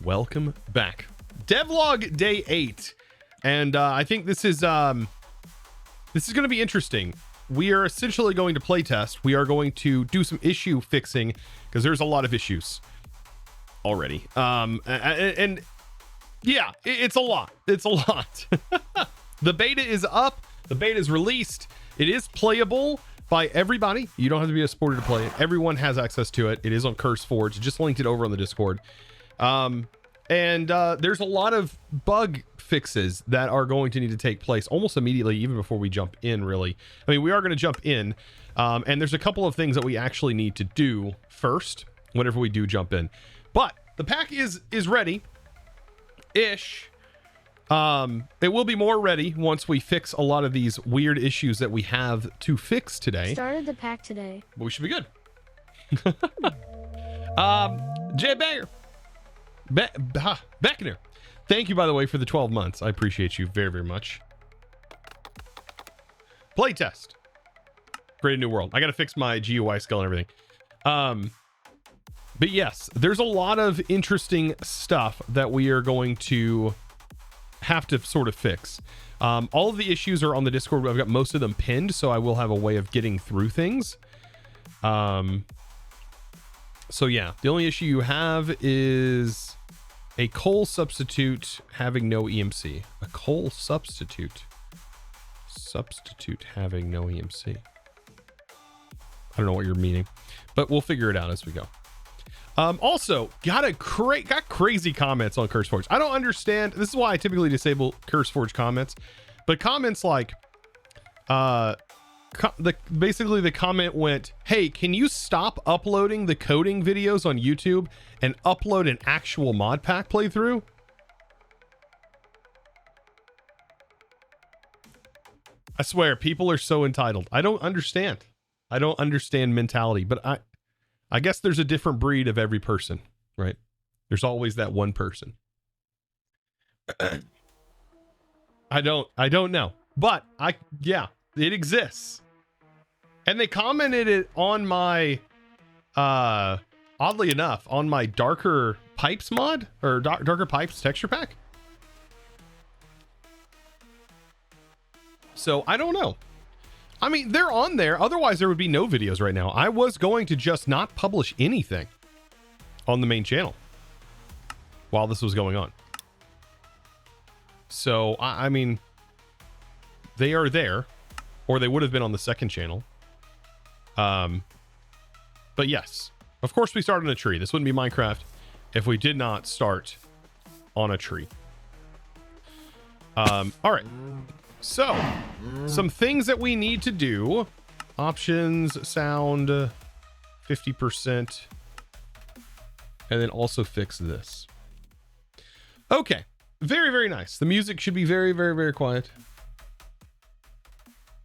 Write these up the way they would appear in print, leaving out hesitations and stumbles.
Welcome back. Devlog day 8. And I think this is going to be interesting. We are essentially going to playtest. We are going to do some issue fixing because there's a lot of issues already. And yeah, it's a lot. It's a lot. The beta is up. The beta is released. It is playable by everybody. You don't have to be a supporter to play it. Everyone has access to it. It is on CurseForge. Just linked it over on the Discord. There's a lot of bug fixes that are going to need to take place almost immediately, even before we jump in, really. I mean, we are going to jump in, and there's a couple of things that we actually need to do first whenever we do jump in. But the pack is ready-ish. It will be more ready once we fix a lot of these weird issues that we have to fix today. Started the pack today. But we should be good. Jay Banger. Back in here. Thank you, by the way, for the 12 months. I appreciate you very, very much. Playtest. Create a new world. I got to fix my GUI skill and everything. But yes, there's a lot of interesting stuff that we are going to have to sort of fix. All of the issues are on the Discord. I've got most of them pinned, so I will have a way of getting through things. So yeah, the only issue you have is a coal substitute having no EMC. A coal substitute having no EMC. I don't know what you're meaning, but we'll figure it out as we go. Also, got crazy comments on CurseForge. I don't understand. This is why I typically disable CurseForge comments, but comments like, basically the comment went, hey, can you stop uploading the coding videos on YouTube and upload an actual Modpack playthrough? I swear, people are so entitled. I don't understand mentality, but I guess there's a different breed of every person, right? There's always that one person. I don't know, but yeah, it exists. And they commented it on my, oddly enough, on my Darker Pipes mod, or Darker Pipes texture pack. So I don't know. I mean, they're on there. Otherwise, there would be no videos right now. I was going to just not publish anything on the main channel while this was going on. So, I mean, they are there, or they would have been on the second channel. But yes, of course we started on a tree. This wouldn't be Minecraft if we did not start on a tree. All right. So, some things that we need to do. Options, sound, 50%. And then also fix this. Okay. Very, very nice. The music should be very, very, very quiet.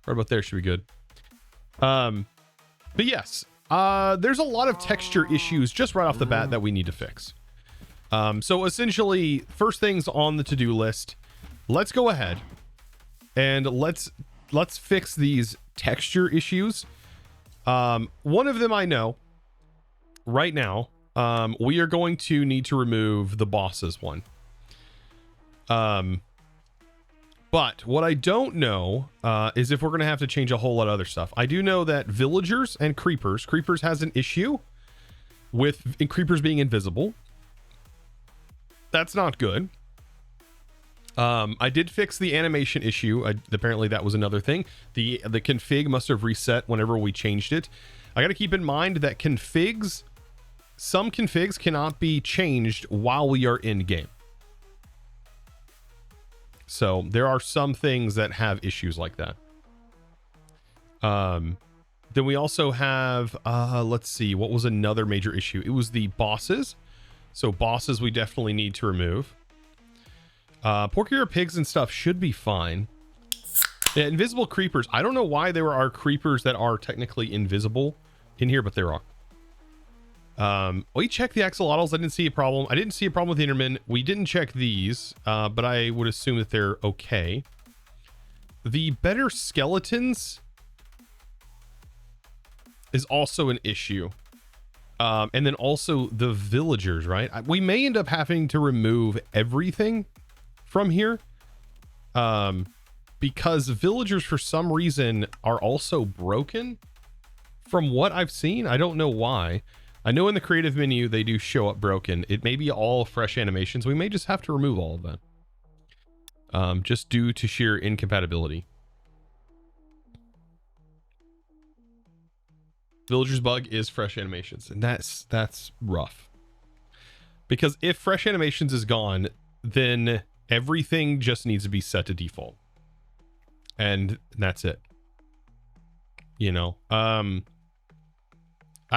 Right about there should be good. But yes, there's a lot of texture issues just right off the bat that we need to fix. So essentially, first things on the to-do list, let's go ahead and let's fix these texture issues. One of them I know right now, we are going to need to remove the bosses one. But what I don't know is if we're going to have to change a whole lot of other stuff. I do know that villagers and creepers has an issue with creepers being invisible. That's not good. I did fix the animation issue. Apparently that was another thing. The config must have reset whenever we changed it. I got to keep in mind that some configs cannot be changed while we are in game. So there are some things that have issues like that. Then we also have, let's see, what was another major issue? It was the bosses. So bosses we definitely need to remove. Porky pigs and stuff should be fine. Yeah, invisible creepers. I don't know why there are creepers that are technically invisible in here, but there are. We checked the axolotls. I didn't see a problem. I didn't see a problem with the Enderman. We didn't check these, but I would assume that they're okay. The better skeletons is also an issue. And then also the villagers, right? We may end up having to remove everything from here. Because villagers for some reason are also broken from what I've seen. I don't know why. I know in the creative menu, they do show up broken. It may be all fresh animations. We may just have to remove all of that. Just due to sheer incompatibility. Villagers bug is fresh animations, and that's rough. Because if fresh animations is gone, then everything just needs to be set to default. And that's it. You know, I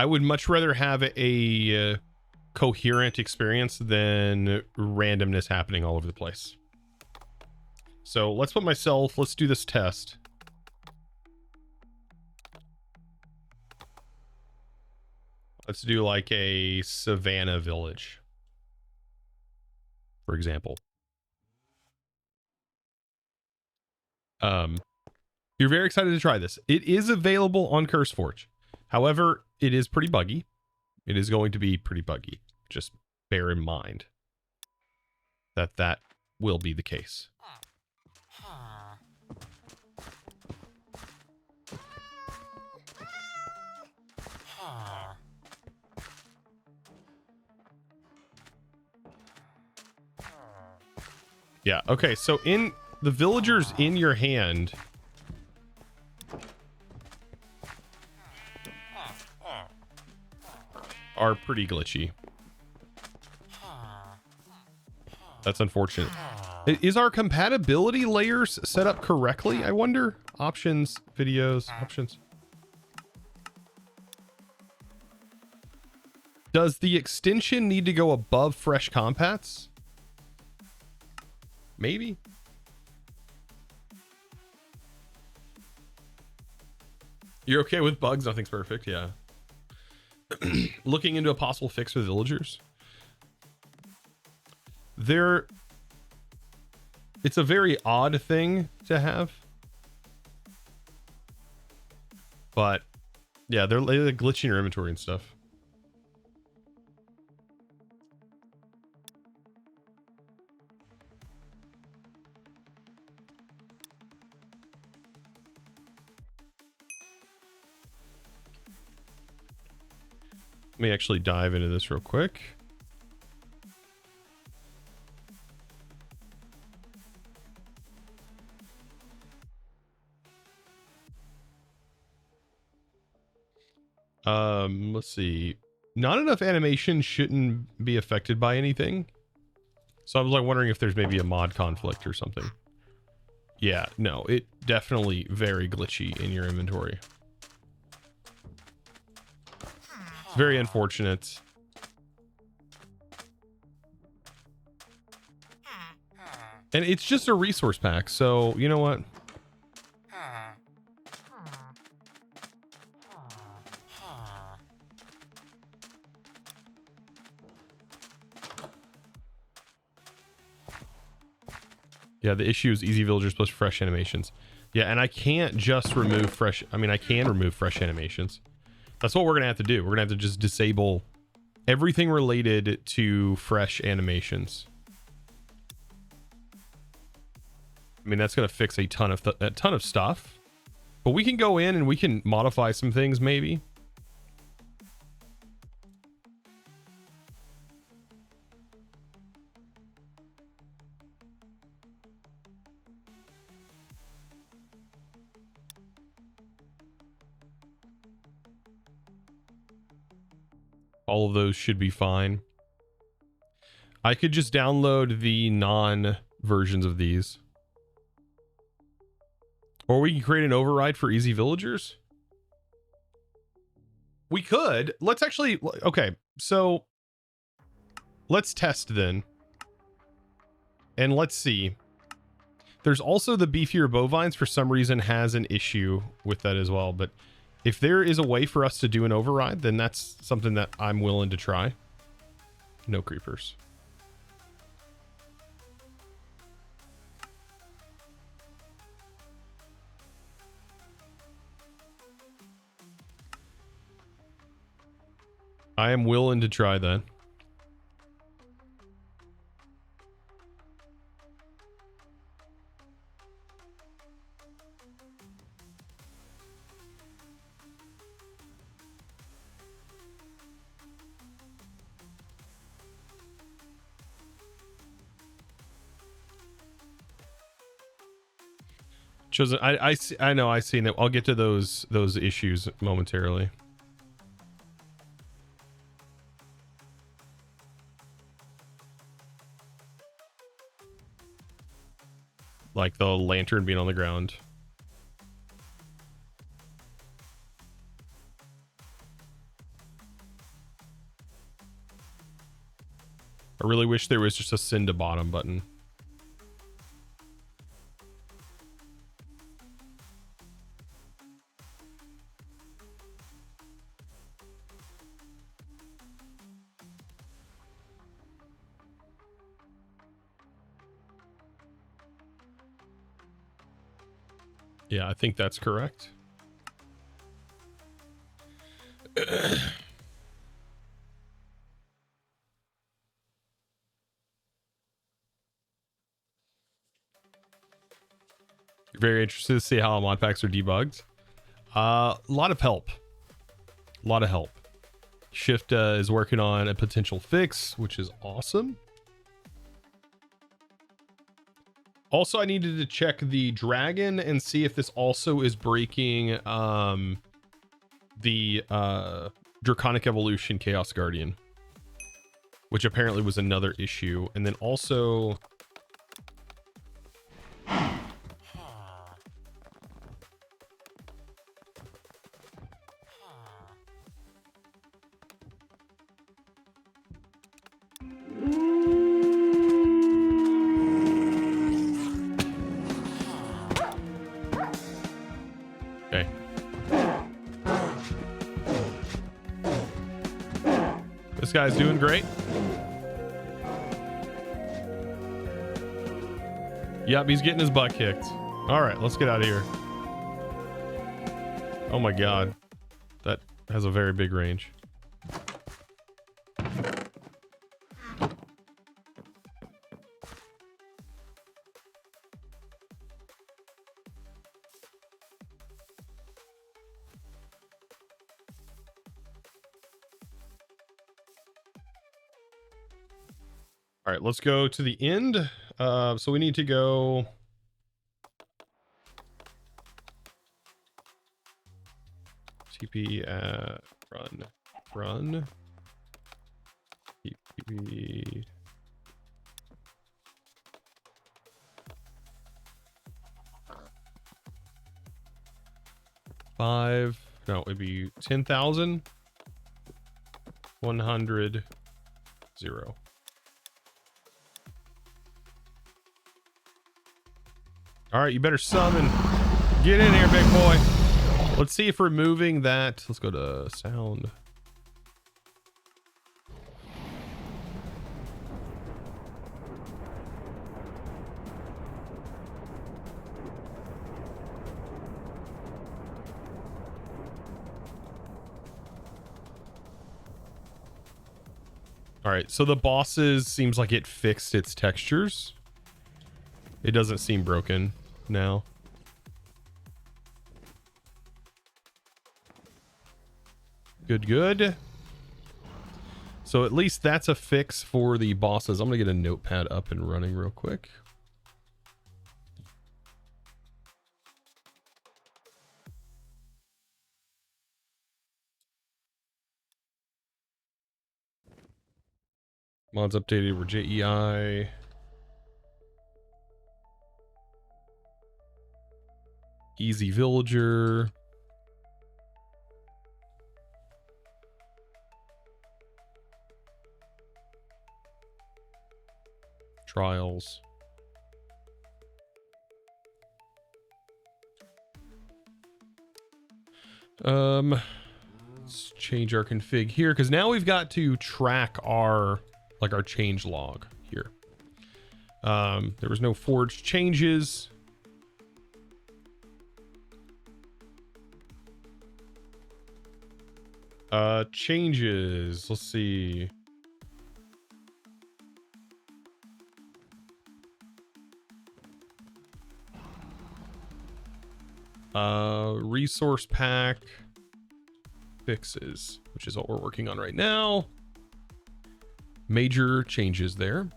would much rather have a coherent experience than randomness happening all over the place. So let's do this test. Let's do like a Savannah village, for example. You're very excited to try this. It is available on CurseForge. However, it is pretty buggy. It is going to be pretty buggy. Just bear in mind that that will be the case. Yeah, okay, so in the villagers in your hand are pretty glitchy. That's unfortunate. Is our compatibility layers set up correctly? I wonder. Options, videos, options. Does the extension need to go above fresh compats? Maybe. You're okay with bugs? Nothing's perfect. Yeah. Looking into a possible fix for villagers. It's a very odd thing to have. But yeah, they're glitching your inventory and stuff. Let me actually dive into this real quick. Let's see. Not enough animation shouldn't be affected by anything. So I was like wondering if there's maybe a mod conflict or something. Yeah, no, it definitely very glitchy in your inventory. It's very unfortunate. And it's just a resource pack, so you know what? Yeah, the issue is easy villagers plus fresh animations. Yeah, and I can't just remove fresh... I mean, I can remove fresh animations. That's what we're going to have to do. We're going to have to just disable everything related to fresh animations. I mean, that's going to fix a ton of stuff. But we can go in and we can modify some things, maybe. All of those should be fine. I could just download the non-versions of these. Or we can create an override for easy villagers. We could. Let's actually... Okay, so... Let's test then. And let's see. There's also the beefier bovines for some reason has an issue with that as well. But if there is a way for us to do an override, then that's something that I'm willing to try. No creepers. I am willing to try that. Chosen, I know, I seen it. I'll get to those issues momentarily. Like the lantern being on the ground. I really wish there was just a send to bottom button. Yeah, I think that's correct. You're very interested to see how modpacks are debugged. A lot of help. A lot of help. Shift is working on a potential fix, which is awesome. Also, I needed to check the dragon and see if this also is breaking the Draconic Evolution Chaos Guardian, which apparently was another issue. And then also... Okay. This guy's doing great. Yep, he's getting his butt kicked. All right, let's get out of here. Oh my god. That has a very big range. All right, let's go to the end. So we need to go... TP run. TP... No, it'd be 10,000. 100. 0. All right, you better summon. Get in here, big boy. Let's see if removing that. Let's go to sound. All right, so the bosses seems like it fixed its textures. It doesn't seem broken now. Good. So at least that's a fix for the bosses. I'm gonna get a notepad up and running real quick. Mods updated were JEI. Easy Villager. Trials. Let's change our config here because now we've got to track our change log here. There was no forged changes. Changes. Let's see. Resource pack fixes, which is what we're working on right now. Major changes there.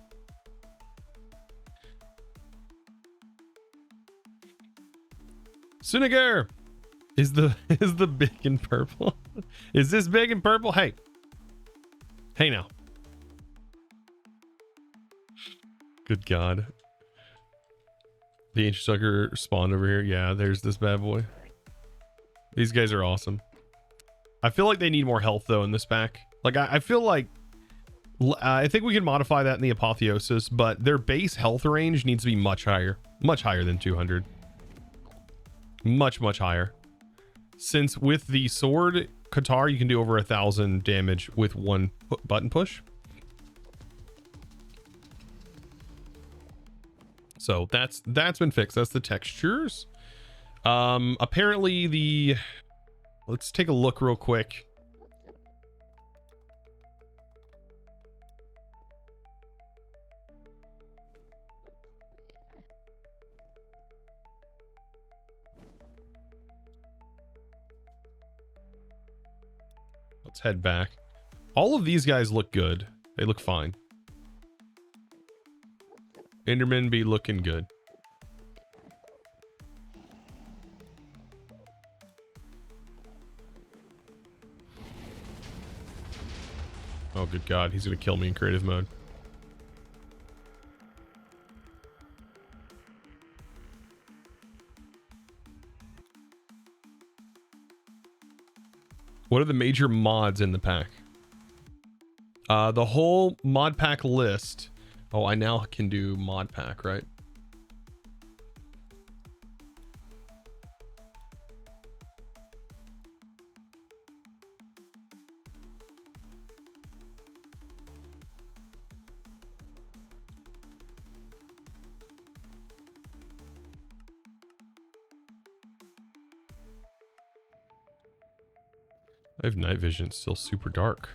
Suniger is the big and purple. Is this big and purple? Hey now. Good God. The ancient sucker spawned over here. Yeah, there's this bad boy. These guys are awesome. I feel like they need more health though in this pack. Like I feel like I think we can modify that in the apotheosis, but their base health range needs to be much higher than 200. Much higher. Since with the sword Qatar you can do over 1,000 damage with one button push. So that's been fixed. That's the textures. Apparently let's take a look real quick. Let's head back. All of these guys look good. They look fine. Enderman be looking good. Oh, good God. He's going to kill me in creative mode. What are the major mods in the pack? The whole mod pack list. Oh, I now can do Modpack, right? I have night vision. It's still super dark.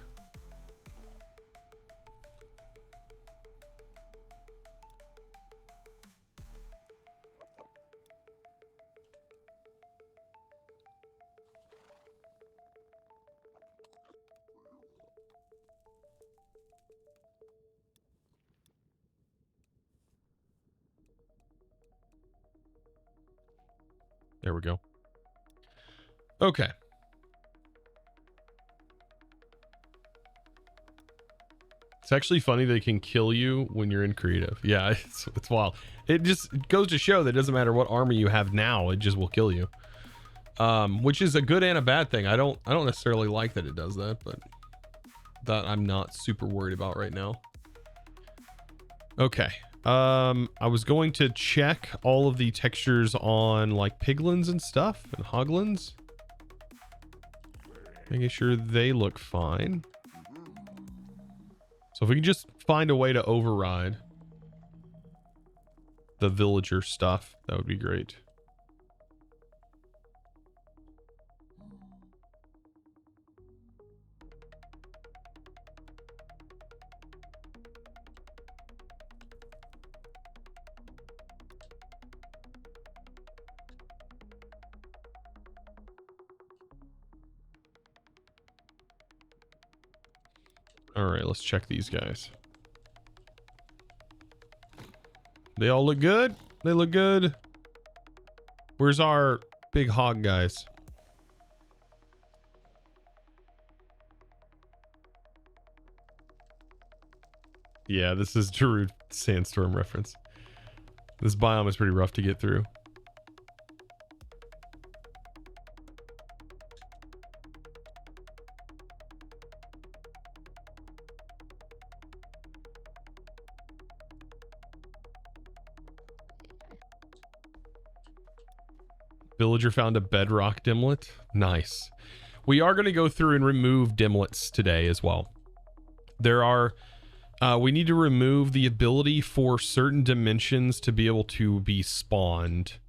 There we go. Okay. It's actually funny they can kill you when you're in creative. Yeah, it's wild. It just goes to show that it doesn't matter what armor you have now, it just will kill you. Which is a good and a bad thing. I don't necessarily like that it does that, but that I'm not super worried about right now. Okay. I was going to check all of the textures on like piglins and stuff and hoglins. Making sure they look fine. So if we can just find a way to override the villager stuff, that would be great. All right, let's check these guys. They all look good. They look good. Where's our big hog guys? Yeah, this is Darude Sandstorm reference. This biome is pretty rough to get through. Villager found a bedrock dimlet. Nice. We are going to go through and remove dimlets today as well. There are... we need to remove the ability for certain dimensions to be able to be spawned.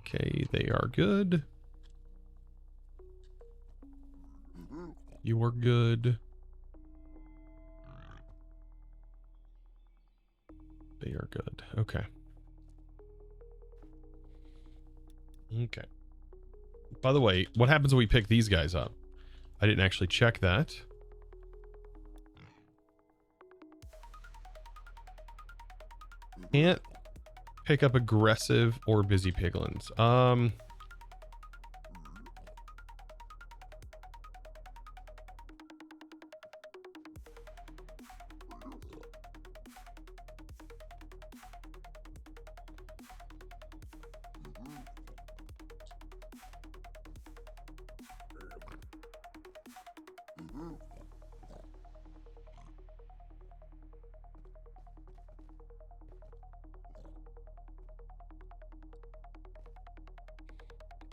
Okay, they are good. You are good. They are good. Okay. Okay. By the way, what happens when we pick these guys up? I didn't actually check that. Can't pick up aggressive or busy piglins.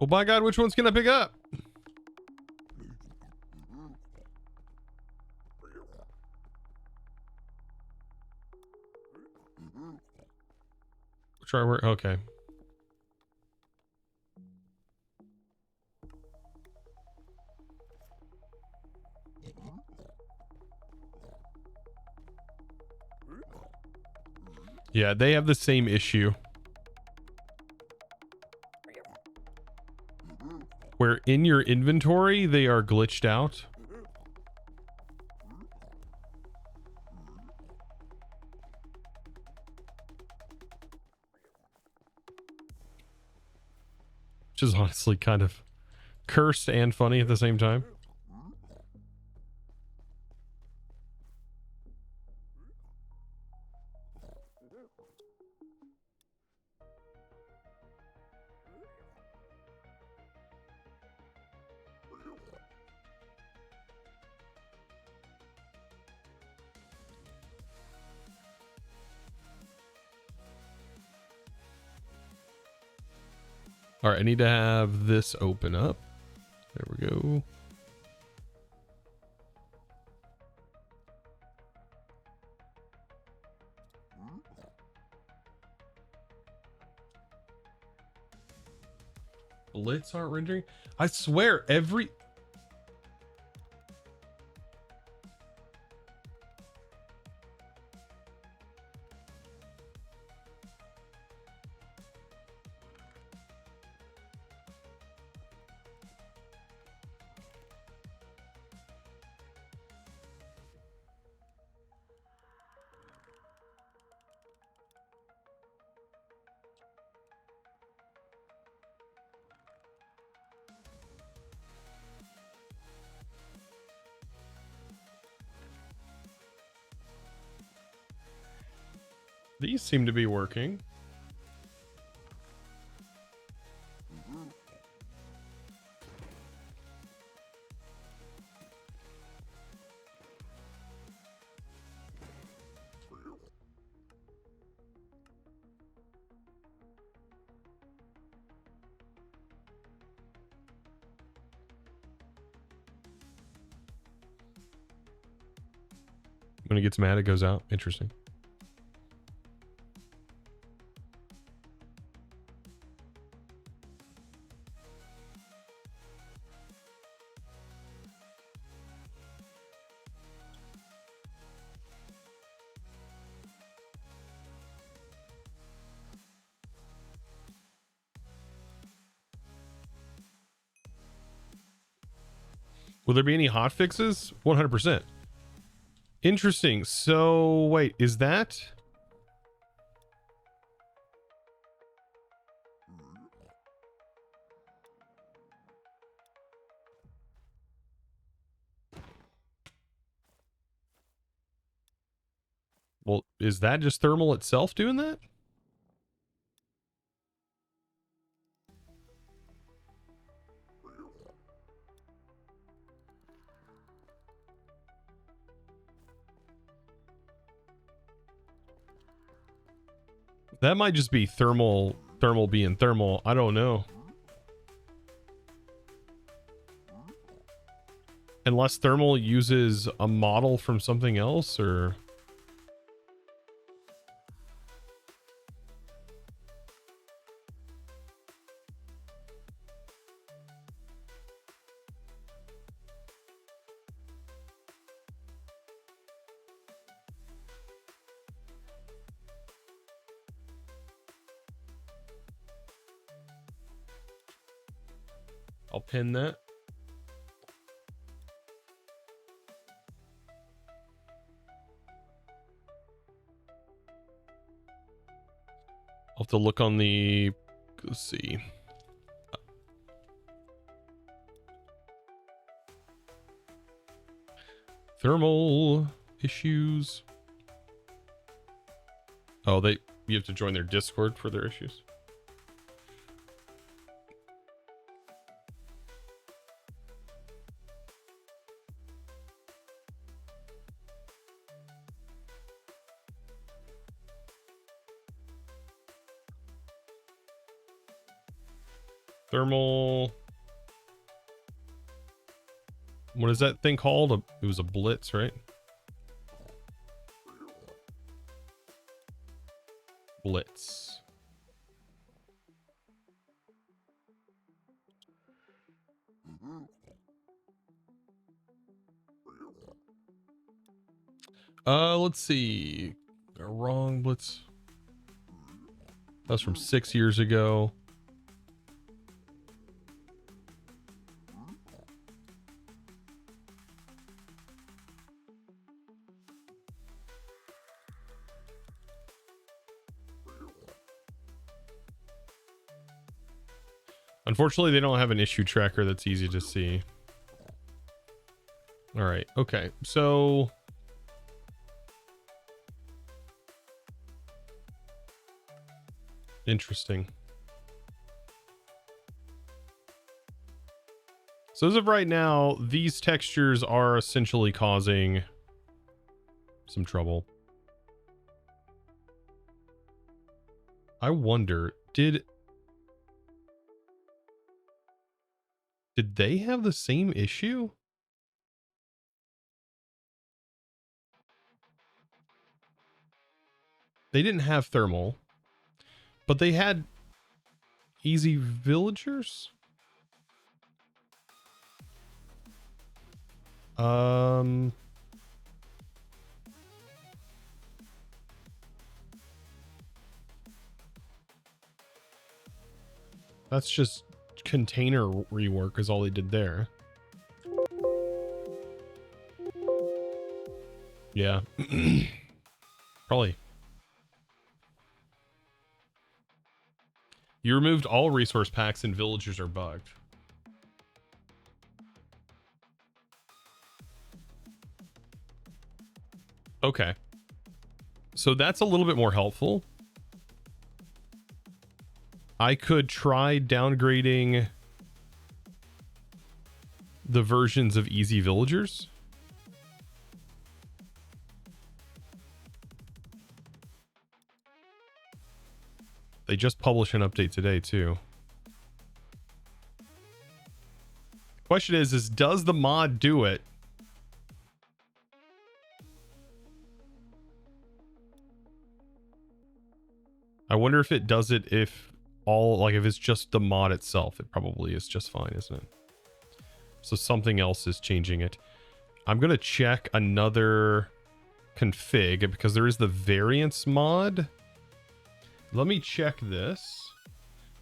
Well, by God, which one's gonna pick up? Try work. Okay. Yeah, they have the same issue. Where in your inventory, they are glitched out. Which is honestly kind of cursed and funny at the same time. All right, I need to have this open up. There we go. Blitz aren't rendering. I swear every... These seem to be working. When it gets mad, it goes out. Interesting. Will there be any hot fixes? 100%. Interesting. So wait, is that... Well, is that just thermal itself doing that? That might just be thermal being thermal. I don't know. Unless thermal uses a model from something else, or... I'll pin that. I'll have to look on the, let's see. Thermal issues. Oh, you have to join their Discord for their issues. Thermal. What is that thing called? It was a blitz, right? Blitz. Let's see. A wrong blitz. That's from 6 years ago. Unfortunately, they don't have an issue tracker that's easy to see. All right. Okay. So interesting. So as of right now, these textures are essentially causing some trouble. I wonder, did they have the same issue? They didn't have thermal, but they had easy villagers. That's just container rework is all they did there. Yeah. Probably. You removed all resource packs and villagers are bugged. Okay. So that's a little bit more helpful. I could try downgrading the versions of easy villagers. They just published an update today too. Question is does the mod do it? I wonder if it does it if if it's just the mod itself. It probably is just fine, isn't it? So something else is changing it. I'm gonna check another config because there is the variance mod. Let me check this.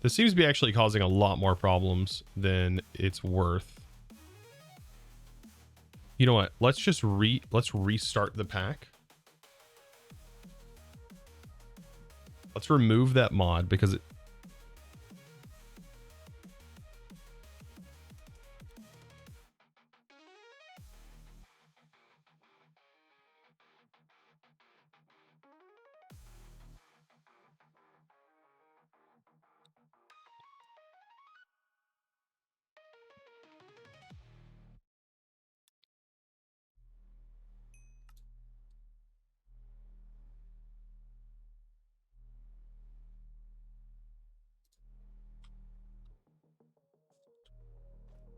This seems to be actually causing a lot more problems than it's worth. You know what? Let's just let's restart the pack. Let's remove that mod because it...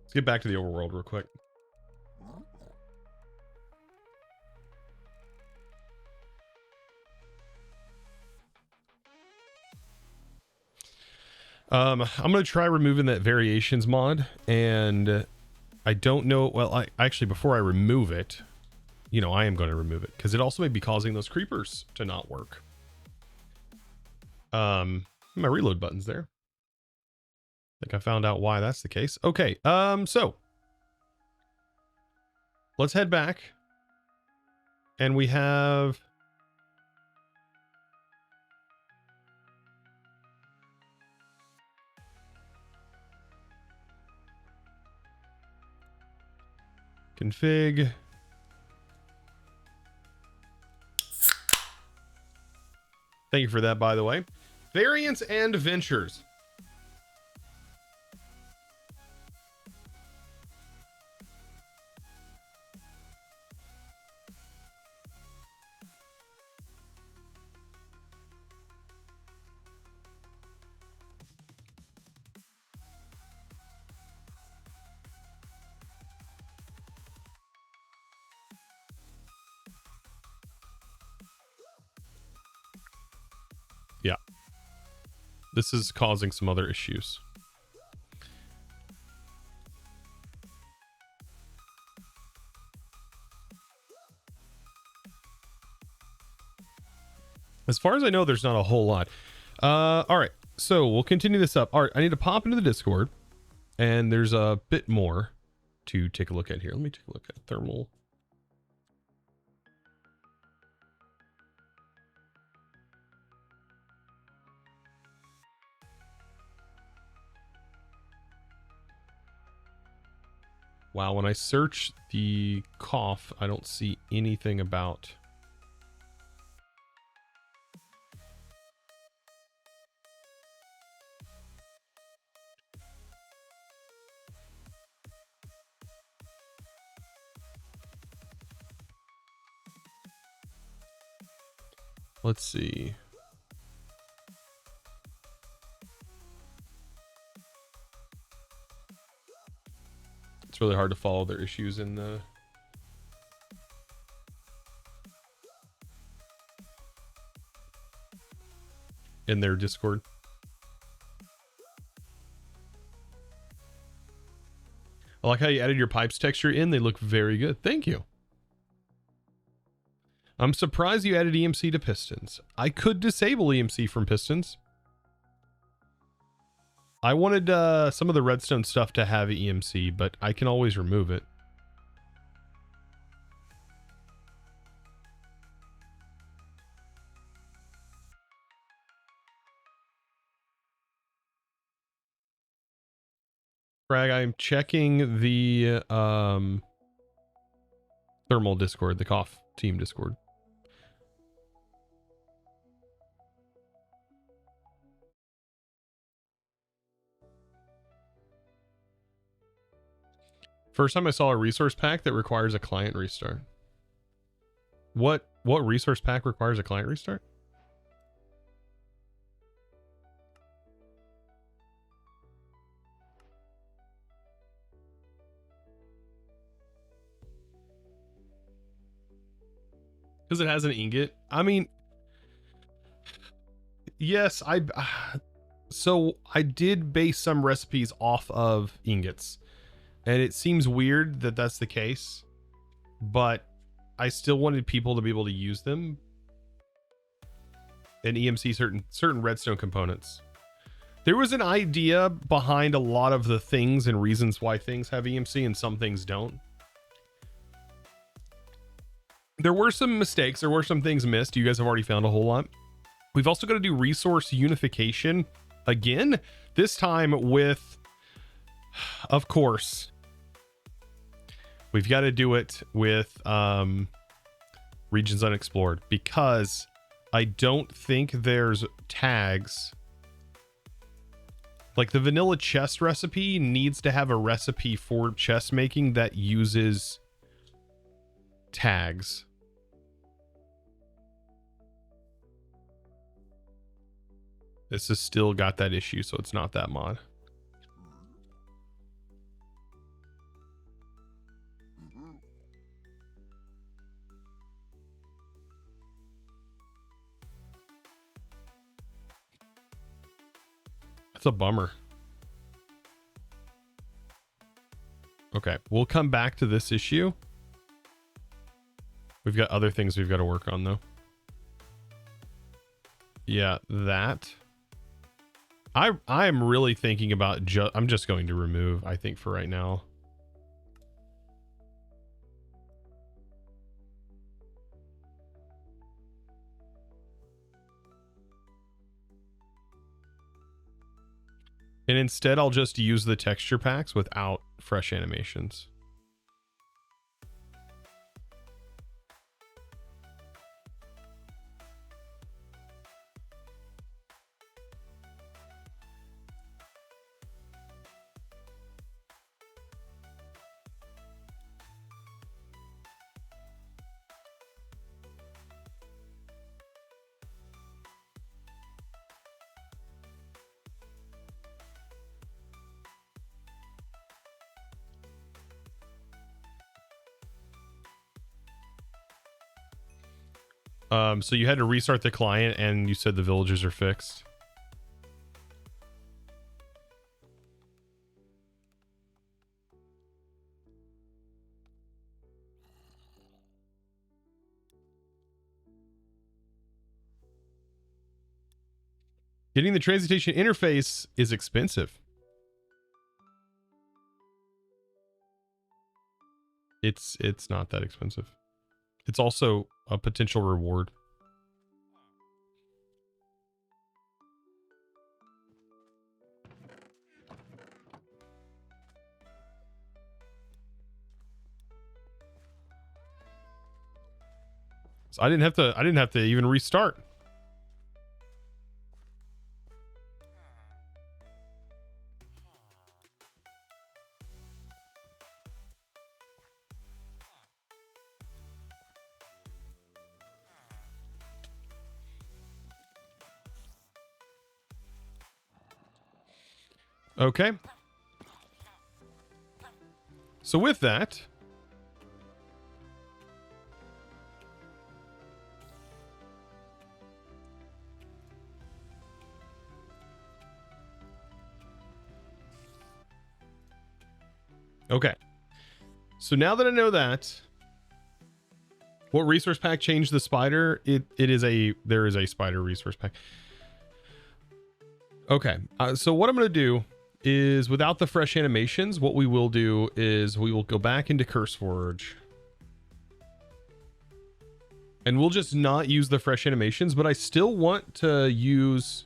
Let's get back to the overworld real quick. I'm going to try removing that variations mod, and I don't know. Well, I actually, before I remove it, I am going to remove it because it also may be causing those creepers to not work. My reload button's there. think I found out why that's the case. Okay, so let's head back. And we have config. Thank you for that, by the way. Variants and ventures. Yeah. This is causing some other issues. As far as I know, there's not a whole lot. All right, so we'll continue this up. All right, I need to pop into the Discord, and there's a bit more to take a look at here. Let me take a look at thermal. Wow, when I search the cough, I don't see anything about... Let's see. It's really hard to follow their issues in the... in their Discord. I like how you added your pipes texture in. They look very good. Thank you. I'm surprised you added EMC to pistons. I could disable EMC from pistons. I wanted some of the redstone stuff to have EMC, but I can always remove it. Frag, I'm checking the thermal Discord, the cough team Discord. First time I saw a resource pack that requires a client restart. What resource pack requires a client restart? Because it has an ingot. I mean, yes, so I did base some recipes off of ingots, and it seems weird that that's the case, but I still wanted people to be able to use them and EMC certain redstone components. There was an idea behind a lot of the things and reasons why things have EMC and some things don't. There were some mistakes. There were some things missed. You guys have already found a whole lot. We've also got to do resource unification again, this time with, of course, we've got to do it with regions unexplored, because I don't think there's tags. Like the vanilla chest recipe needs to have a recipe for chest making that uses tags. This has still got that issue, so it's not that mod. That's a bummer. Okay, we'll come back to this issue. We've got other things we've got to work on, though. Yeah, that. I'm really thinking about I'm just going to remove, I think, for right now. And instead I'll just use the texture packs without fresh animations. So you had to restart the client and you said the villagers are fixed. Getting the Transmutation interface is expensive. It's not that expensive. It's also a potential reward. So I didn't have to even restart. Okay. So with that, okay. So now that I know that, what resource pack changed the spider? There is a spider resource pack. Okay. So what I'm going to do is, without the fresh animations, what we will do is we will go back into CurseForge. And we'll just not use the fresh animations, but I still want to use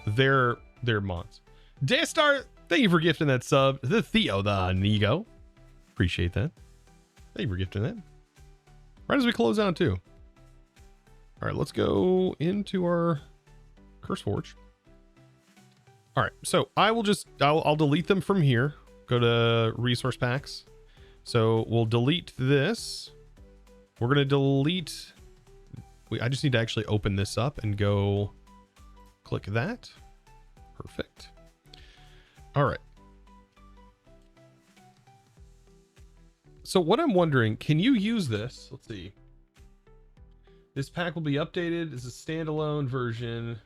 their mods. Daystar, thank you for gifting that sub. The Theo, the Nego. Appreciate that. Thank you for gifting that. Right as we close out too. All right, let's go into our CurseForge. All right, so I'll delete them from here. Go to resource packs. So we'll delete this. We're gonna delete. I just need to actually open this up and go click that. Perfect. All right. So what I'm wondering, can you use this? Let's see. This pack will be updated as a standalone version.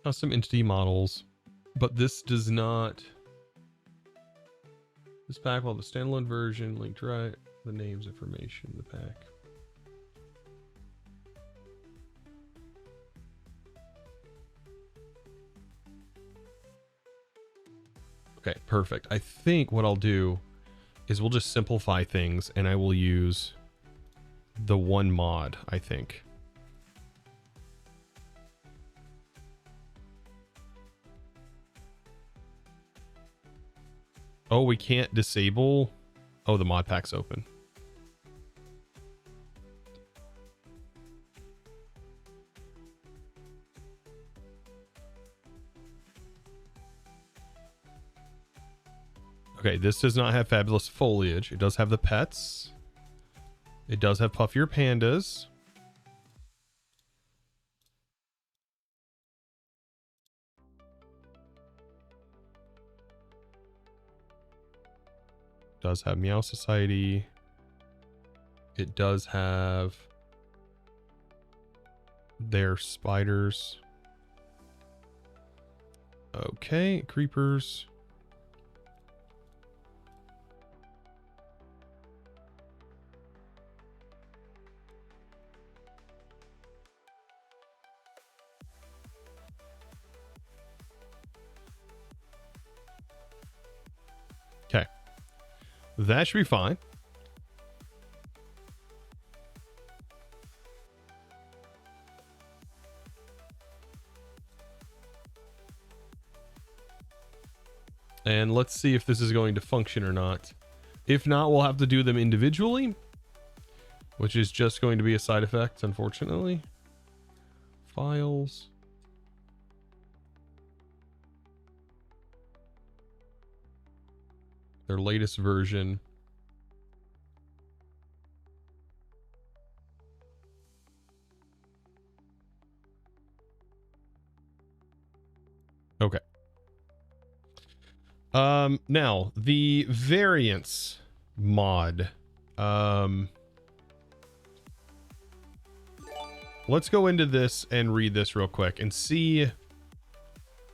Custom entity models, but this does not. This pack will have a standalone version linked right. The names, information, the pack. Okay, perfect. I think what I'll do is we'll just simplify things and I will use the one mod, I think. Oh, we can't disable. Oh, the Modpack's open. Okay, this does not have fabulous foliage. It does have the pets. It does have puffier pandas. Does have Meow Society. It does have their spiders. Okay, creepers. Okay. That should be fine. And let's see if this is going to function or not. If not, we'll have to do them individually, which is just going to be a side effect, unfortunately. Files. Their latest version. Okay. Now the variance mod. Let's go into this and read this real quick and see.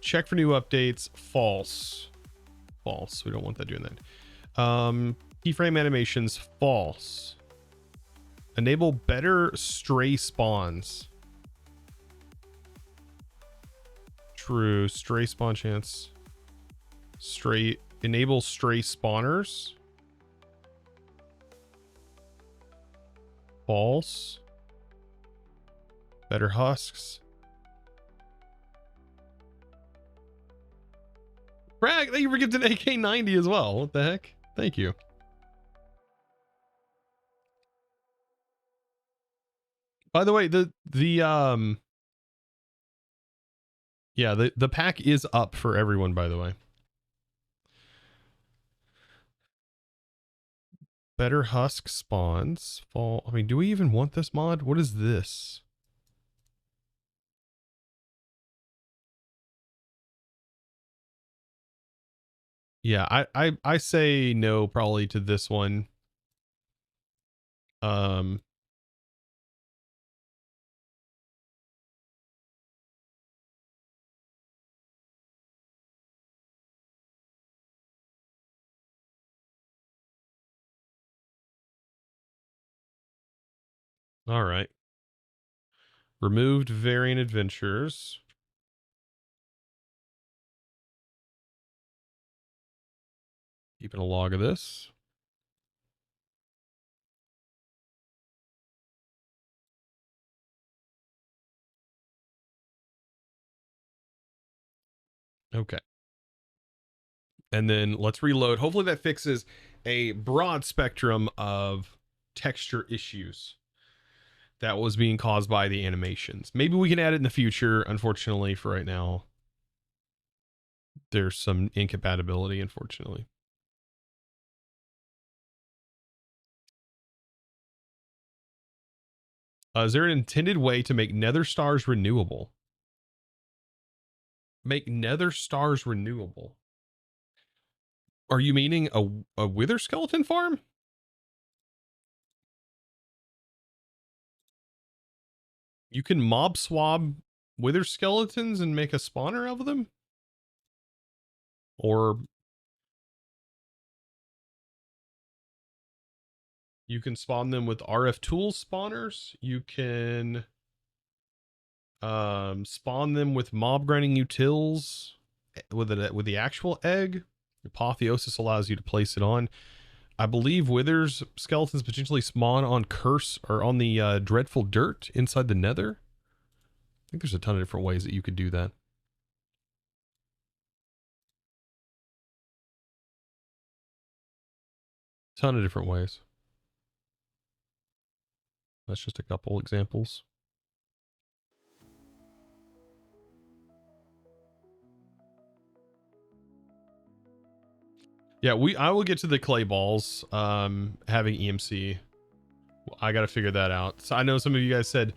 Check for new updates. False. False. We don't want that doing that. Keyframe animations. False. Enable better stray spawns. True. Stray spawn chance. Stray. Enable stray spawners. False. Better husks. Bragg, thank you for gifting AK90 as well. What the heck? Thank you. By the way, the pack is up for everyone, by the way. Better husk spawns. Fall. I mean, do we even want this mod? What is this? Yeah, I say no probably to this one. All right. Removed variant adventures. Keeping a log of this. Okay. And then let's reload. Hopefully that fixes a broad spectrum of texture issues that was being caused by the animations. Maybe we can add it in the future. Unfortunately, for right now, there's some incompatibility, unfortunately. Is there an intended way to make nether stars renewable? Make nether stars renewable? Are you meaning a wither skeleton farm? You can mob swab wither skeletons and make a spawner of them? Or you can spawn them with RF tools spawners. You can spawn them with mob grinding utils with the actual egg. Apotheosis allows you to place it on. I believe withers skeletons potentially spawn on curse or on the dreadful dirt inside the nether. I think there's a ton of different ways that you could do that. Ton of different ways. That's just a couple examples. Yeah, I will get to the clay balls having EMC. I got to figure that out. So I know some of you guys said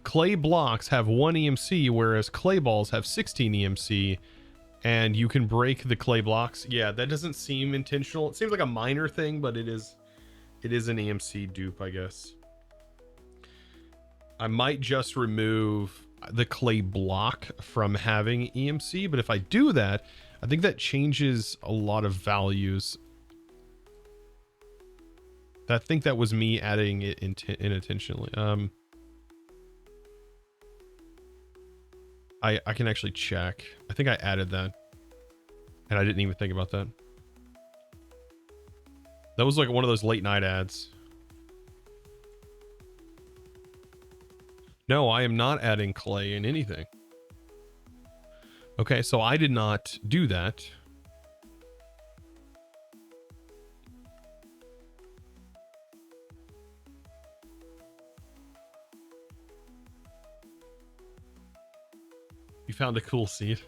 clay blocks have 1 EMC, whereas clay balls have 16 EMC, and you can break the clay blocks. Yeah, that doesn't seem intentional. It seems like a minor thing, but it is an EMC dupe, I guess. I might just remove the clay block from having EMC, but if I do that, I think that changes a lot of values. I think that was me adding it unintentionally. I can actually check. I think I added that, and I didn't even think about that. That was like one of those late night ads. No, I am not adding clay in anything. Okay, so I did not do that. You found a cool seed.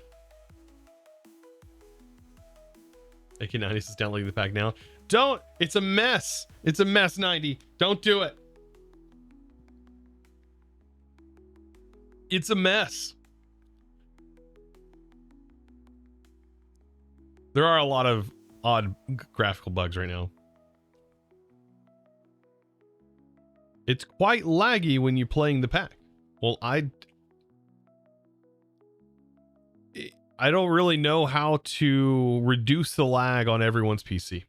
AK90 is downloading the pack now. Don't! It's a mess! It's a mess, 90. Don't do it. It's a mess. There are a lot of odd graphical bugs right now. It's quite laggy when you're playing the pack. Well, I don't really know how to reduce the lag on everyone's PC.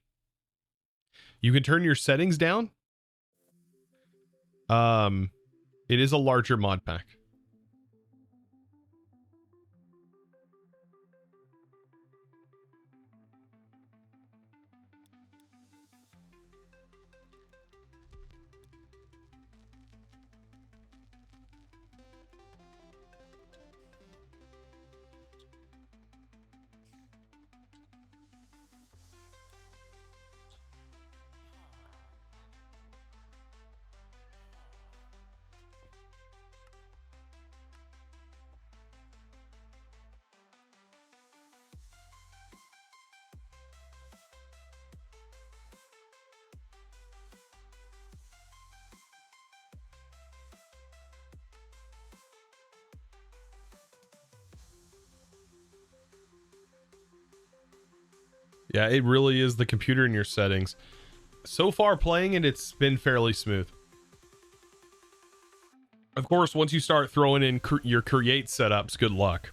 You can turn your settings down. It is a larger mod pack. Yeah, it really is the computer in your settings. So far playing it, it's been fairly smooth. Of course, once you start throwing in your create setups, good luck.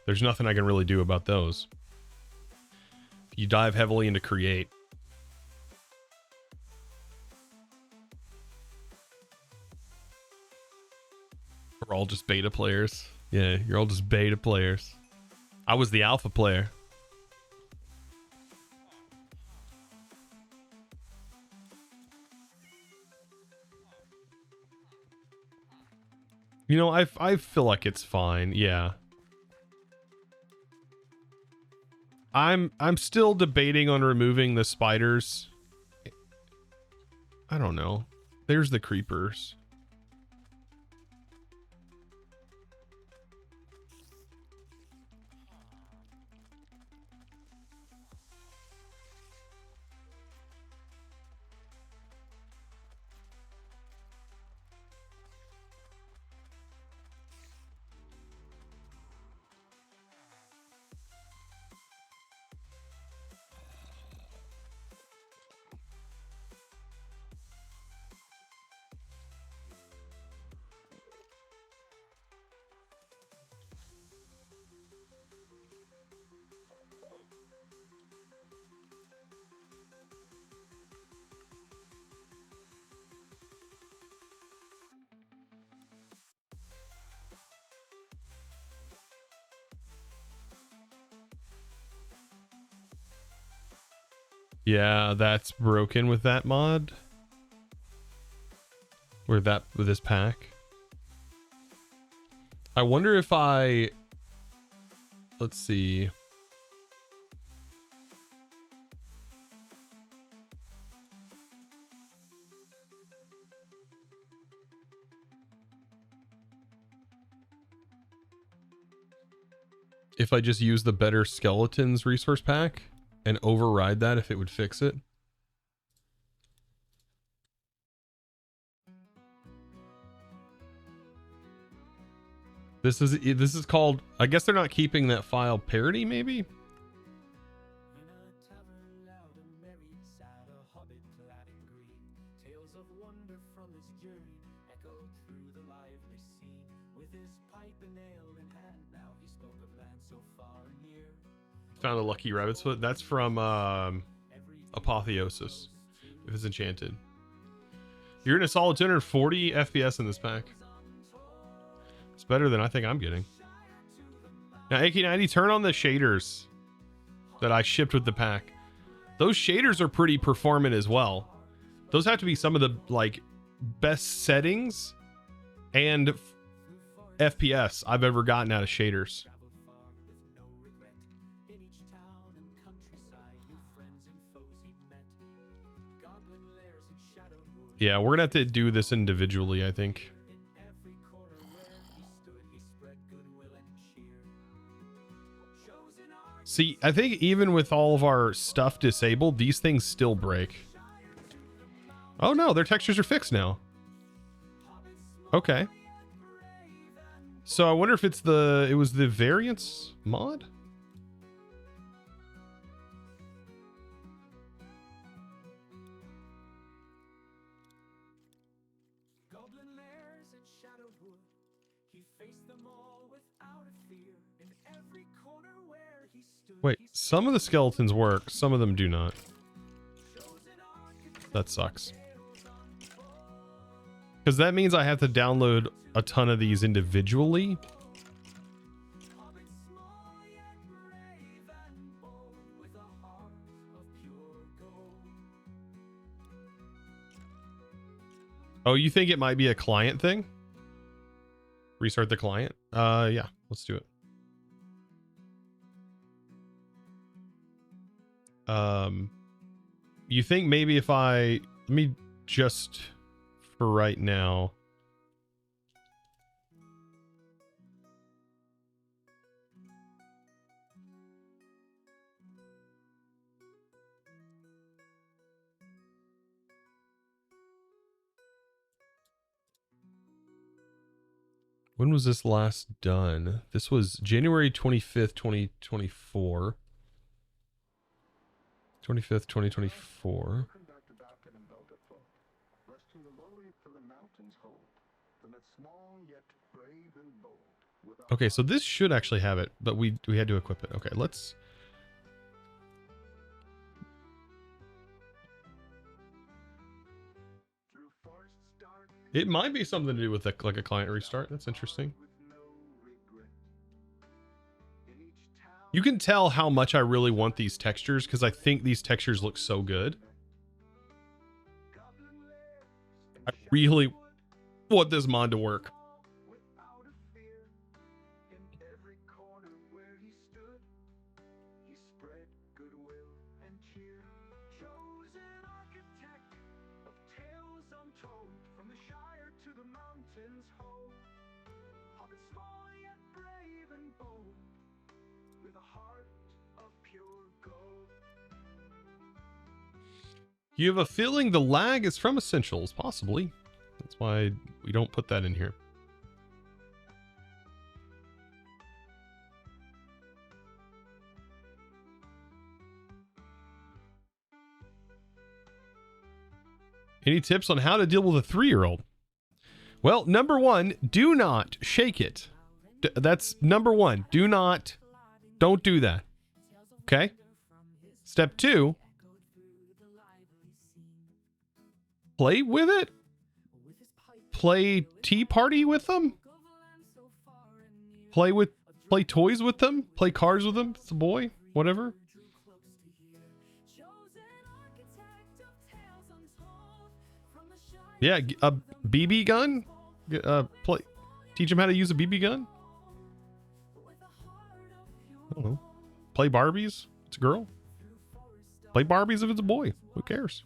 There's nothing I can really do about those. You dive heavily into create. We're all just beta players. Yeah, you're all just beta players. I was the alpha player. You know, I feel like it's fine. Yeah. I'm still debating on removing the spiders. I don't know. There's the creepers. Yeah, that's broken with that mod. Or that with this pack. I wonder if let's see. If I just use the better skeletons resource pack and override that, if it would fix it. This is called, I guess they're not keeping that file parity, maybe? Found a lucky rabbit's foot. That's from Apotheosis. If it's enchanted. You're in a solid 240 FPS in this pack. It's better than I think I'm getting. Now, AK90, turn on the shaders that I shipped with the pack. Those shaders are pretty performant as well. Those have to be some of the like best settings and FPS I've ever gotten out of shaders. Yeah, we're gonna have to do this individually, I think. See, I think even with all of our stuff disabled, these things still break. Oh no, their textures are fixed now. Okay. So I wonder if it's it was the variance mod? Wait, some of the skeletons work, some of them do not. That sucks. Because that means I have to download a ton of these individually. Oh, you think it might be a client thing? Restart the client? Yeah, let's do it. You think maybe if let me just for right now. When was this last done? This was January 25th, 2024. 25th, 2024. Okay, so this should actually have it, but we had to equip it. Okay, let's... It might be something to do with like a client restart. That's interesting. You can tell how much I really want these textures because I think these textures look so good. I really want this mod to work. You have a feeling the lag is from Essentials, possibly. That's why we don't put that in here. Any tips on how to deal with a 3-year-old? Well, number one, do not shake it. That's number one. Don't do that. Okay? Step 2, play with it. Play Tea Party with them. Play toys with them. Play cards with them. It's a boy. Whatever. Yeah, a BB gun. Teach him how to use a BB gun. I don't know. Play Barbies. It's a girl. Play Barbies if it's a boy. Who cares?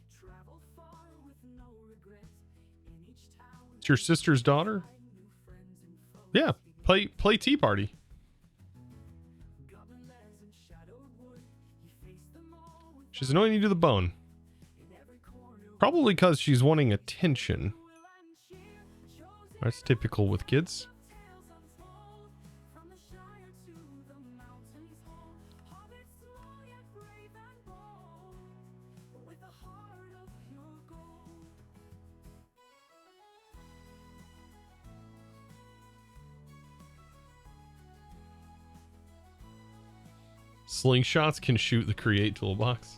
It's your sister's daughter. Yeah, play Tea Party. She's annoying you to the bone. Probably because she's wanting attention. That's typical with kids. Slingshots can shoot the create toolbox.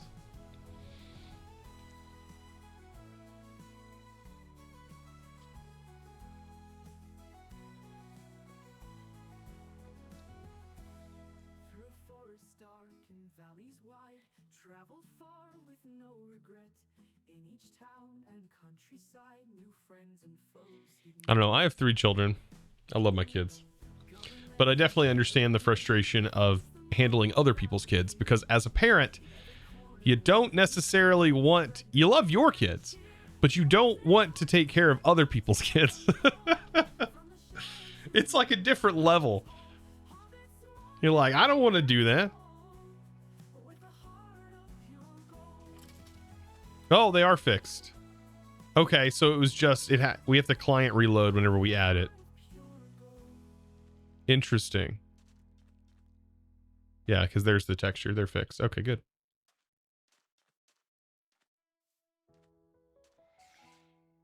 Valleys wide, travel far with no regret. In each town and countryside, new friends and foes. I don't know. I have 3 children. I love my kids. But I definitely understand the frustration of handling other people's kids, because as a parent, you don't necessarily want, you love your kids, but you don't want to take care of other people's kids. It's like a different level. You're like, I don't want to do that. Oh, they are fixed. Okay, so it was just, we have the client reload whenever we add it. Interesting. Yeah, because there's the texture. They're fixed. Okay, good.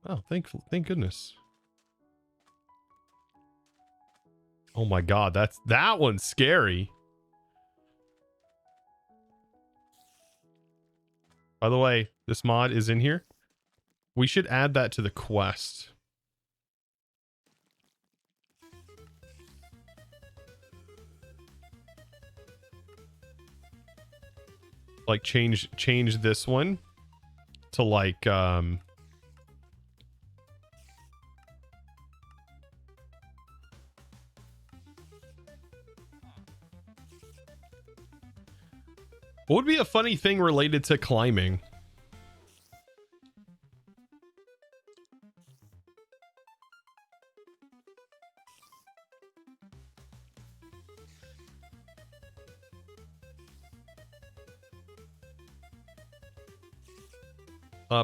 Oh, thank goodness. Oh my god, that one's scary. By the way, this mod is in here. We should add that to the quest. Like change this one to like what would be a funny thing related to climbing?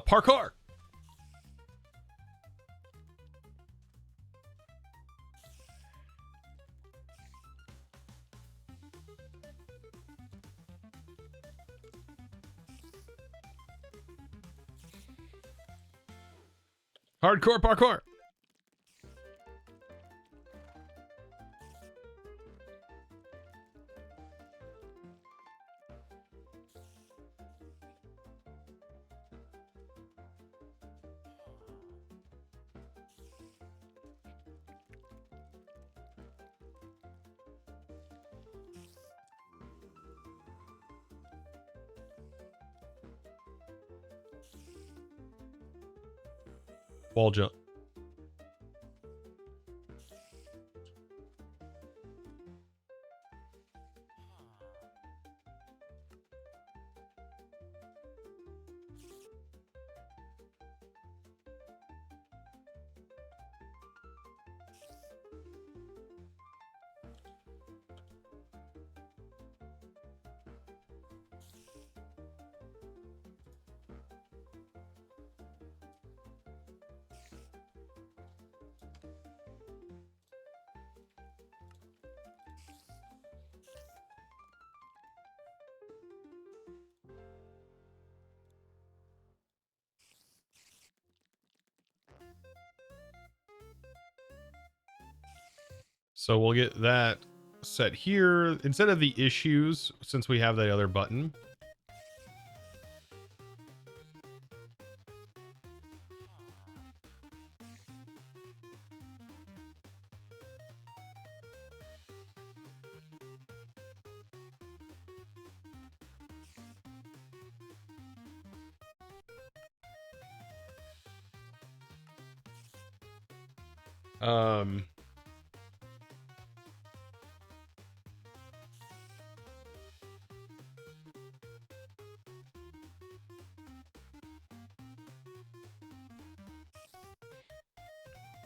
Parkour. Hardcore parkour. Wall jump. So we'll get that set here instead of the issues, since we have that other button.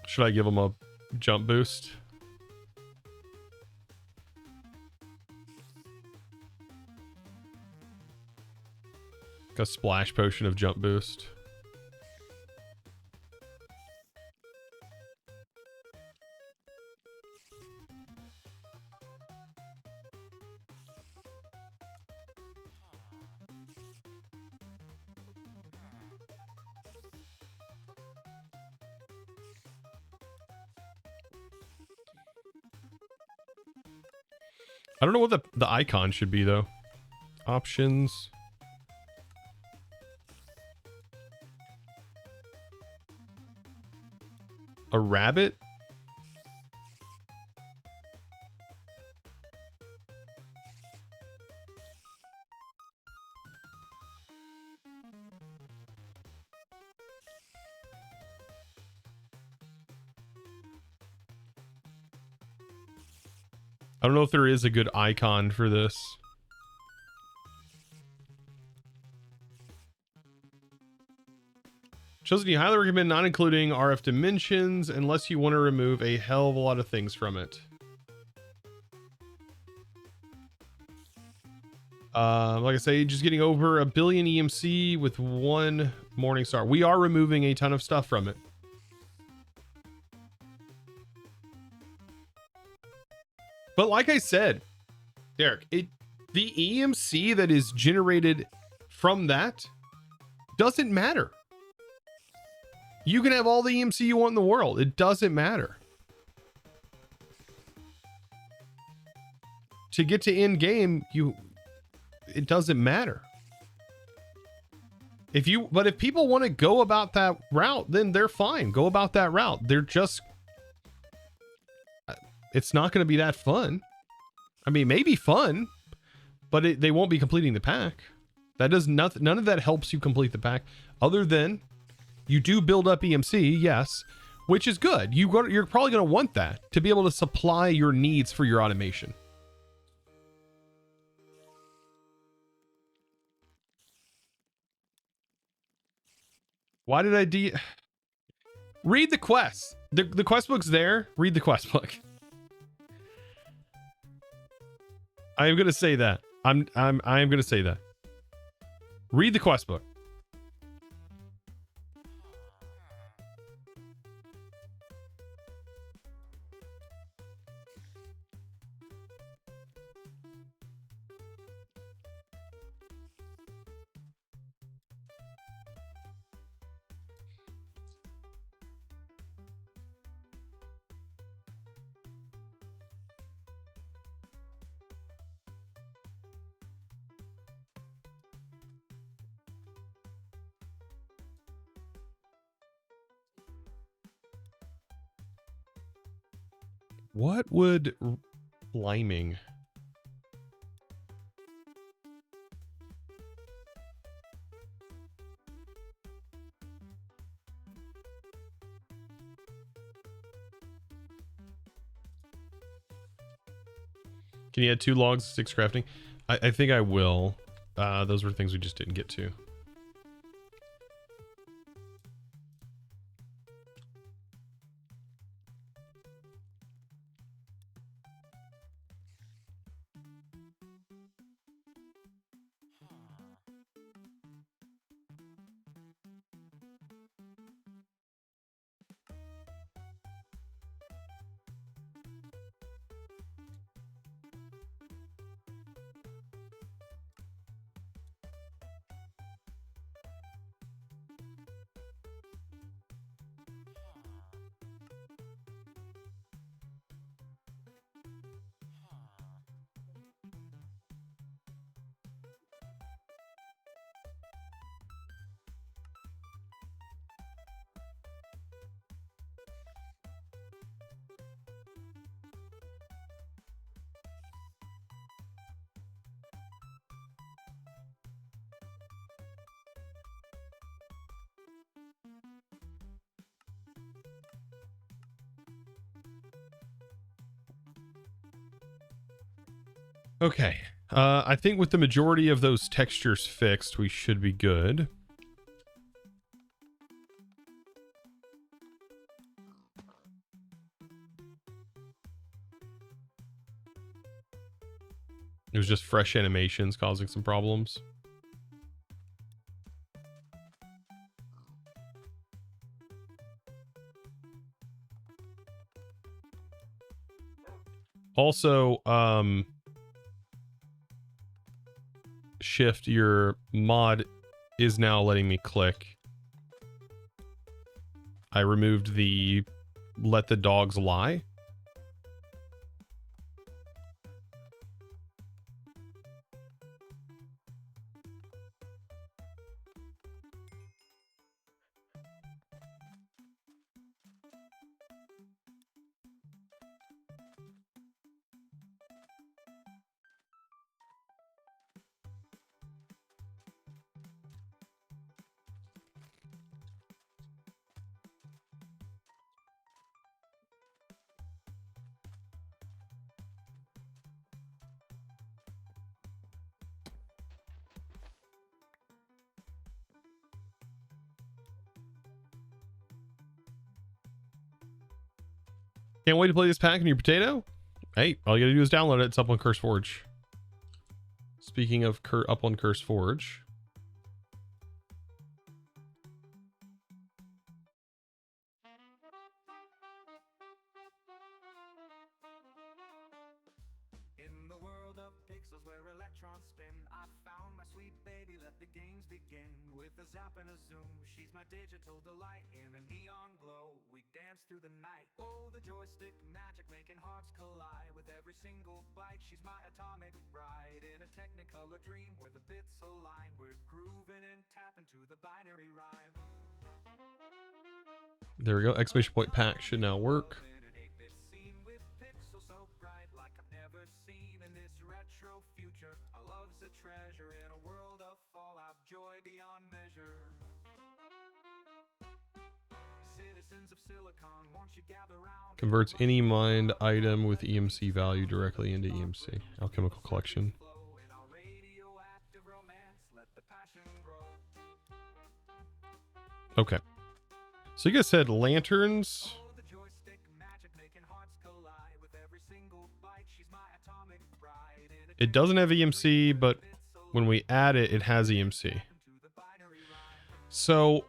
Should I give him a jump boost? A splash potion of jump boost. I don't know what the icon should be though. Options. A rabbit? I don't know if there is a good icon for this. Chosen, you highly recommend not including RF dimensions unless you want to remove a hell of a lot of things from it. Like I say, just getting over 1 billion EMC with 1 Morningstar. We are removing a ton of stuff from it. But like I said, Derek, the EMC that is generated from that doesn't matter. You can have all the EMC you want in the world. It doesn't matter. To get to end game, it doesn't matter. But if people want to go about that route, then they're fine. Go about that route. They're just, it's not going to be that fun. I mean, maybe fun, but they won't be completing the pack. That does nothing. None of that helps you complete the pack other than you do build up EMC. Yes, which is good. You're probably going to want that to be able to supply your needs for your automation. Why did I read the quest? The quest book's there. Read the quest book. I am gonna say that. I am gonna say that. Read the quest book. What would liming? Can you add 2 logs, 6 crafting? I think I will. Those were things we just didn't get to. Okay. I think with the majority of those textures fixed, we should be good. It was just fresh animations causing some problems. Also, shift, your mod is now letting me click. I removed the let the dogs lie. Can't wait to play this pack in your potato. Hey, all you gotta do is download it. It's up on Curse Forge. Speaking of up on Curse Forge. In the world of pixels where electrons spin, I found my sweet baby, let the games begin. With a zap and a zoom, she's my digital delight. In a neon glow, we dance through the night. Oh, the joystick magic making hearts collide. With every single bite, she's my atomic bride. In a technicolor dream where the bits align, we're grooving and tapping to the binary rhyme. There we go. Exclamation point pack should now work. Converts any mined item with EMC value directly into EMC. Alchemical collection. Okay. So you guys said lanterns. It doesn't have EMC, but when we add it, it has EMC. So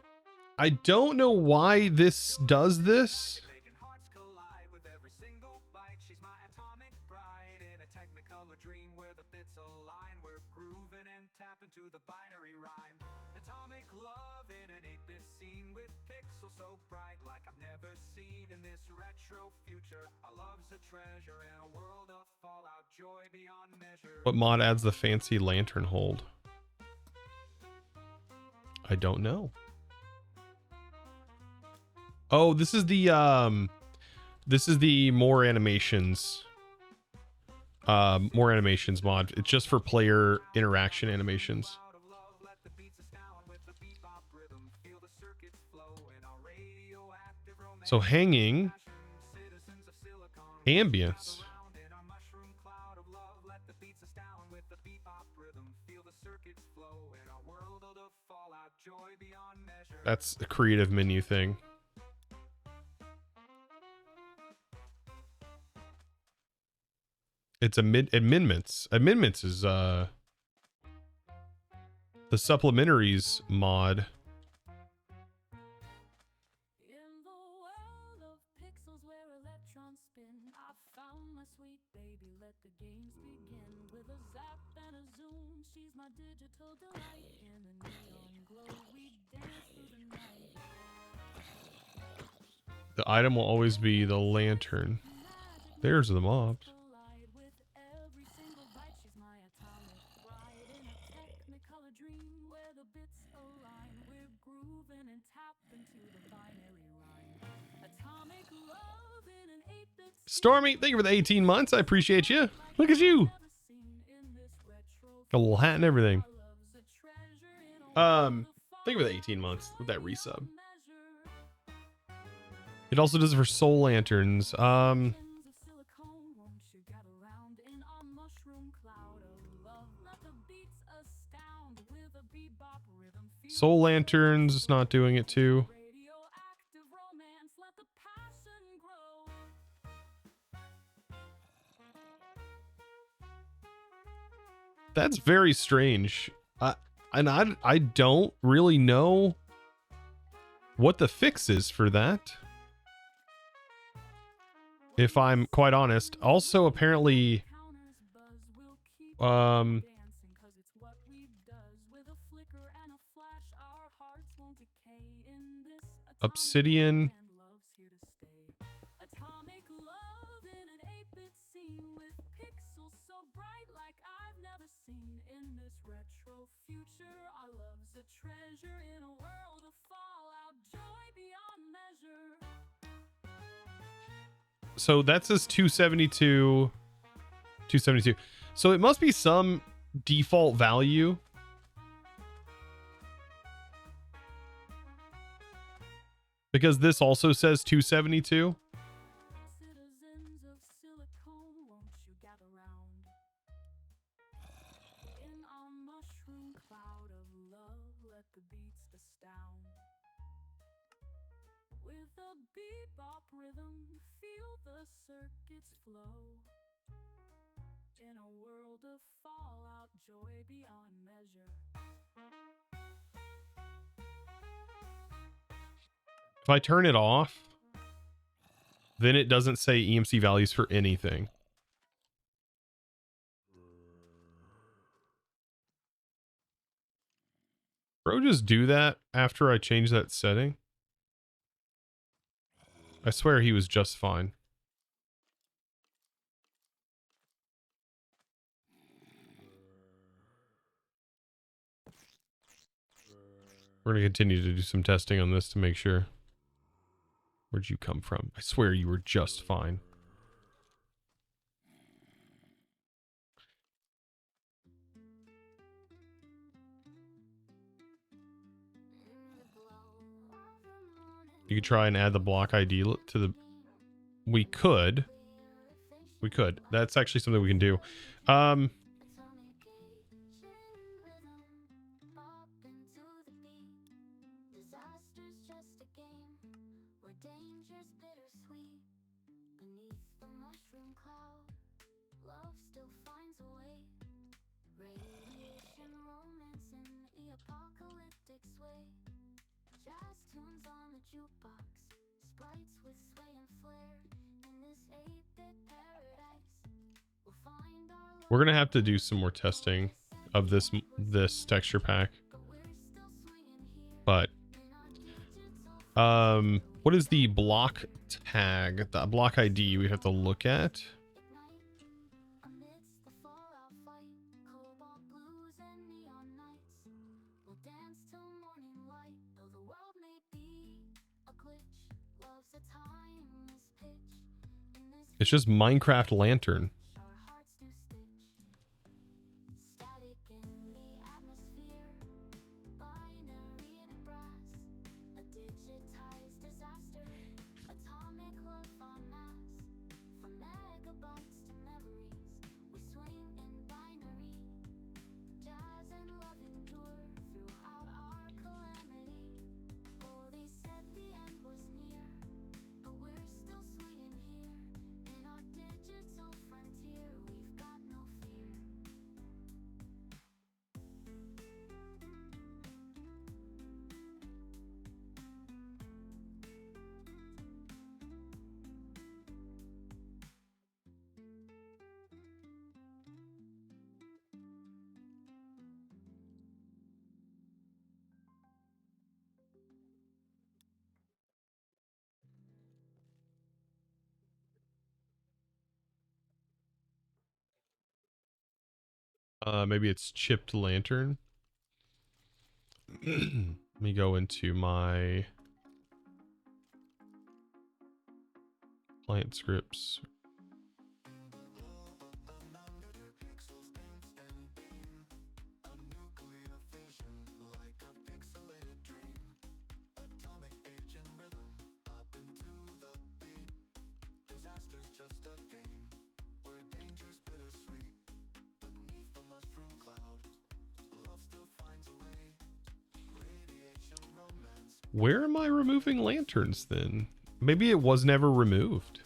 I don't know why this does this. What mod adds the fancy lantern hold? I don't know. Oh, this is the more animations mod. It's just for player interaction animations. So hanging, ambience. That's a creative menu thing. It's amendments. Amendments is the supplementaries mod. In the world of pixels where electrons spin, I found my sweet baby, let the games begin. With a zap and a zoom, she's my digital delight. In the neon glow, we dance through the night. The item will always be the lantern. There's the mobs. With every single bite, she's my atomic bride. In a technicolor dream where the bits align, we're grooving and tapping to the binary rhyme. Atomic love in an 8-bit. Stormy, thank you for the 18 months. I appreciate you. Look at you. Got a little hat and everything. Thank you for the 18 months with that resub. It also does it for soul lanterns. Soul lanterns is not doing it too. That's very strange. I don't really know what the fix is for that, if I'm quite honest. Also, apparently, Obsidian. So that says 272. 272. So it must be some default value. Because this also says 272. With a bebop rhythm, feel the circuits flow. In a world of fallout, joy beyond measure. If I turn it off, then it doesn't say EMC values for anything. Bro, just do that after I change that setting. I swear he was just fine. We're going to continue to do some testing on this to make sure. Where'd you come from? I swear you were just fine. You could try and add the block ID to the... We could. We could. That's actually something we can do. We're gonna have to do some more testing of this texture pack. But what is the block tag, the block ID we have to look at? It's just Minecraft lantern. Maybe it's chipped lantern. Let me go into my client scripts. Where am I removing lanterns then? Maybe it was never removed.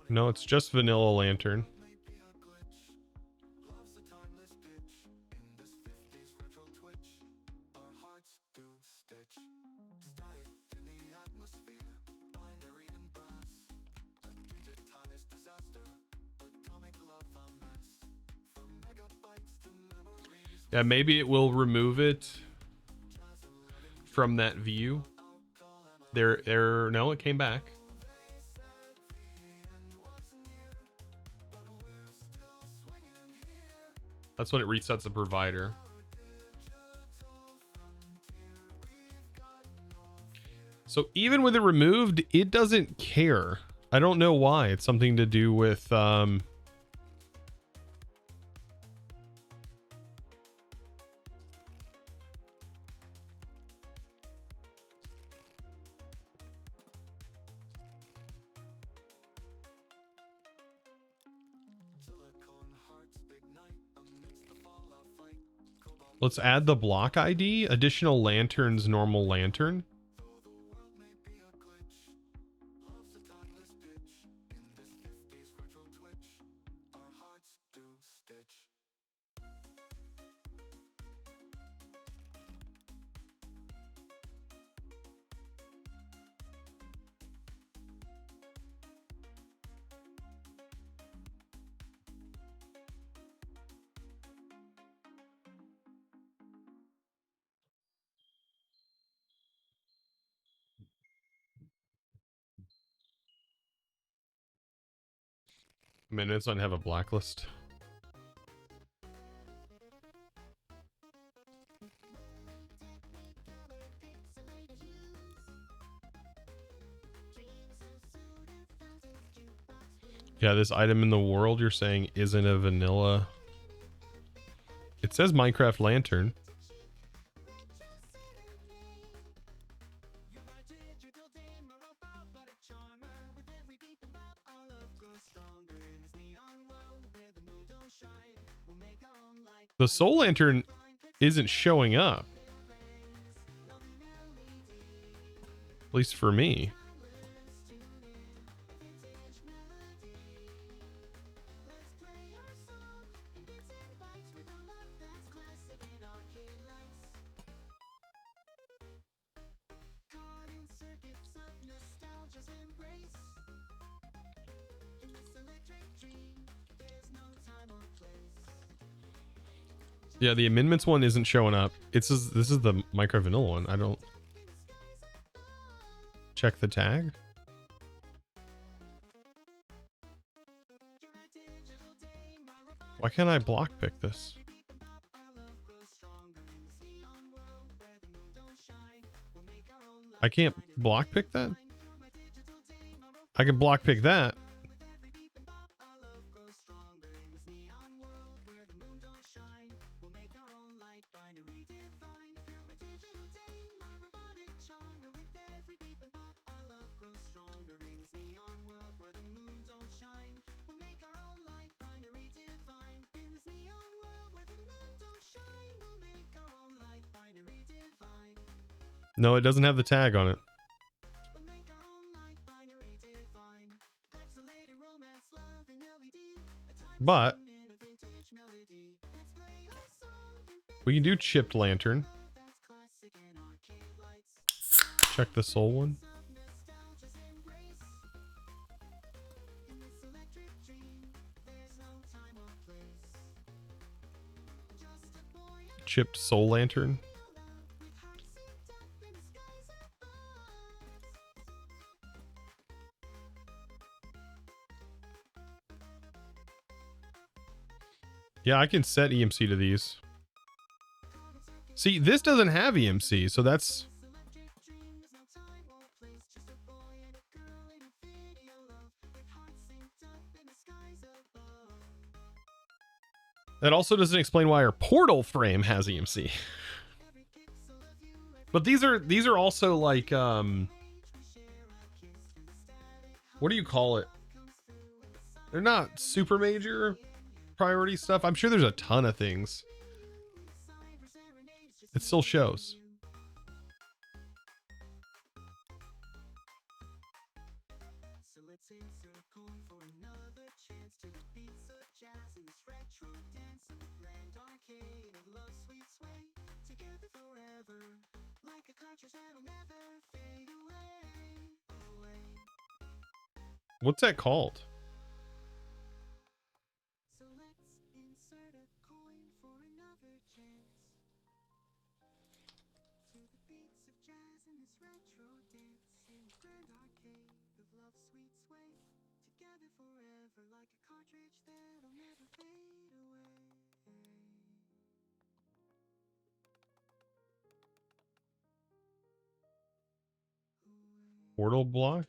No, it's just vanilla lantern. Yeah, maybe it will remove it from that view. No, it came back. That's when it resets the provider. So even with it removed, it doesn't care. I don't know why. It's something to do with let's add the block ID, additional lanterns, normal lantern. Minutes on have a blacklist. Yeah, this item in the world you're saying isn't a vanilla. It says Minecraft lantern. The soul lantern isn't showing up. At least for me. Yeah, the amendments one isn't showing up. This is the Minecraft vanilla one. I don't check the tag. Why can't I block pick this? I can't block pick that? I can block pick that. No, it doesn't have the tag on it. But we can do chipped lantern. Check the soul one. Chipped soul lantern. Yeah, I can set EMC to these. See, this doesn't have EMC, so that's... That also doesn't explain why our portal frame has EMC. But these are also like, what do you call it? They're not super major priority stuff. I'm sure there's a ton of things. It still shows. What's that called? Portal block.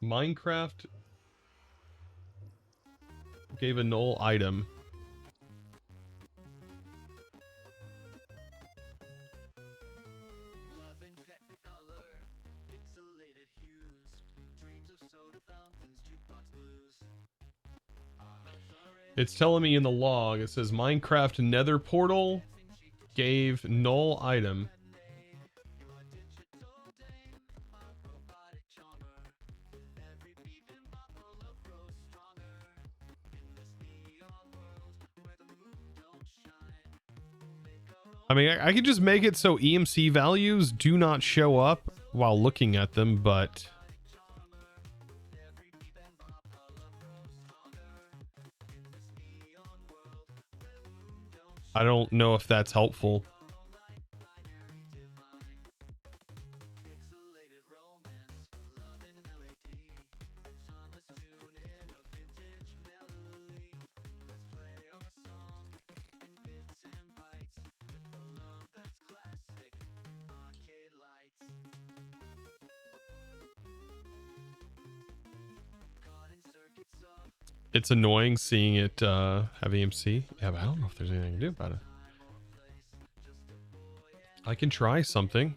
Minecraft gave a null item. It's telling me in the log, it says Minecraft nether portal gave null item. I mean, I could just make it so EMC values do not show up while looking at them, but I don't know if that's helpful. It's annoying seeing it have EMC. Yeah, but I don't know if there's anything I can do about it. I can try something.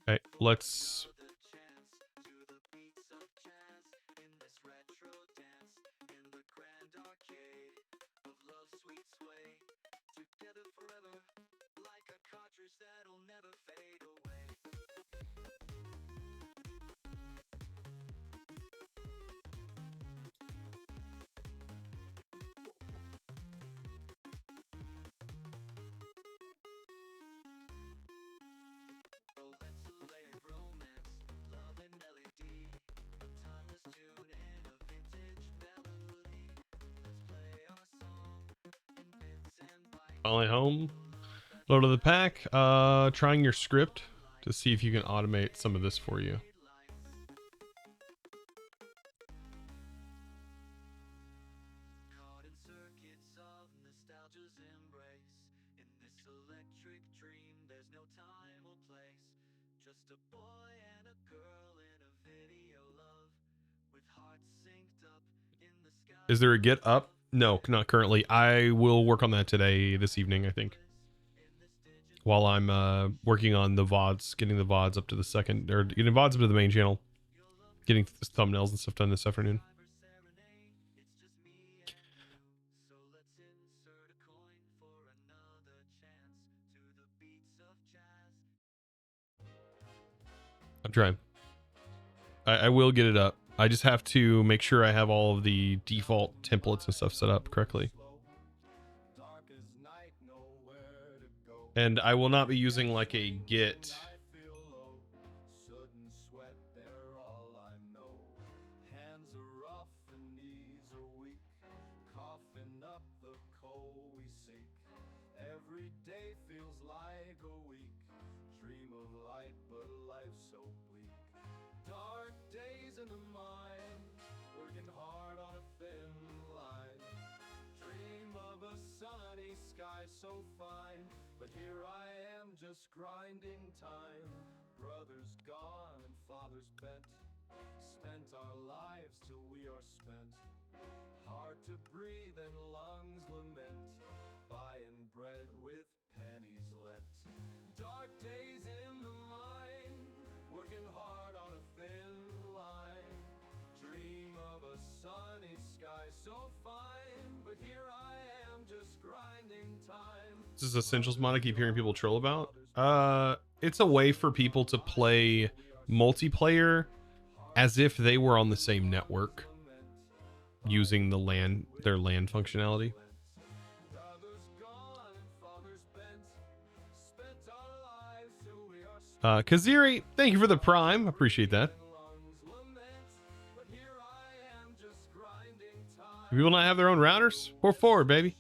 Okay, let's... Finally home. Load to the pack. Trying your script to see if you can automate some of this for you. Is there a get up? No, not currently. I will work on that today, this evening, I think. While I'm working on the VODs, getting the VODs up to the second, or getting VODs up to the main channel. Getting thumbnails and stuff done this afternoon. I'm trying. I will get it up. I just have to make sure I have all of the default templates and stuff set up correctly. And I will not be using like a git. Grinding time, brothers gone and fathers bent, spent our lives till we are spent. Hard to breathe and lungs lament, buying bread with pennies lent. Dark days in the mine, working hard on a thin line. Dream of a sunny sky so fine, but here I am just grinding time. This is Essentials mod I keep hearing people troll about. It's a way for people to play multiplayer as if they were on the same network using their LAN functionality. Kaziri, thank you for the prime. Appreciate that. People not have their own routers? Pour forward, baby.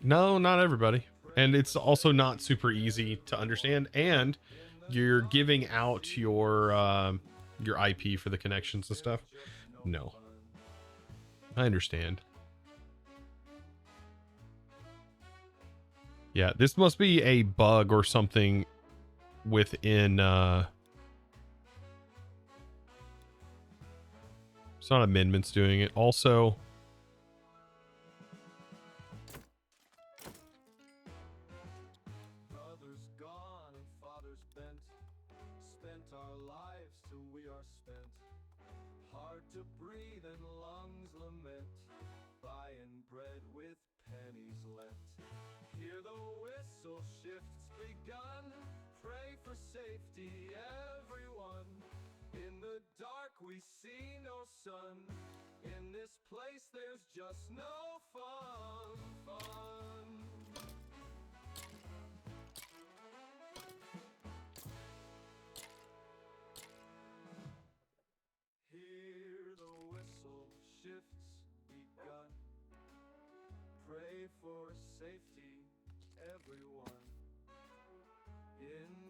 No, not everybody. And it's also not super easy to understand. And you're giving out your IP for the connections and stuff. No, I understand. Yeah, this must be a bug or something within it's not amendments doing it. Also, Brothers gone and fathers bent, spent our lives till we are spent. Hard to breathe and lungs lament, buying bread with pennies lent. Hear the whistle shifts begun, pray for safety everyone. In the dark we see no sun, in this place there's just no fun. Hear the whistle shifts begun, pray for safety everyone.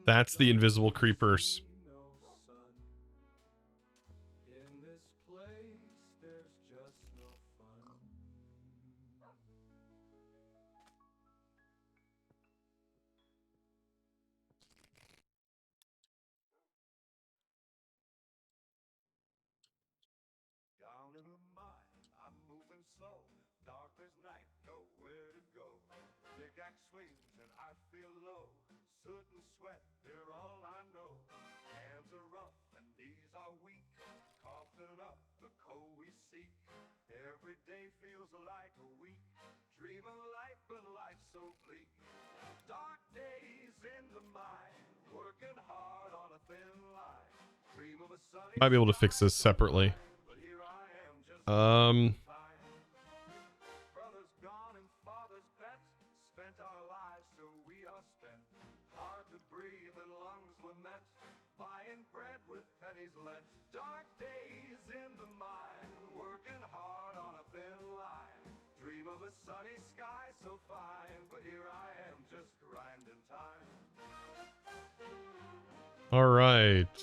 that's the invisible creepers. No sun, in this place there's just no fun. Down in the mine, I'm moving slow. Dark as night, nowhere to go. Pickaxe swings and I feel low. Soot and sweat, they're all I know. Hands are rough and knees are weak. Coughing up the coal we seek. Every day feels like a week. Dream of life, but life's so bleak. Dark days in the mine, working hard on a thin line. Dream of a sunny Might be able to fix this separately. but here I am just Um, fine. Brothers gone and fathers bent, spent our lives so we are spent. Hard to breathe and lungs lament, buying bread with pennies lent. Dark days in the mine, working hard on a thin line. Dream of a sunny sky so fine, but here I am just grinding time. all right.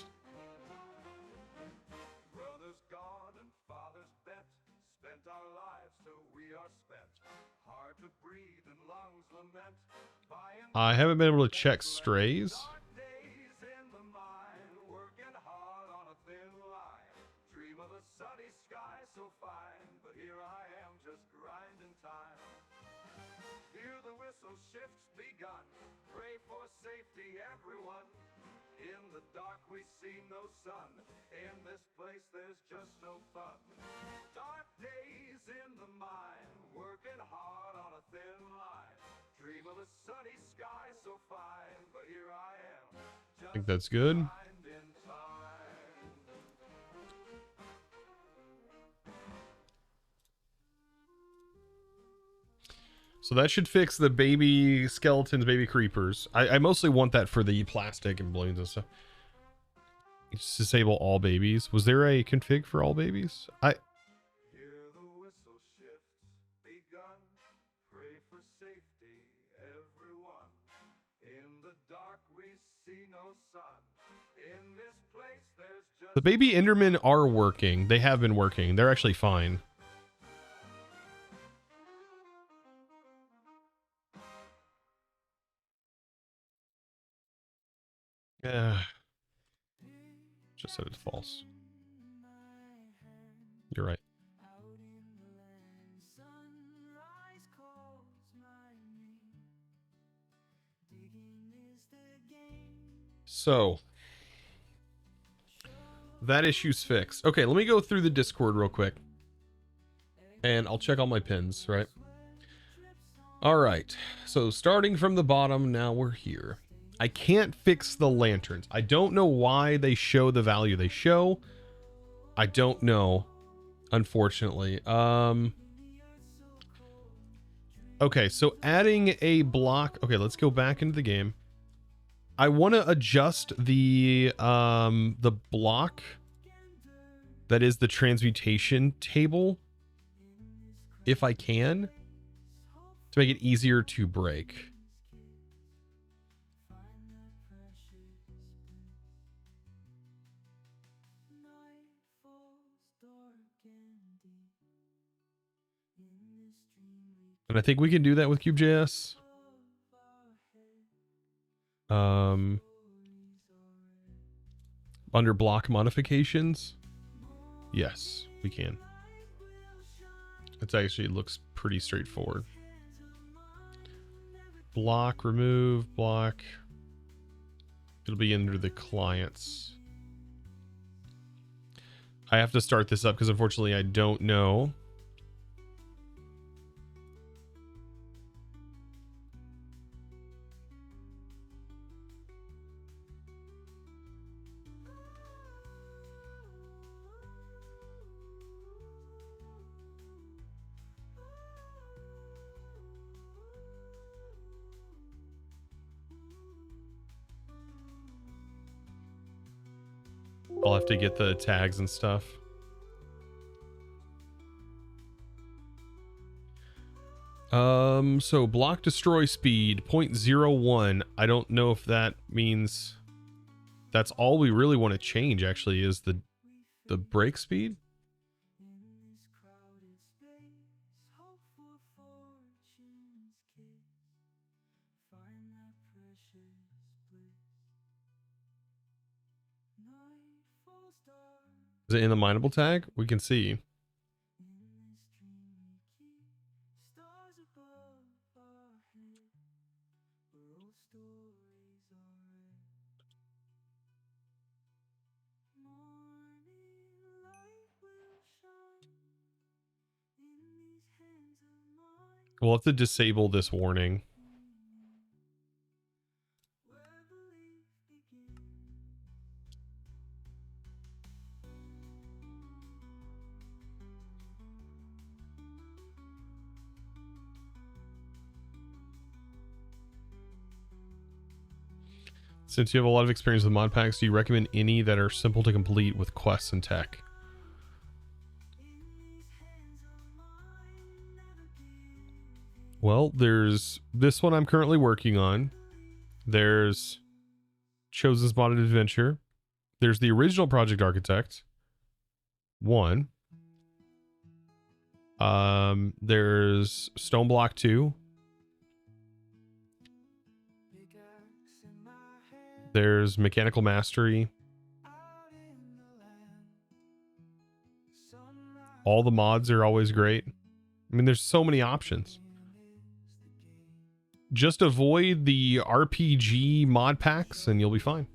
Brothers gone and fathers bent, spent our lives so we are spent. Hard to breathe and lungs lament, buying I haven't been able to check strays. dark days in the mine, working hard on a thin line. Dream of a sunny sky so fine, but here I am just grinding time. Hear the whistle shifts begun, pray for safety everyone. In the dark we see no sun, in this place there's just no fun. Dark days in the mine, working hard on a thin line. Dream of a sunny sky so fine, but here I am I think that's good. grinding time. So that should fix the baby skeletons, baby creepers. I mostly want that for the plastic and balloons and stuff. Just disable all babies. Was there a config for all babies? Hear the whistle shifts begun, pray for safety everyone. In the dark we see no sun, in this place there's just The baby Endermen are working. They have been working. They're actually fine. Yeah. Just set it to false. You're right. out in the land, sun So that issue's fixed. Okay, let me go through the Discord real quick. And I'll check all my pins, right? All right. So starting from the bottom, now we're here. I can't fix the lanterns. I don't know why they show the value they show. I don't know, unfortunately. Okay, so adding a block. Okay, let's go back into the game. I want to adjust the block that is the transmutation table, if I can, to make it easier to break. And I think we can do that with KubeJS. Under block modifications. Yes, we can. It actually looks pretty straightforward. Block, remove, block. It'll be under the clients. I have to start this up because unfortunately I don't know. I'll have to get the tags and stuff. So block destroy speed 0.01. I don't know if that means that's all we really want to change actually is the break speed. Is it in the mineable tag? We can see. We'll have to disable this warning. Since you have a lot of experience with Modpacks, do you recommend any that are simple to complete with quests and tech? Well, there's this one I'm currently working on. There's Chosen's Modded Adventure. There's the original Project Architect. One. There's Stone Block 2. There's Mechanical Mastery. All the mods are always great. I mean, there's so many options. Just avoid the RPG mod packs and you'll be fine.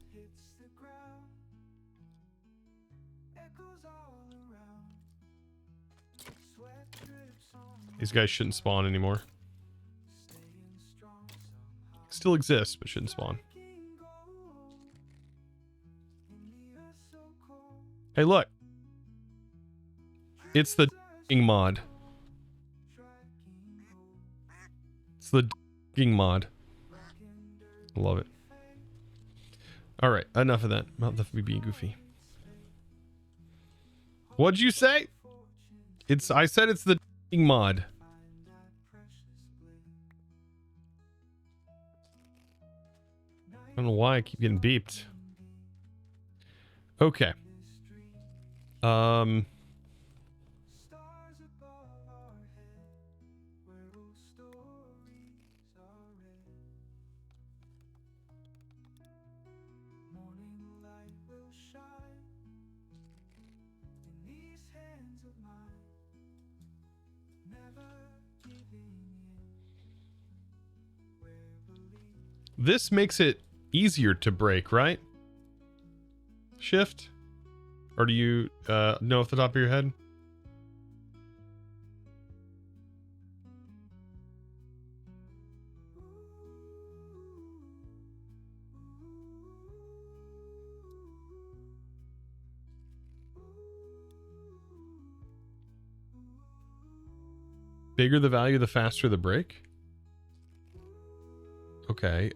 These guys shouldn't spawn anymore. Still exists, but shouldn't spawn. Hey, look. It's the mod. It's the mod. I love it. All right, enough of that. Not the me being goofy. What'd you say? I said it's the mod. I don't know why I keep getting beeped. Okay. This makes it easier to break, right? shift? Or do you know off the top of your head? Bigger the value, the faster the break? Okay.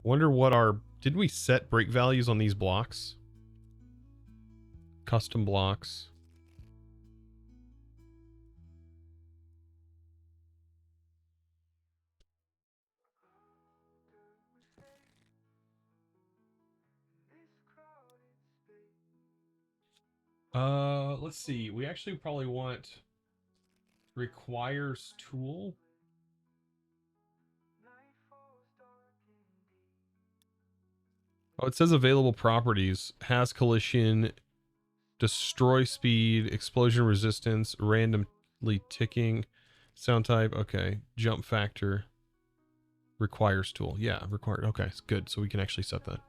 Wonder what our... Did we set break values on these blocks? Custom blocks. Let's see. We actually probably want requires tool. Oh, it says available properties. Has collision, destroy speed, explosion resistance, randomly ticking, sound type. Okay. Jump factor. Requires tool. Yeah, required. Okay, it's good. So we can actually set that.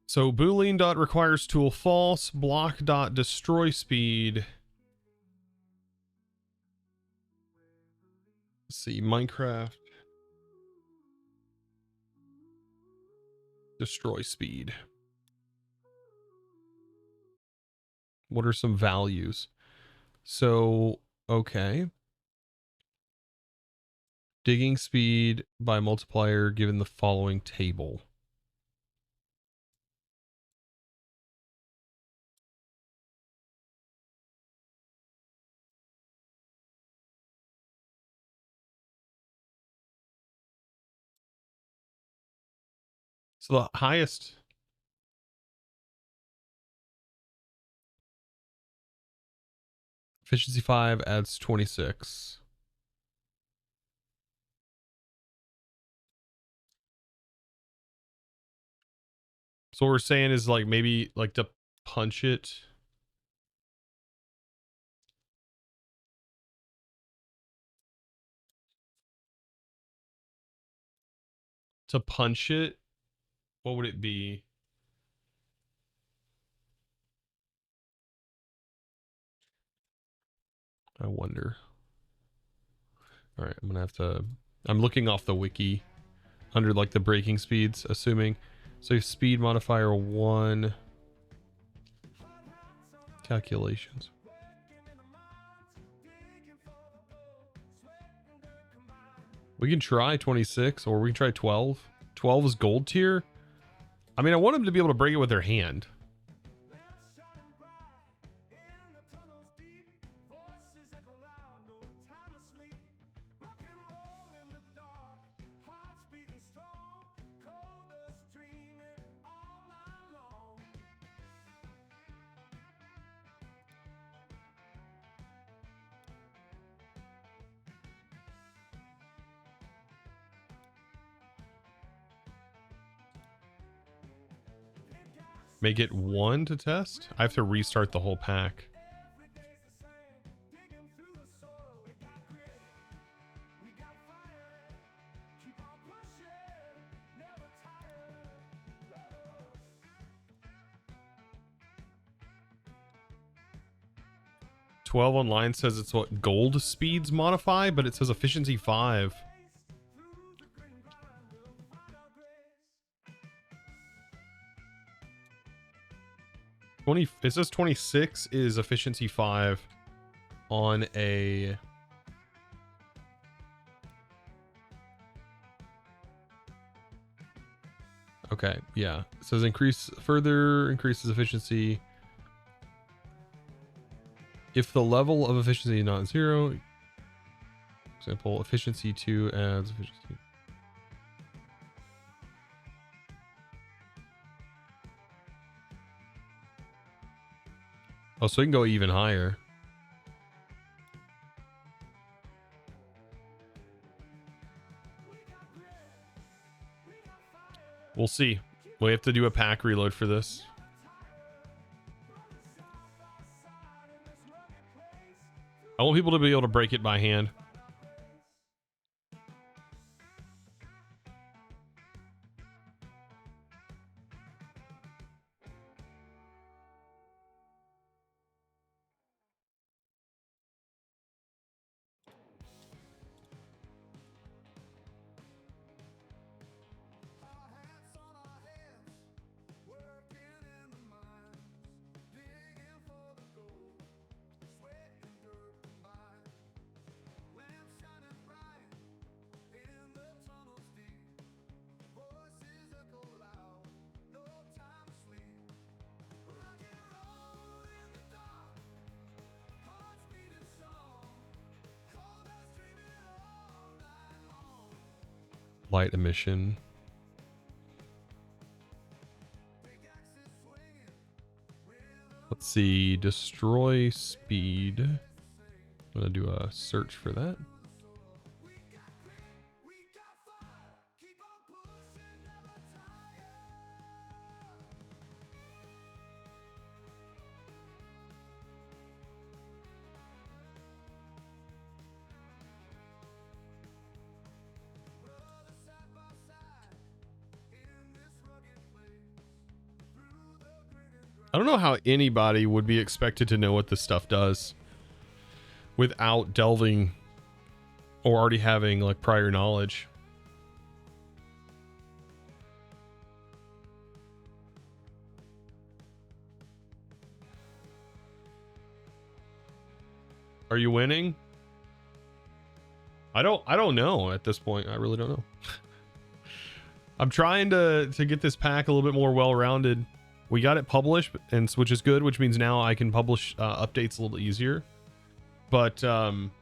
So boolean dot requires tool false, block dot destroy speed. Let's see, Minecraft destroy speed. What are some values? So, okay. Digging speed by multiplier given the following table. So the highest... Efficiency 5 adds 26. So what we're saying is like maybe like to punch it. To punch it, what would it be? I wonder. All right, I'm gonna have to... I'm looking off the wiki under like the breaking speeds, assuming. So speed modifier 1. Calculations. We can try 26 or we can try 12. 12 is gold tier. I mean, I want them to be able to break it with their hand. Make it 1 to test? I have to restart the whole pack. .12 online says it's what gold speeds modify, but it says efficiency 5. It says 26 is efficiency 5 on a... Okay, yeah. It says increases efficiency. If the level of efficiency is not 0, example, efficiency 2 adds efficiency. Oh, so we can go even higher. We'll see. We have to do a pack reload for this. I want people to be able to break it by hand. Light emission. Let's see, destroy speed. I'm gonna do a search for that. I don't know how anybody would be expected to know what this stuff does without delving or already having like prior knowledge. Are you winning? I don't know at this point. I really don't know. I'm trying to get this pack a little bit more well-rounded. We got it published, and which is good, which means now I can publish updates a little easier. But I'm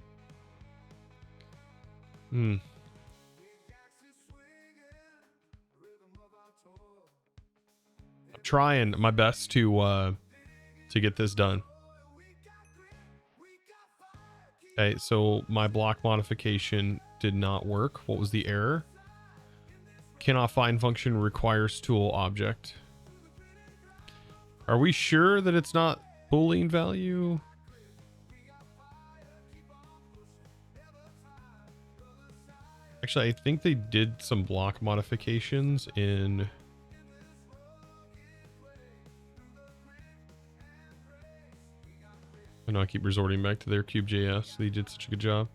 trying my best to get this done. Okay, so my block modification did not work. What was the error? Cannot find function requires tool object. Are we sure that it's not Boolean value? Actually, I think they did some block modifications in... I know I keep resorting back to their KubeJS. They did such a good job.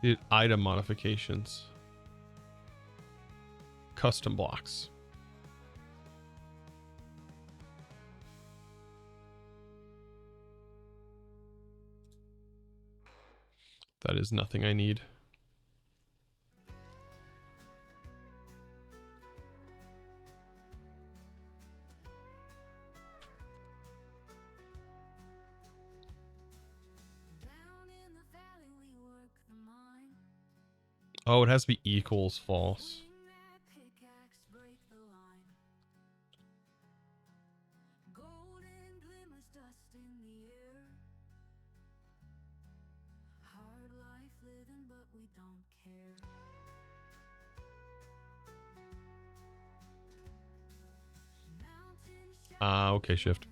Did item modifications. Custom blocks. That is nothing I need. Oh, it has to be equals false. Okay, shift.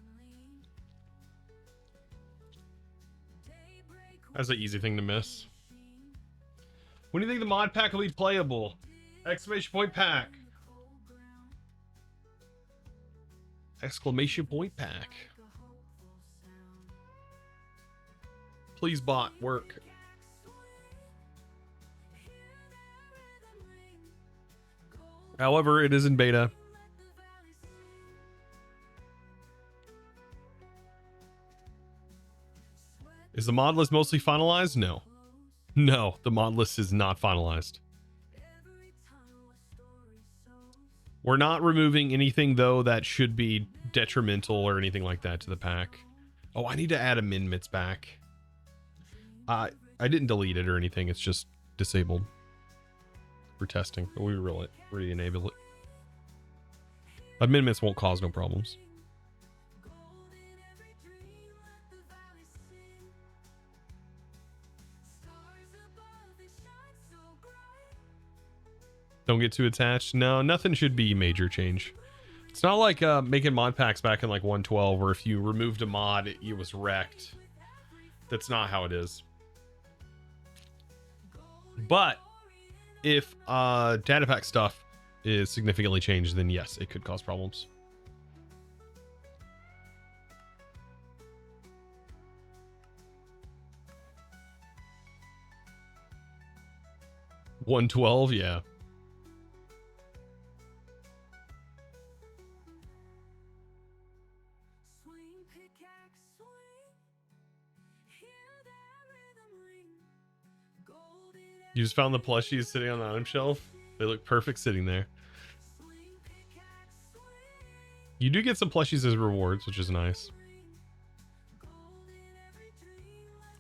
That's an easy thing to miss. When do you think the mod pack will be playable? Exclamation point pack. Exclamation point pack. Please bot, work. However, it is in beta. Is the mod list mostly finalized? No. No, the mod list is not finalized. We're not removing anything, though, that should be detrimental or anything like that to the pack. Oh, I need to add amendments back. I didn't delete it or anything. It's just disabled for testing. We re-enable it. Amendments won't cause no problems. Don't get too attached. No, nothing should be major change. It's not like making mod packs back in like 1.12 where if you removed a mod, it was wrecked. That's not how it is. But if data pack stuff is significantly changed, then yes, it could cause problems. $112, yeah. You just found the plushies sitting on the item shelf. They look perfect sitting there. You do get some plushies as rewards, which is nice.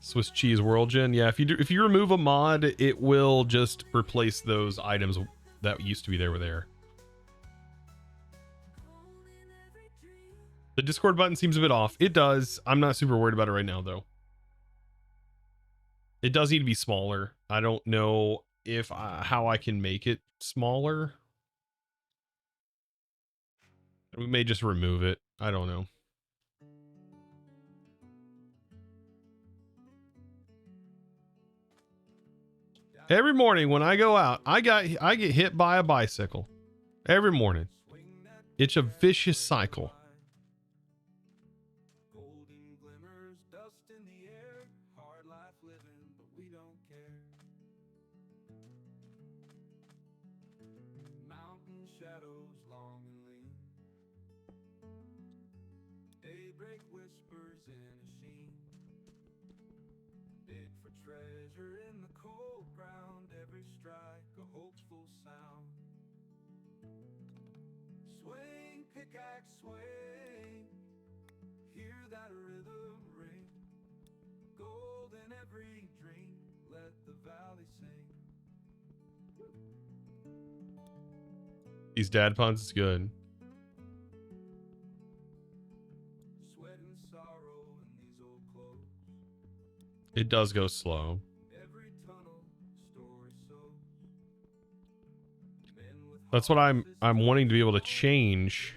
Swiss cheese world gen. Yeah, if you remove a mod, it will just replace those items that used to be there with there. The Discord button seems a bit off. It does. I'm not super worried about it right now, though. It does need to be smaller. I don't know if how I can make it smaller. We may just remove it. I don't know. Every morning when I go out, I get hit by a bicycle. Every morning. It's a vicious cycle. These dad puns is good. It does go slow. That's what I'm wanting to be able to change.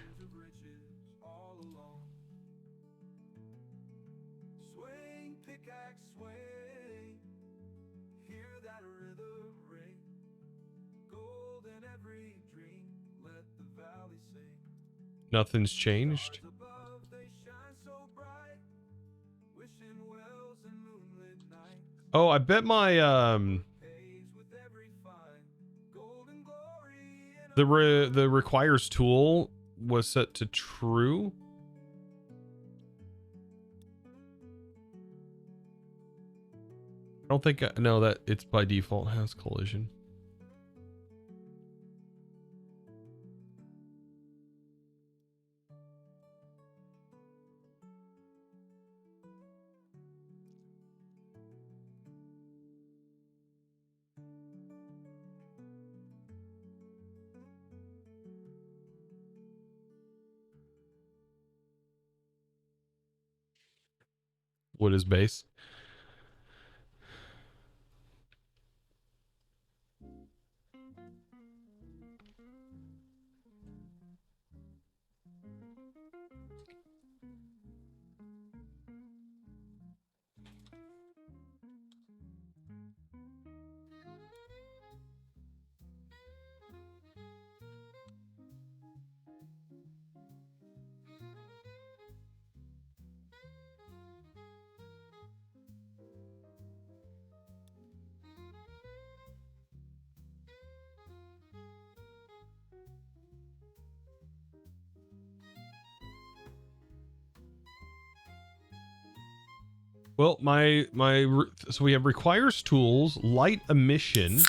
Nothing's changed. Oh, I bet my the requires tool was set to true. I don't think no, that it's by default has collision. What is base? Well, so we have requires tools, light emission.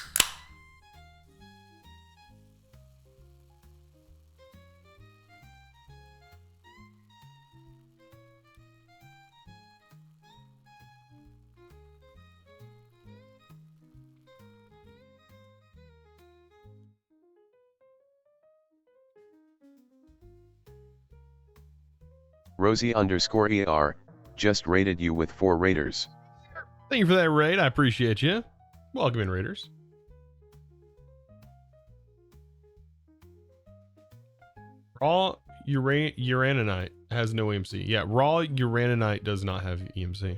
Rosie_ER just rated you with 4 raters. Thank you for that raid. I appreciate you. Welcome in, raiders. Raw uraninite has no EMC. Yeah, raw uraninite does not have EMC.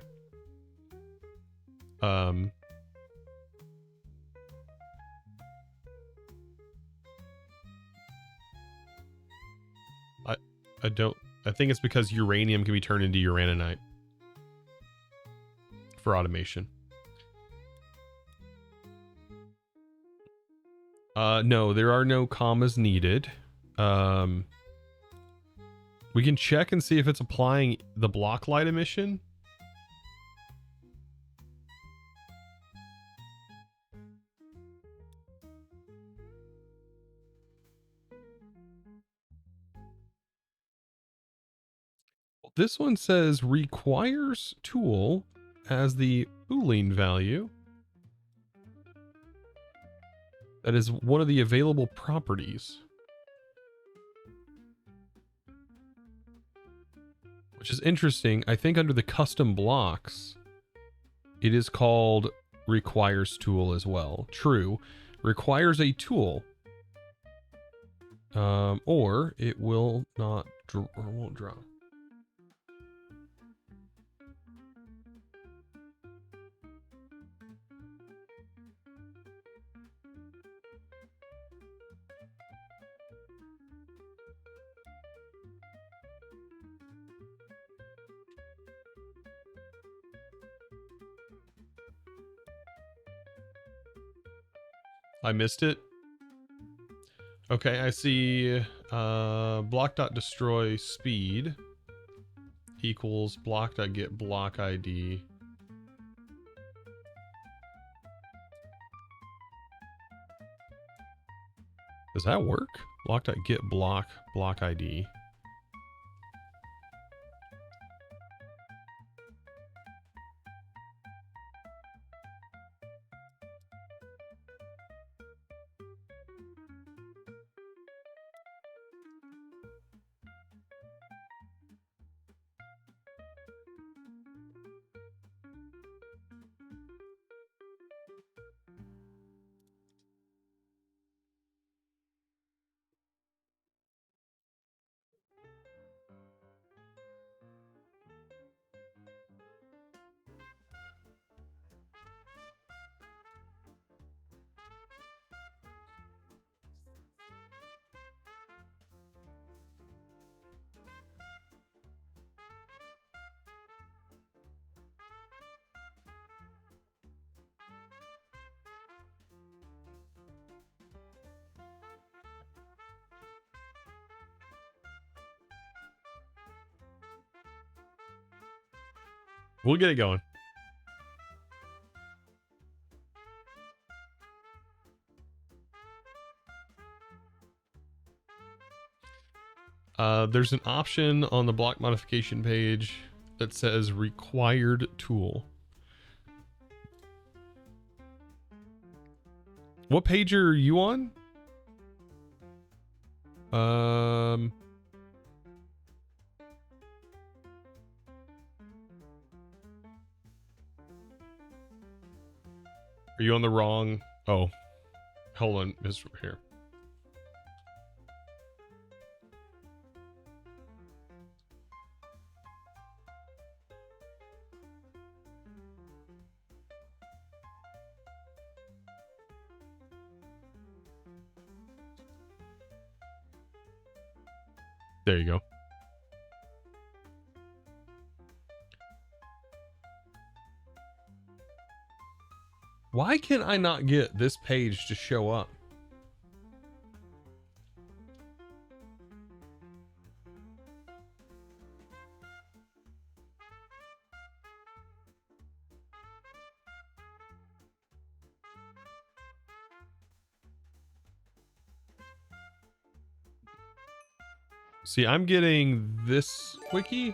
I think it's because uranium can be turned into uraninite for automation. No, there are no commas needed. We can check and see if it's applying the block light emission. This one says requires tool as the Boolean value. That is one of the available properties. Which is interesting. I think under the custom blocks, it is called requires tool as well. True. Requires a tool. Or it will not or won't draw. I missed it. Okay, I see block.destroy speed equals block.get block ID. Does that work? Block.get block ID. We'll get it going. There's an option on the block modification page that says required tool. What page are you on? Are you on the wrong? Oh, hold on, it's here. There you go. Why can I not get this page to show up? See, I'm getting this wiki.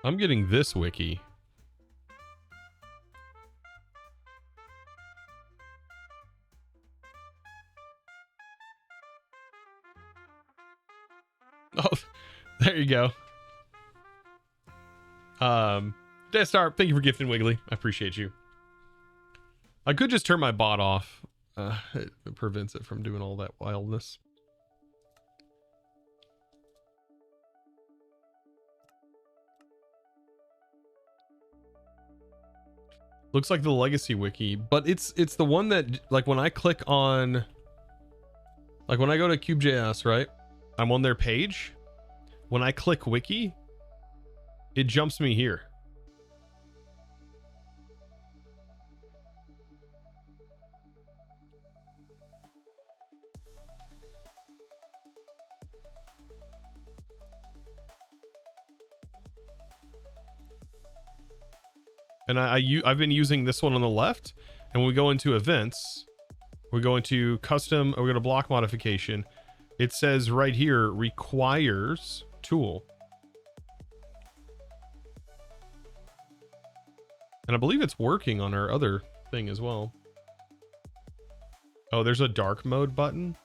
I'm getting this wiki. Oh, there you go. Death Star, thank you for gifting Wiggly. I appreciate you. I could just turn my bot off. It prevents it from doing all that wildness. Looks like the legacy wiki, but it's the one that, like, when I click on, like when I go to KubeJS, right? I'm on their page. When I click wiki, it jumps me here. And I've been using this one on the left. And when we go into events, we go into custom, or we go to block modification. It says right here, requires tool. And I believe it's working on our other thing as well. Oh, there's a dark mode button.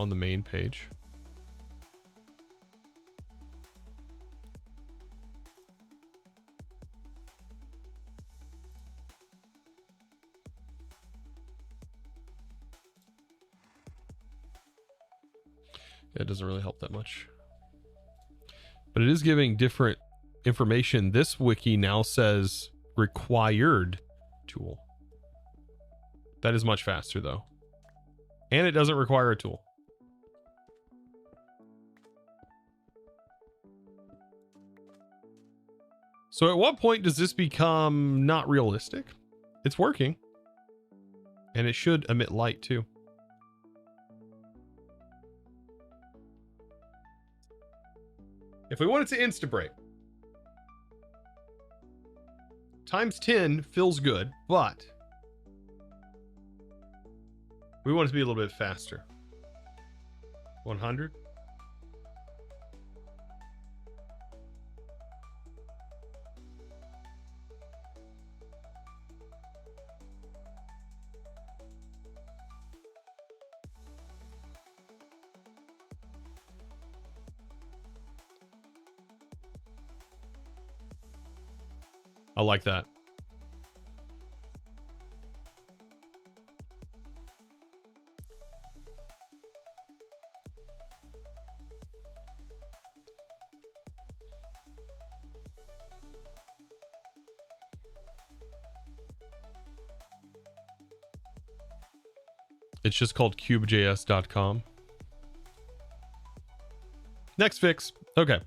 On the main page. Yeah, it doesn't really help that much. But it is giving different information. This wiki now says required tool. That is much faster though. And it doesn't require a tool. So at what point does this become not realistic? It's working. And it should emit light too. If we want it to insta-break, times 10 feels good, but we want it to be a little bit faster. 100. I like that. It's just called CubeJS.com. Next fix. Okay.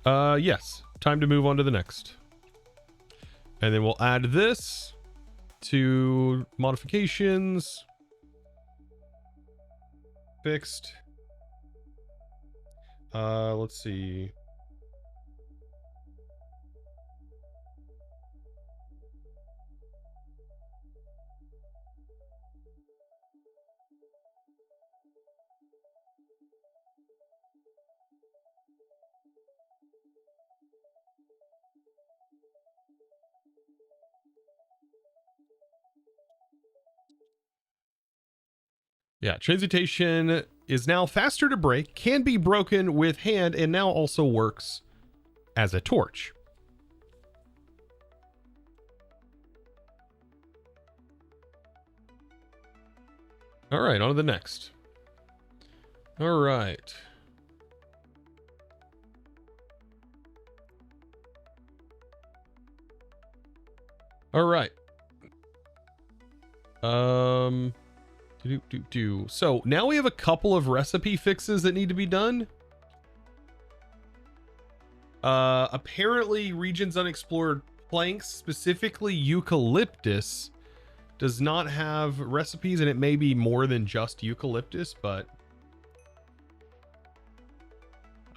Yes. Time to move on to the next. And then we'll add this to modifications. Fixed. Let's see. Yeah, Transmutation is now faster to break, can be broken with hand, and now also works as a torch. All right, on to the next. All right. All right. So now we have a couple of recipe fixes that need to be done. Apparently regions unexplored planks, specifically eucalyptus, does not have recipes, and it may be more than just eucalyptus, but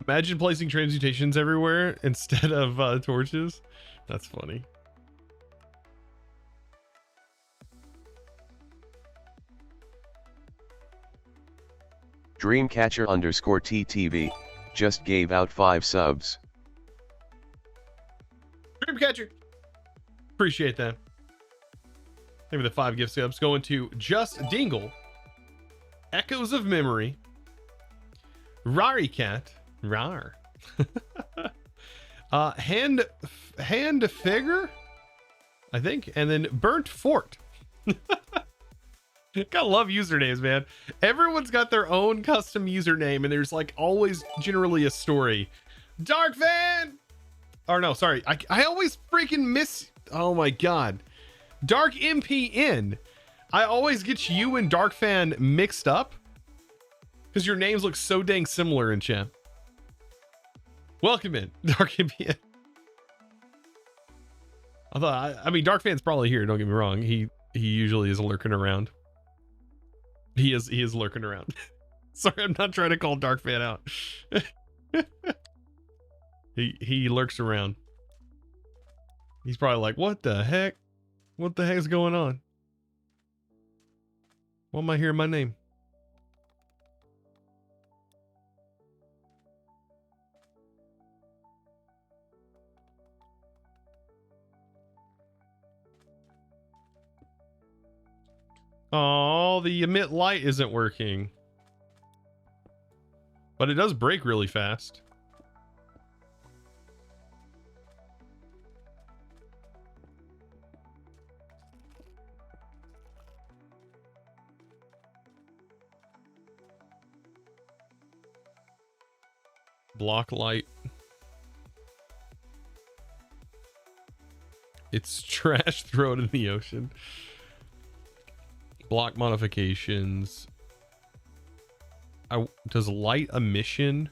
imagine placing transmutations everywhere instead of torches. That's funny. Dreamcatcher_TTV just gave out 5 subs. Dreamcatcher, appreciate that. Maybe the 5 gift subs going to Just Dingle, Echoes of Memory, Rari Cat, Rar, Hand Figure, I think, and then Burnt Fort. Gotta love usernames, man. Everyone's got their own custom username, and there's like always generally a story. Dark Fan, or no, sorry, I always freaking miss. Oh my god, Dark MPN. I always get you and Dark Fan mixed up because your names look so dang similar in chat. Welcome in, Dark MPN. I mean, Dark Fan's probably here. Don't get me wrong. He usually is lurking around. He is lurking around. Sorry, I'm not trying to call Dark Fan out. he lurks around. He's probably like, what the heck? What the heck's going on? Why am I hearing my name? Oh, the emit light isn't working. But it does break really fast. Block light. It's trash, throw it in the ocean. Block modifications. Does light emission?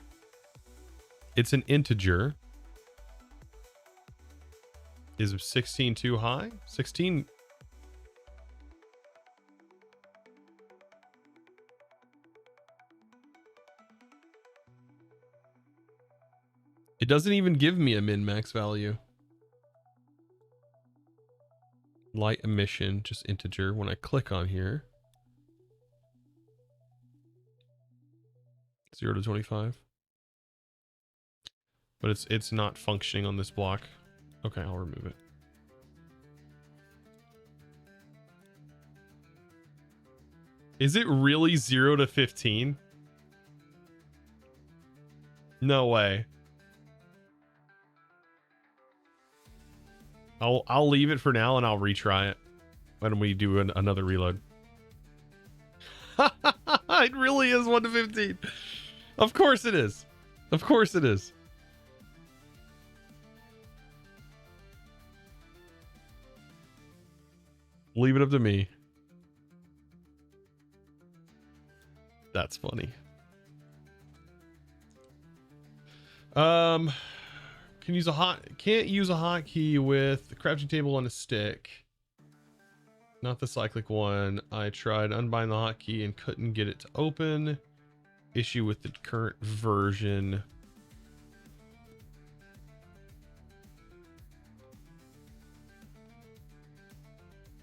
It's an integer. Is 16 too high? 16. It doesn't even give me a min-max value. Light emission, just integer. When I click on here, 0 to 25. But it's not functioning on this block. Okay, I'll remove it. Is it really 0 to 15? No way. I'll leave it for now and I'll retry it when we do another reload. It really is 1 to 15. Of course it is. Of course it is. Leave it up to me. That's funny. Can't use a hotkey with the crafting table on a stick. Not the cyclic one. I tried unbind the hotkey and couldn't get it to open. Issue with the current version.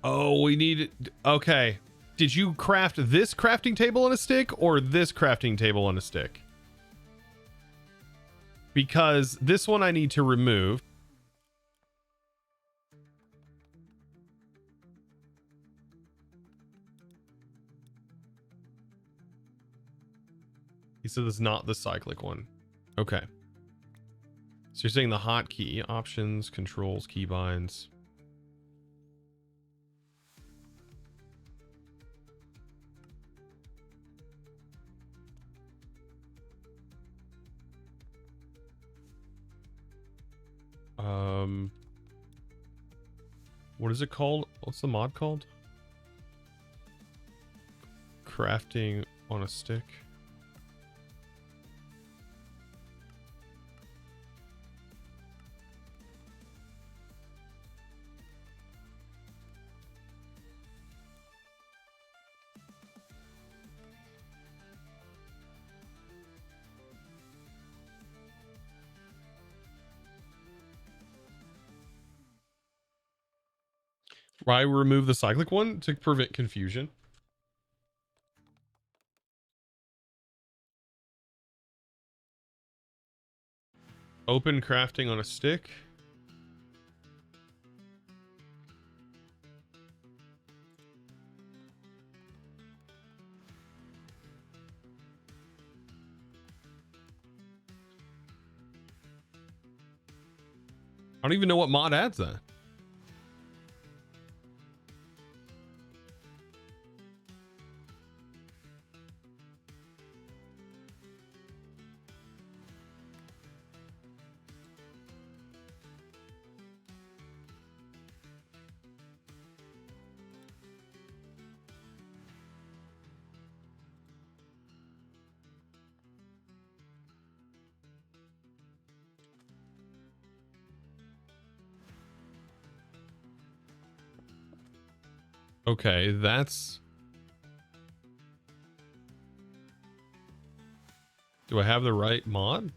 Oh, we need it. Okay. Did you craft this crafting table on a stick or this crafting table on a stick? Because this one I need to remove. He said it's not the cyclic one. Okay. So you're saying the hotkey, options, controls, keybinds. What is it called? What's the mod called? Crafting on a stick. Why remove the cyclic one? To prevent confusion. Open crafting on a stick. I don't even know what mod adds that. Okay, that's... Do I have the right mod?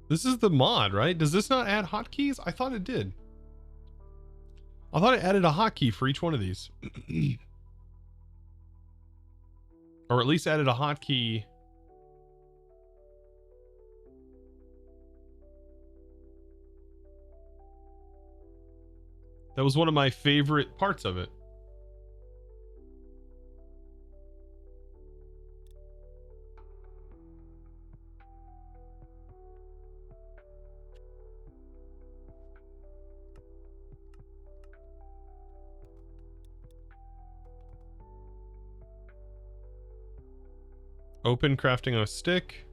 This is the mod, right? Does this not add hotkeys? I thought it did. I thought it added a hotkey for each one of these. Or at least added a hotkey. That was one of my favorite parts of it. Open crafting on a stick.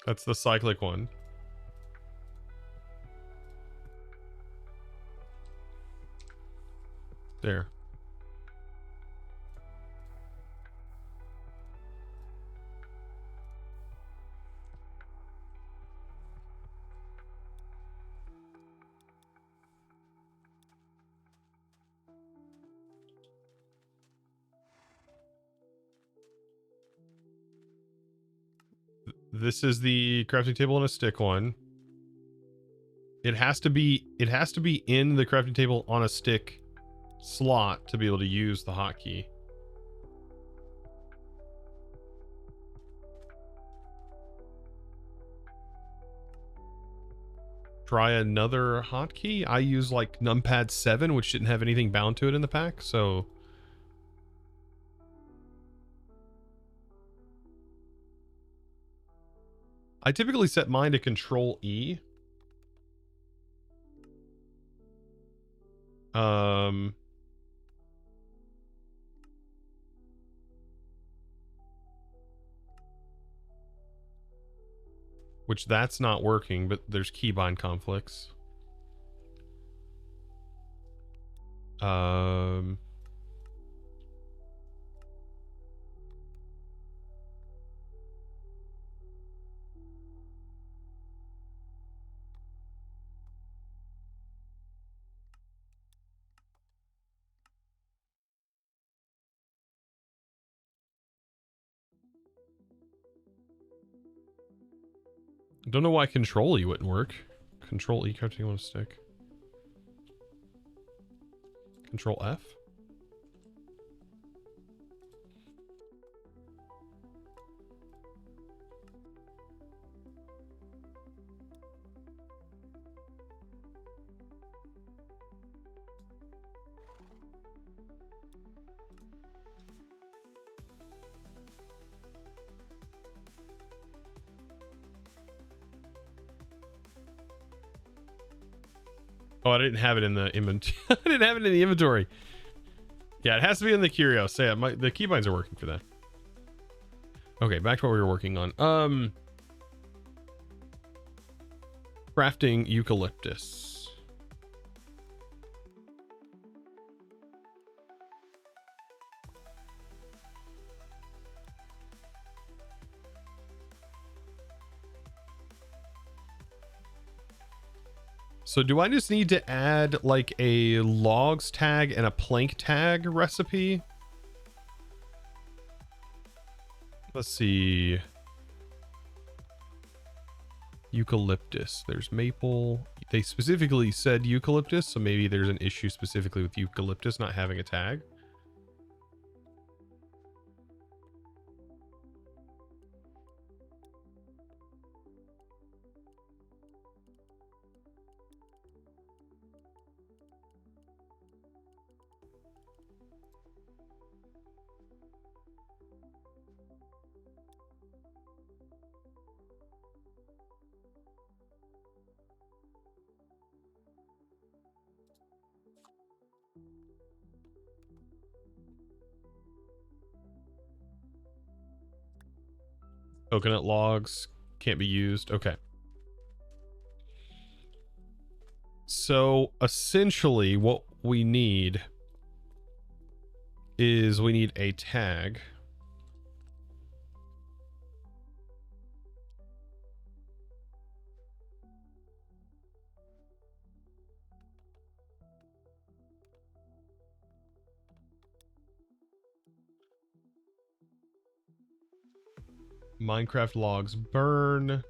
That's the cyclic one. There. This is the crafting table on a stick one. It has to be in the crafting table on a stick slot to be able to use the hotkey. Try another hotkey. I use like numpad 7, which didn't have anything bound to it in the pack, so I typically set mine to Control E. Which that's not working, but there's keybind conflicts. Don't know why Control E wouldn't work. Control E crafting on a stick. Control F. Oh, I didn't have it in the inventory. I didn't have it in the inventory. Yeah, it has to be in the curio. So yeah, the keybinds are working for that. Okay, back to what we were working on. Crafting eucalyptus. So do I just need to add like a logs tag and a plank tag recipe? Let's see. Eucalyptus. There's maple. They specifically said eucalyptus, so maybe there's an issue specifically with eucalyptus not having a tag. Coconut logs can't be used. Okay. So essentially what we need is we need a tag. Minecraft logs burn.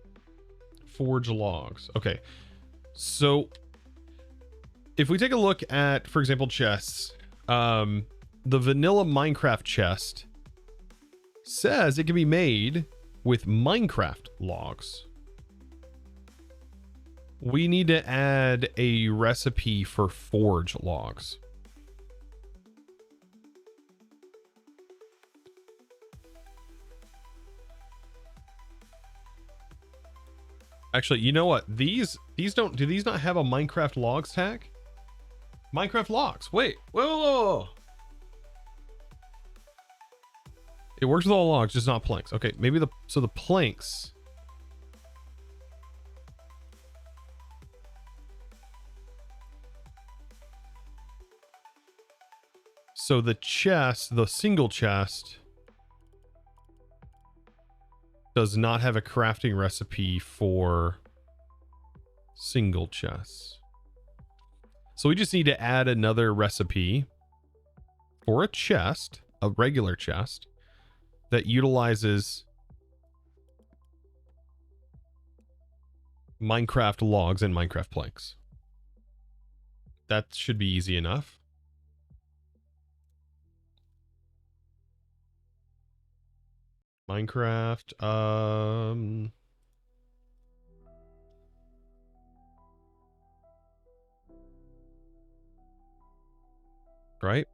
Forge logs. Okay. So if we take a look at, for example, chests, the vanilla Minecraft chest says it can be made with Minecraft logs. We need to add a recipe for forge logs. Actually, you know what? These don't, do these not have a Minecraft logs tag? Minecraft logs. Wait. Whoa. It works with all logs, just not planks. Okay, maybe the planks. So the chest, the single chest, does not have a crafting recipe for single chests. So we just need to add another recipe for a chest, a regular chest, that utilizes Minecraft logs and Minecraft planks. That should be easy enough. Minecraft, right?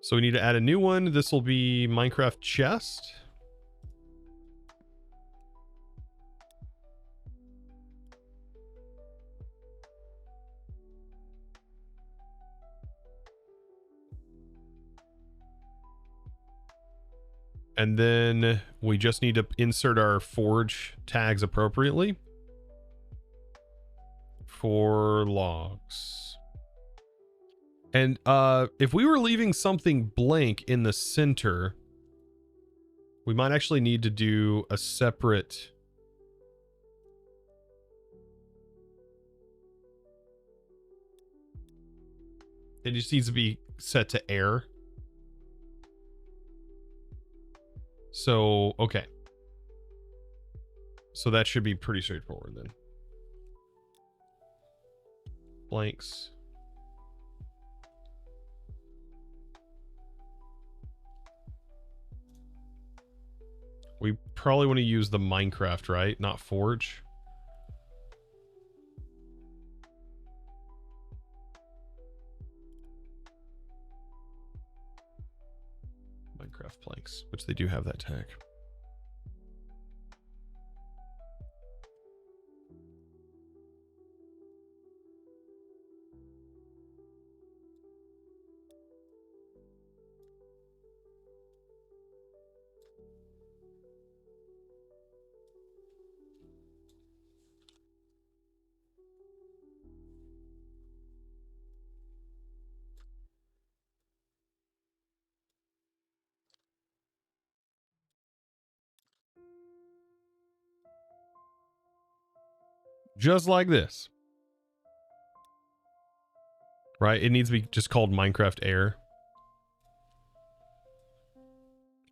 So we need to add a new one. This will be Minecraft chest. And then we just need to insert our forge tags appropriately for logs. And if we were leaving something blank in the center, we might actually need to do a separate. It just needs to be set to air. So, okay. So that should be pretty straightforward then. Blanks. We probably want to use the Minecraft, right? Not Forge. Minecraft planks, which they do have that tag. Just like this. Right? It needs to be just called Minecraft Air.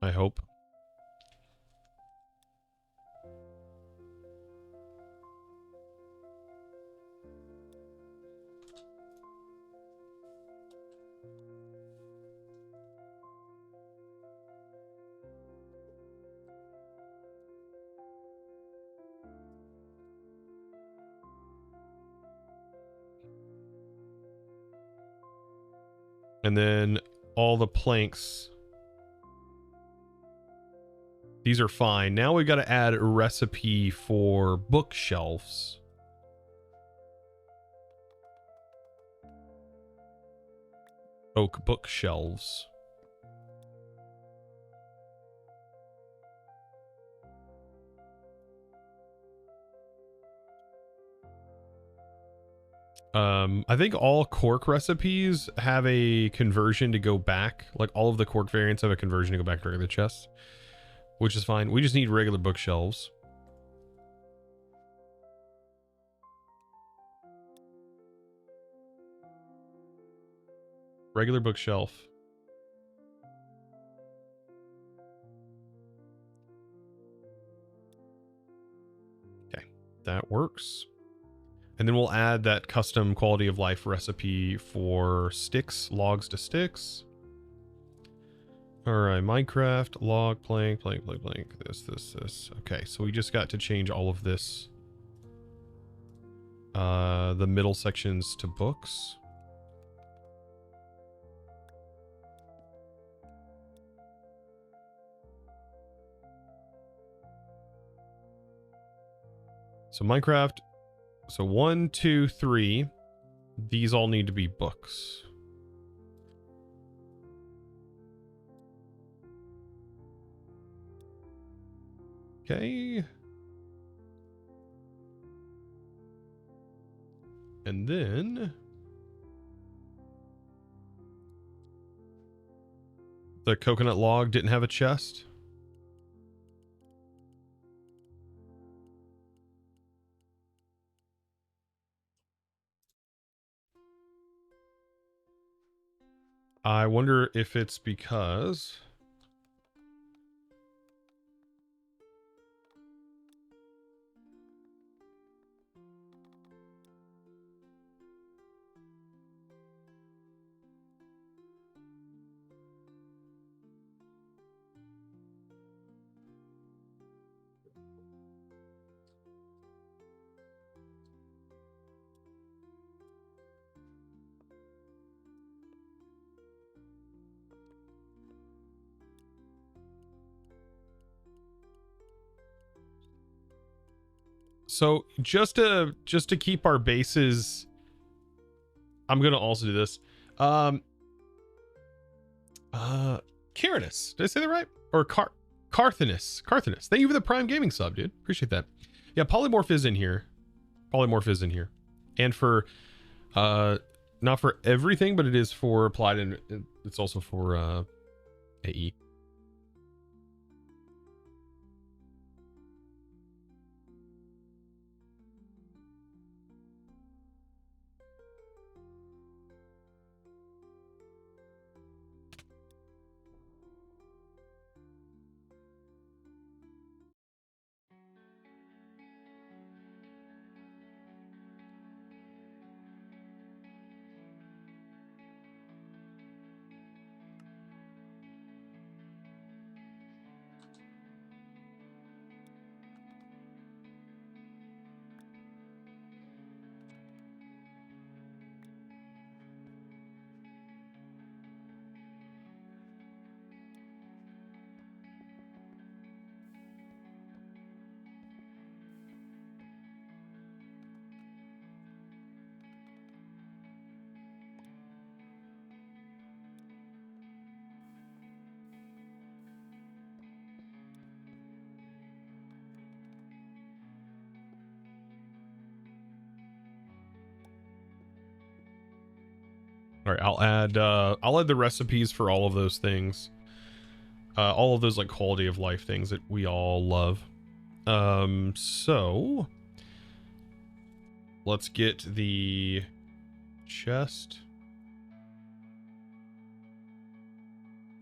I hope. And then all the planks. These are fine. Now we've got to add a recipe for bookshelves. Oak bookshelves. I think all cork recipes have a conversion to go back. Like all of the cork variants have a conversion to go back to regular chests, which is fine. We just need regular bookshelves. Regular bookshelf. Okay, that works. And then we'll add that custom quality of life recipe for sticks, logs to sticks. All right, Minecraft, log, plank, this. Okay, so we just got to change all of this. The middle sections to books. So Minecraft, so 1, 2, 3, these all need to be books. Okay. And then the coconut log didn't have a chest. I wonder if it's because so just to keep our bases, I'm gonna also do this. Carinus, did I say that right? Or Carthanus. Thank you for the Prime Gaming sub, dude. Appreciate that. Yeah, polymorph is in here. And for not for everything, but it is for applied, and it's also for AE. All right, I'll add the recipes for all of those things. All of those like quality of life things that we all love. So let's get the chest.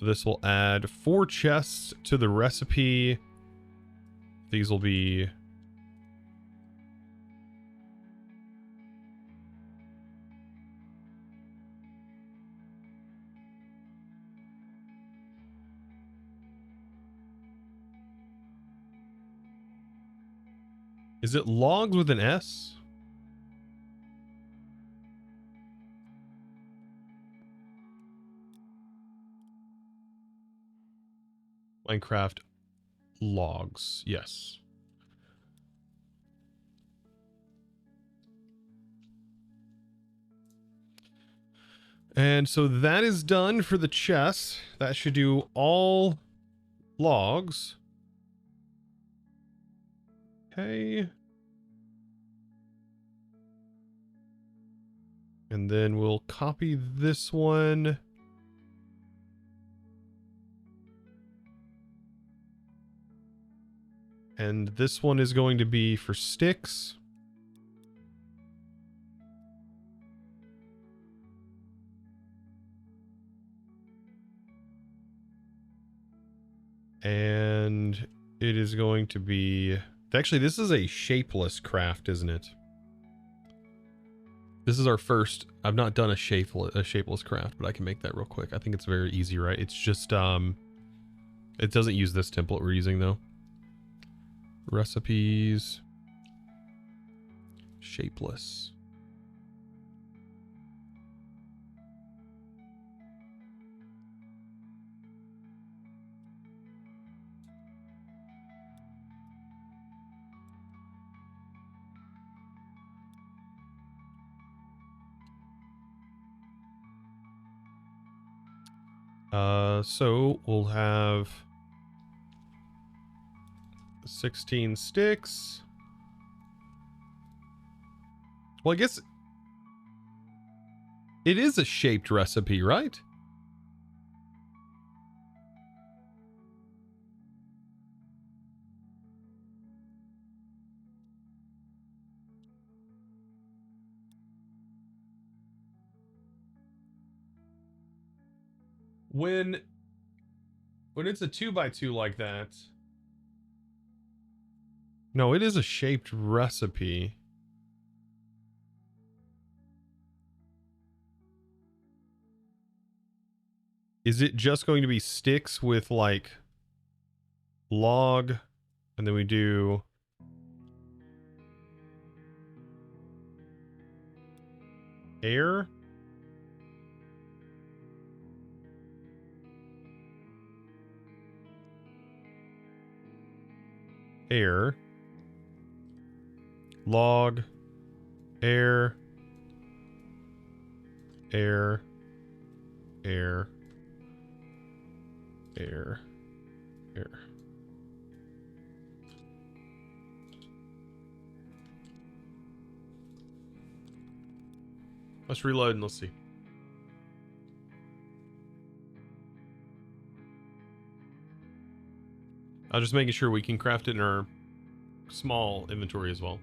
This will add 4 chests to the recipe. These will be Is it logs with an S? Minecraft logs, yes. And so that is done for the chest. That should do all logs. Okay. And then we'll copy this one. And this one is going to be for sticks. And it is going to be... Actually, this is a shapeless craft, isn't it? This is our first... I've not done a shapeless craft, but I can make that real quick. I think it's very easy, right? It's just... It doesn't use this template we're using, though. Recipes. Shapeless. So we'll have 16 sticks. Well, I guess it is a shaped recipe, right? When it's a 2x2 like that. No, it is a shaped recipe. Is it just going to be sticks with like log, and then we do air? Air, log, air, air, air, air, air. Let's reload and let's see. I'm just making sure we can craft it in our small inventory as well.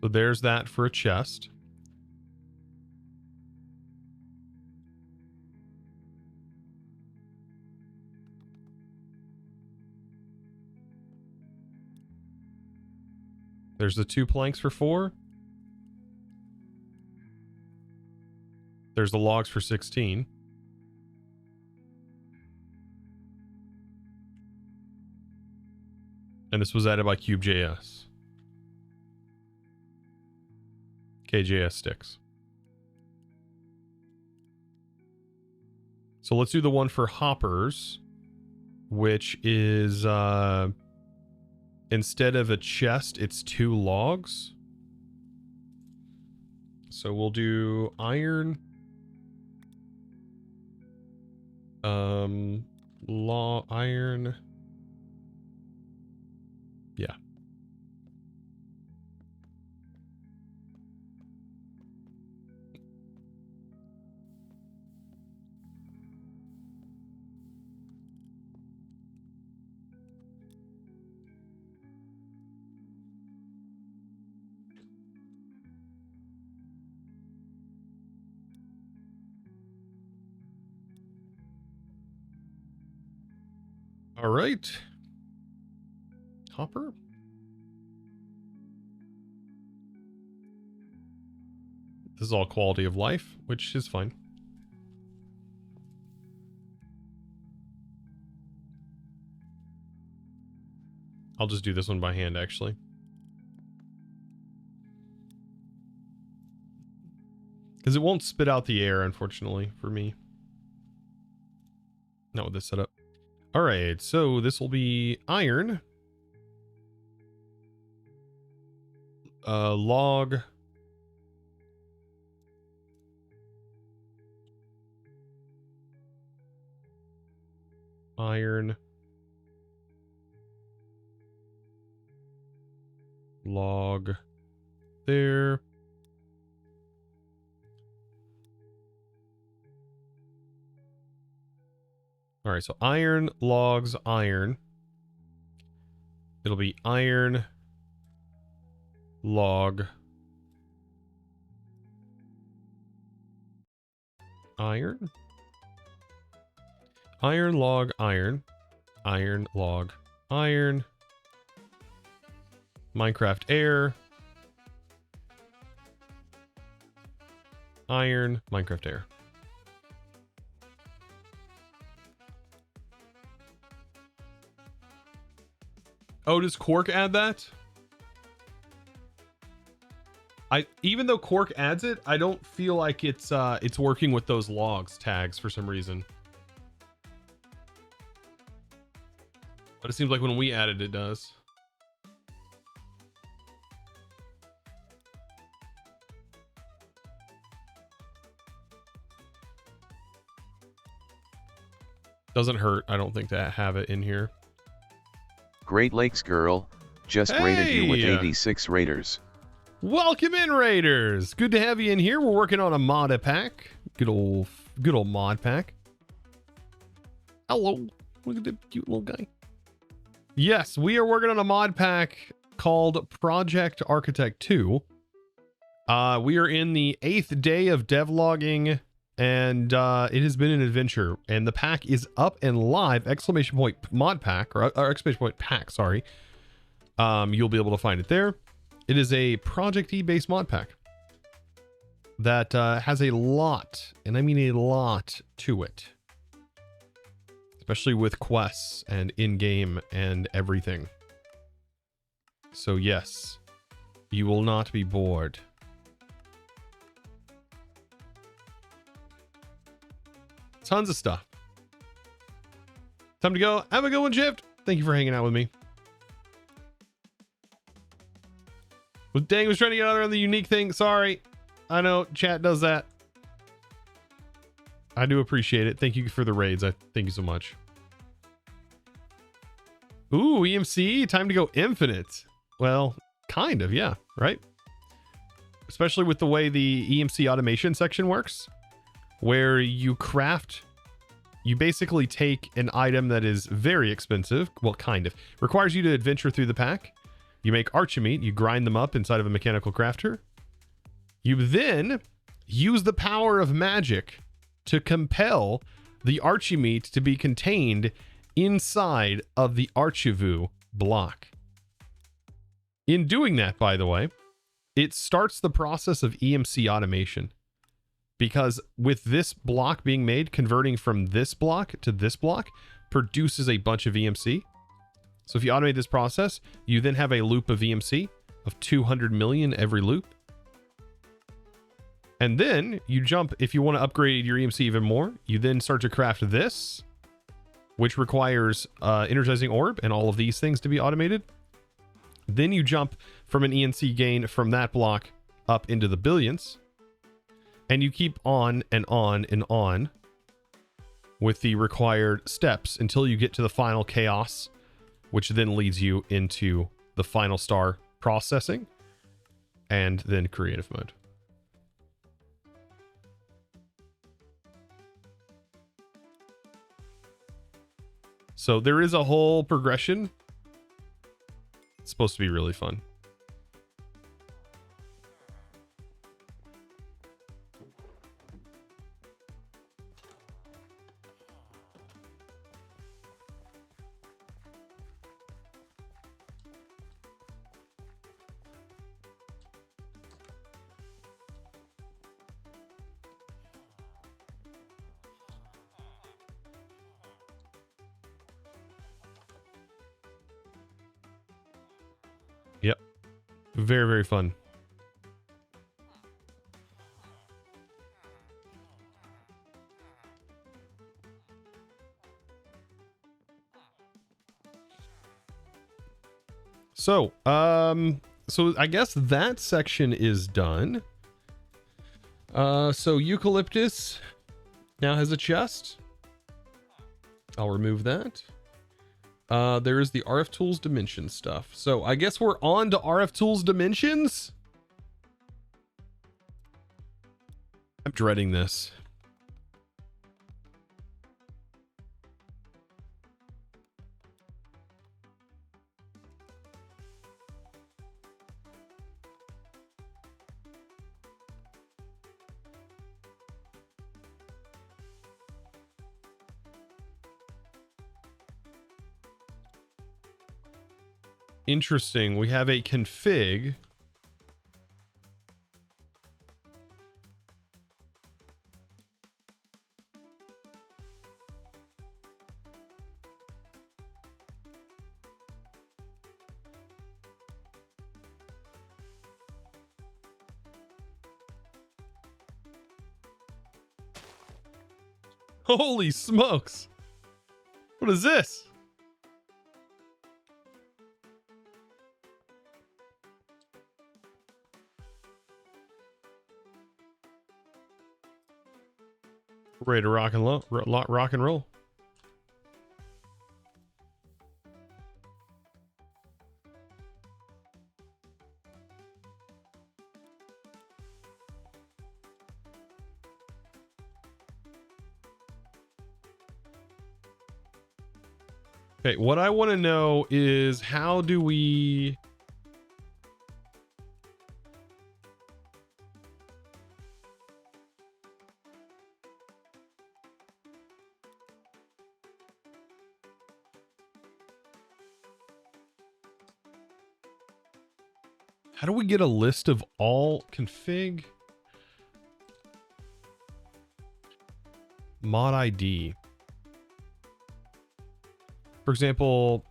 So there's that for a chest. There's the 2 planks for 4. There's the logs for 16. And this was added by KubeJS. KJS sticks. So let's do the one for hoppers, which is instead of a chest, it's 2 logs. So we'll do iron, iron. Yeah. All right. Hopper. This is all quality of life, which is fine. I'll just do this one by hand, actually. Because it won't spit out the air, unfortunately, for me. Not with this setup. All right, so this will be iron. Log. Iron. Log. There. All right, so iron, logs, iron. It'll be iron, log, iron, iron, log, iron, iron, log, iron, Minecraft air, iron, Minecraft air. Oh, does Quark add that? Even though Quark adds it, I don't feel like it's working with those logs tags for some reason. But it seems like when we add it, it does. Doesn't hurt, I don't think, to have it in here. Great Lakes Girl, just rated you with 86 raters. Welcome in, Raiders. Good to have you in here. We're working on a Modpack. Good old Modpack. Hello. Look at the cute little guy. Yes, we are working on a Modpack called Project Architect 2. We are in the 8th day of devlogging, and it has been an adventure. And the pack is up and live! Exclamation point Modpack, or exclamation point pack, sorry. You'll be able to find it there. It is a Project-E based Modpack that has a lot, and I mean a lot, to it. Especially with quests and in-game and everything. So yes, you will not be bored. Tons of stuff. Time to go. Have a good one, Shift. Thank you for hanging out with me. Well, dang, was trying to get out there on the unique thing. Sorry. I know chat does that. I do appreciate it. Thank you for the raids. Thank you so much. Ooh, EMC. Time to go infinite. Well, kind of, yeah. Right? Especially with the way the EMC automation section works, where you craft, you basically take an item that is very expensive, well, kind of, requires you to adventure through the pack. You make archimeat, you grind them up inside of a mechanical crafter. You then use the power of magic to compel the archimeat to be contained inside of the archivu block. In doing that, by the way, it starts the process of EMC automation. Because with this block being made, converting from this block to this block produces a bunch of EMC. So if you automate this process, you then have a loop of EMC of 200 million every loop. And then you jump, if you want to upgrade your EMC even more, you then start to craft this, which requires energizing orb and all of these things to be automated. Then you jump from an ENC gain from that block up into the billions. And you keep on and on and on with the required steps until you get to the final chaos, which then leads you into the final star processing and then creative mode. So there is a whole progression. It's supposed to be really fun. Yep. Very, very fun. So I guess that section is done. So Eucalyptus now has a chest. I'll remove that. There is the RF Tools Dimension stuff. So I guess we're on to RF Tools Dimensions. I'm dreading this. Interesting. We have a config. Holy smokes. What is this? Ready to rock and roll. Okay, what I want to know is how do we... How do we get a list of all config? Mod ID. For example,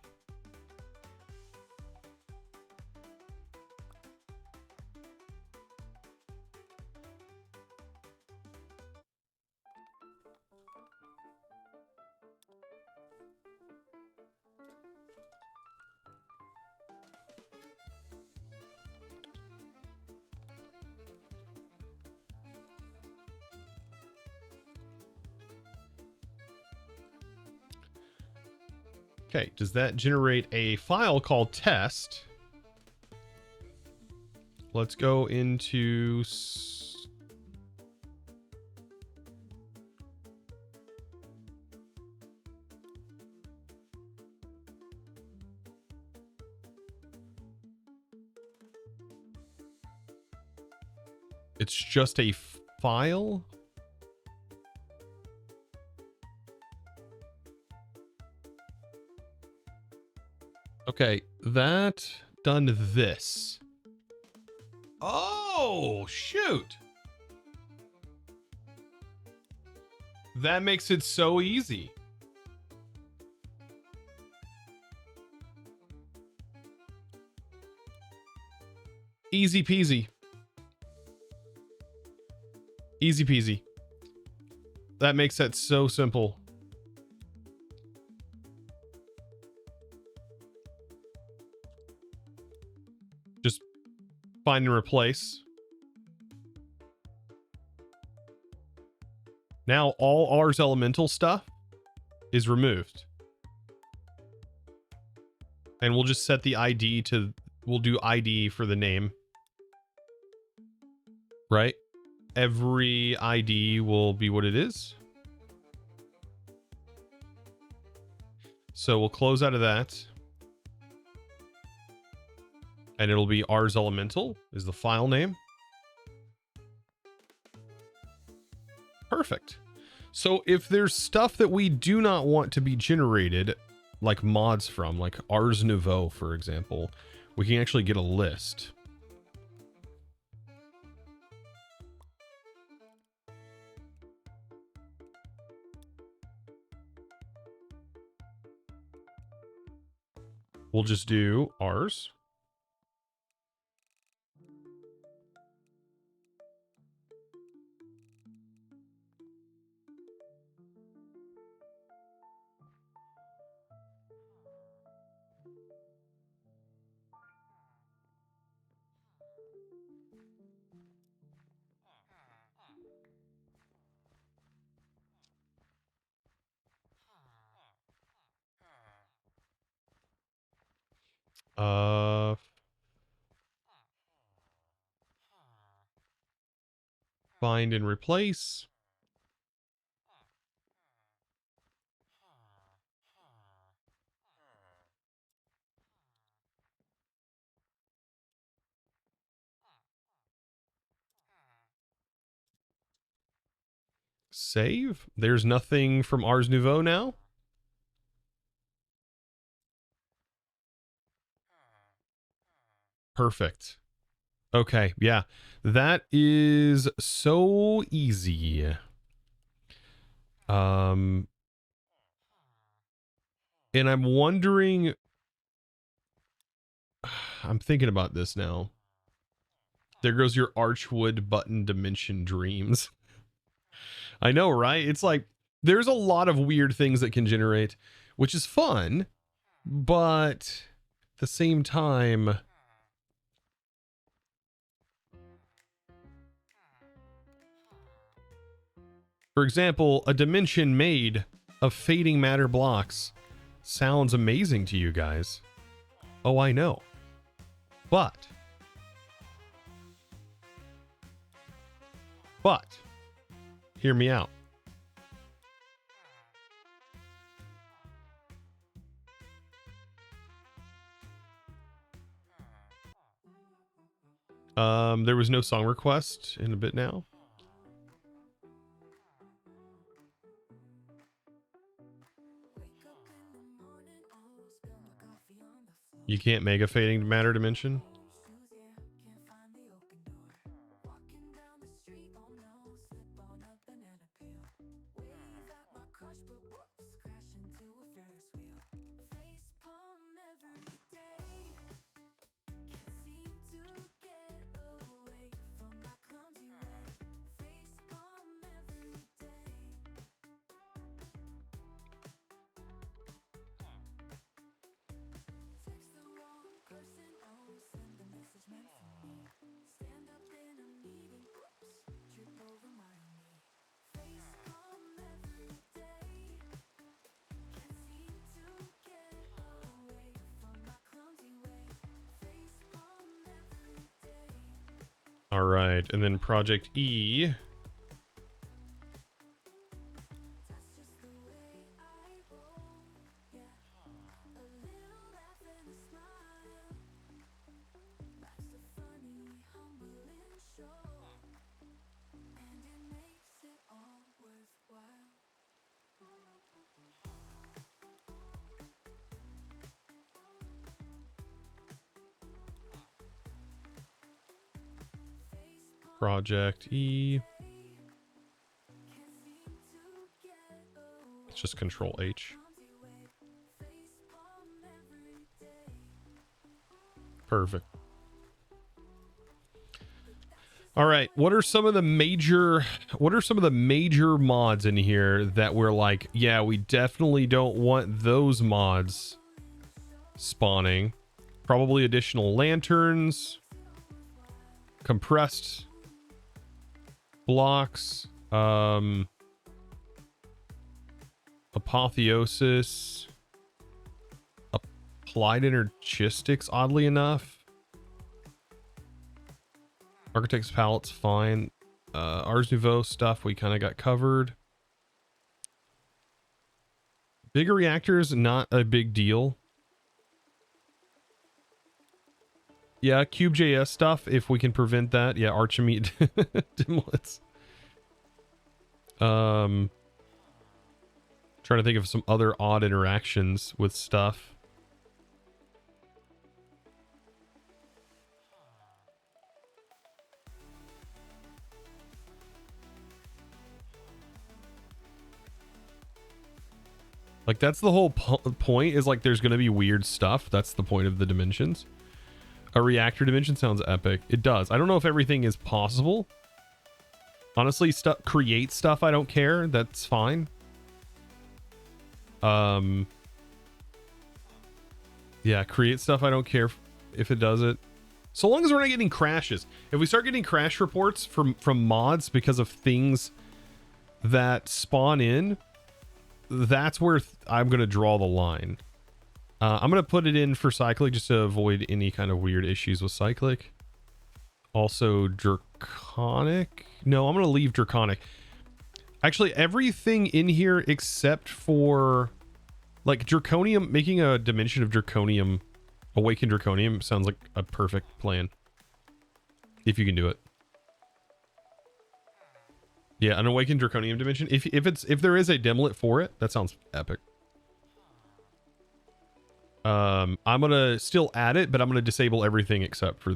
okay, does that generate a file called test? Let's go into... It's just a file? Okay, that done this. Oh, shoot. That makes it so easy. Easy peasy. Easy peasy. That makes that so simple. Just find and replace. Now all Ars Elemental stuff is removed. And we'll just set the ID to, we'll do ID for the name. Right? Every ID will be what it is. So we'll close out of that. And it'll be Ars Elemental is the file name. Perfect. So if there's stuff that we do not want to be generated, like mods from, like Ars Nouveau, for example, we can actually get a list. We'll just do Ars. Find and replace. Save. There's nothing from Ars Nouveau now. Perfect. Okay, yeah. That is so easy. And I'm wondering, I'm thinking about this now. There goes your Archwood button dimension dreams. I know, right? It's like there's a lot of weird things that can generate, which is fun, but at the same time, for example, a dimension made of fading matter blocks sounds amazing to you guys. Oh, I know. But hear me out. There was no song request in a bit now. You can't mega fading matter dimension. All right, and then Project E. Project E. It's just Control H. Perfect. All right, what are some of the major mods in here that we're like, yeah, we definitely don't want those mods spawning? Probably additional lanterns, compressed blocks, apotheosis, applied energistics, oddly enough. Architect's palette's fine. Ars Nouveau stuff we kind of got covered. Bigger reactors, not a big deal. Yeah, CubeJS stuff, if we can prevent that. Yeah, Archimede dimlets. Trying to think of some other odd interactions with stuff. Like, that's the whole point, is like there's going to be weird stuff. That's the point of the dimensions. A reactor dimension sounds epic. It does. I don't know if everything is possible. Honestly, create stuff, I don't care. That's fine. Yeah, create stuff, I don't care if it does it. So long as we're not getting crashes. If we start getting crash reports from mods because of things that spawn in, that's where I'm going to draw the line. I'm going to put it in for cyclic just to avoid any kind of weird issues with cyclic. Also draconic. No, I'm going to leave draconic. Actually, everything in here except for like draconium, making a dimension of draconium, awakened draconium sounds like a perfect plan. If you can do it. Yeah, an awakened draconium dimension. If there is a dimlet for it, that sounds epic. I'm gonna still add it, but I'm gonna disable everything except for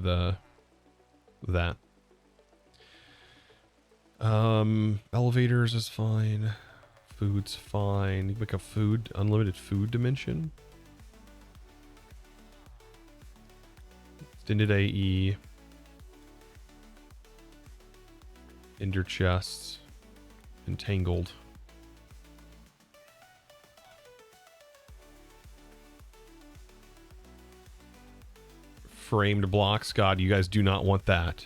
that. Elevators is fine. Food's fine. You can make a unlimited food dimension. Extended AE. Ender chests. Entangled. Framed blocks. God, you guys do not want that.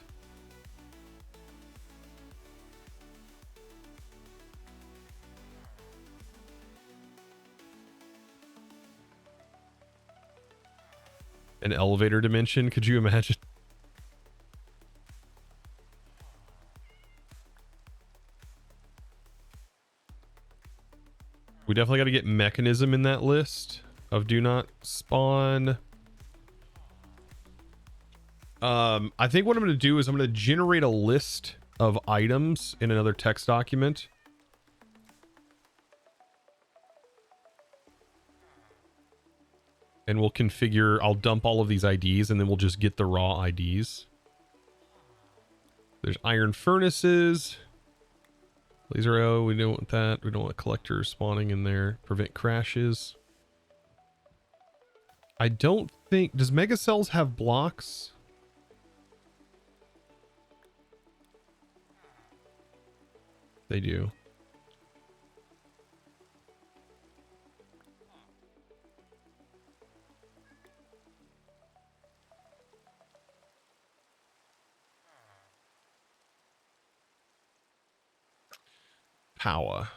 An elevator dimension, could you imagine? We definitely got to get mechanism in that list of do not spawn. I think what I'm going to do is I'm going to generate a list of items in another text document. And we'll configure, I'll dump all of these IDs and then we'll just get the raw IDs. There's iron furnaces. Laser O, we don't want that. We don't want collectors spawning in there. Prevent crashes. I don't think, does Mega Cells have blocks? They do. Power.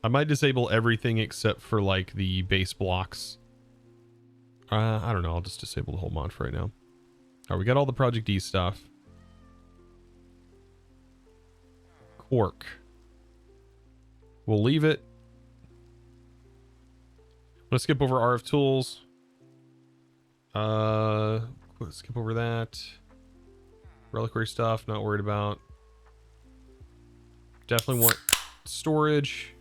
I might disable everything except for like the base blocks. I don't know. I'll just disable the whole mod for right now. All right, we got all the Project D stuff. Quark. We'll leave it. Let's skip over RF tools. Let's skip over that. Reliquary stuff, not worried about. Definitely want storage.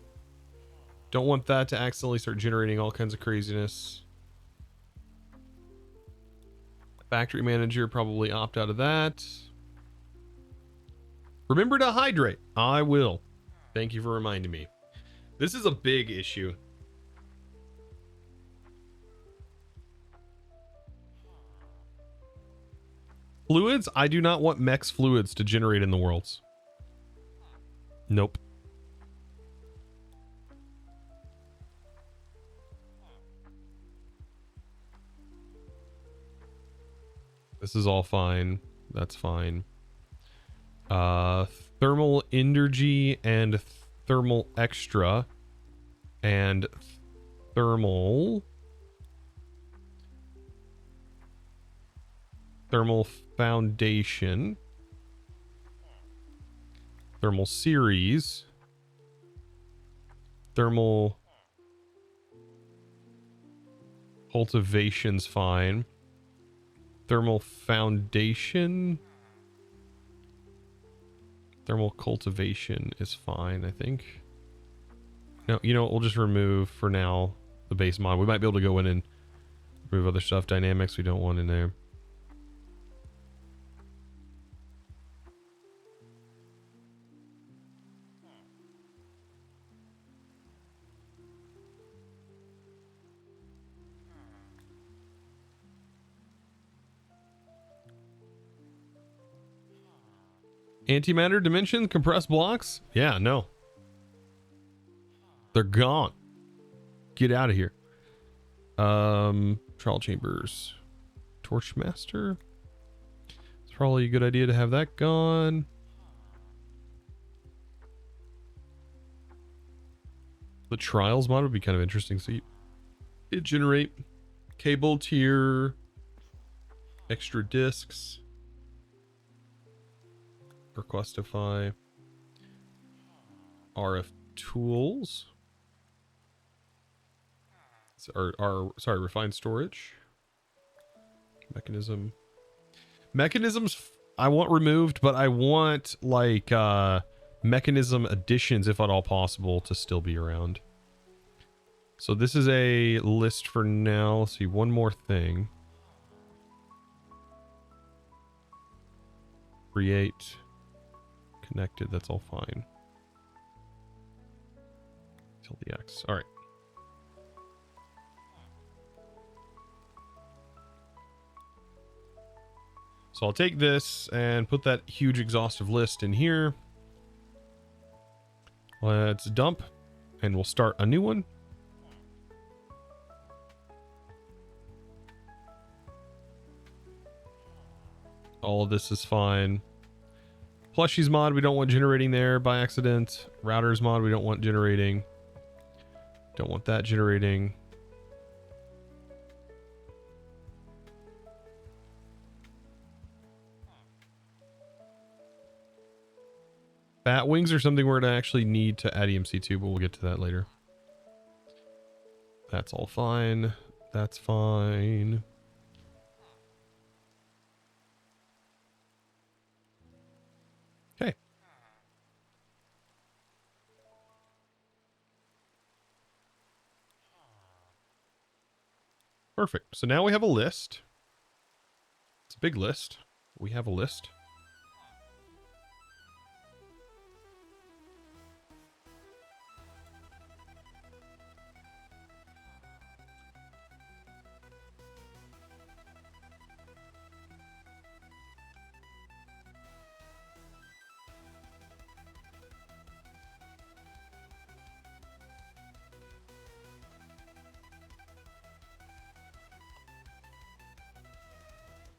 Don't want that to accidentally start generating all kinds of craziness. Factory manager, probably opt out of that. Remember to hydrate. I will. Thank you for reminding me. This is a big issue. Fluids? I do not want Mex fluids to generate in the worlds. Nope. This is all fine. That's fine. Thermal energy and thermal extra and thermal foundation, thermal series, thermal cultivation's fine, thermal foundation, thermal cultivation is fine, I think. No, you know what, we'll just remove for now the base mod. We might be able to go in and remove other stuff. Dynamics we don't want in there. Antimatter dimension, compressed blocks? Yeah, no. They're gone. Get out of here. Trial chambers. Torchmaster. It's probably a good idea to have that gone. The trials mod would be kind of interesting. So it generate cable tier, extra discs. Requestify RF tools. Sorry, refined storage. Mechanisms I want removed, but I want like mechanism additions, if at all possible, to still be around. So this is a list for now. Let's see, one more thing. Create. Connected, that's all fine. Till the X. All right. So I'll take this and put that huge exhaustive list in here. Let's dump and we'll start a new one. All of this is fine. Plushies mod, we don't want generating there by accident. Routers mod, we don't want generating. Don't want that generating. Bat wings are something we're going to actually need to add EMC to, but we'll get to that later. That's all fine. That's fine. Okay. Perfect. So now we have a list. It's a big list. We have a list.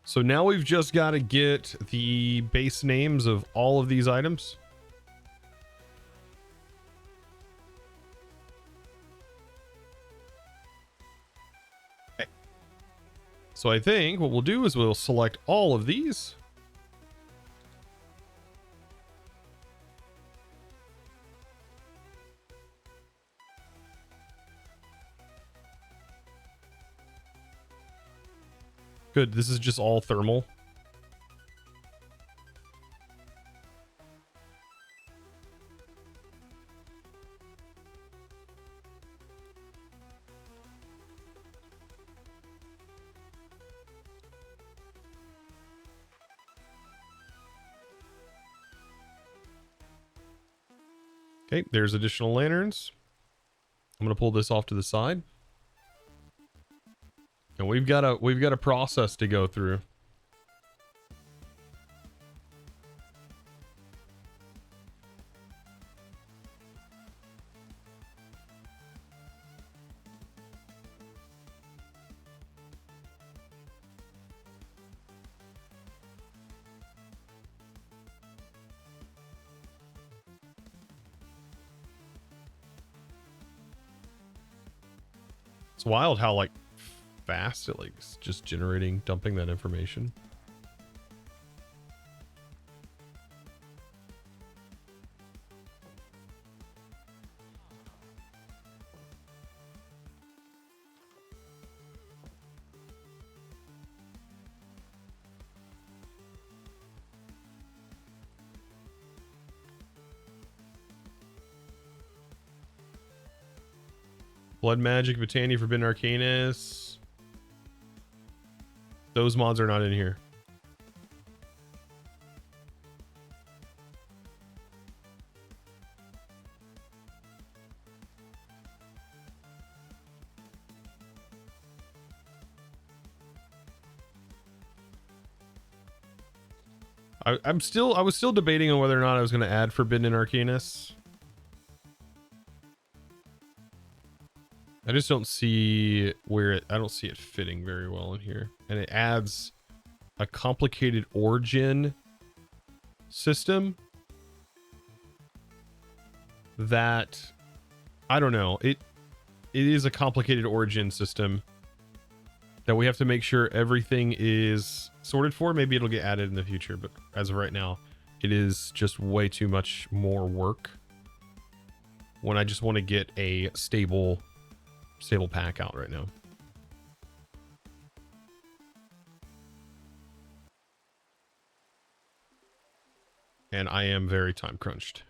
So now we've just got to get the base names of all of these items. Okay. So I think what we'll do is we'll select all of these. Good, this is just all thermal. Okay, there's additional lanterns. I'm gonna pull this off to the side. And we've got a process to go through. It's wild how like fast it like is just generating, dumping that information. Blood Magic, Botany, Forbidden Arcanus. Those mods are not in here. I was still debating on whether or not I was going to add Forbidden Arcanus. I just don't see where I don't see it fitting very well in here. And it adds a complicated origin system that I don't know. It is a complicated origin system that we have to make sure everything is sorted for. Maybe it'll get added in the future, but as of right now, it is just way too much more work when I just want to get a stable pack out right now. And I am very time crunched.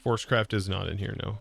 Forcecraft is not in here, no.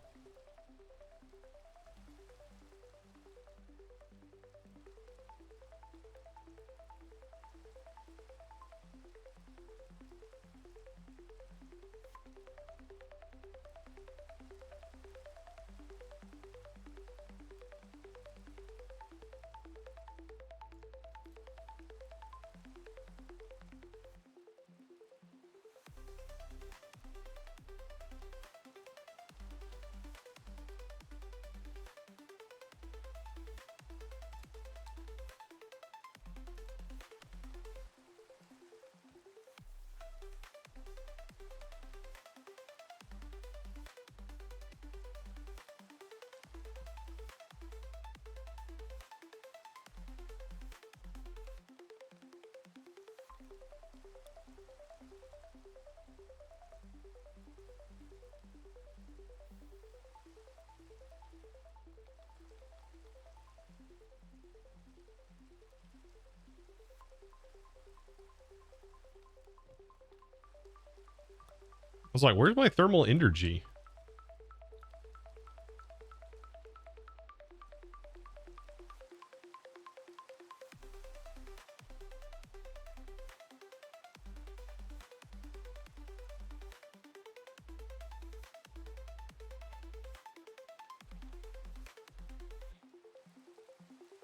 I was like, where's my thermal energy?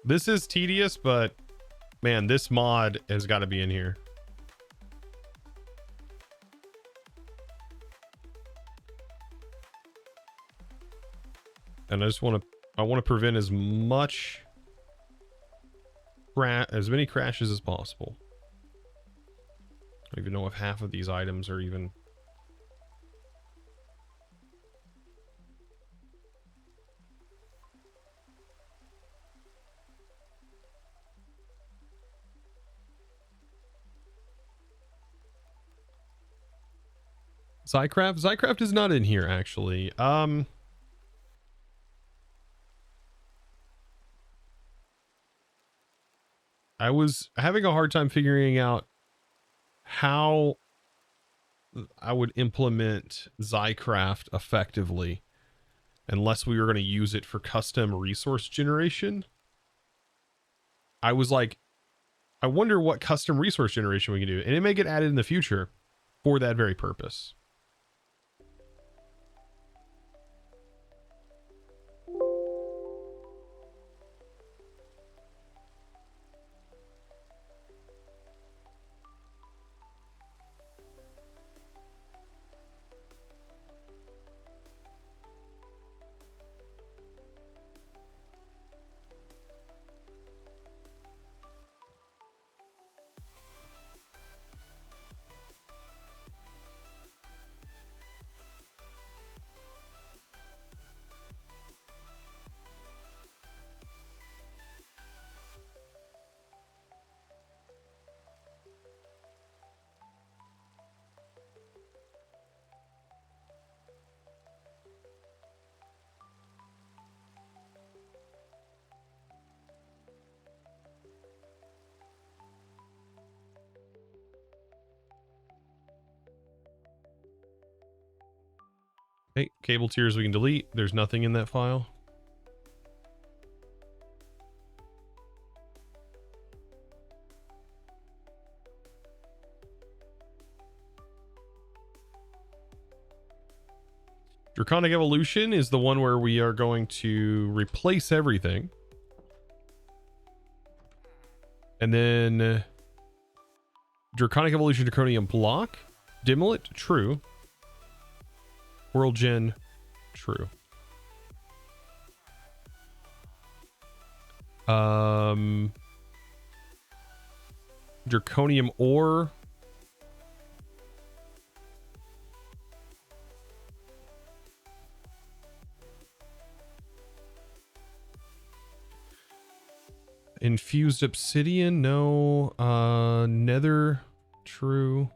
This is tedious, but man, this mod has got to be in here. And I want to prevent as many crashes as possible. I don't even know if half of these items are even. Zycraft is not in here actually. I was having a hard time figuring out how I would implement Zycraft effectively unless we were going to use it for custom resource generation. I was like, I wonder what custom resource generation we can do, and it may get added in the future for that very purpose. Hey, cable tiers we can delete. There's nothing in that file. Draconic Evolution is the one where we are going to replace everything. And then Draconic Evolution, Draconium Block, Dimlet, true. World Gen, true. Draconium Ore. Infused Obsidian, no. Nether, true.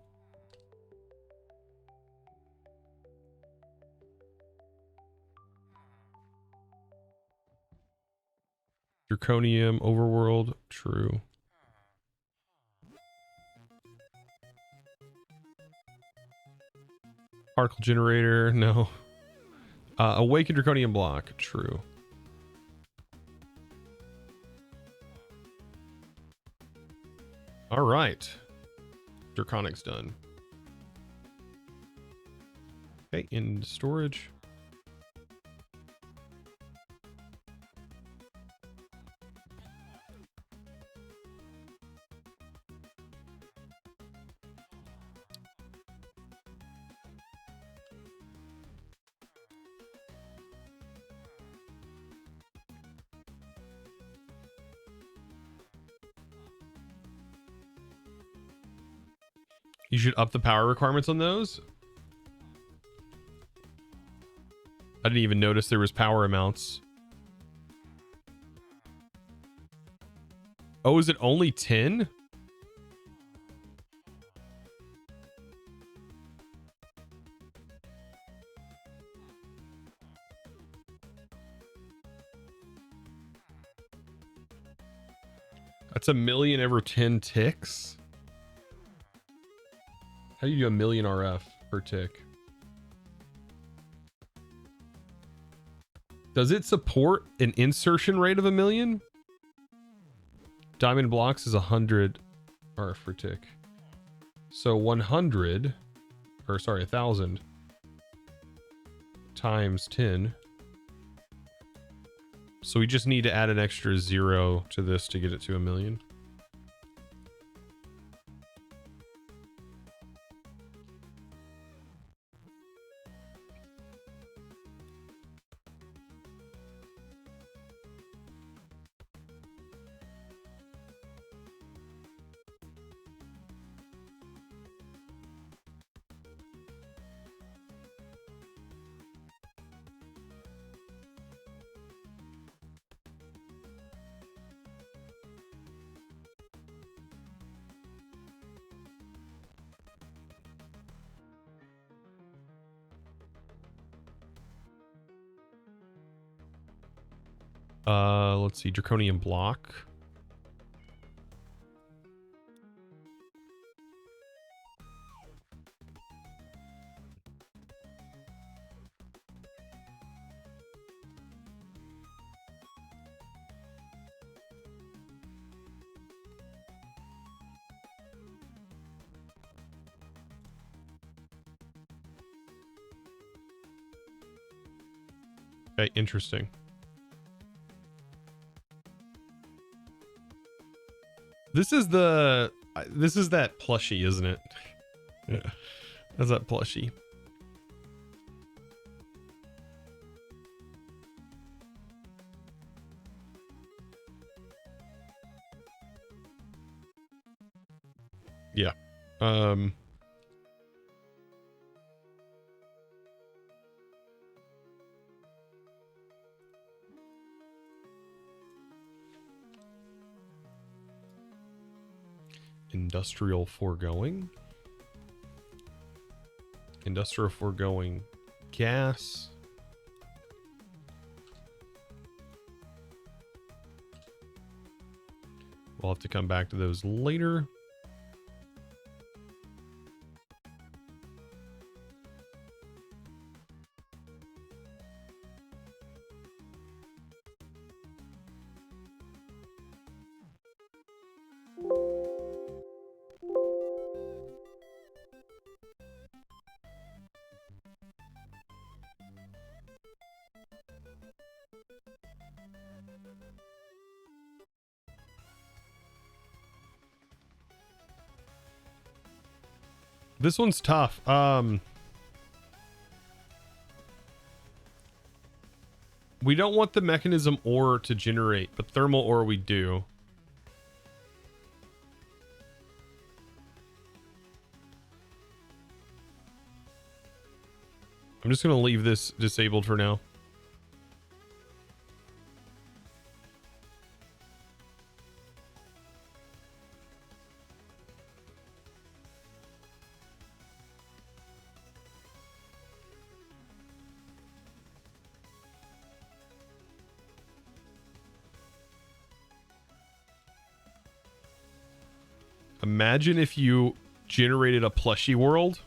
Draconium, Overworld, true. Particle Generator, no. Awakened Draconium Block, true. All right. Draconic's done. Okay, in storage. You should up the power requirements on those. I didn't even notice there was power amounts. Oh, is it only 10? That's 1,000,000 every 10 ticks. How do you do 1,000,000 RF per tick? Does it support an insertion rate of 1,000,000? Diamond blocks is 100 RF per tick. So 100, or sorry, 1,000 times 10. So we just need to add an extra 0 to this to get it to 1,000,000. Let's see, Draconian block. Okay, interesting. This is that plushie, isn't it? Yeah. That's that plushie. Yeah. Industrial foregoing. Industrial foregoing gas. We'll have to come back to those later. This one's tough. We don't want the mechanism ore to generate, but thermal ore we do. I'm just going to leave this disabled for now. Imagine if you generated a plushie world.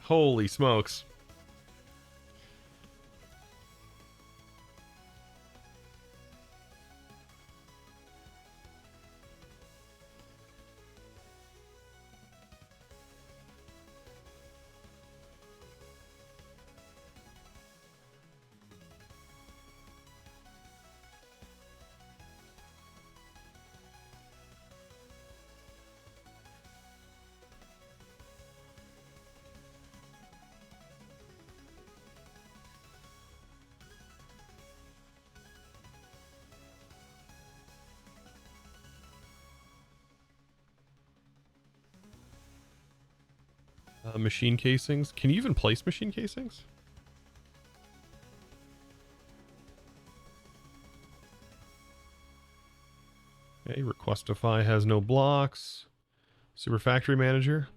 Holy smokes. Machine casings. Can you even place machine casings? Okay, Requestify has no blocks. Super Factory Manager.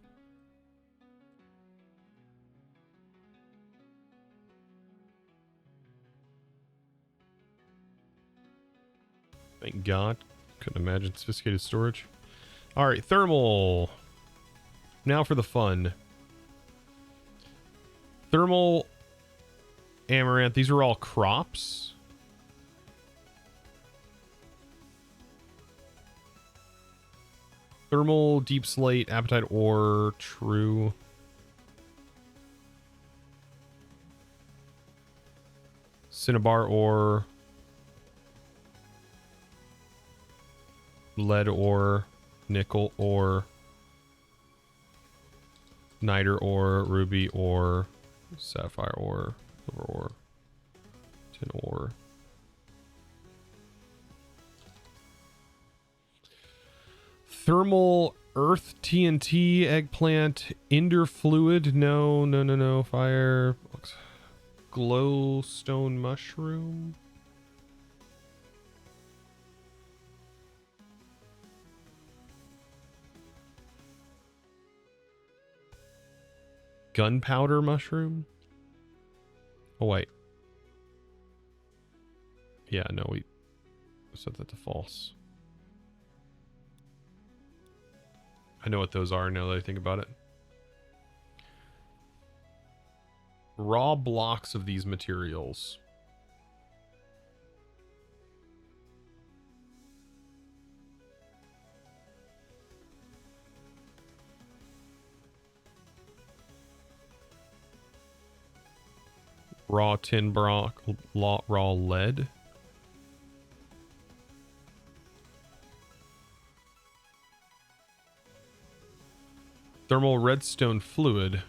Thank God. Couldn't imagine sophisticated storage. All right, thermal. Now for the fun. Thermal amaranth. These are all crops. Thermal deep slate, apatite ore, true. Cinnabar ore. Lead ore, nickel ore, niter ore, ruby ore, sapphire ore, silver ore, tin ore. Thermal earth TNT, eggplant, ender fluid, no, fire, glowstone mushroom. Gunpowder mushroom. Oh wait. Yeah, no, we set that to false. I know what those are now that I think about it. Raw blocks of these materials. Raw tin block, raw lead. Thermal redstone fluid.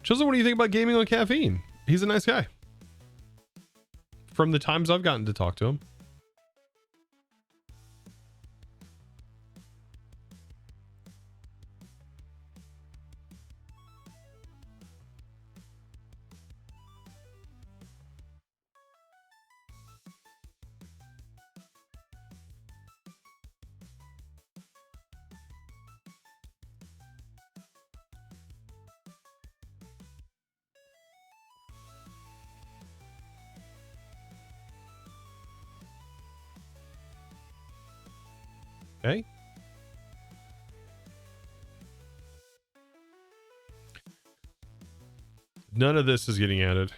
Chosen, what do you think about gaming on caffeine? He's a nice guy. From the times I've gotten to talk to him. Okay. None of this is getting added.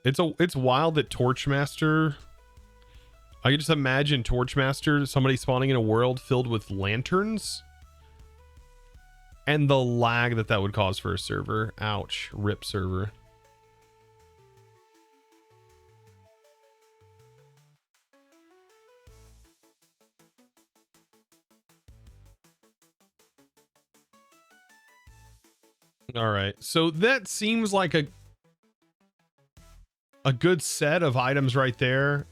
It's wild that Torchmaster. I can just imagine Torchmaster, somebody spawning in a world filled with lanterns, and the lag that would cause for a server. Ouch, rip server. All right, so that seems like a good set of items right there.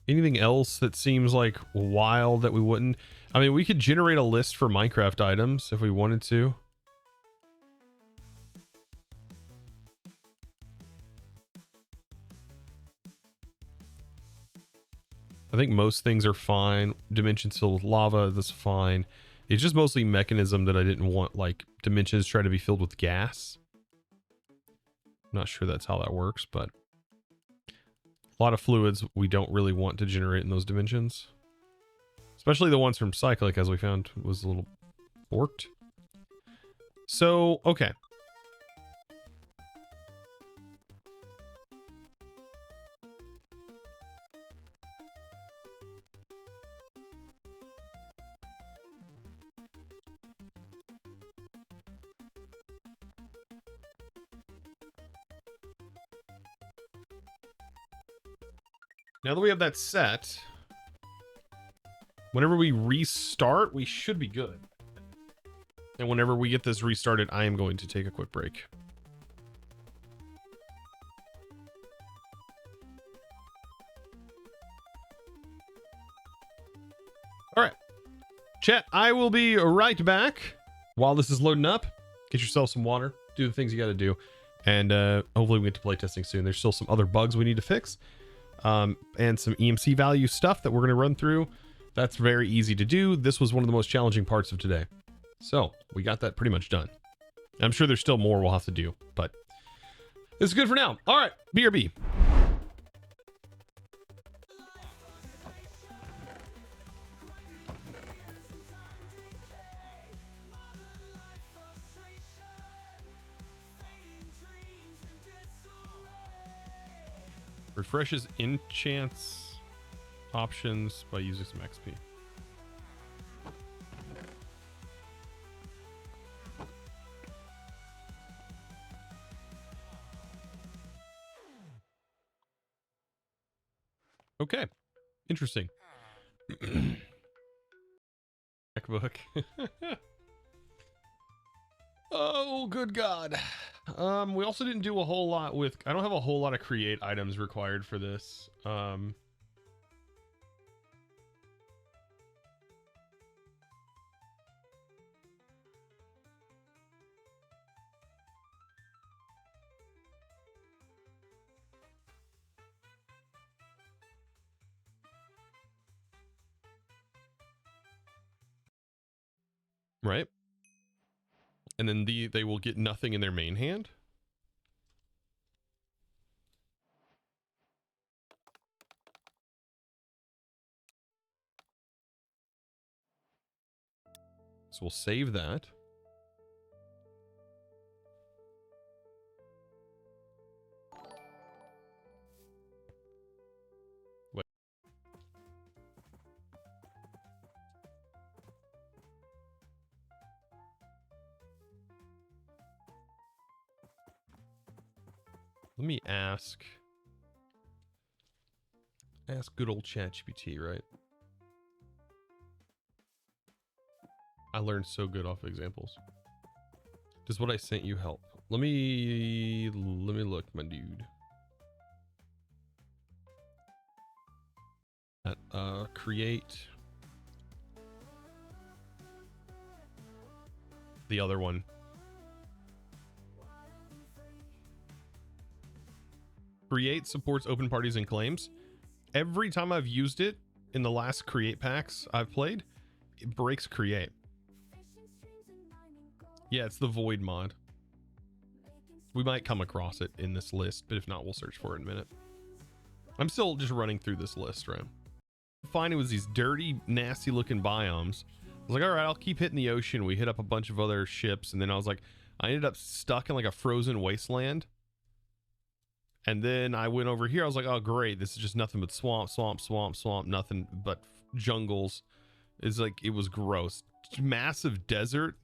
Anything else that seems like wild that we wouldn't? I mean, we could generate a list for Minecraft items if we wanted to. I think most things are fine. Dimensions filled with lava, that's fine. It's just mostly mechanism that I didn't want, like, dimensions try to be filled with gas. I'm not sure that's how that works, but a lot of fluids we don't really want to generate in those dimensions. Especially the ones from Cyclic, as we found, was a little forked. So, okay. Now that we have that set, whenever we restart, we should be good. And whenever we get this restarted, I am going to take a quick break. All right. Chat, I will be right back. While this is loading up, get yourself some water, do the things you got to do, and hopefully we get to playtesting soon. There's still some other bugs we need to fix. And some EMC value stuff that we're going to run through. That's very easy to do. This was one of the most challenging parts of today. So we got that pretty much done. I'm sure there's still more we'll have to do, but this is good for now. All right, BRB. Refreshes enchants options by using some XP. Okay, interesting. MacBook. Oh, good God. We also didn't do a whole lot with, I don't have a whole lot of create items required for this. Right. And then they will get nothing in their main hand. So we'll save that. Wait. Let me ask good old ChatGPT, right? I learned so good off of examples. Does what I sent you help? Let me look, my dude. Create the other one. Create supports open parties and claims. Every time I've used it in the last create packs I've played, it breaks create. Yeah, it's the void mod. We might come across it in this list, but if not, we'll search for it in a minute. I'm still just running through this list, right? Fine, it was these dirty, nasty looking biomes. I was like, all right, I'll keep hitting the ocean. We hit up a bunch of other ships, and then I was like, I ended up stuck in like a frozen wasteland. And then I went over here. I was like, oh, great. This is just nothing but swamp, nothing but jungles. It's like, it was gross. Massive desert.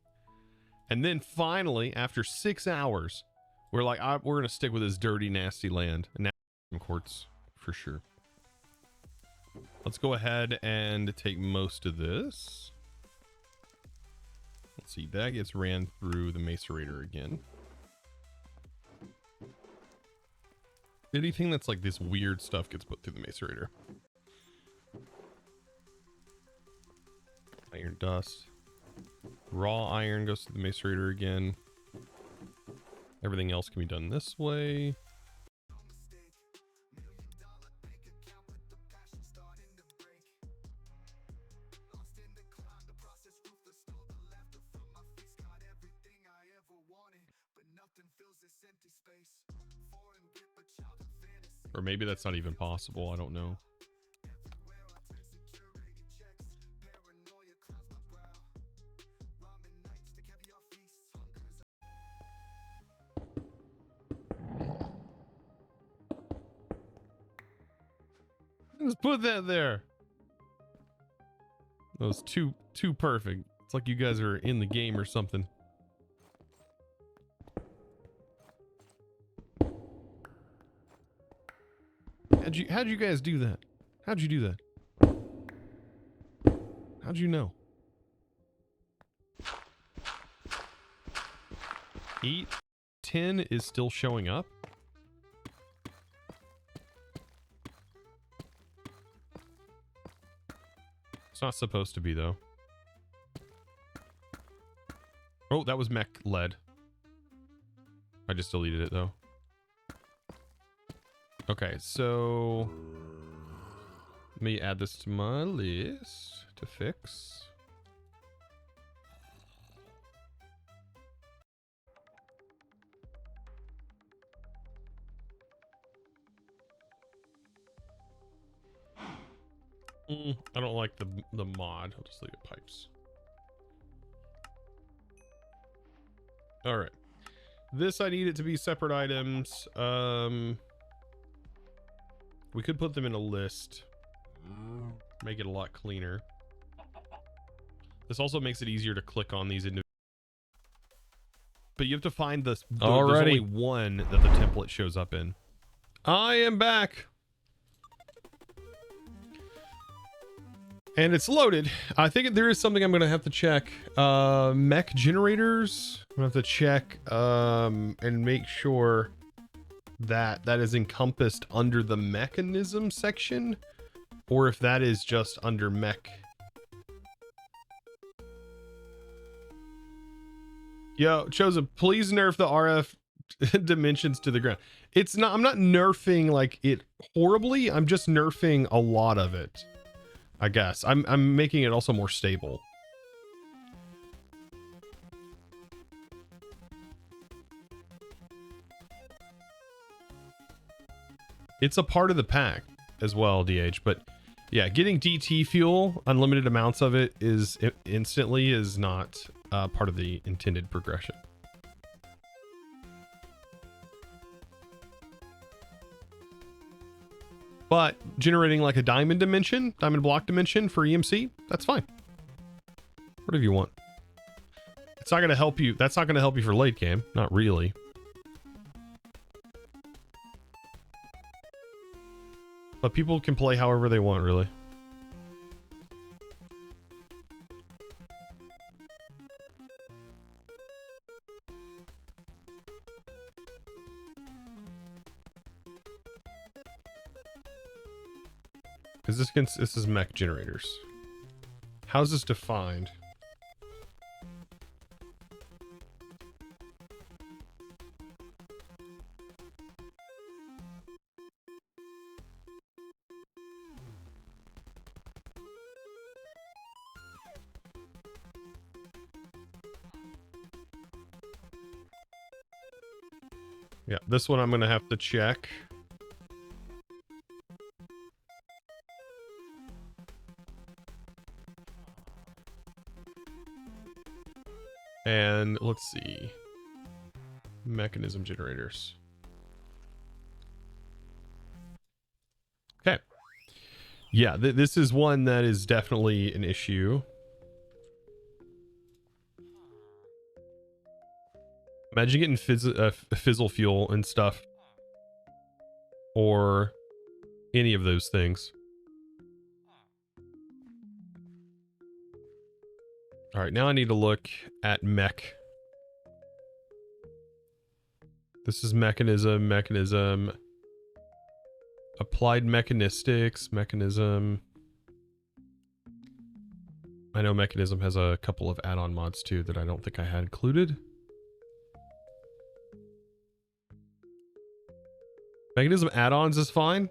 And then finally, after 6 hours, we're like, we're going to stick with this dirty, nasty land. And now quartz for sure. Let's go ahead and take most of this. Let's see. That gets ran through the macerator again. Anything that's like this weird stuff gets put through the macerator. Iron dust. Raw iron goes to the macerator again. Everything else can be done this way. Or maybe that's not even possible. I don't know. Just put that there. That was too perfect. It's like you guys are in the game or something. How'd you guys do that? How'd you do that? How'd you know? Eat 10 is still showing up. It's not supposed to be though. Oh, that was mech lead. I just deleted it though. Okay, so let me add this to my list to fix. I don't like the mod. I'll just leave it pipes. All right. This I need it to be separate items. We could put them in a list. Make it a lot cleaner. This also makes it easier to click on these individual. But you have to find there's only one that the template shows up in. I am back. And it's loaded. I think there is something I'm going to have to check. Mech generators. I'm going to have to check and make sure that that is encompassed under the mechanism section, or if that is just under mech. Yo, Chosen, please nerf the RF dimensions to the ground. It's not, I'm not nerfing like it horribly. I'm just nerfing a lot of it. I guess I'm making it also more stable. It's a part of the pack as well, DH, but yeah, getting DT fuel, unlimited amounts of it is instantly is not part of the intended progression. But generating like a diamond block dimension for EMC, that's fine. Whatever you want. It's not going to help you. That's not going to help you for late game. Not really. But people can play however they want, really. Is this is mech generators. How's this defined? Yeah, this one I'm going to have to check. And let's see. Mechanism generators. Okay. Yeah, this is one that is definitely an issue. Imagine getting fizzle fuel and stuff. Or any of those things. All right, now I need to look at mech. This is mechanism. Applied mechanistics, mechanism. I know mechanism has a couple of add-on mods too that I don't think I had included. Mechanism add-ons is fine.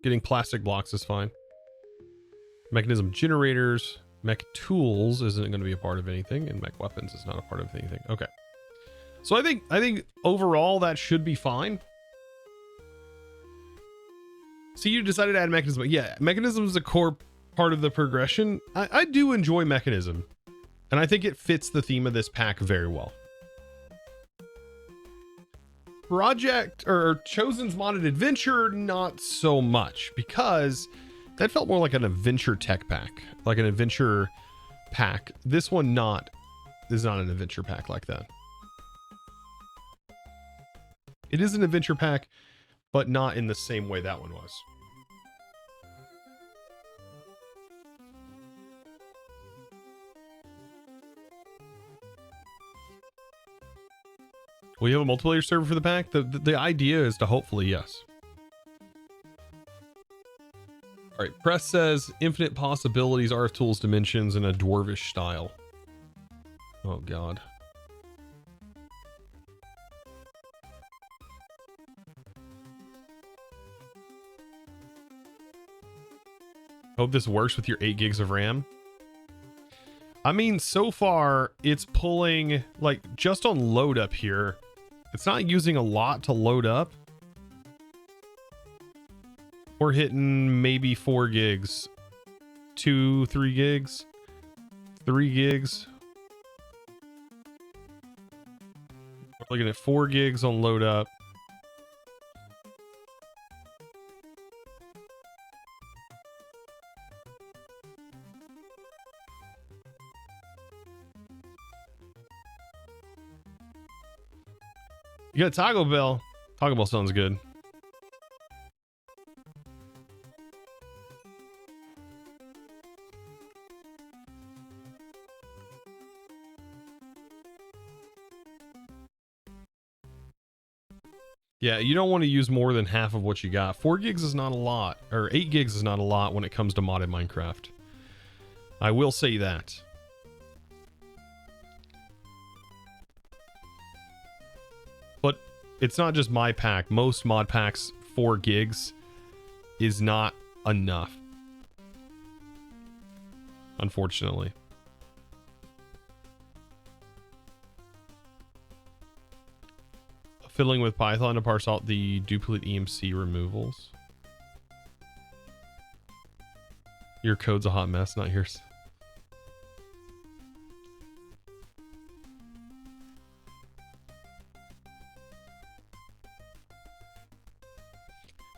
Getting plastic blocks is fine. Mechanism generators, mech tools isn't going to be a part of anything, and mech weapons is not a part of anything. Okay. So I think overall that should be fine. So you decided to add mechanism. Yeah, mechanism is a core part of the progression. I do enjoy mechanism, and I think it fits the theme of this pack very well. Project or Chosen's modded adventure, not so much, because that felt more like an adventure tech pack, like an adventure pack. This one is not an adventure pack like that. It is an adventure pack, but not in the same way that one was. Will you have a multiplayer server for the pack? The idea is to hopefully, yes. All right, Press says infinite possibilities, RF tools, dimensions, and a dwarvish style. Oh God. Hope this works with your 8 gigs of RAM. I mean, so far it's pulling, like, just on load up here, it's not using a lot to load up. We're hitting maybe 4 gigs, 3 gigs, 3 gigs. We're looking at 4 gigs on load up. You got Taco Bell. Taco Bell sounds good. Yeah, you don't want to use more than half of what you got. 4 gigs is not a lot, or 8 gigs is not a lot when it comes to modded Minecraft. I will say that. But it's not just my pack. Most mod packs, 4 gigs is not enough. Unfortunately. Fiddling with Python to parse out the duplicate EMC removals. Your code's a hot mess, not yours.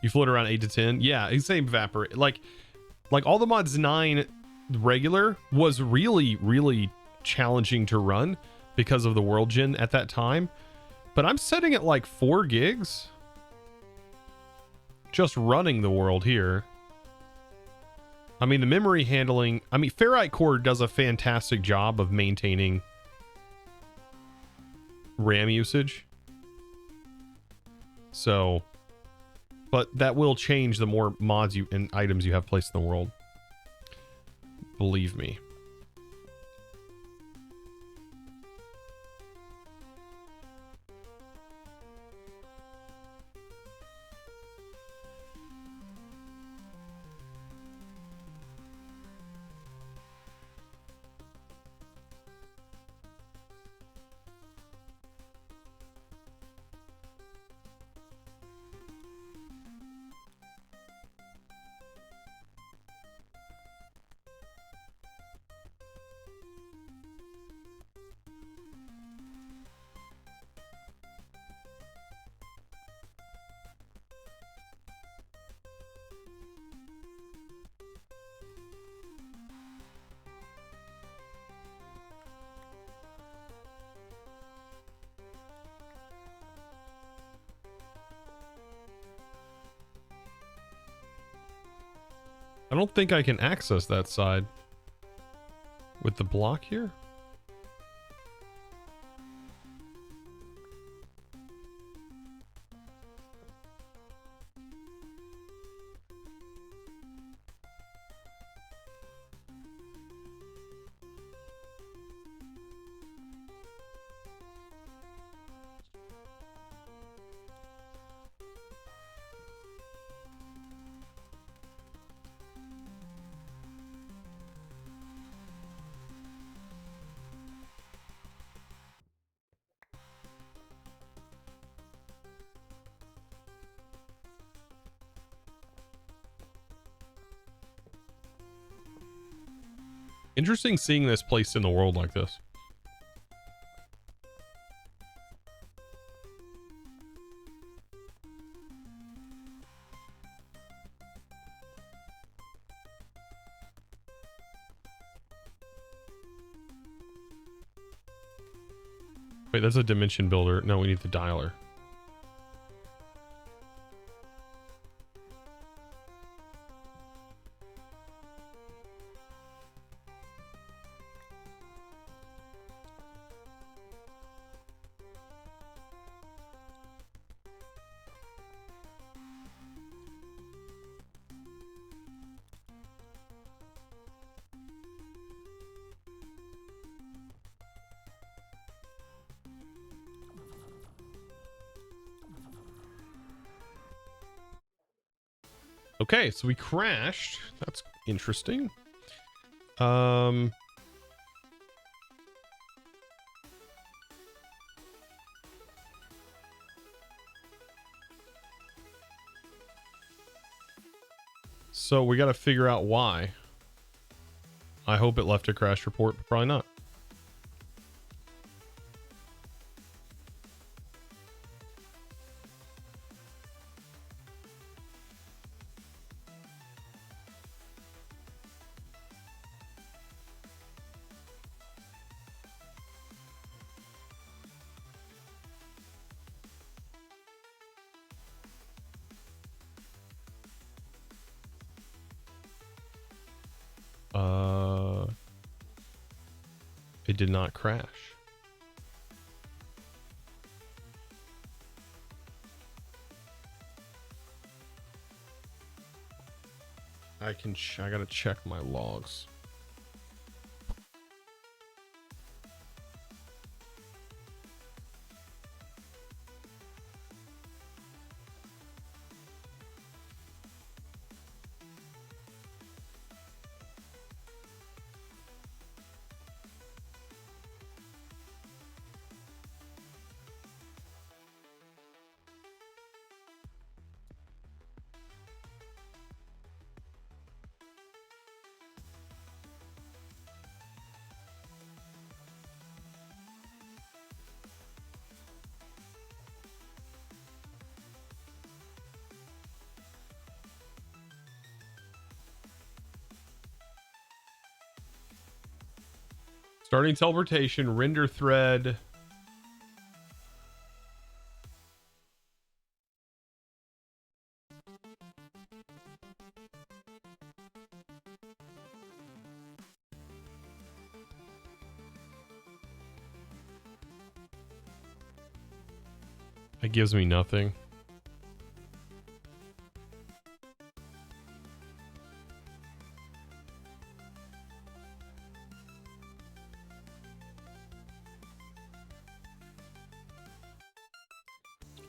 You float around 8 to 10. Yeah, same evaporate. Like all the mods 9 regular was really challenging to run because of the world gen at that time. But I'm setting it like 4 gigs. Just running the world here. I mean, the memory handling... I mean, Ferrite Core does a fantastic job of maintaining RAM usage. So, but that will change the more mods you and items you have placed in the world. Believe me. I don't think I can access that side with the block here. Interesting seeing this placed in the world like this. Wait, that's a dimension builder. No, we need the dialer. Okay, so we crashed. That's interesting. So we got to figure out why. I hope it left a crash report, but probably not. It did not crash. I gotta check my logs. Starting teleportation, render thread. It gives me nothing.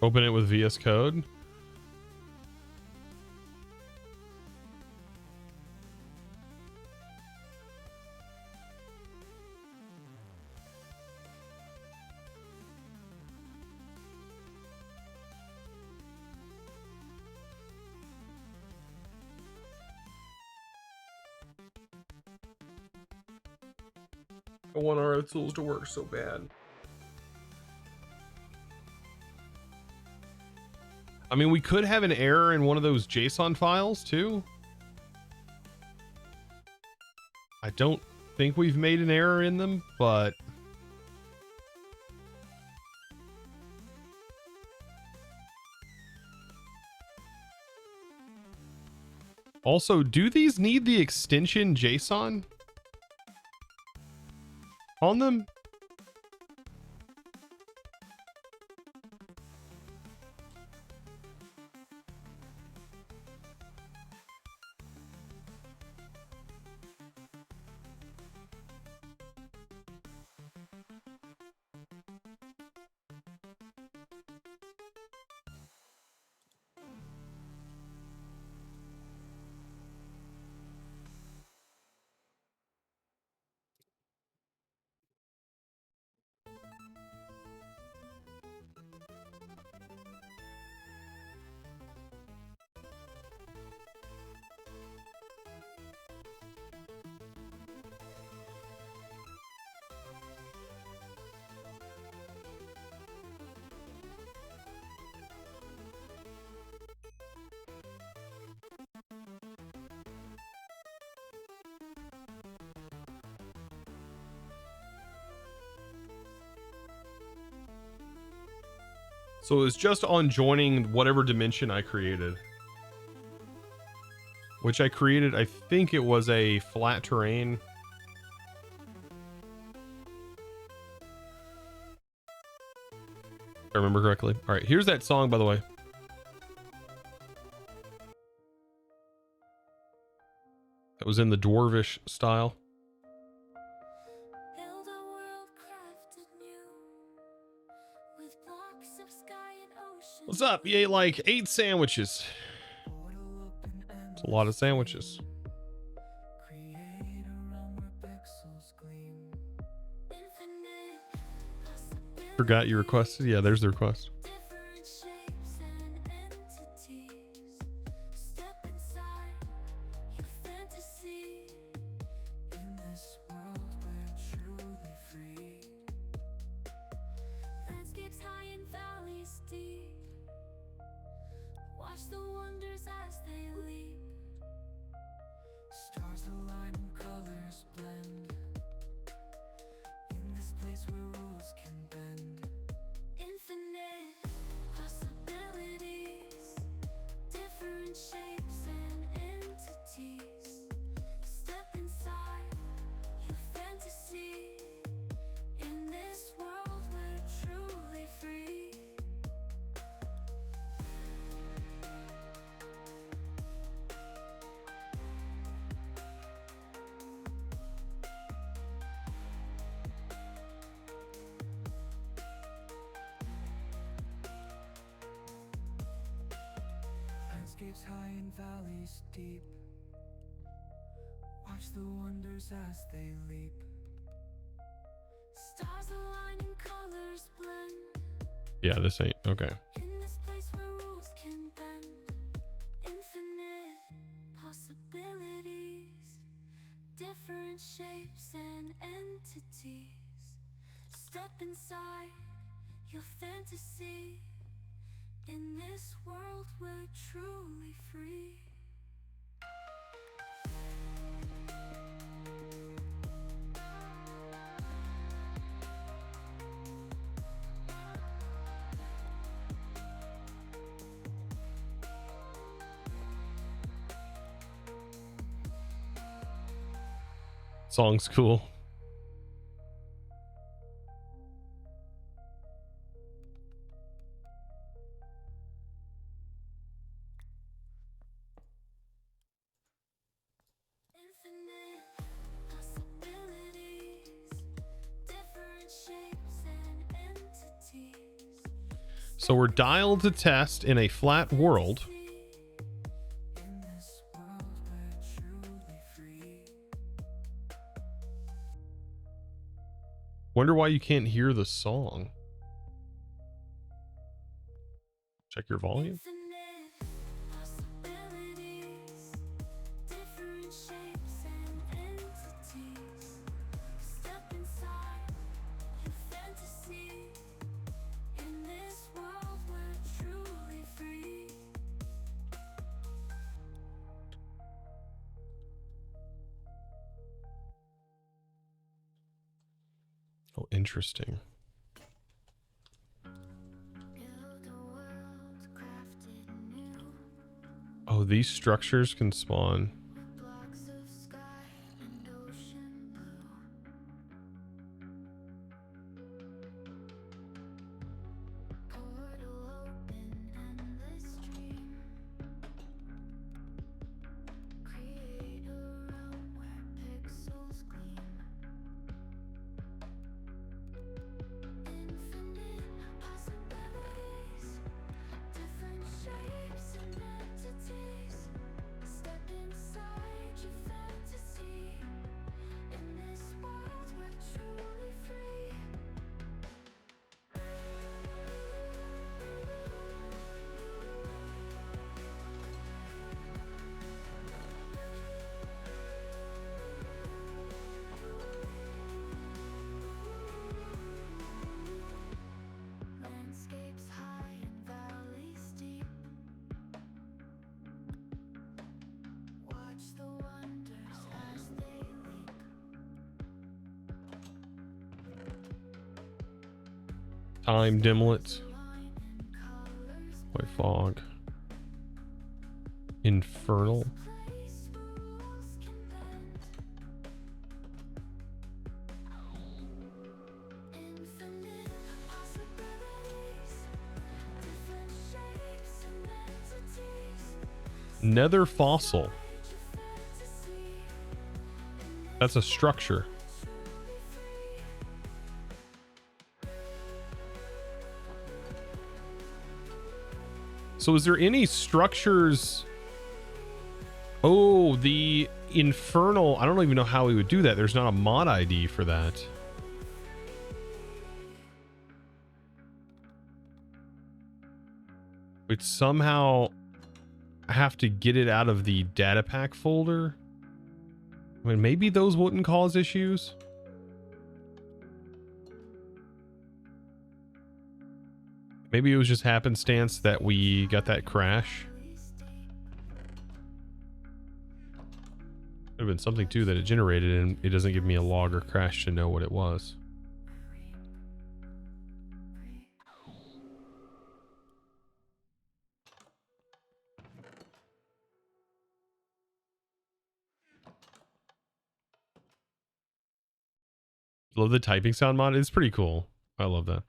Open it with VS Code. I want our other tools to work so bad. I mean, we could have an error in one of those JSON files too. I don't think we've made an error in them, but also, do these need the extension JSON on them? So it's just on joining whatever dimension I created. Which I created, I think it was a flat terrain. If I remember correctly. All right, here's that song, by the way. That was in the dwarvish style. What's up? You ate like 8 sandwiches. It's a lot of sandwiches. Forgot you requested? Yeah, there's the request. Landscapes high and valleys deep. Watch the wonders as they leap. Stars align and colors blend. Yeah, this ain't okay. In this place where rules can bend. Infinite possibilities. Different shapes and entities. Step inside your fantasy. In this world we're truly free. Song's cool. So we're dialed to test in a flat world. Wonder why you can't hear the song. Check your volume. Oh, interesting. Oh, these structures can spawn. Time dimlet. White fog. Infernal. Nether fossil. That's a structure. So is there any structures? Oh, the infernal. I don't even know how we would do that. There's not a mod ID for that. We'd somehow have to get it out of the data pack folder. I mean, maybe those wouldn't cause issues. Maybe it was just happenstance that we got that crash. Could have been something too that it generated and it doesn't give me a log or crash to know what it was. Love the typing sound mod. It's pretty cool. I love that.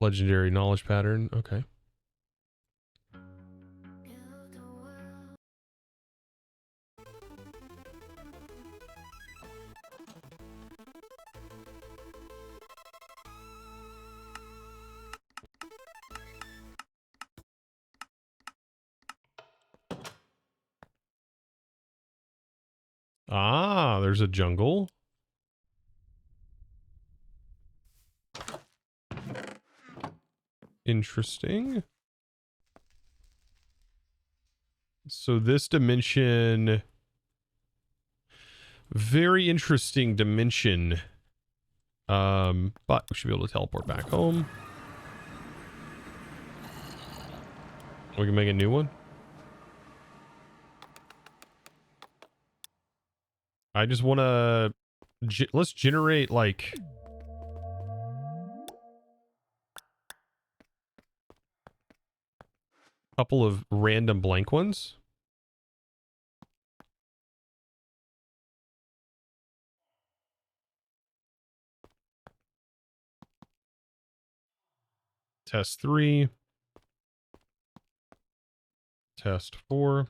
Legendary knowledge pattern. Okay. Ah, there's a jungle. Interesting. So this dimension, very interesting dimension. But we should be able to teleport back home. We can make a new one. I just want to let's generate like a couple of random blank ones. Test 3. Test 4.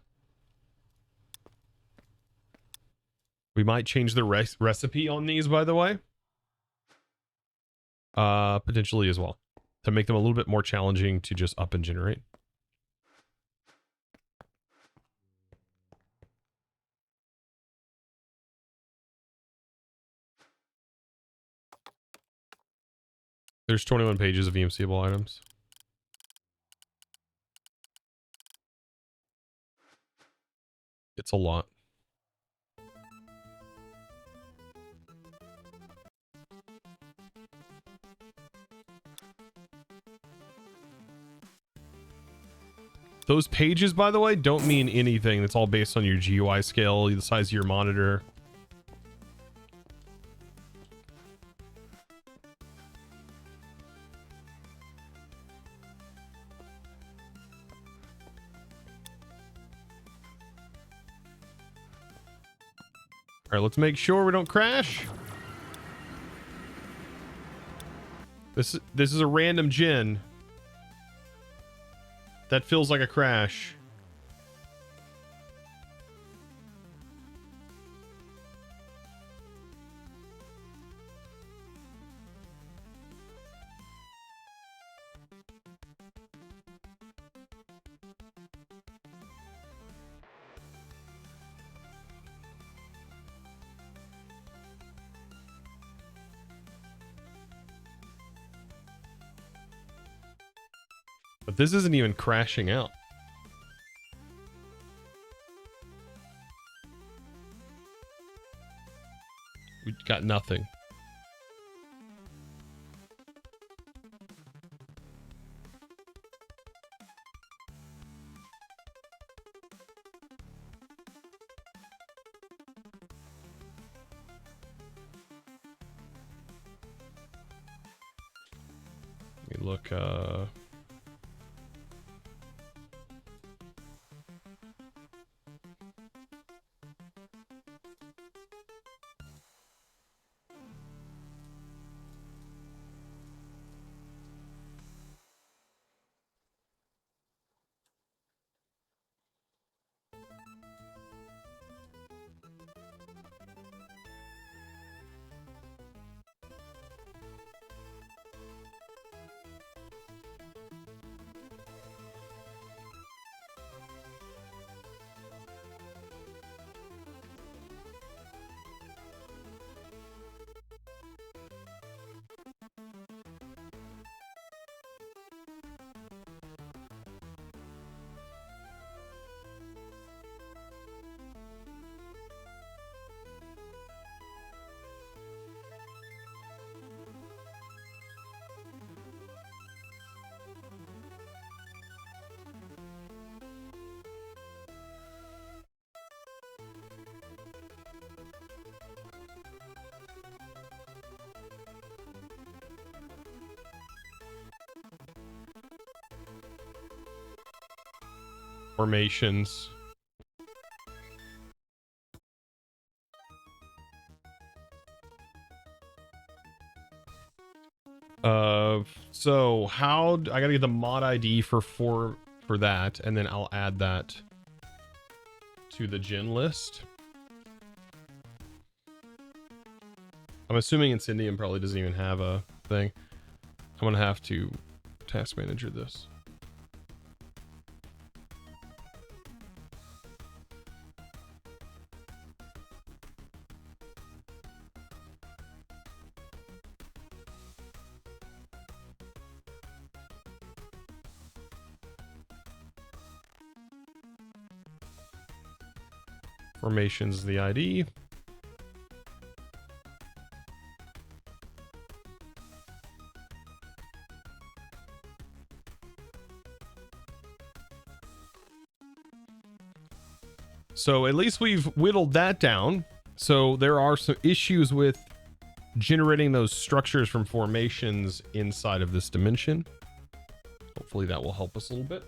We might change the recipe on these, by the way. Potentially as well, to make them a little bit more challenging to just up and generate. There's 21 pages of EMCable items. It's a lot. Those pages, by the way, don't mean anything. It's all based on your GUI scale, the size of your monitor. All right, let's make sure we don't crash. This is a random gen. That feels like a crash. But this isn't even crashing out. We got nothing. Let me look, formations. So how I gotta get the mod ID for that, and then I'll add that to the gen list. I'm assuming Incendium probably doesn't even have a thing. I'm gonna have to task manager this. Formation's the ID. So at least we've whittled that down. So there are some issues with generating those structures from formations inside of this dimension. Hopefully that will help us a little bit.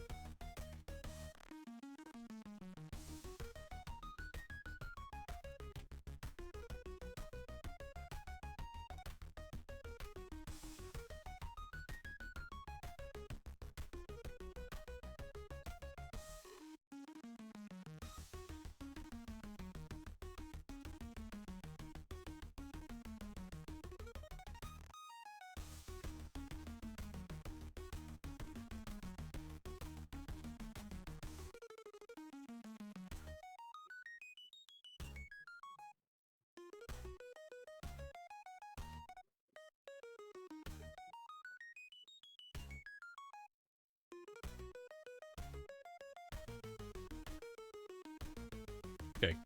Okay,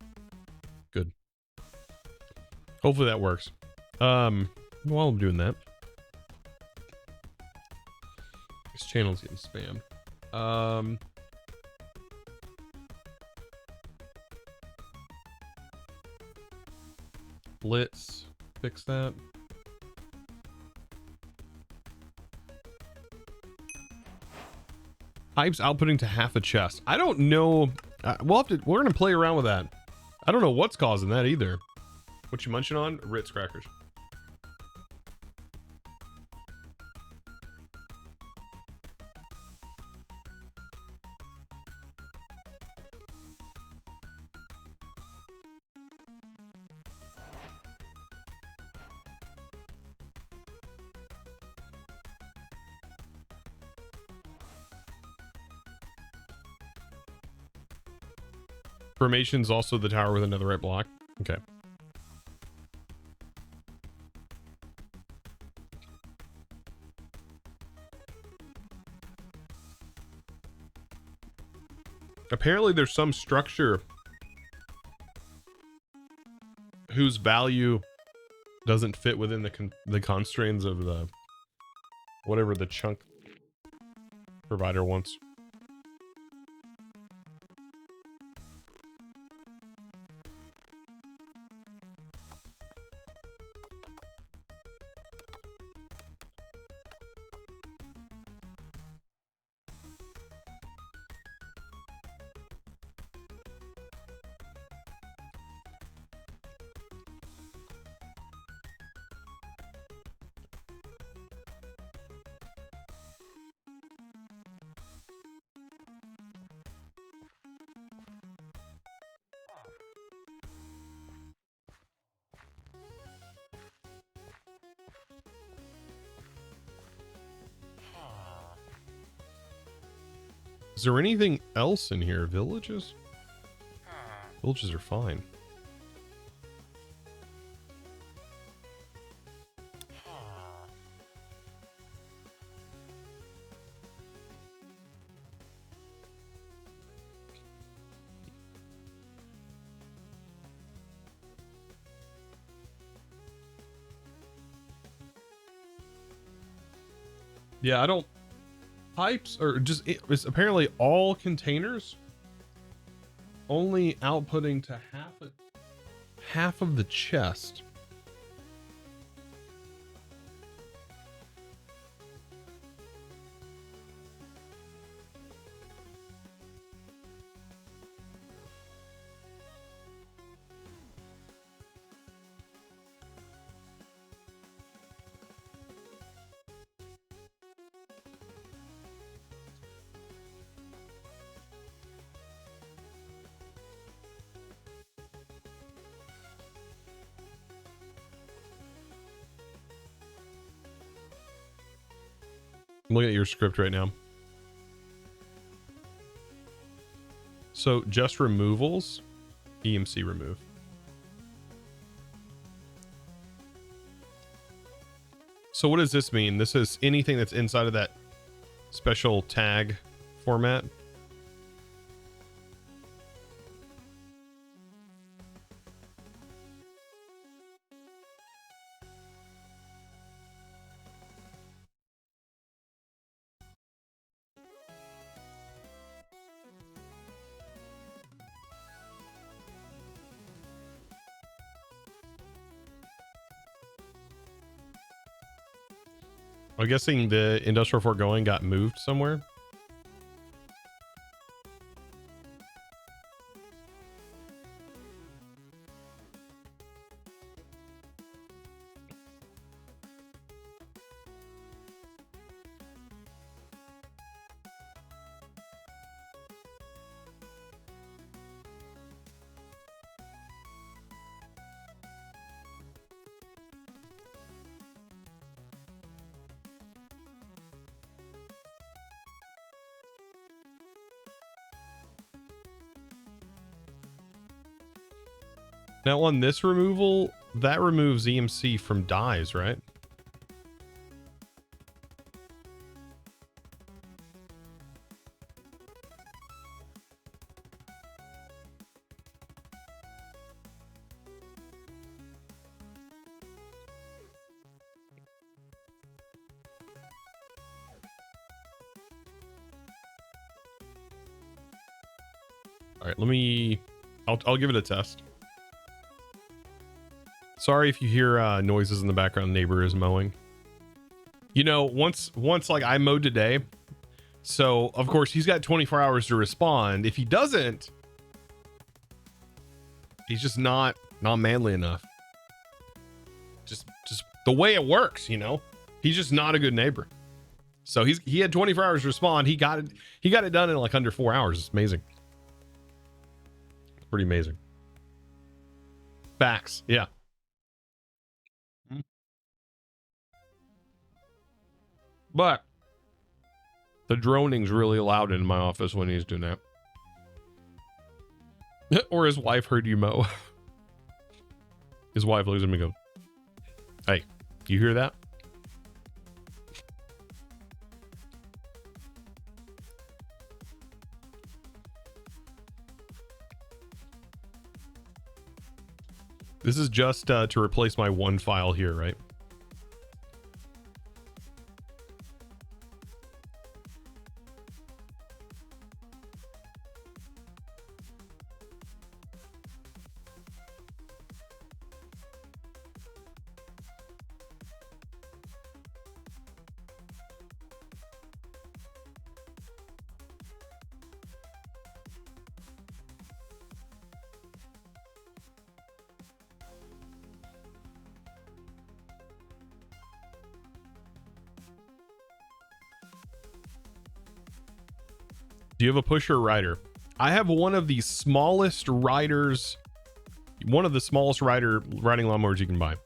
good. Hopefully that works. While I'm doing that, this channel's getting spammed. Let's fix that. Pipes outputting to half a chest. I don't know. We're gonna play around with that. I don't know what's causing that either. What you munching on? Ritz crackers. Formation's also the tower with another right block. Okay. Apparently there's some structure whose value doesn't fit within the constraints of the whatever the chunk provider wants. Is there anything else in here? Villages? Villages are fine. Yeah, I don't... Pipes are just... It's apparently all containers only outputting to half of the chest. I'm looking at your script right now. So just removals, EMC remove. So what does this mean? This is anything that's inside of that special tag format. I'm guessing the industrial foregoing got moved somewhere. Now on this removal, that removes EMC from dies, right? All right, I'll give it a test. Sorry if you hear noises in the background. Neighbor is mowing. You know, once like I mowed today, so of course he's got 24 hours to respond. If he doesn't, he's just not manly enough. Just the way it works, you know. He's just not a good neighbor. So he had 24 hours to respond. He got it done in like under 4 hours. It's amazing. Pretty amazing. Facts, yeah. But the droning's really loud in my office when he's doing that. Or his wife heard you mow. His wife looks at me and goes, "Hey, you hear that?" This is just to replace my one file here, right? Do you have a pusher or rider? I have one of the smallest riders, one of the smallest riding lawnmowers you can buy.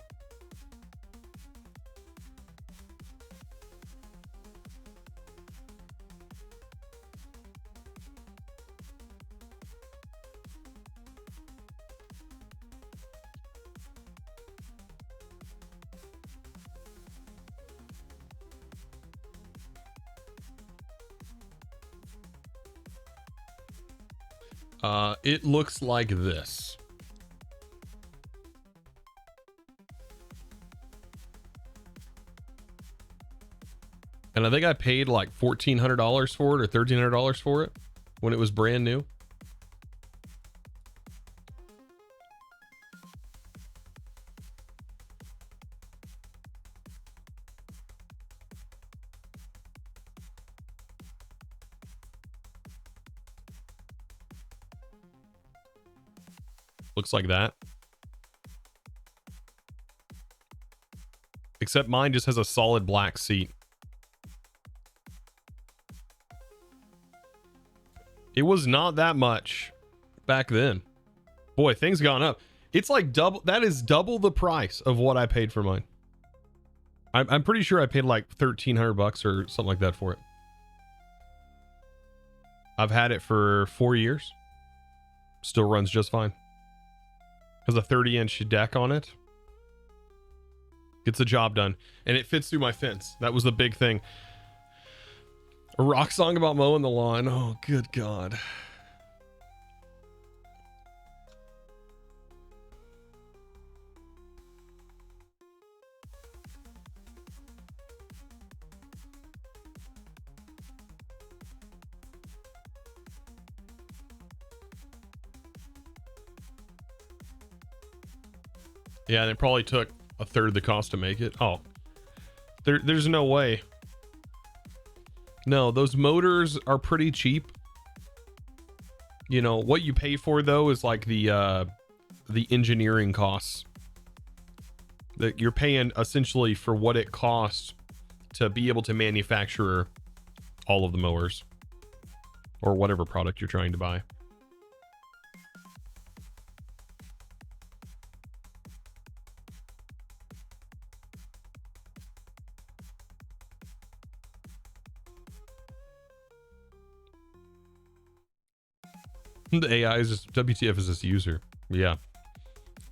It looks like this. And I think I paid like $1,400 for it or $1,300 for it when it was brand new. Looks like that. Except mine just has a solid black seat. It was not that much back then. Boy, things gone up. It's like double. That is double the price of what I paid for mine. I'm pretty sure I paid like $1,300 or something like that for it. I've had it for 4 years. Still runs just fine. Has a 30-inch deck on it. Gets the job done. And it fits through my fence. That was the big thing. A rock song about mowing the lawn. Oh, good God. Yeah, and it probably took a third the cost to make it. Oh, There's no way. No, those motors are pretty cheap. You know, what you pay for though is like the engineering costs. That you're paying essentially for what it costs to be able to manufacture all of the mowers or whatever product you're trying to buy. The AI is just WTF is this user. Yeah.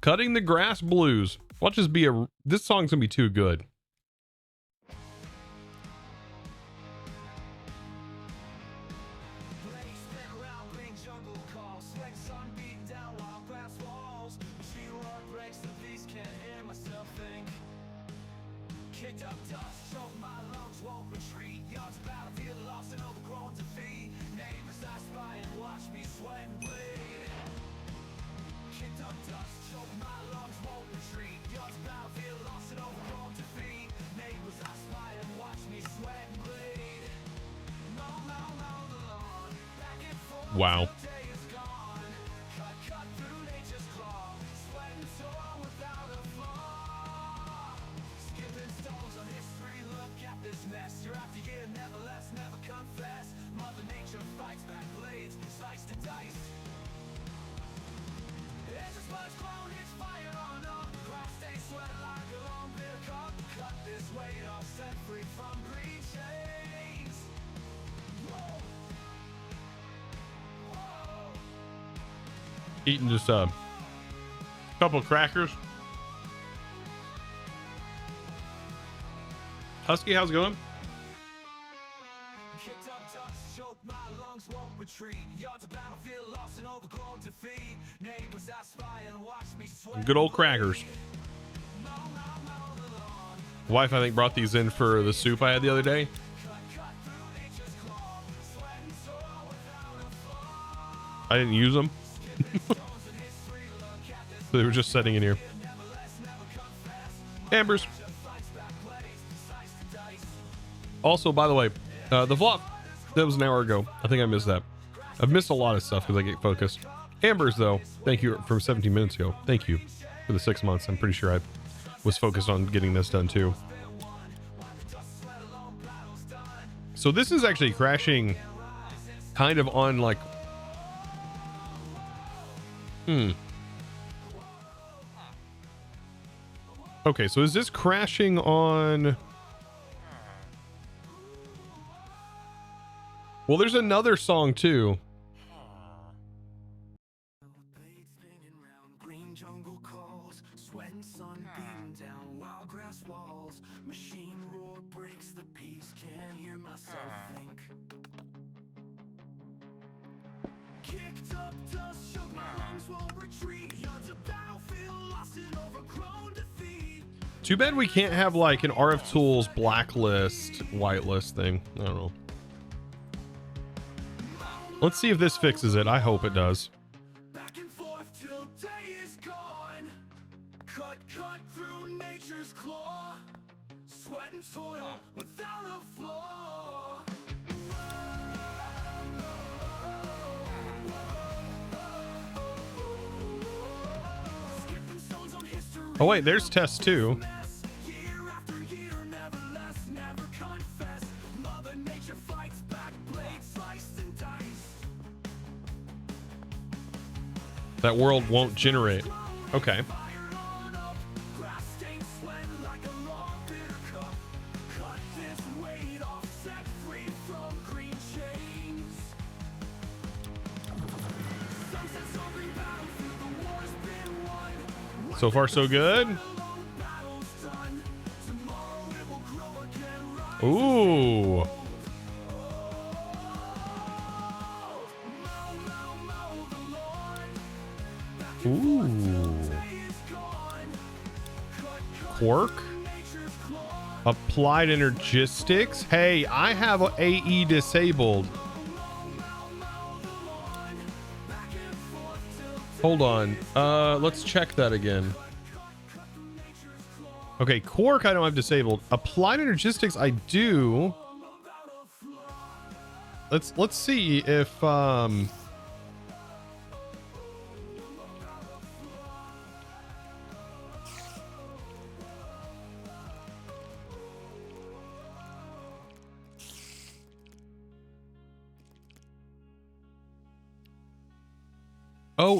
Cutting the Grass Blues. Watch this be this song's gonna be too good. Wow. Eating just a couple of crackers. Husky, how's it going? Good old crackers. Wife, I think, brought these in for the soup I had the other day. I didn't use them. So they were just sitting in here. Ambers. Also, by the way, the vlog, that was an hour ago. I think I missed that. I've missed a lot of stuff because I get focused. Ambers, though, thank you from 17 minutes ago. Thank you for the 6 months. I'm pretty sure I was focused on getting this done too. So this is actually crashing kind of on like okay, so is this crashing on... Well, there's another song too. Too bad we can't have like an RF Tools blacklist, whitelist thing. I don't know. Let's see if this fixes it. I hope it does. Back and forth till day is gone. Cut through nature's claw. Sweat and toil without a flaw. Oh wait, there's test 2. That world won't generate. Okay. So far, so good. Ooh. Ooh. Quirk. Applied energistics. Hey, I have AE disabled. Hold on. Let's check that again. Okay, Quark I don't have disabled. Applied Energistics I do. Let's see if oh,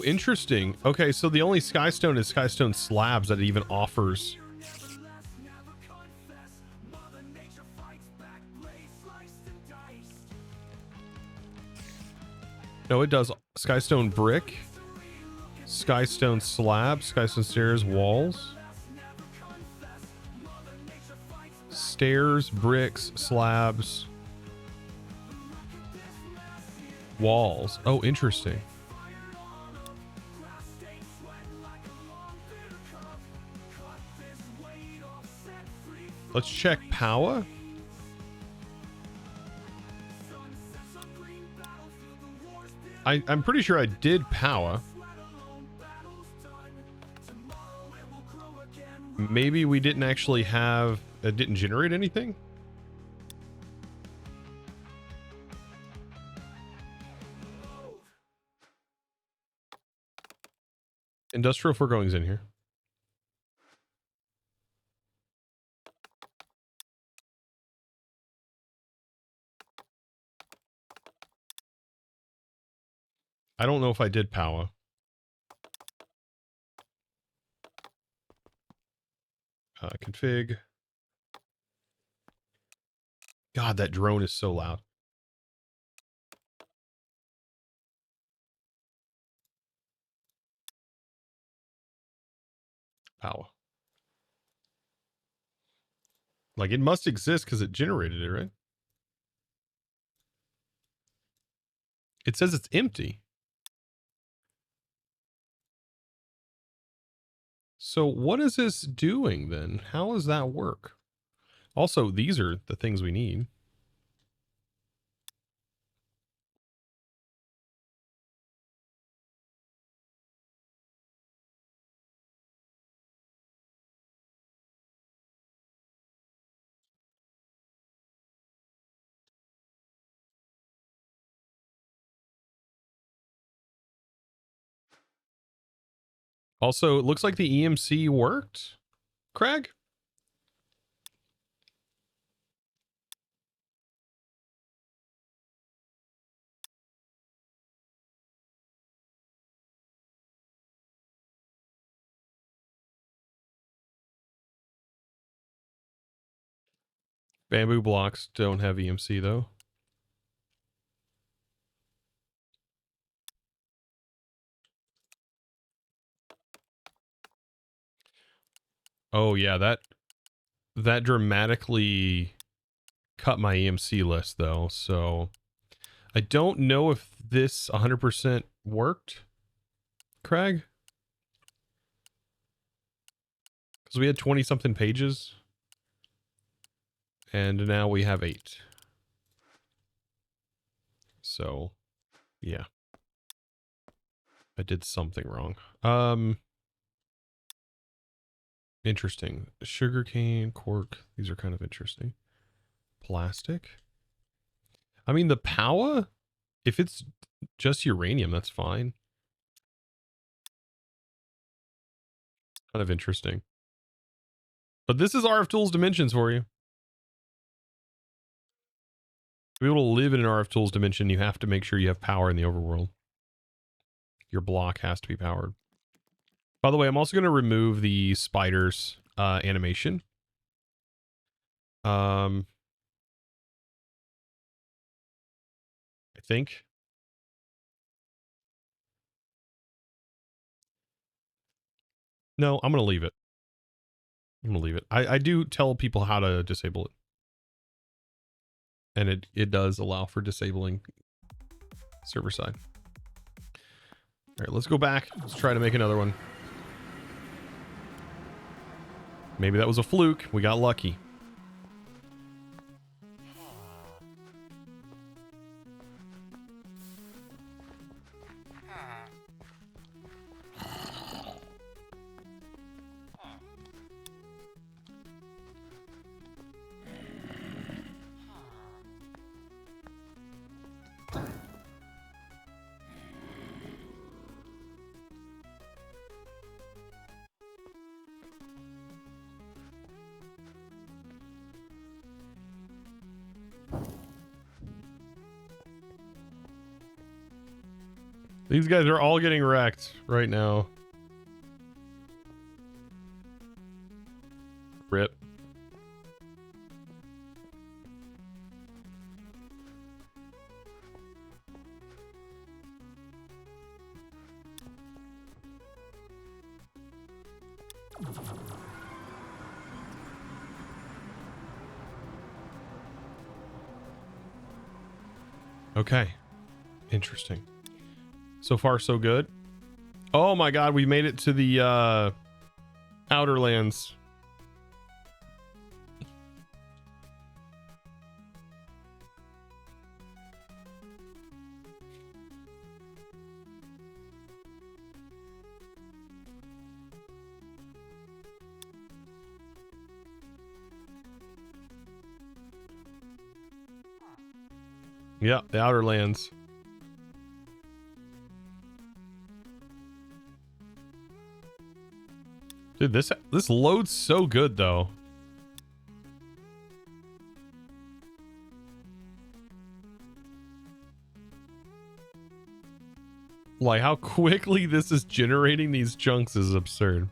interesting. Okay, so the only Skystone is Skystone slabs that it even offers. No, it does Skystone brick, Skystone slab, Skystone stairs, walls. Stairs, bricks, slabs, walls. Oh, interesting. Let's check power. I'm pretty sure I did power. Maybe we didn't actually have... It didn't generate anything? Industrial foregoing's in here. I don't know if I did power. Config. God, that drone is so loud. Power. Like, it must exist because it generated it, right? It says it's empty. So what is this doing then? How does that work? Also, these are the things we need. Also, it looks like the EMC worked. Craig? Bamboo blocks don't have EMC though. Oh yeah, that dramatically cut my EMC list though, so I don't know if this 100% worked, Craig, because we had 20 something pages and now we have 8. So yeah, I did something wrong. Interesting. Sugarcane, cork, these are kind of interesting. Plastic. I mean, the power, if it's just uranium, that's fine. Kind of interesting. But this is RF Tools dimensions for you. To be able to live in an RF Tools dimension, you have to make sure you have power in the overworld. Your block has to be powered. By the way, I'm also going to remove the spiders animation. I think. No, I'm going to leave it. I'm going to leave it. I do tell people how to disable it. And it does allow for disabling server side. All right, let's go back. Let's try to make another one. Maybe that was a fluke. We got lucky. These guys are all getting wrecked right now. Rip. Okay. Interesting. So far, so good. Oh my god, we made it to the Outer Lands. Yeah, the Outer Lands. Dude, this loads so good though. Like how quickly this is generating these chunks is absurd.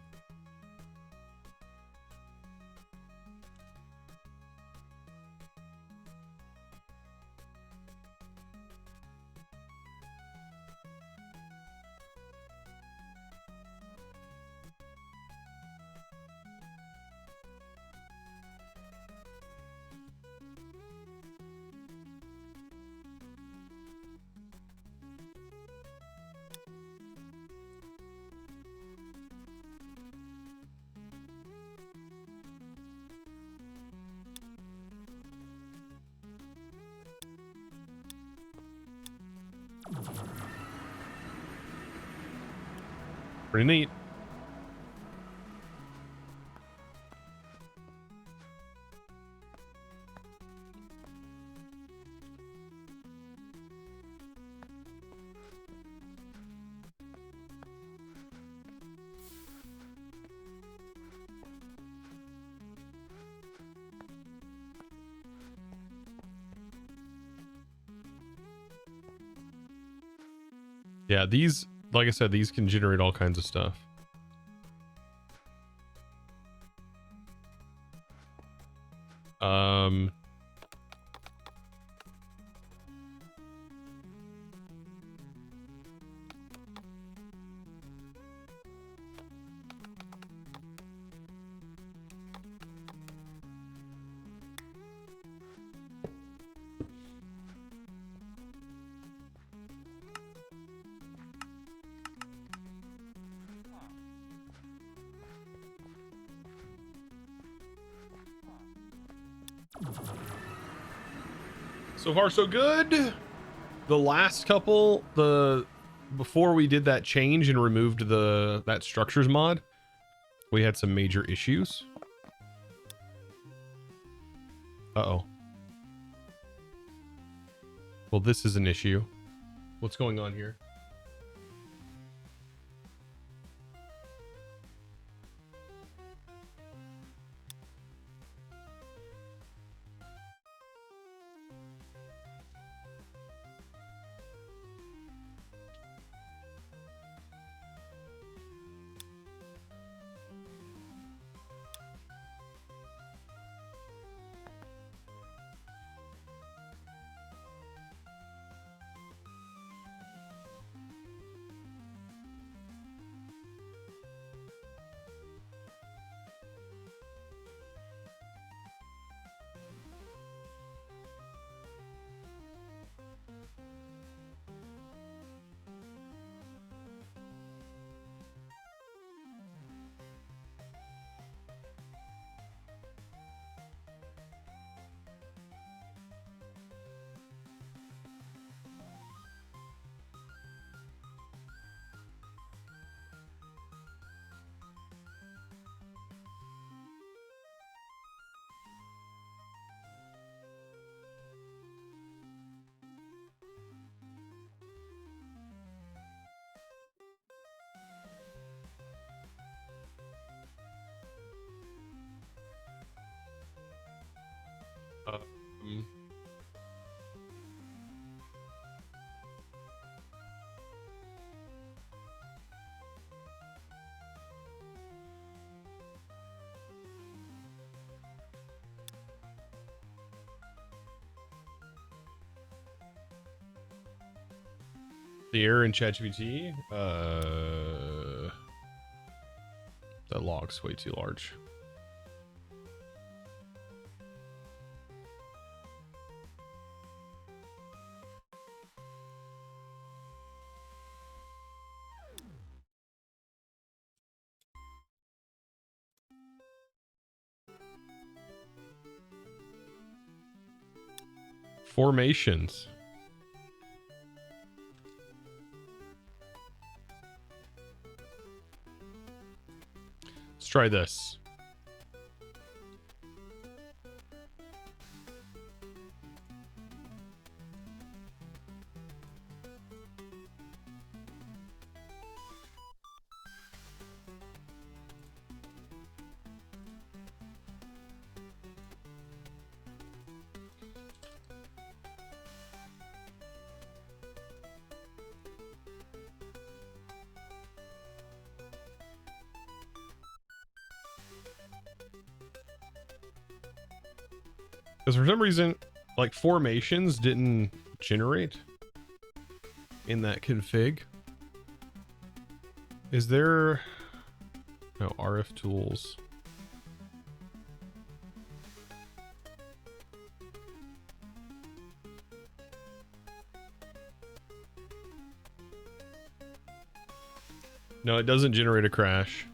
Pretty neat. Yeah, these, like I said, these can generate all kinds of stuff. So far, so good. The last couple, before we did that change and removed that structures mod, we had some major issues. Uh-oh. Well, this is an issue. What's going on here? Um, The error in ChatGPT. That log's way too large. Formations. Let's try this. Because for some reason, like formations didn't generate in that config. Is there no RF tools? No, it doesn't generate a crash.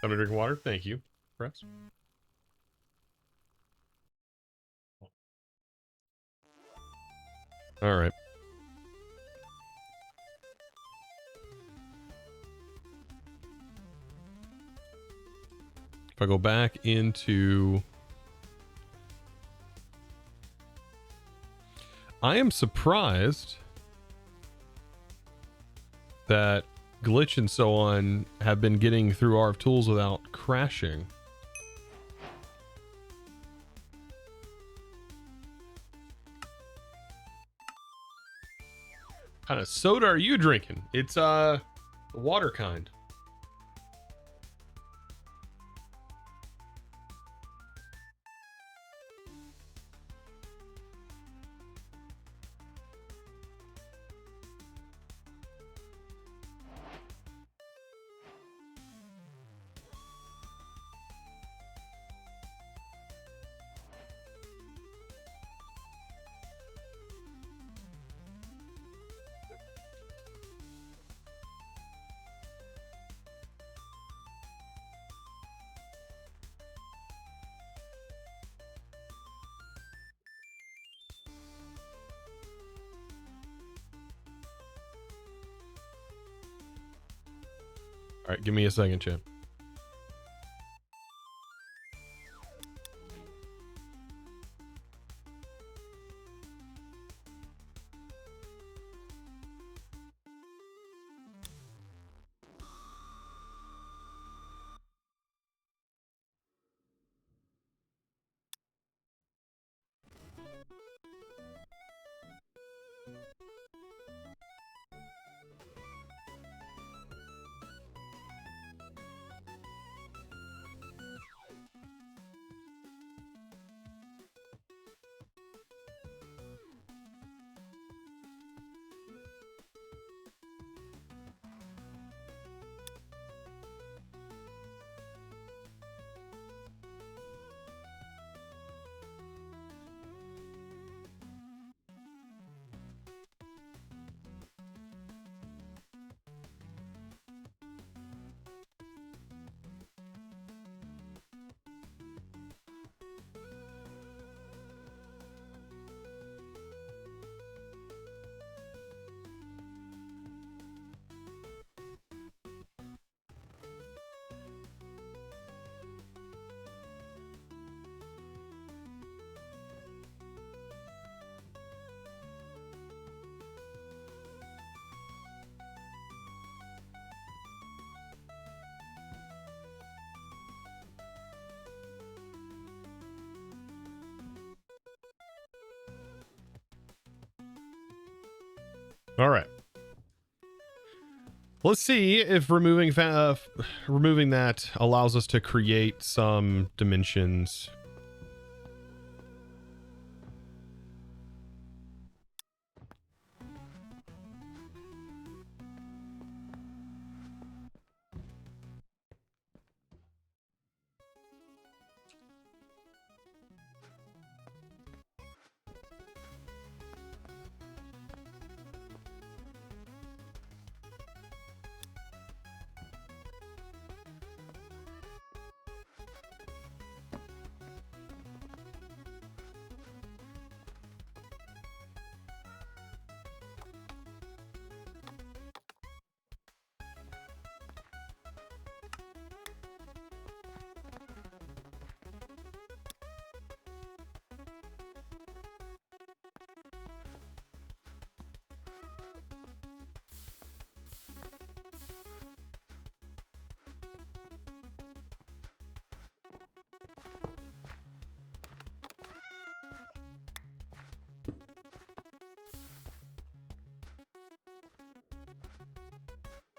I'm gonna drink water. Thank you. Press. All right. If I go back into... I am surprised that Glitch and so on have been getting through RF tools without crashing. What kind of soda are you drinking? It's the water kind. All right, give me a second, champ. All right. Let's see if removing that allows us to create some dimensions.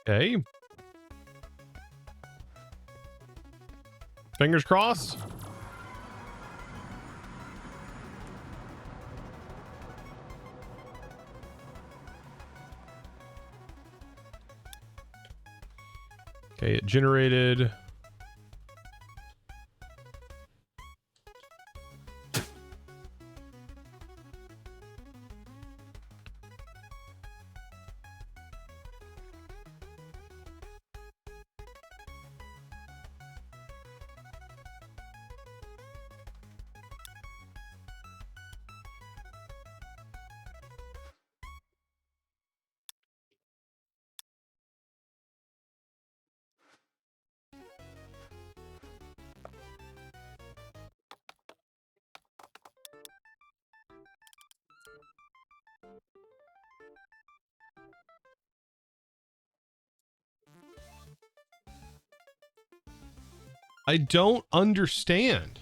Okay. Fingers crossed. Okay, it generated. I don't understand.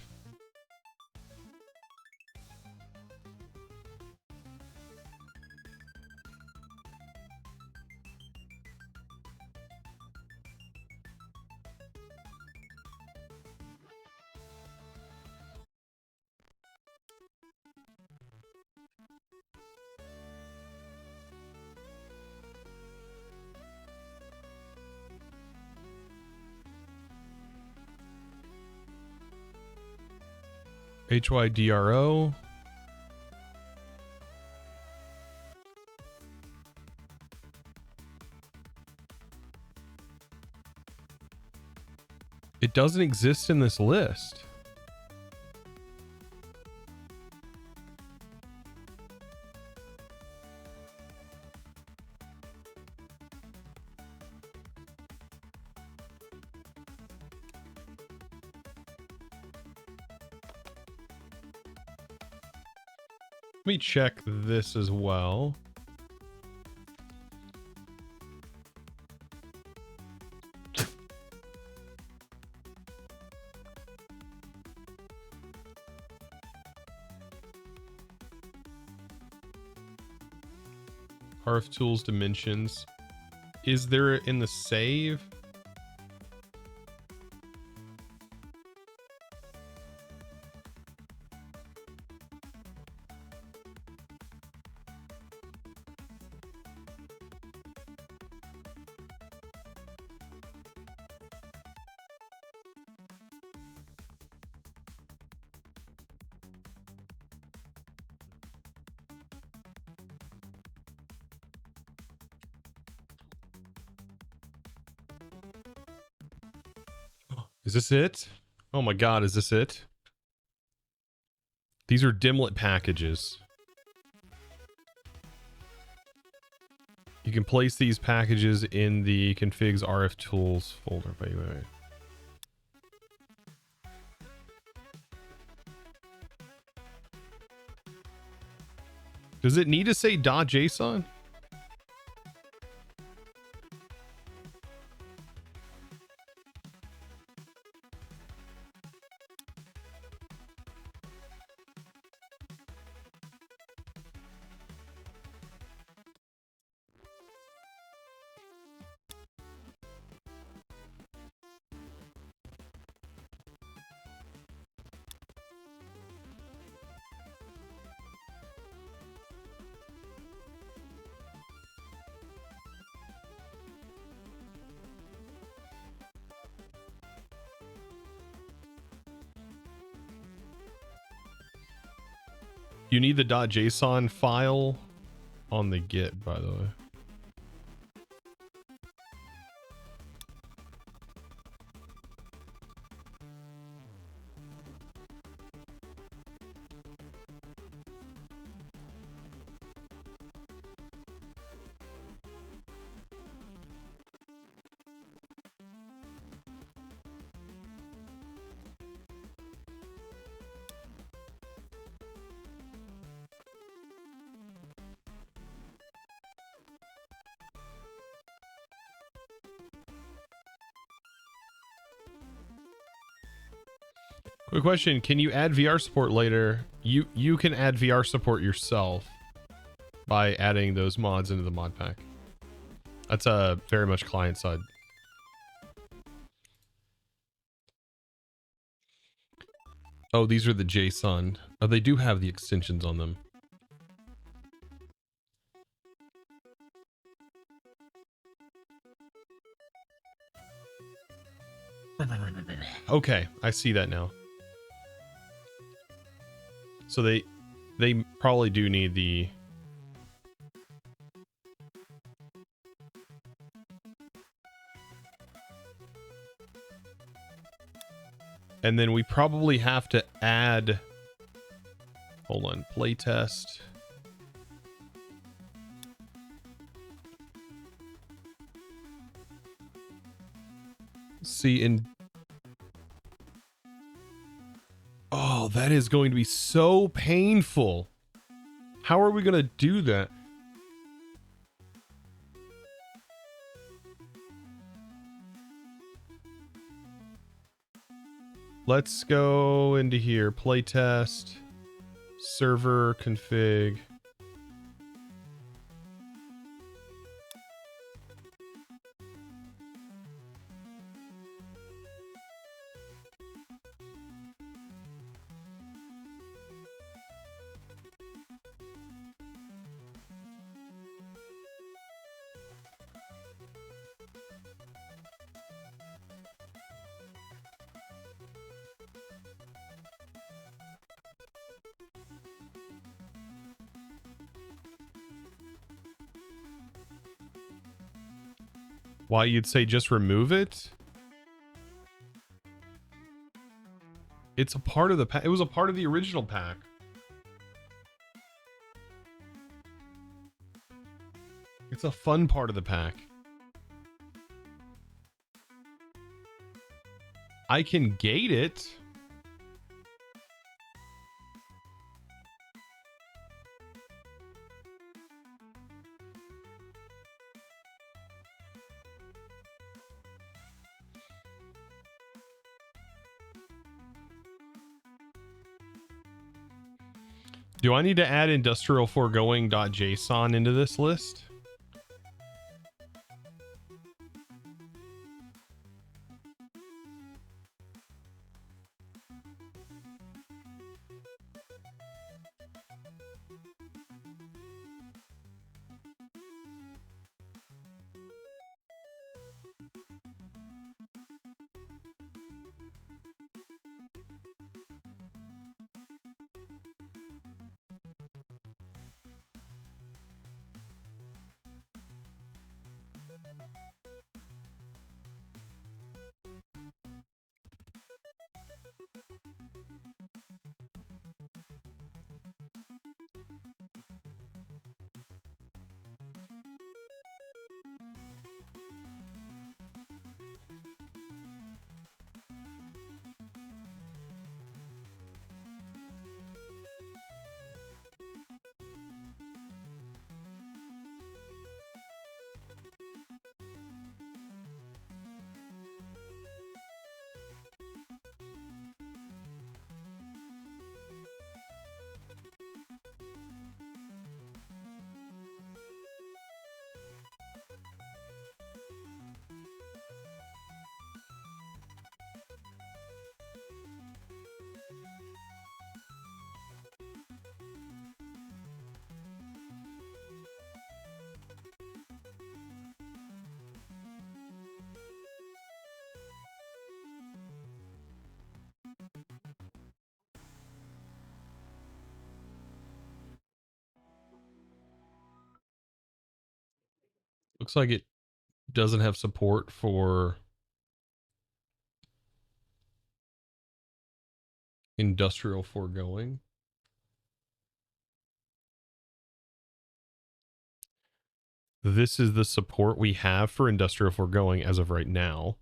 HYDRO. It doesn't exist in this list. Let me check this as well. RF tools dimensions. Is there in the save? Is this it? Oh my god, is this it? These are dimlet packages. You can place these packages in the configs RF tools folder. Wait. Does it need to say .json? You need the .json file on the Git, by the way. Quick question, can you add VR support later? You can add VR support yourself by adding those mods into the mod pack. That's very much client side. Oh, these are the JSON. Oh, they do have the extensions on them. Okay, I see that now. So they probably do need the and then we probably have to add, hold on, playtest. See, in oh, that is going to be so painful. How are we going to do that? Let's go into here, playtest, server config. Why you'd say just remove it? It's a part of the pack. It was a part of the original pack. It's a fun part of the pack. I can gate it. Do I need to add industrial foregoing.json into this list? Looks like it doesn't have support for industrial foregoing. This is the support we have for industrial foregoing as of right now.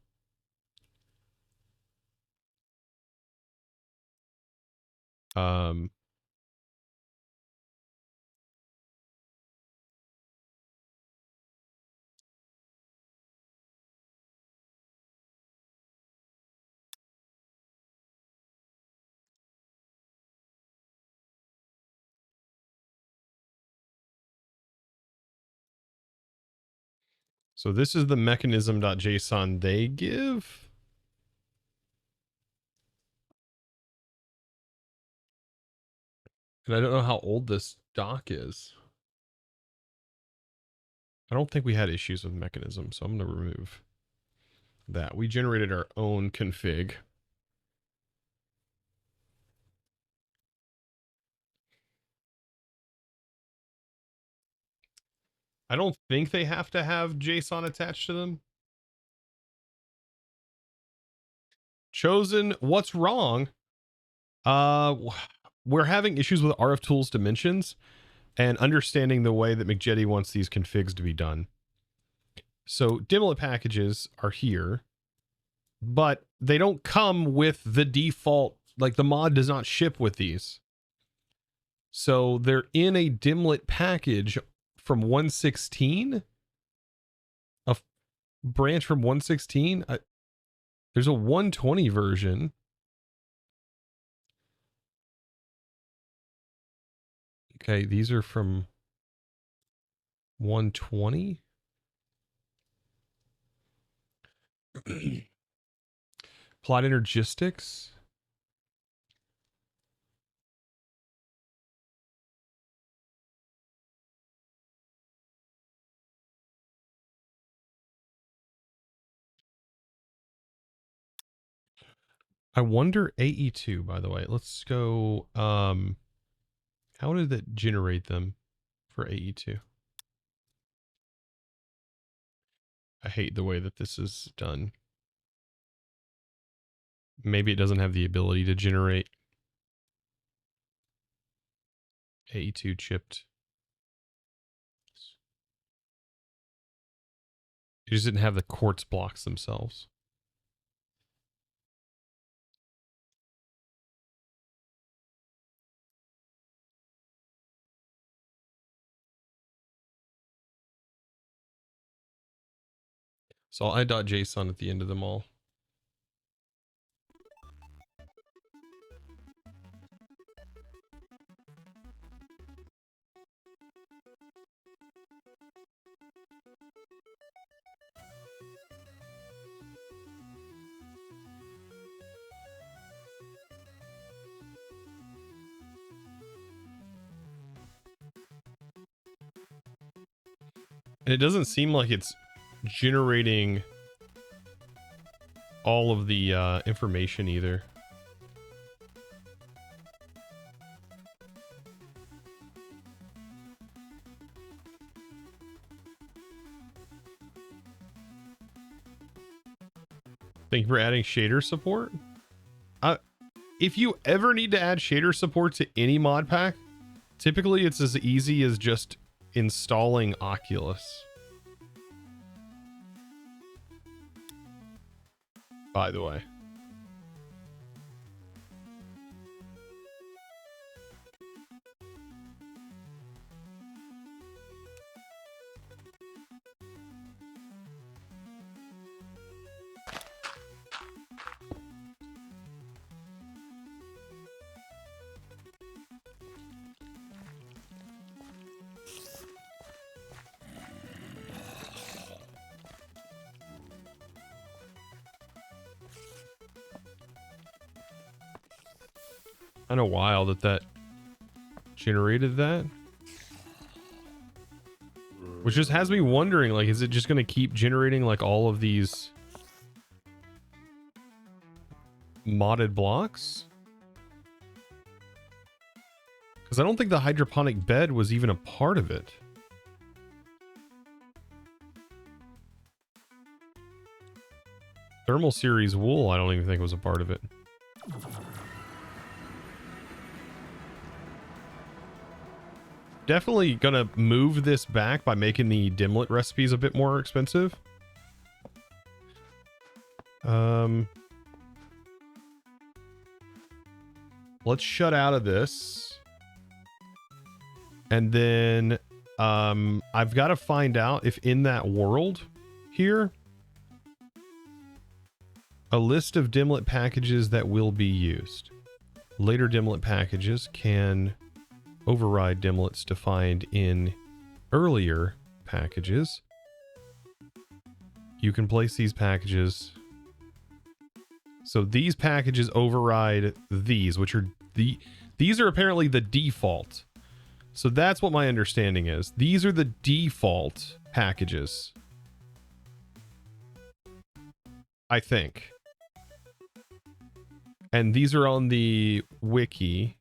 So this is the mechanism.json they give. And I don't know how old this doc is. I don't think we had issues with mechanism, so I'm going to remove that. We generated our own config. I don't think they have to have JSON attached to them. Chosen, what's wrong? We're having issues with RF tools dimensions and understanding the way that McJetty wants these configs to be done. So Dimlet packages are here, but they don't come with the default, like the mod does not ship with these. So they're in a Dimlet package from 116, a branch from 116. There's a 120 version. Okay, these are from 120. Plot energistics. I wonder AE2, by the way. Let's go. How did that generate them for AE2? I hate the way that this is done. Maybe it doesn't have the ability to generate AE2 chipped. It just didn't have the quartz blocks themselves. So I'll add .json at the end of them all. And it doesn't seem like it's generating all of the information either. Thank you for adding shader support. If you ever need to add shader support to any mod pack, typically it's as easy as just installing Oculus. By the way. Kind of wild that generated that. Which just has me wondering, like, is it just going to keep generating like all of these modded blocks? Because I don't think the hydroponic bed was even a part of it. Thermal series wool, I don't even think was a part of it. Definitely gonna move this back by making the dimlet recipes a bit more expensive. Let's shut out of this. And then I've got to find out if in that world here, a list of dimlet packages that will be used. Later dimlet packages can override dimlets defined in earlier packages. You can place these packages. So these packages override these, which are these are apparently the default. So that's what my understanding is. These are the default packages, I think. And these are on the wiki.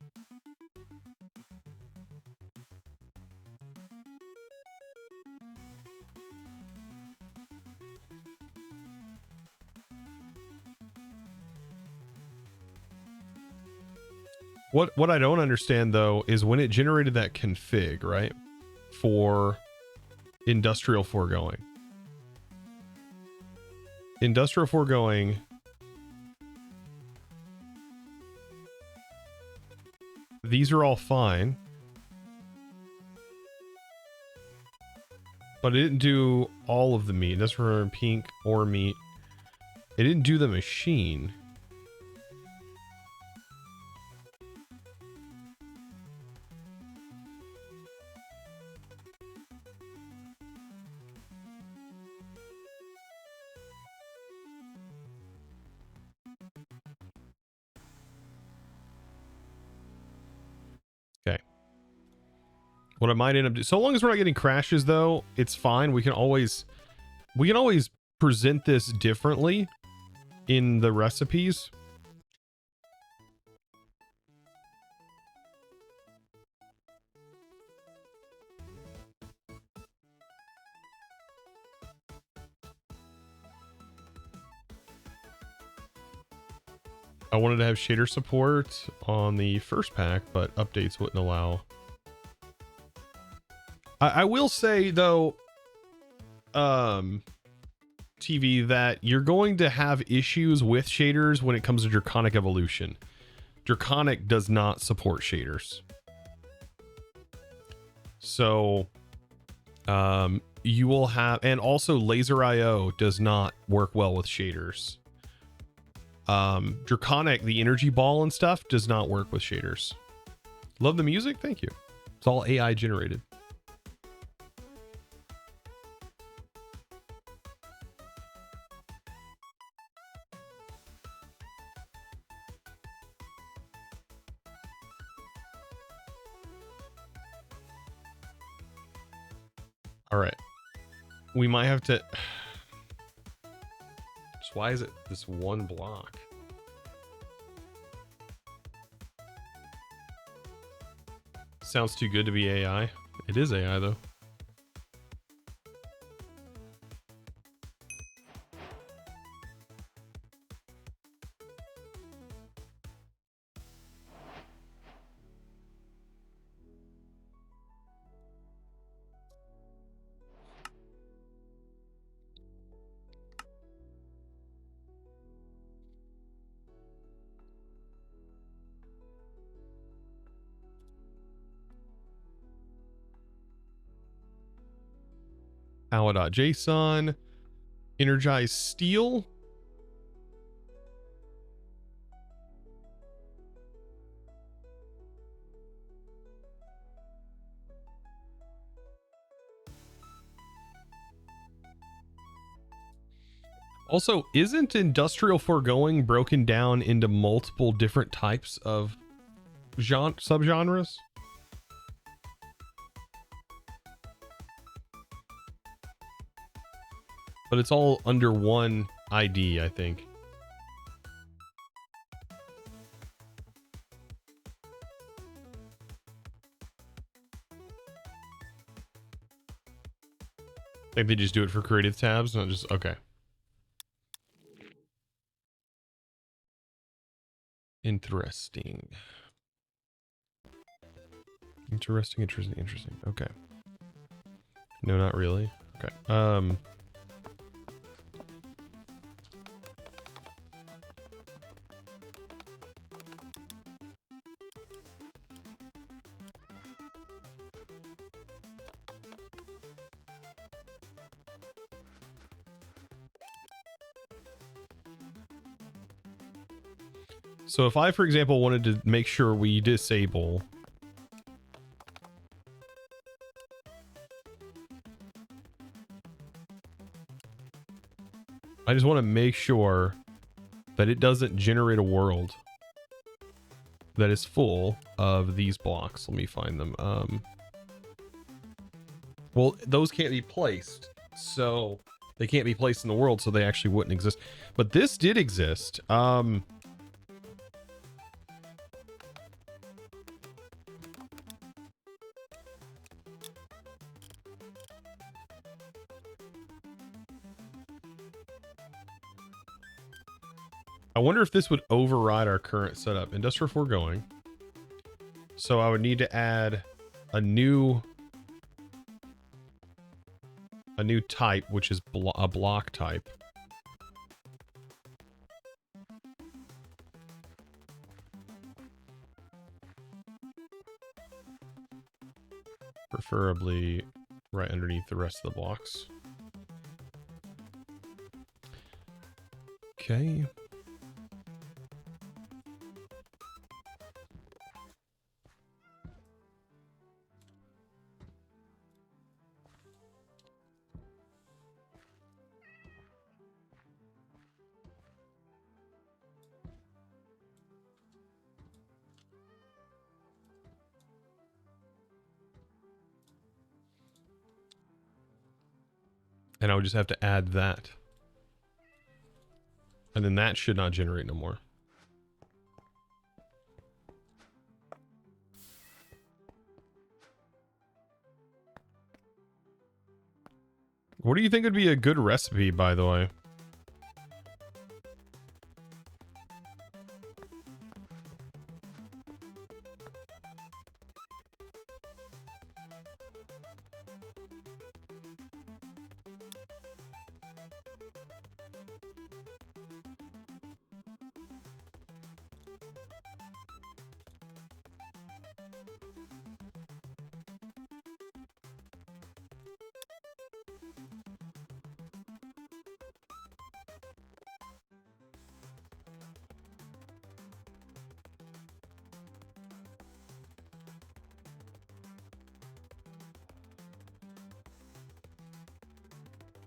What I don't understand though is when it generated that config, right? For industrial foregoing. Industrial foregoing. These are all fine. But it didn't do all of the meat. That's for pink or meat. It didn't do the machine. Okay. What I might end up doing, so long as we're not getting crashes though, it's fine. We can always present this differently in the recipes. I wanted to have shader support on the first pack, but updates wouldn't allow. I will say though, TV, that you're going to have issues with shaders when it comes to Draconic Evolution. Draconic does not support shaders. So, you will have, and also Laser IO does not work well with shaders. Draconic, the energy ball and stuff, does not work with shaders. Love the music? Thank you. It's all AI generated. All right. We might have to... Just why is it this one block? Sounds too good to be AI. It is AI though. Power.json, energize steel. Also, isn't industrial foregoing broken down into multiple different types of subgenres? But it's all under one ID, I think. I think they just do it for creative tabs, not just... Okay. Interesting. Interesting. Okay. No, not really. Okay. So if I, for example, wanted to make sure we disable I just want to make sure that it doesn't generate a world that is full of these blocks. Let me find them. Well, those can't be placed, so they can't be placed in the world, so they actually wouldn't exist. But this did exist. I wonder if this would override our current setup. Industrial foregoing. So I would need to add a new type, which is a block type. Preferably right underneath the rest of the blocks. Okay. And I would just have to add that. And then that should not generate no more. What do you think would be a good recipe, by the way?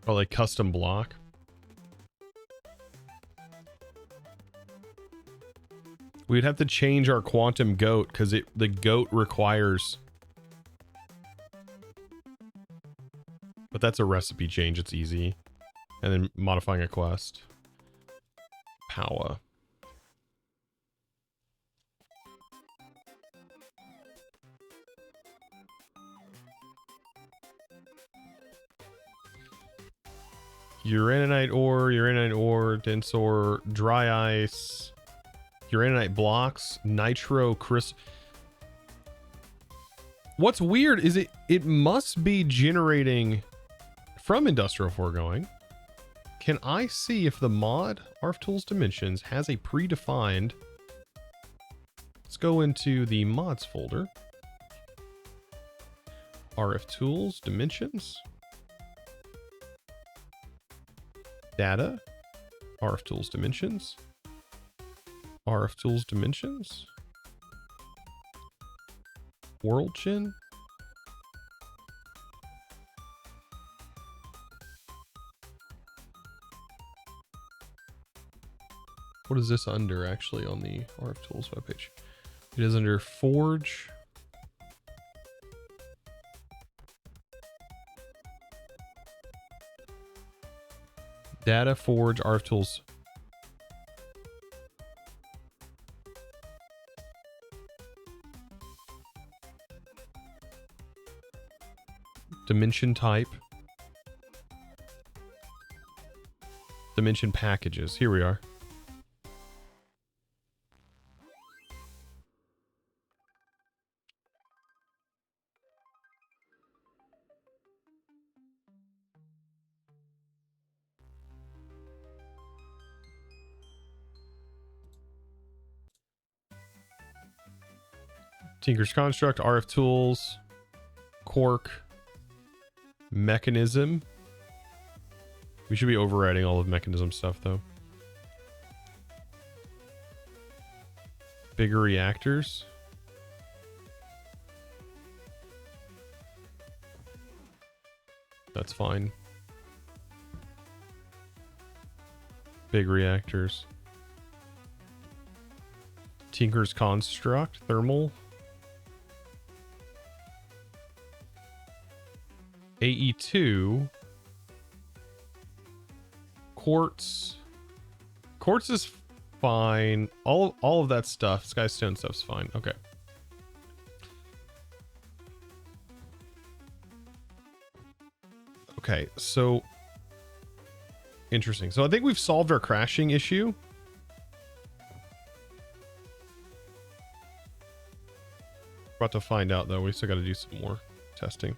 Oh, like custom block? We'd have to change our quantum goat because the goat requires. But that's a recipe change. It's easy. And then modifying a quest. Power. Uraninite ore, dense ore, dry ice, uraninite blocks, nitro crystal. What's weird is it must be generating from industrial foregoing. Can I see if the mod ArfTools Dimensions has a predefined? Let's go into the mods folder. ArfTools Dimensions. Data, ArfTools Dimensions, ArfTools Dimensions, WorldGen. What is this under actually on the ArfTools webpage? It is under Forge. Data, Forge, ArfTools. Dimension type. Dimension packages. Here we are. Tinker's Construct, RF Tools, Quark, Mechanism. We should be overriding all of Mechanism stuff, though. Bigger reactors. That's fine. Big reactors. Tinker's Construct, Thermal. AE2. Quartz. Quartz is fine. All of that stuff, Skystone stuff's fine. Okay. Okay, so interesting. So I think we've solved our crashing issue. About to find out though. We still got to do some more testing.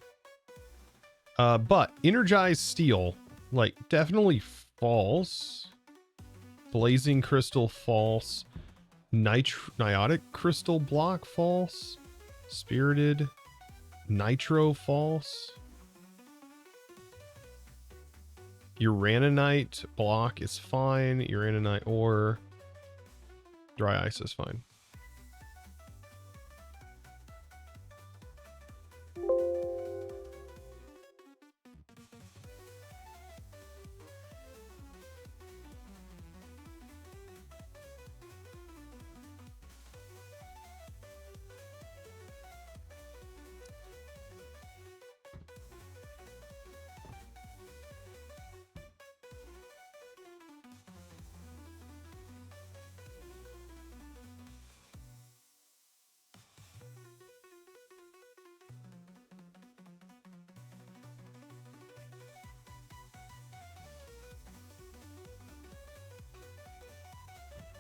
But energized steel, like definitely false. Blazing crystal false. Niotic crystal block false. Spirited nitro false. Uraninite block is fine. Uraninite ore. Dry ice is fine.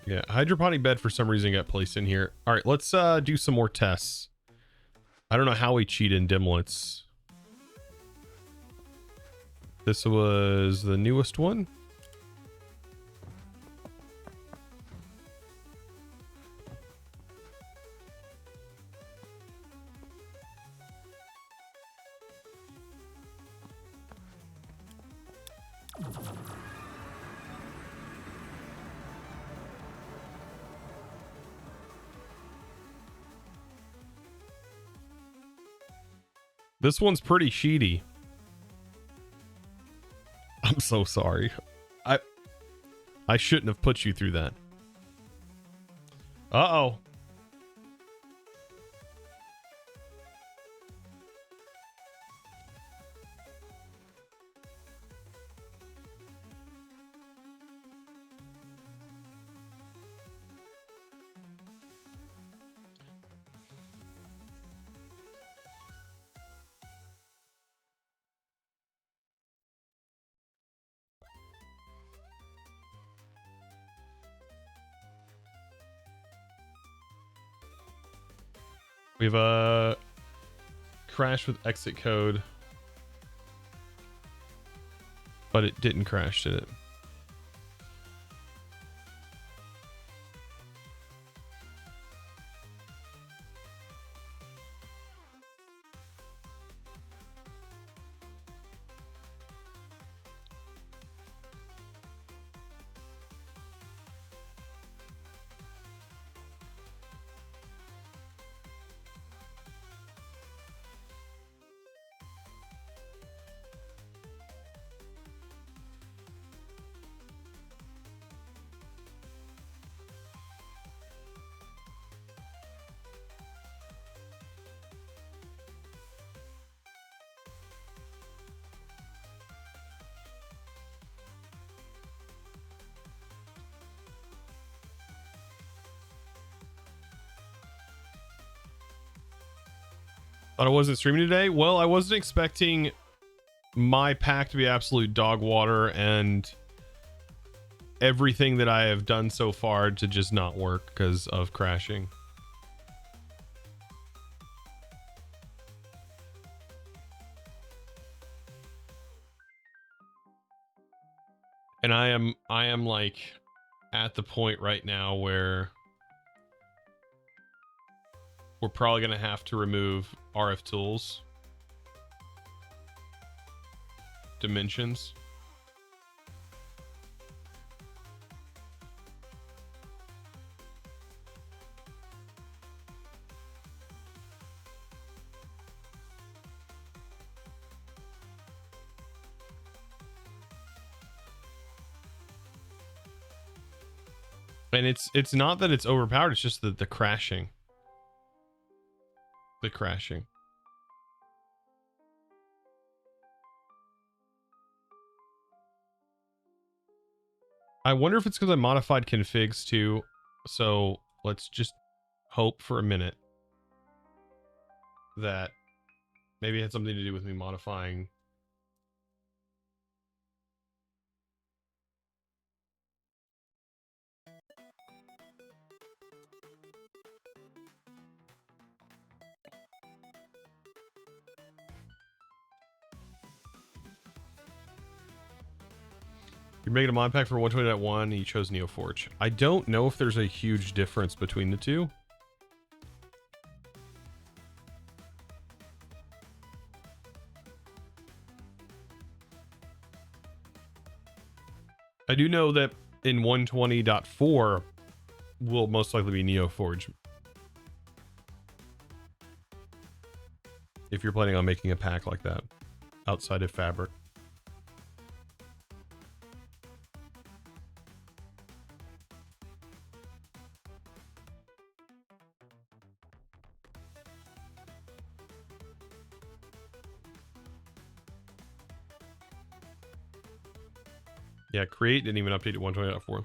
Yeah, hydroponic bed for some reason got placed in here. All right, let's do some more tests. I don't know how we cheat in Dimlets. This was the newest one. This one's pretty sheety. I'm so sorry. I shouldn't have put you through that. Uh-oh. We have a crash with exit code, but it didn't crash, did it? Thought I wasn't streaming today. Well, I wasn't expecting my pack to be absolute dog water and everything that I have done so far to just not work because of crashing. And I am like at the point right now where we're probably going to have to remove RF tools dimensions. And it's not that it's overpowered, it's just the crashing. The crashing. I wonder if it's because I modified configs too. So let's just hope for a minute that maybe it had something to do with me modifying. You're making a mod pack for 120.1 and you chose NeoForge. I don't know if there's a huge difference between the two. I do know that in 120.4 will most likely be NeoForge. If you're planning on making a pack like that outside of Fabric. Yeah, create didn't even update at 120.4.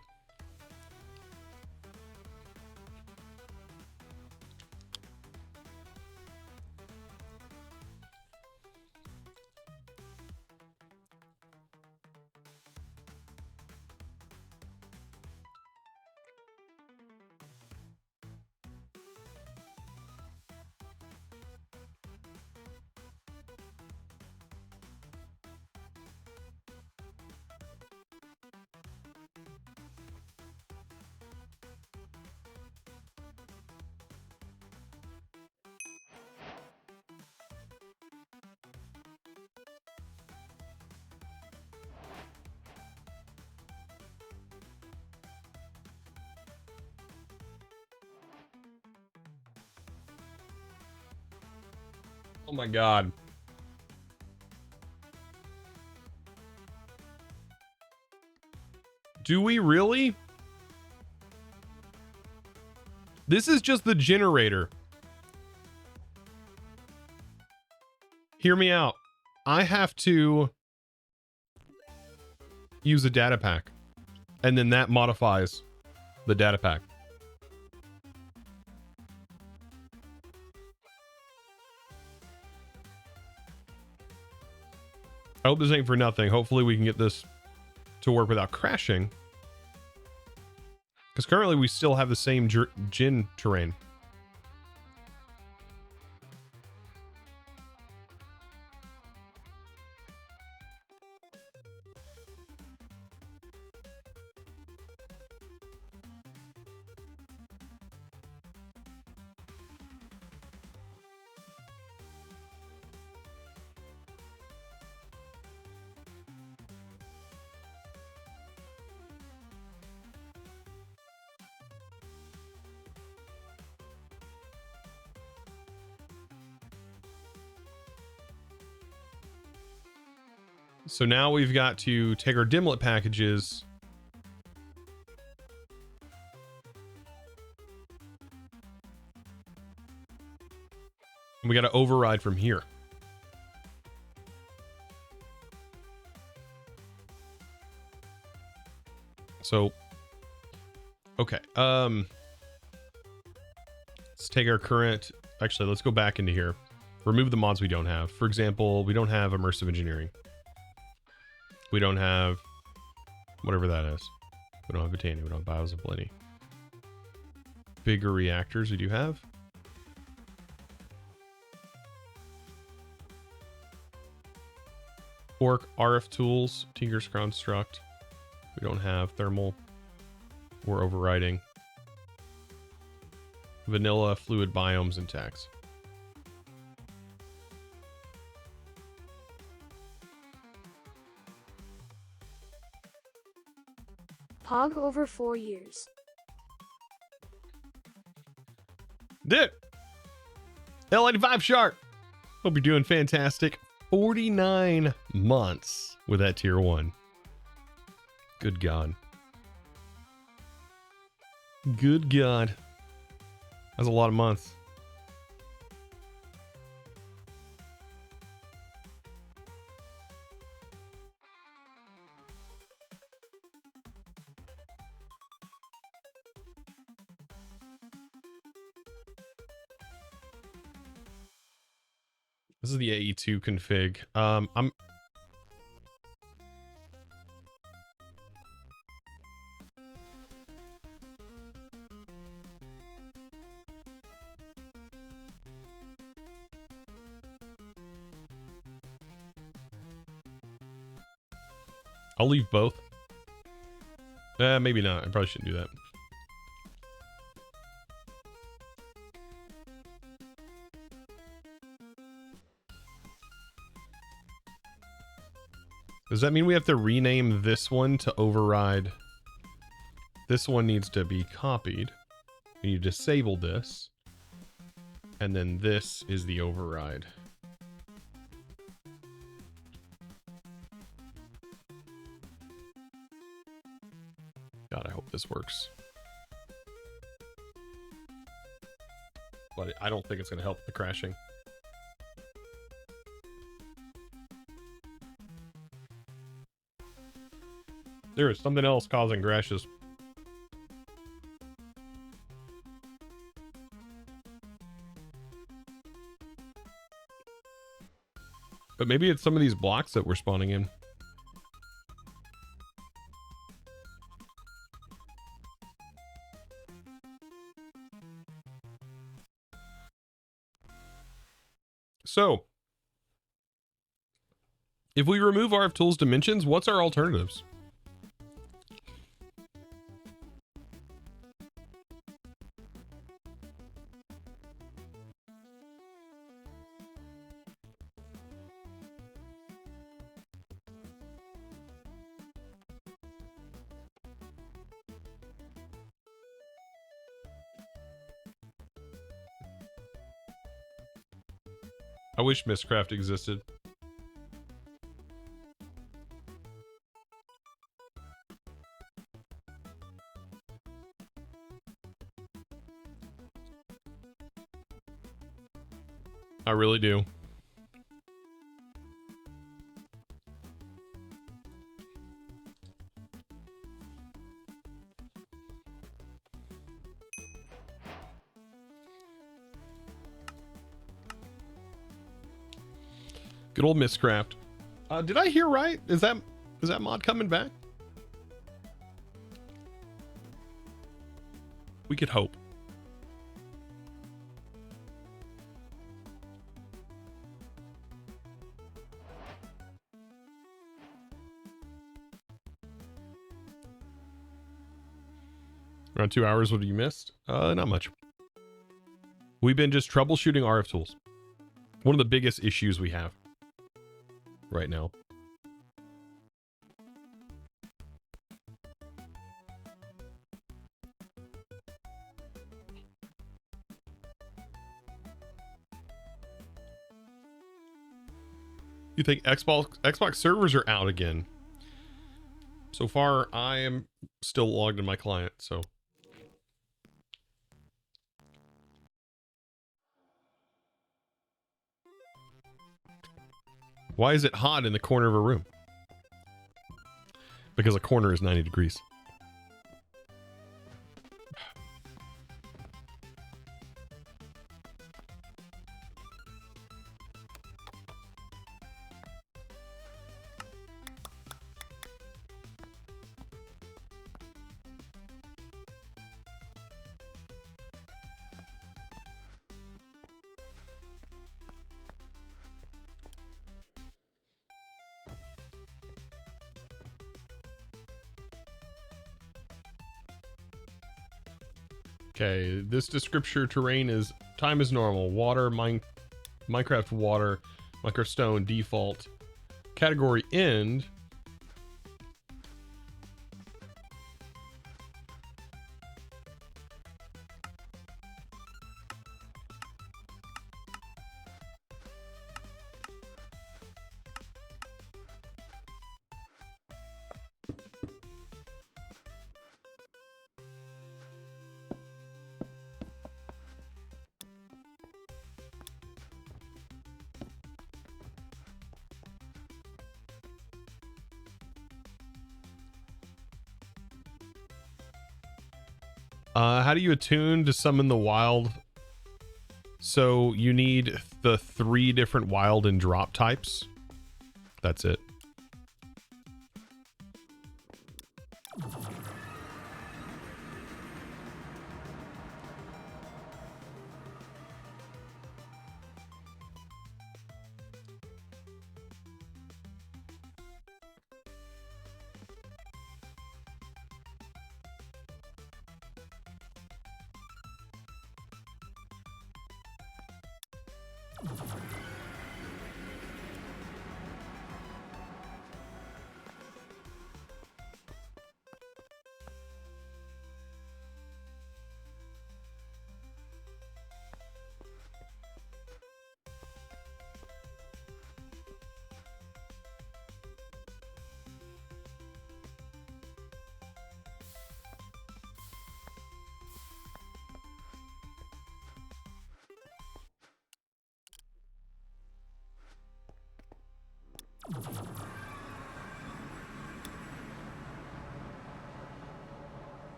Oh my god. Do we really? This is just the generator. Hear me out. I have to use a data pack, and then that modifies the data pack. I hope this ain't for nothing. Hopefully we can get this to work without crashing. Because currently we still have the same gin terrain. So now we've got to take our dimlet packages and we got to override from here. So, okay. Let's take our current, actually, let's go back into here. Remove the mods we don't have. For example, we don't have immersive engineering. We don't have whatever that is. We don't have Botania. We don't have Biosability. Bigger reactors we do have. Fork, RF tools, Tinker's construct. We don't have thermal. We're overriding. vanilla, fluid biomes, and text. Pog over 4 years. Did L85 Shark. Hope you're doing fantastic. 49 months with that tier 1. Good God. Good God. That's a lot of months. This is the AE2 config. I'll leave both. Maybe not. I probably shouldn't do that. Does that mean we have to rename this one to override? This one needs to be copied. And you disable this. And then this is the override. God, I hope this works. But I don't think it's going to help the crashing. There is something else causing crashes. But maybe it's some of these blocks that we're spawning in. So, if we remove RFTools dimensions, what's our alternatives? I wish Mistcraft existed. I really do. Good old Mistcraft. Did I hear right? Is that mod coming back? We could hope. Around 2 hours, what have you missed? Not much. We've been just troubleshooting RFTools. One of the biggest issues we have right now. You think Xbox servers are out again? So far, I am still logged in my client, so. Why is it hot in the corner of a room? Because a corner is 90 degrees. Okay, this descriptor terrain is time is normal. Water, Minecraft water, Minecraft stone, default. Category end. How do you attune to summon the wild? So you need the 3 different wild and drop types. That's it.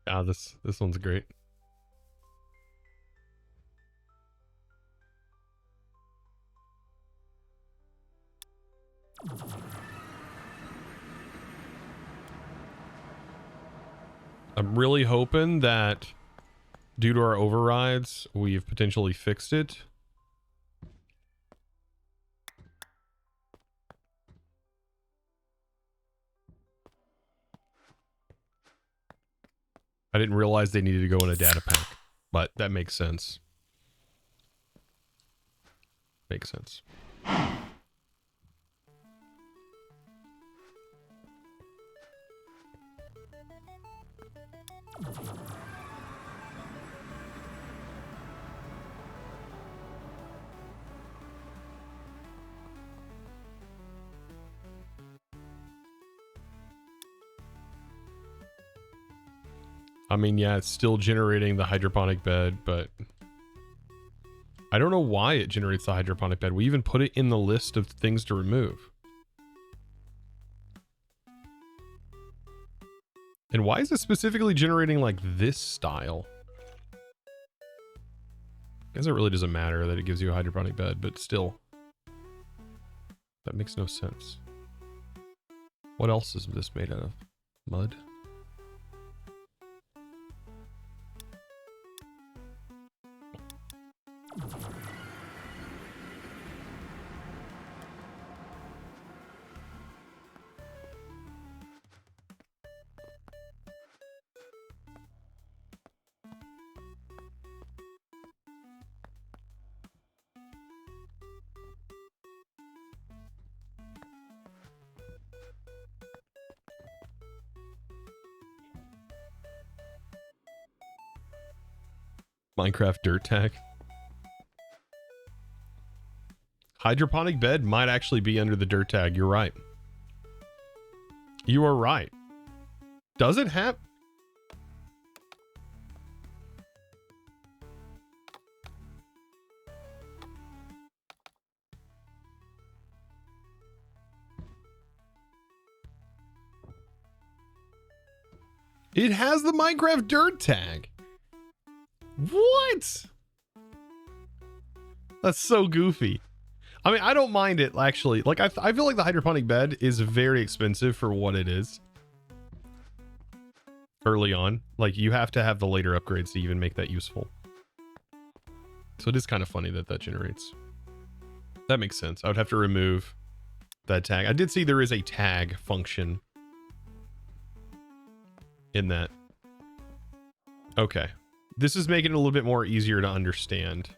Ah, this one's great. I'm really hoping that due to our overrides, we've potentially fixed it. I didn't realize they needed to go in a data pack, but that makes sense. Makes sense. I mean, yeah, it's still generating the hydroponic bed, but I don't know why it generates the hydroponic bed. We even put it in the list of things to remove. And why is it specifically generating like this style? I guess it really doesn't matter that it gives you a hydroponic bed, but still. That makes no sense. What else is this made out of? Mud? Minecraft dirt tag. Hydroponic bed might actually be under the dirt tag. You're right. You are right. Does it have... It has the Minecraft dirt tag. What? That's so goofy. I mean, I don't mind it, actually. Like, I feel like the hydroponic bed is very expensive for what it is. Early on. Like, you have to have the later upgrades to even make that useful. So it is kind of funny that that generates. That makes sense. I would have to remove that tag. I did see there is a tag function in that. Okay. This is making it a little bit more easier to understand.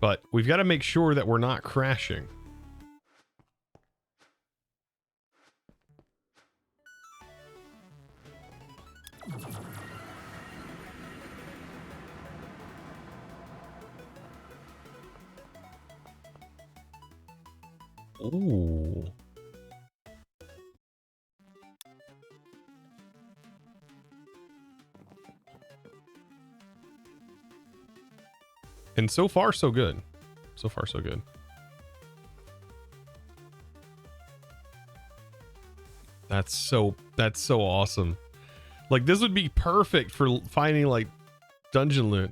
But we've got to make sure that we're not crashing. Ooh. And so far, so good. So far, so good. That's so awesome. Like, this would be perfect for finding, like, dungeon loot.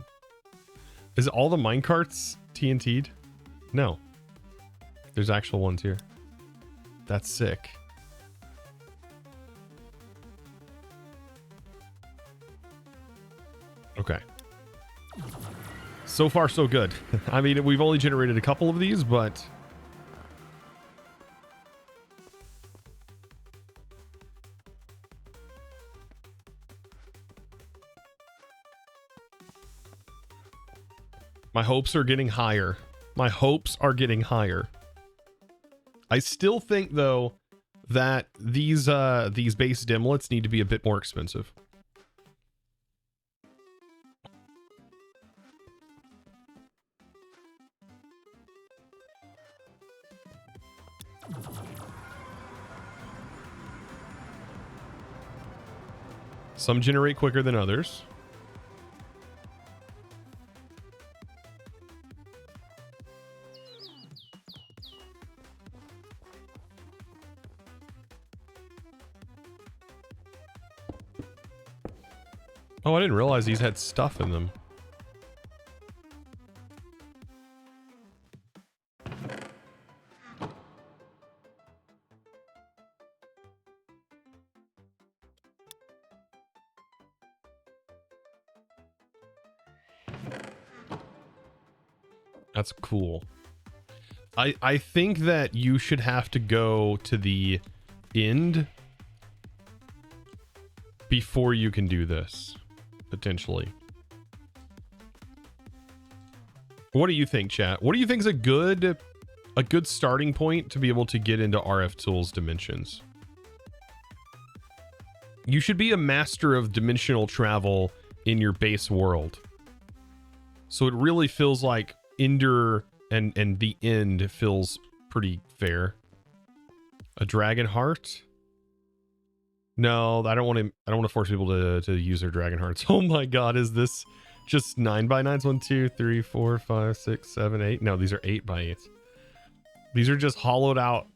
Is all the minecarts TNT'd? No. There's actual ones here. That's sick. Okay. So far, so good. I mean, we've only generated a couple of these, but... my hopes are getting higher. My hopes are getting higher. I still think, though, that these base dimlets need to be a bit more expensive. Some generate quicker than others. Oh, I didn't realize these had stuff in them. That's cool. I think that you should have to go to the end before you can do this, potentially. What do you think, chat? What do you think is a good starting point to be able to get into RF Tools dimensions? You should be a master of dimensional travel in your base world. So it really feels like Ender and the end feels pretty fair. A dragon heart? No, I don't want to force people to use their dragon hearts. Oh my god, is this just 9x9s? 1, 2, 3, 4, 5, 6, 7, 8. No, these are 8x8s. These are just hollowed out.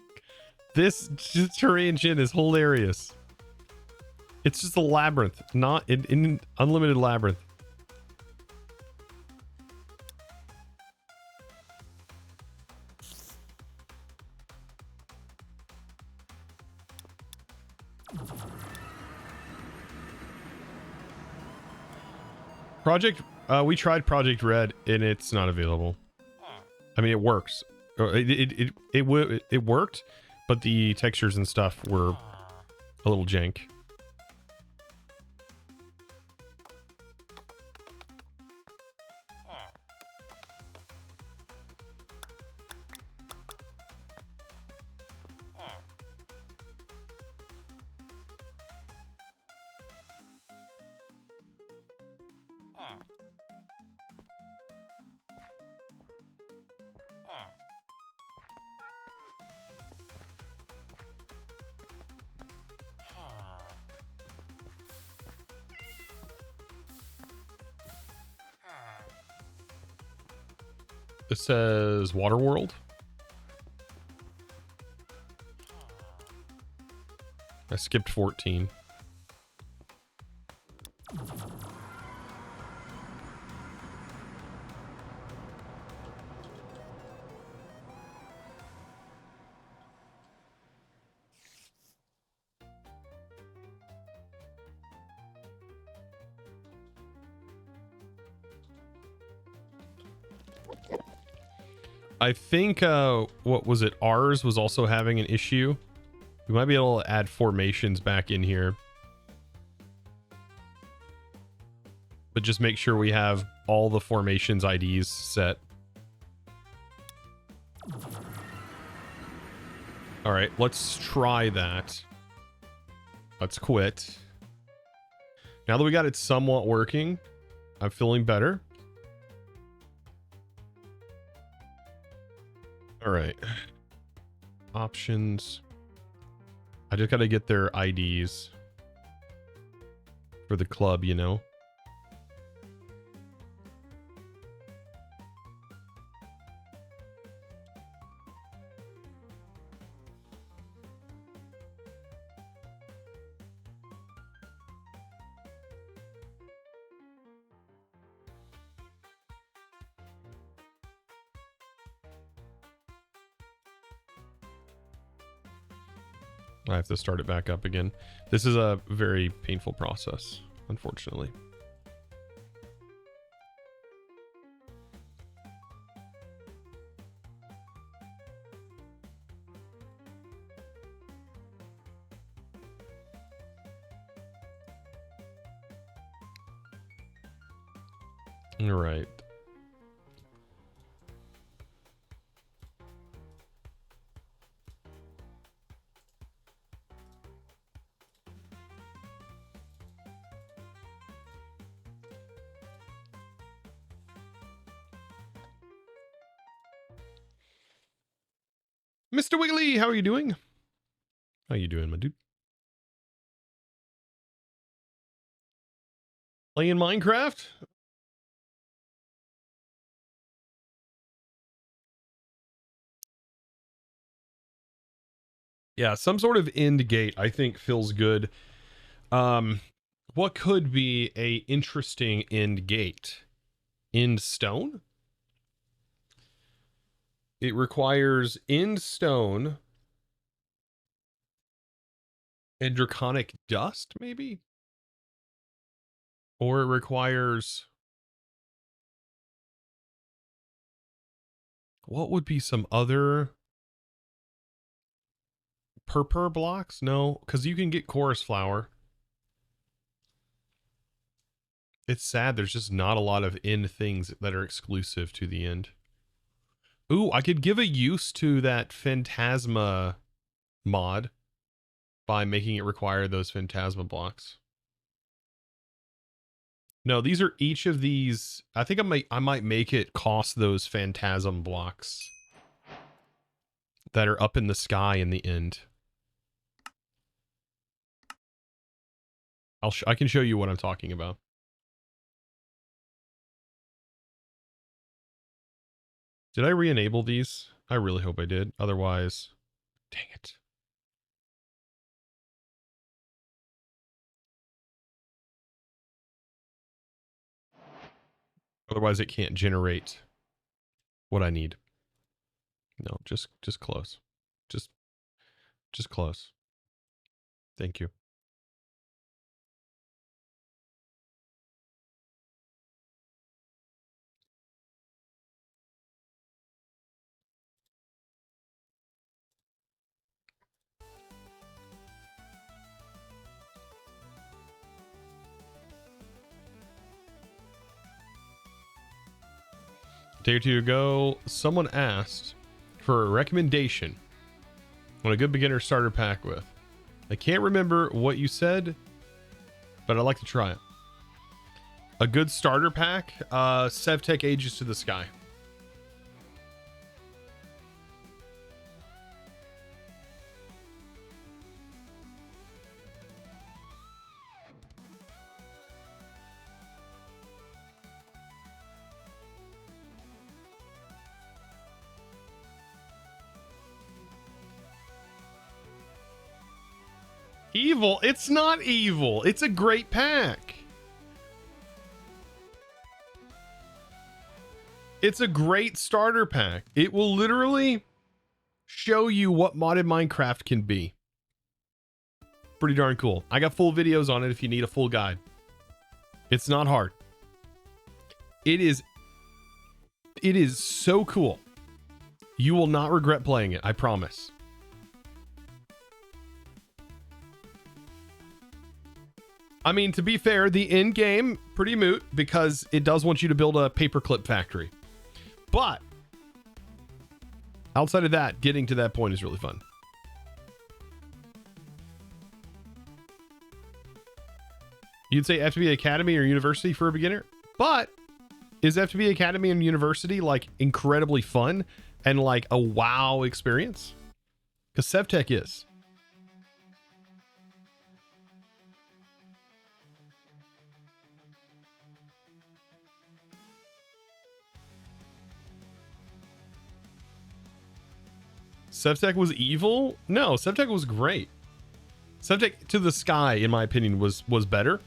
This terrain gen is hilarious. It's just a labyrinth, not in unlimited labyrinth. We tried Project Red and it's not available. I mean, it works. It worked, but the textures and stuff were a little jank. This says Waterworld. I skipped 14. I think, what was it? Ours was also having an issue. We might be able to add formations back in here. But just make sure we have all the formations IDs set. All right, let's try that. Let's quit. Now that we got it somewhat working, I'm feeling better. All right. Options. I just got to get their IDs for the club, you know. I have to start it back up again. This is a very painful process, unfortunately. All right. Mr. Wiggly, how are you doing? How you doing, my dude? Playing Minecraft? Yeah, some sort of end gate I think feels good. What could be a interesting end gate? End stone? It requires end stone and draconic dust, maybe? Or it requires... What would be some other... Purpur blocks? No, because you can get chorus flower. It's sad there's just not a lot of end things that are exclusive to the end. Ooh, I could give a use to that Phantasma mod by making it require those Phantasma blocks. No, these are each of these. I think I might make it cost those Phantasm blocks that are up in the sky in the end. I can show you what I'm talking about. Did I re-enable these? I really hope I did. Otherwise, dang it. Otherwise, it can't generate what I need. No, just close. Just close. Thank you. A day or two ago, someone asked for a recommendation on a good beginner starter pack with. I can't remember what you said, but I'd like to try it. A good starter pack, Sevtech Ages to the Sky. Evil? It's not evil. It's a great pack. It's a great starter pack. It will literally show you what modded Minecraft can be. Pretty darn cool. I got full videos on it if you need a full guide. It's not hard. It It is so cool. You will not regret playing it, I promise. I mean, to be fair, the end game, pretty moot because it does want you to build a paperclip factory. But outside of that, getting to that point is really fun. You'd say FTB Academy or University for a beginner, but is FTB Academy and University like incredibly fun and like a wow experience? Because SevTech is. SevTech was evil? No, SevTech was great. SevTech to the Sky, in my opinion, was better.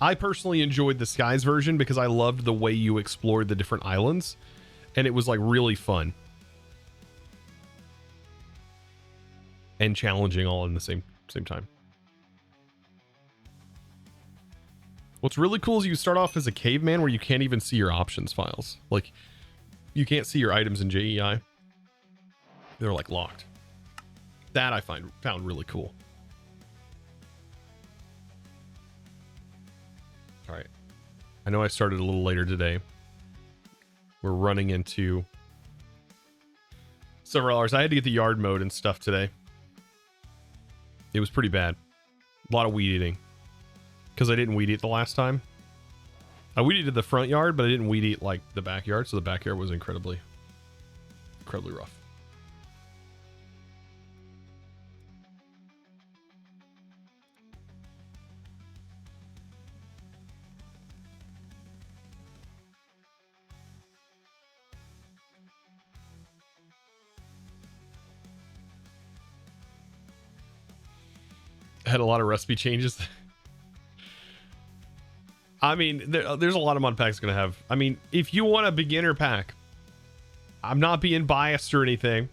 I personally enjoyed the Skies version because I loved the way you explored the different islands, and it was like really fun and challenging all in the same time. What's really cool is you start off as a caveman where you can't even see your options files. Like, you can't see your items in JEI. They're like locked. That I found really cool. All right. I know I started a little later today. We're running into several hours. I had to get the yard mode and stuff today. It was pretty bad. A lot of weed eating. Because I didn't weed eat the last time. I weed eated the front yard, but I didn't weed eat like the backyard. So the backyard was incredibly rough. Had a lot of recipe changes. I mean, there's a lot of Modpacks going to have. I mean, if you want a beginner pack, I'm not being biased or anything,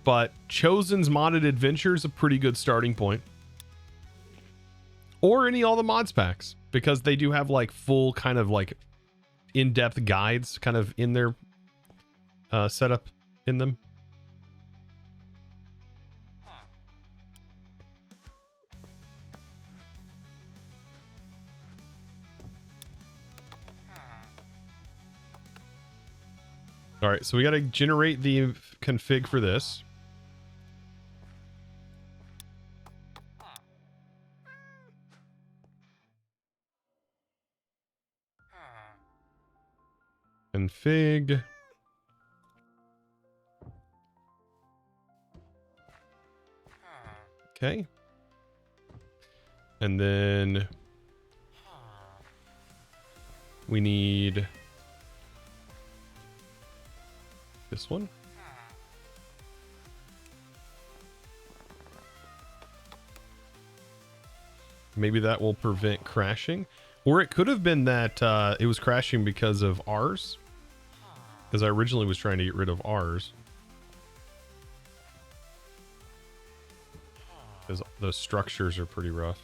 but Chosen's Modded Adventure is a pretty good starting point. Or all the mods packs, because they do have like full kind of like in-depth guides kind of in their setup in them. All right, so we got to generate the config for this. Config. Okay. And then we need this one. Maybe that will prevent crashing. Or it could have been that it was crashing because of ours. Because I originally was trying to get rid of ours. Because those structures are pretty rough.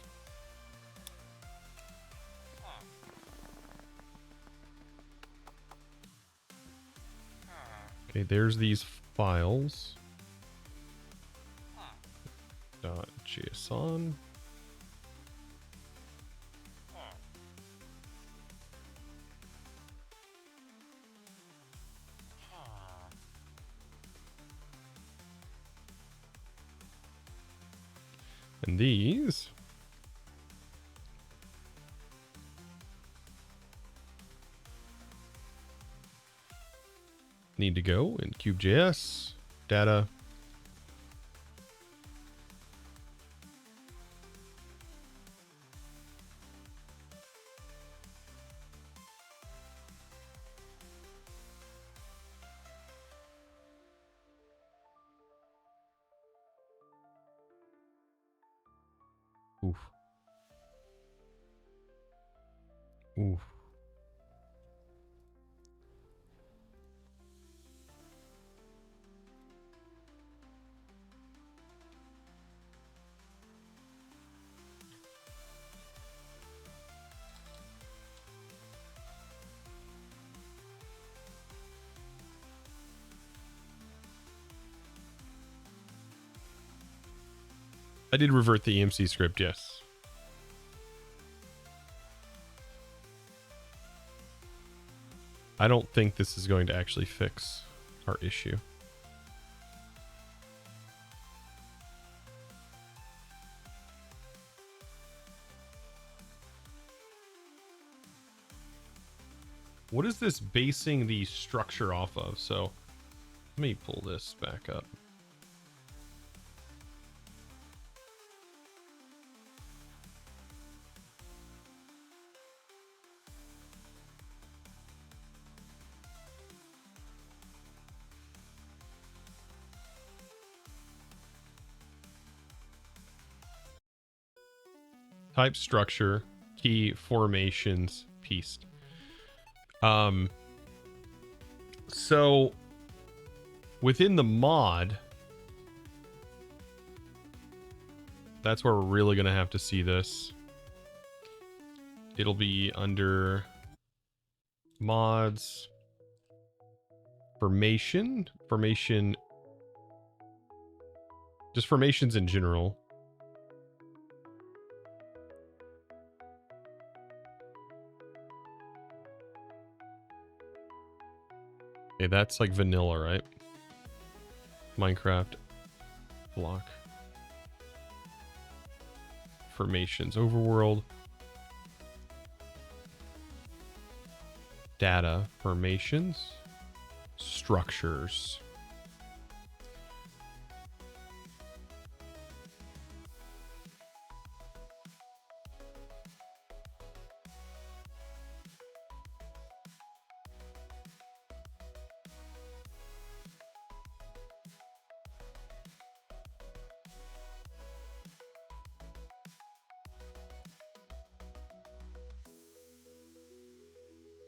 Okay, there's these files. .json. And these need to go in KubeJS, data. Oof. Oof. I did revert the EMC script, yes. I don't think this is going to actually fix our issue. What is this basing the structure off of? So let me pull this back up. Type structure, key formations, pieced. So within the mod, that's where we're really going to have to see this. It'll be under mods, formation, just formations in general. Okay, that's like vanilla, right? Minecraft block. Formations, overworld. Data, formations, structures.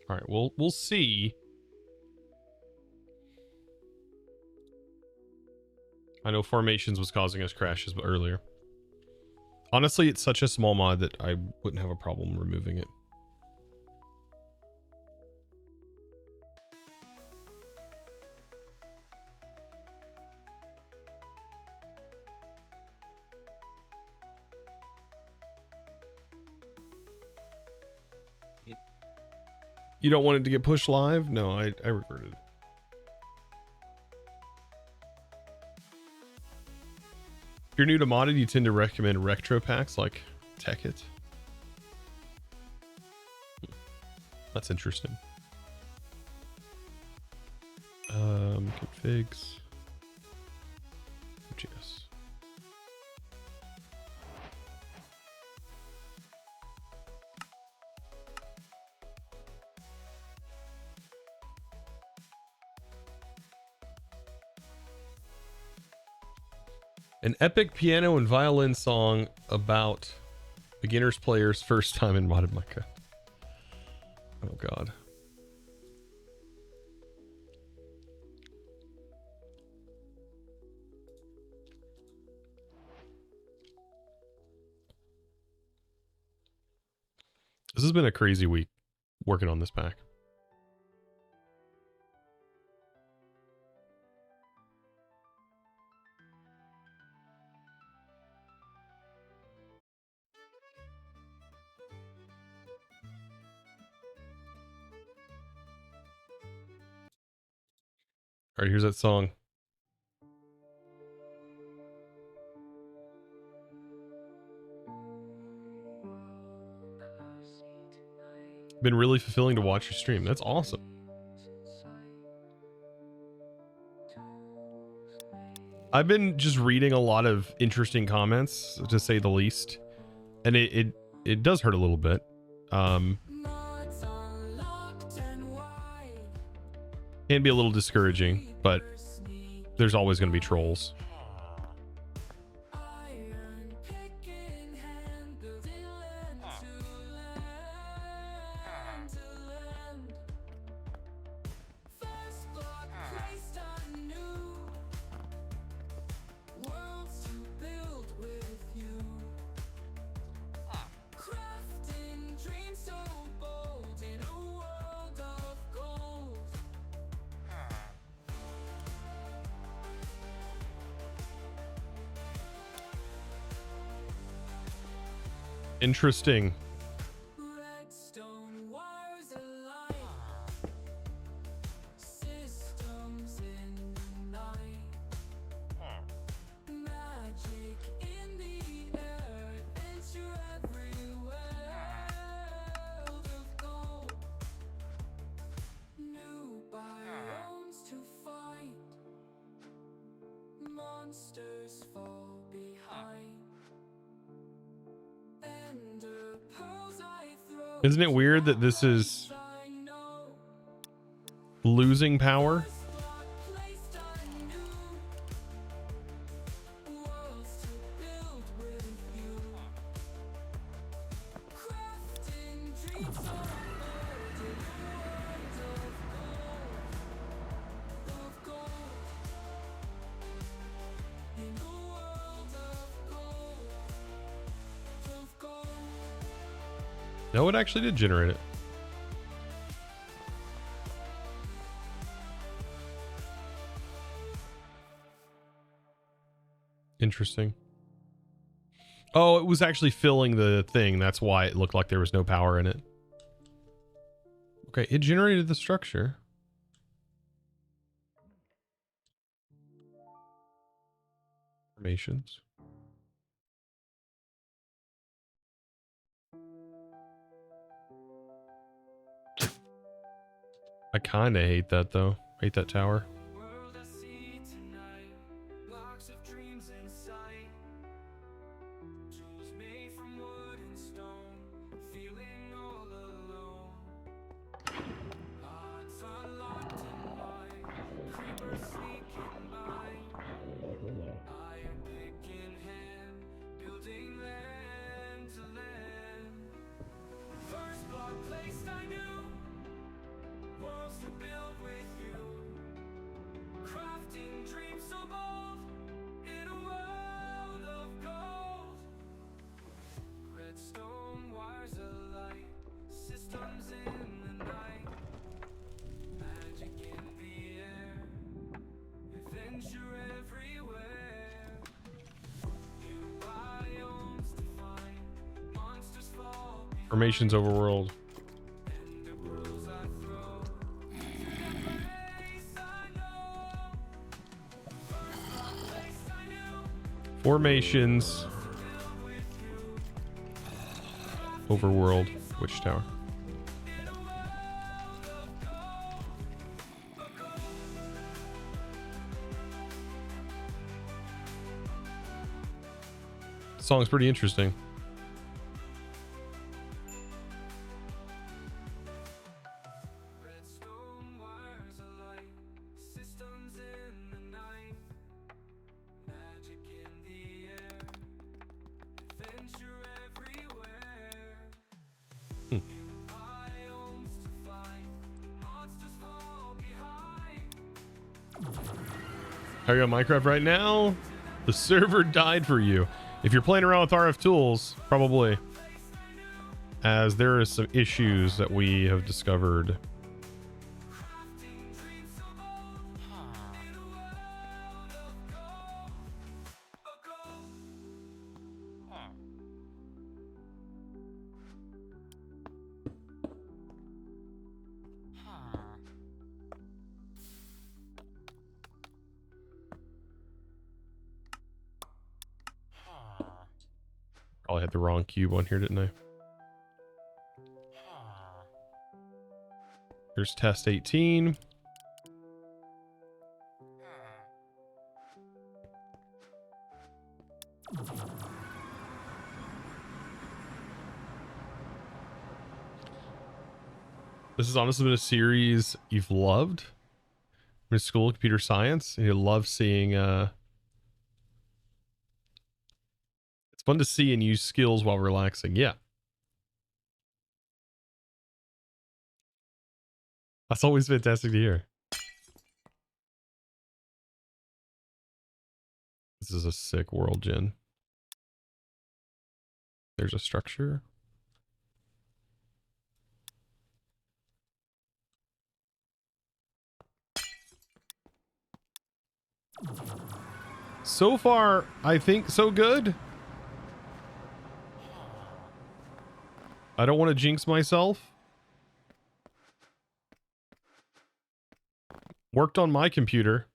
All right, we'll see. I know formations was causing us crashes earlier. Honestly, it's such a small mod that I wouldn't have a problem removing it. You don't want it to get pushed live? No, I reverted. If you're new to modded, you tend to recommend retro packs like Tekkit. That's interesting. Configs. KubeJS. An epic piano and violin song about beginners players' first time in modded Minecraft. Oh god. This has been a crazy week working on this pack. All right, here's that song. Been really fulfilling to watch your stream. That's awesome. I've been just reading a lot of interesting comments, to say the least, and it does hurt a little bit. Can be a little discouraging, but there's always going to be trolls. Interesting. Redstone wires alight, systems in the night, magic in the air, adventure everywhere, world of gold, new biomes to fight, monsters fall behind. Isn't it weird that this is losing power? No, it actually did generate it. Interesting. Oh, it was actually filling the thing. That's why it looked like there was no power in it. Okay, it generated the structure. Formations. I kind of hate that though. Hate that tower. World I see tonight, blocks of dreams in sight, tools made from wood and stone, feeling all alone. Odds are locked in line, creepers sneaking by. Iron pick in hand, building land to land. First block placed I knew. Worlds to build with you, crafting dreams so bold in a world of gold. Redstone wires alight, systems in the night, magic in the air, adventure everywhere. New biomes to find, monsters fall behind. Formations overworld. Formations. Overworld. Witch Tower. The song's pretty interesting. How are you on Minecraft right now? The server died for you. If you're playing around with RF tools, probably. As there is some issues that we have discovered. Oh, I had the wrong cube on here, didn't I? Here's test 18. This has honestly been a series you've loved. I'm in school, computer science, and you love seeing it's fun to see and use skills while relaxing. Yeah. That's always fantastic to hear. This is a sick world, Jen. There's a structure. So far, I think so good. I don't want to jinx myself. Worked on my computer.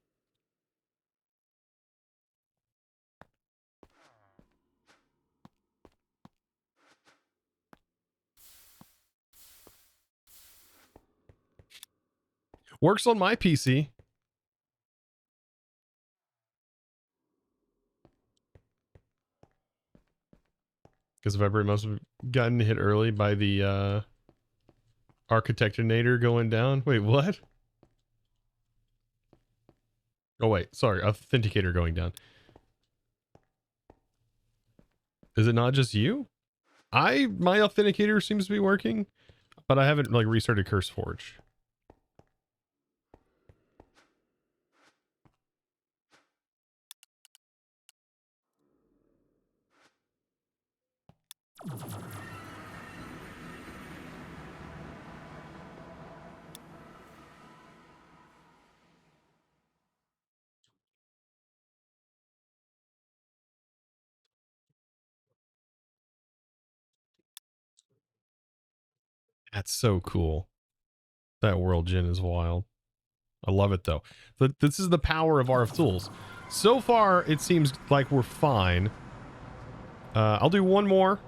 Works on my PC. Because everybody must have gotten hit early by the Architectinator going down. Wait, what? Oh, wait. Sorry. Authenticator going down. Is it not just you? My authenticator seems to be working, but I haven't like restarted CurseForge. That's so cool. That world gen is wild. I love it though. But this is the power of RF tools. So far, it seems like we're fine. I'll do one more.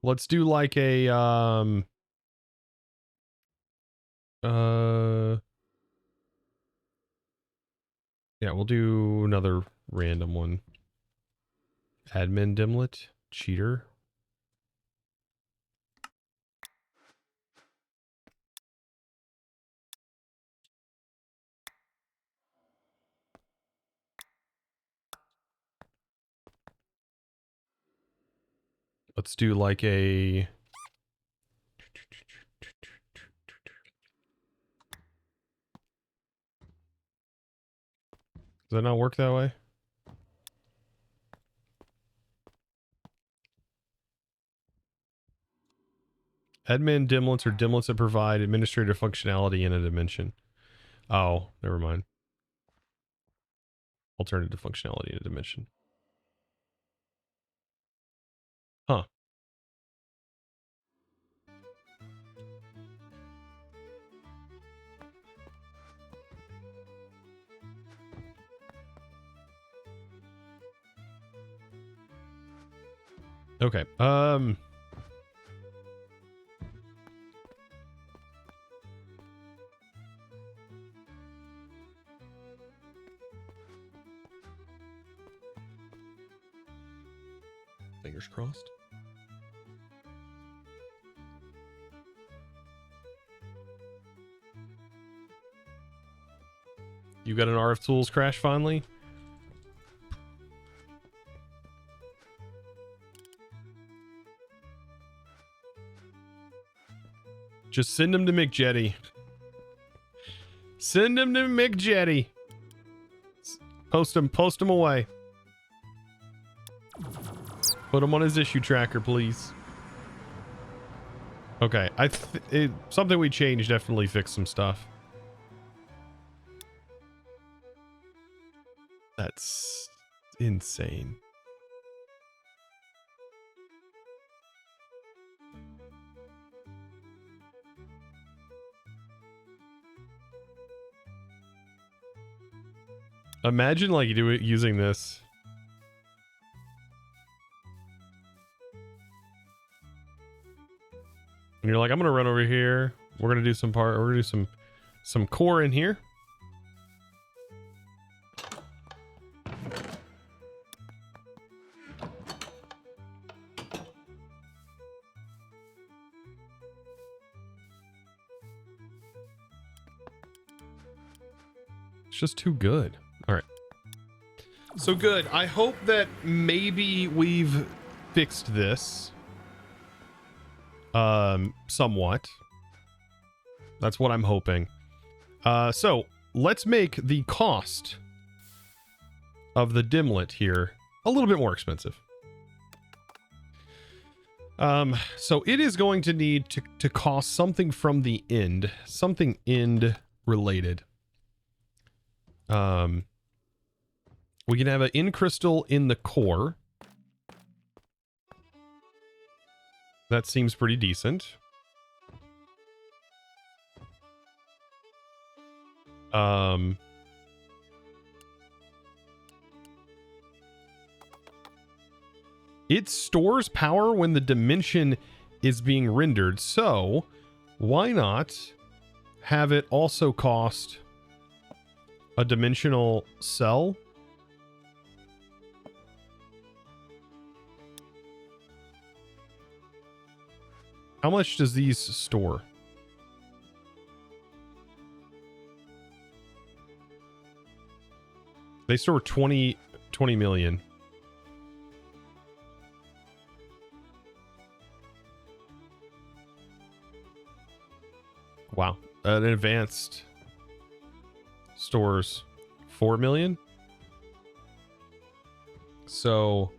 Let's do like a yeah, we'll do another random one. Admin dimlet, cheater. Let's do like a Does that not work that way? Admin dimlets are dimlets that provide administrative functionality in a dimension. Oh, never mind. Alternative functionality in a dimension. Huh. Okay. Fingers crossed. You got an RF Tools crash finally? Just send him to McJetty. Send him to McJetty. Post him away. Put him on his issue tracker, please. Okay, something we changed definitely fixed some stuff. That's insane. Imagine like you do it using this. And you're like, I'm gonna run over here. We're gonna do some core in here. It's just too good. All right. So good. I hope that maybe we've fixed this. Somewhat. That's what I'm hoping. So let's make the cost of the dimlet here a little bit more expensive. So it is going to need to cost something from the end, something end related. We can have an in crystal in the core. That seems pretty decent. It stores power when the dimension is being rendered, so why not have it also cost a dimensional cell? How much does these store? They store 20 million. Wow. An advanced stores 4 million. So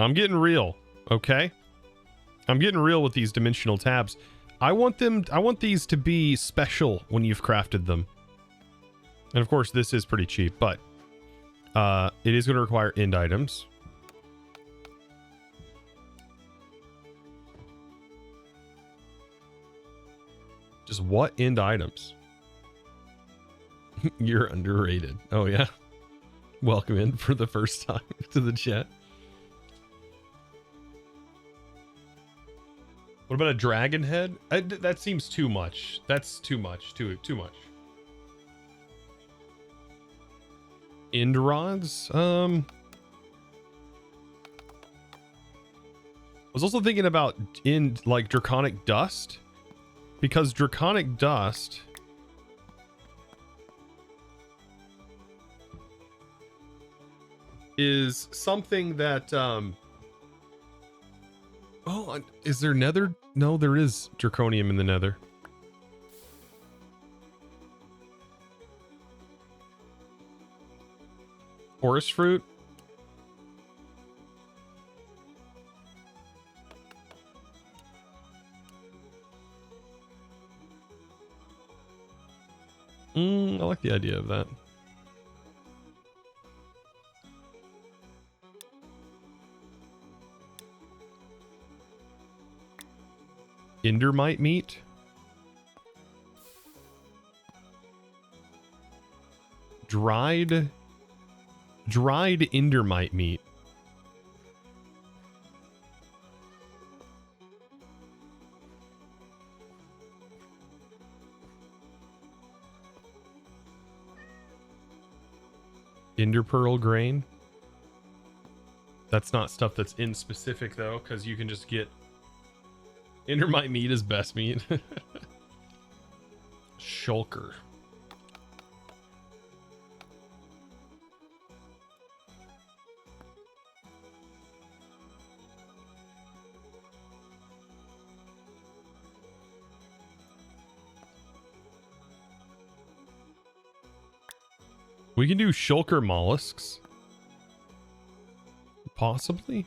I'm getting real, okay? I'm getting real with these dimensional tabs. I want these to be special when you've crafted them. And of course, this is pretty cheap, but it is going to require end items. Just what end items? You're underrated. Oh, yeah. Welcome in for the first time to the chat. What about a dragon head? That seems too much. That's too much. Too much. End rods? I was also thinking about like draconic dust, because draconic dust is something that oh, is there nether? No, there is draconium in the nether. Forest fruit. I like the idea of that. Endermite meat. Dried endermite meat. Ender pearl grain. That's not stuff that's in specific though, because you can just get endermite meat is best meat. Shulker. We can do shulker mollusks. Possibly.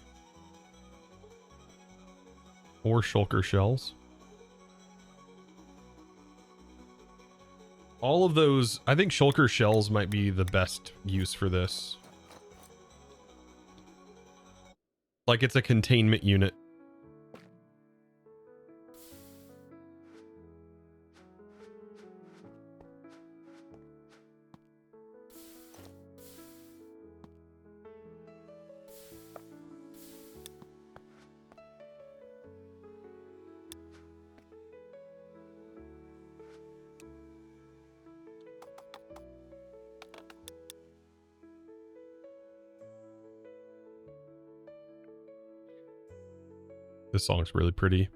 Or shulker shells. All of those, I think shulker shells might be the best use for this. Like it's a containment unit. This song's really pretty.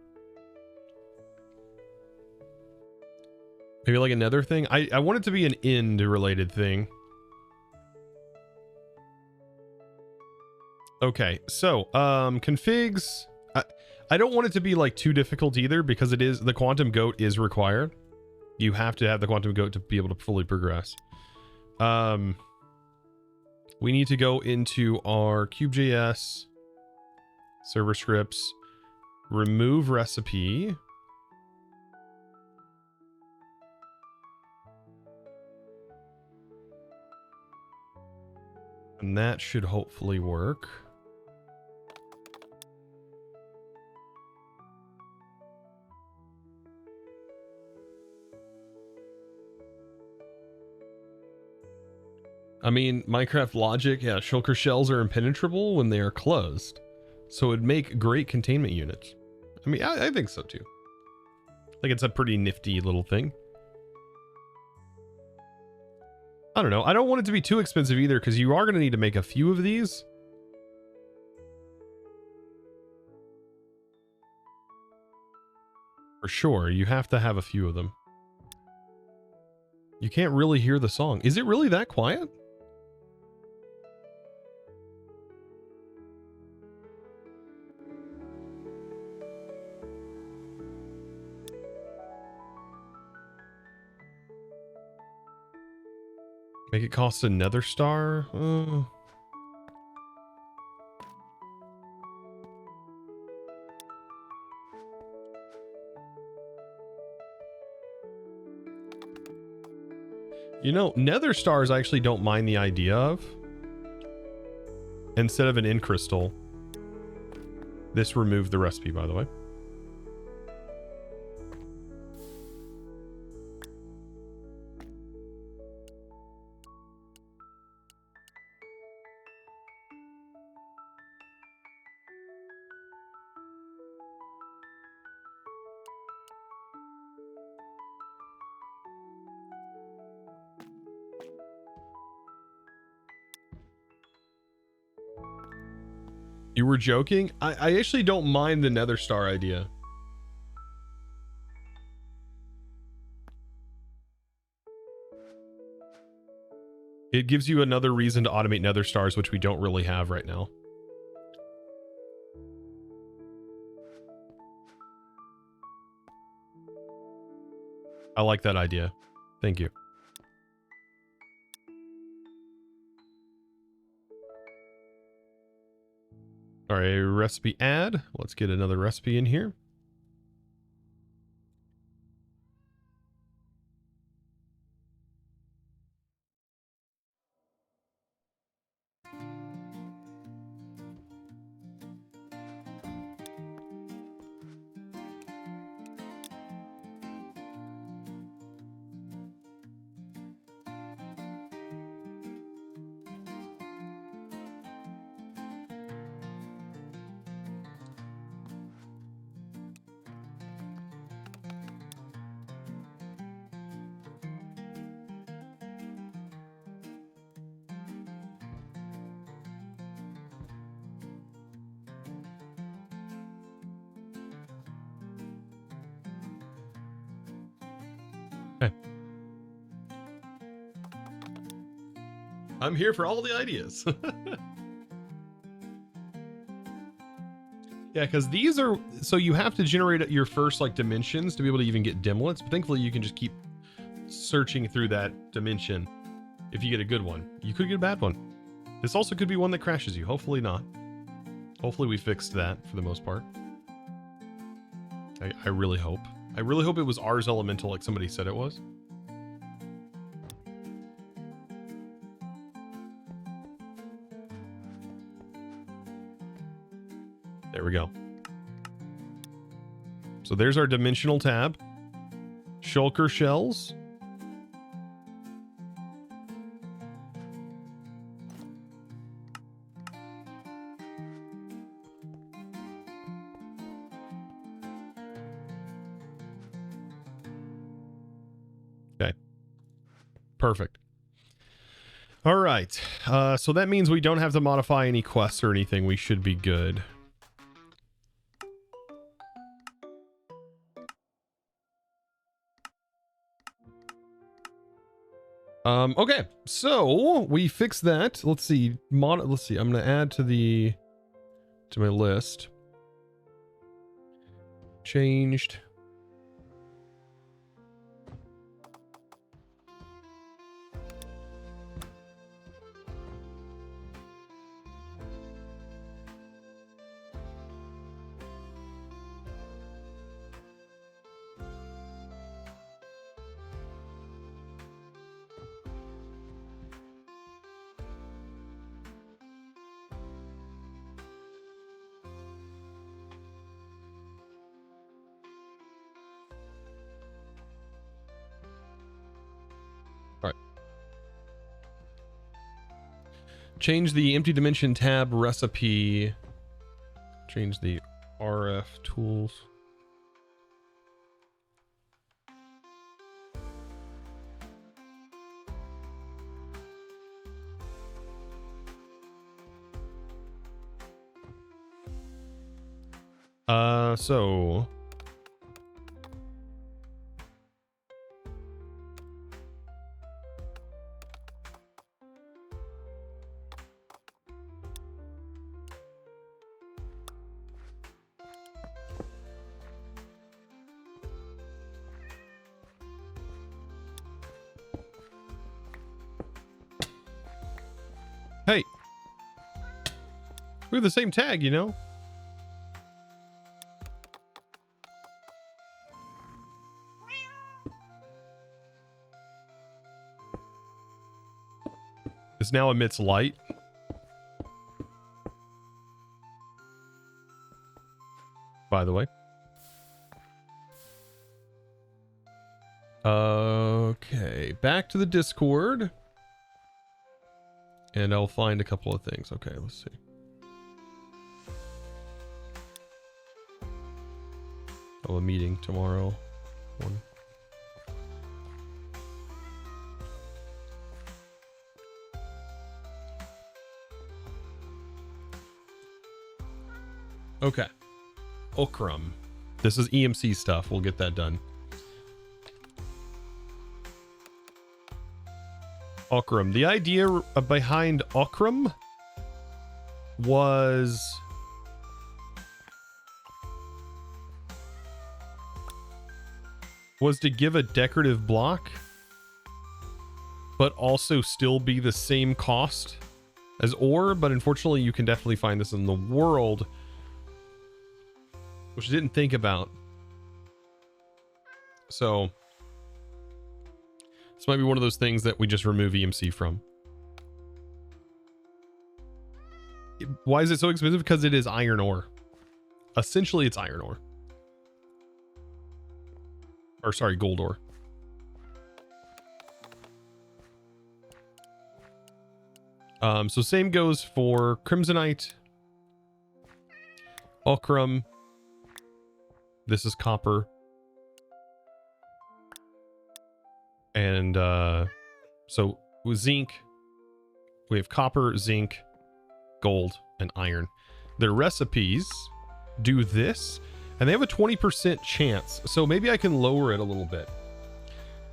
Maybe like another thing. I want it to be an end related thing. Okay, so configs. I don't want it to be like too difficult either, because it is, the quantum goat is required. You have to have the quantum goat to be able to fully progress. we need to go into our KubeJS server scripts, remove recipe. And that should hopefully work. I mean, Minecraft logic, yeah, shulker shells are impenetrable when they are closed. So it'd make great containment units. I mean, I think so too. I think it's a pretty nifty little thing. I don't know. I don't want it to be too expensive either, because you are going to need to make a few of these. For sure, you have to have a few of them. You can't really hear the song. Is it really that quiet? Make it cost another star? You know, nether stars I actually don't mind the idea of. Instead of an in crystal. This removed the recipe, by the way. You were joking? I actually don't mind the nether star idea. It gives you another reason to automate nether stars, which we don't really have right now. I like that idea. Thank you. All right, recipe add. Let's get another recipe in here. I'm here for all the ideas. Yeah, because these are, so you have to generate your first like dimensions to be able to even get dimlets, but thankfully you can just keep searching through that dimension. If you get a good one, you could get a bad one. This also could be one that crashes you. Hopefully not. Hopefully we fixed that for the most part. I really hope. I really hope it was Ars Elemental like somebody said it was. There we go. So there's our dimensional tab. Shulker shells. Okay. Perfect. All right. So that means we don't have to modify any quests or anything. We should be good. Okay, so we fixed that. Let's see. Let's see. I'm gonna add to my list. Changed. Change the empty dimension tab recipe. Change the RF tools. So hey, we have the same tag, you know? This now emits light. By the way. Okay, back to the Discord. And I'll find a couple of things. Okay, let's see. Oh, a meeting tomorrow. One. Okay. Okram. This is EMC stuff. We'll get that done. Okram. The idea behind Okram was to give a decorative block, but also still be the same cost as ore. But unfortunately, you can definitely find this in the world, which I didn't think about. So this might be one of those things that we just remove EMC from. Why is it so expensive? Because it is iron ore. Essentially, it's iron ore. Or sorry, gold ore. So same goes for Crimsonite, Okram. This is copper. And so with zinc, we have copper, zinc, gold, and iron. Their recipes do this, and they have a 20% chance. So maybe I can lower it a little bit.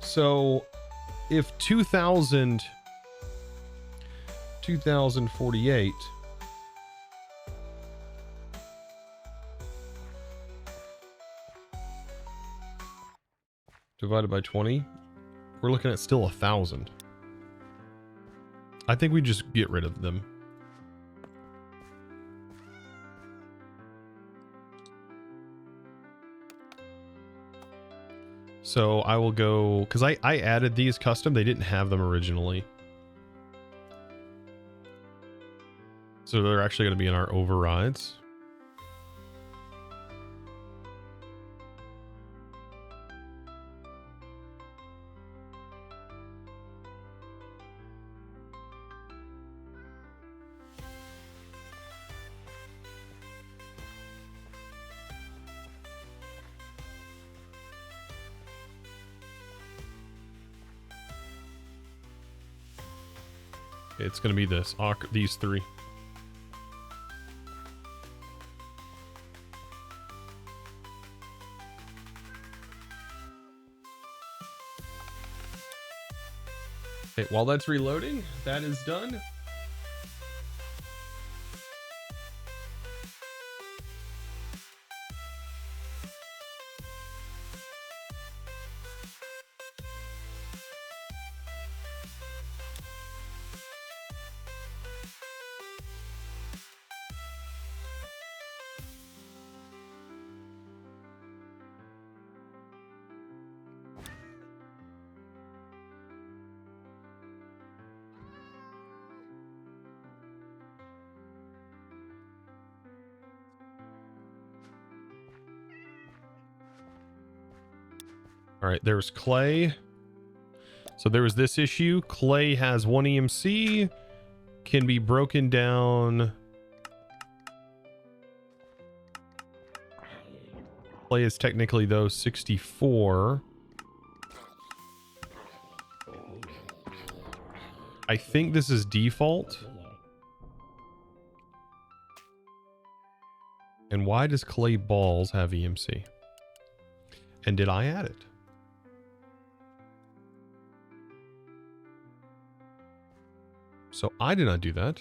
So if 2048 divided by 20, we're looking at still 1,000. I think we just get rid of them. So I will go, because I added these custom. They didn't have them originally. So they're actually going to be in our overrides. It's going to be this, these three. Okay, while that's reloading, that is done. All right, there's clay. So there was this issue. Clay has 1 EMC. can be broken down. Clay is technically though 64. I think this is default. And why does clay balls have EMC? And did I add it? So I did not do that.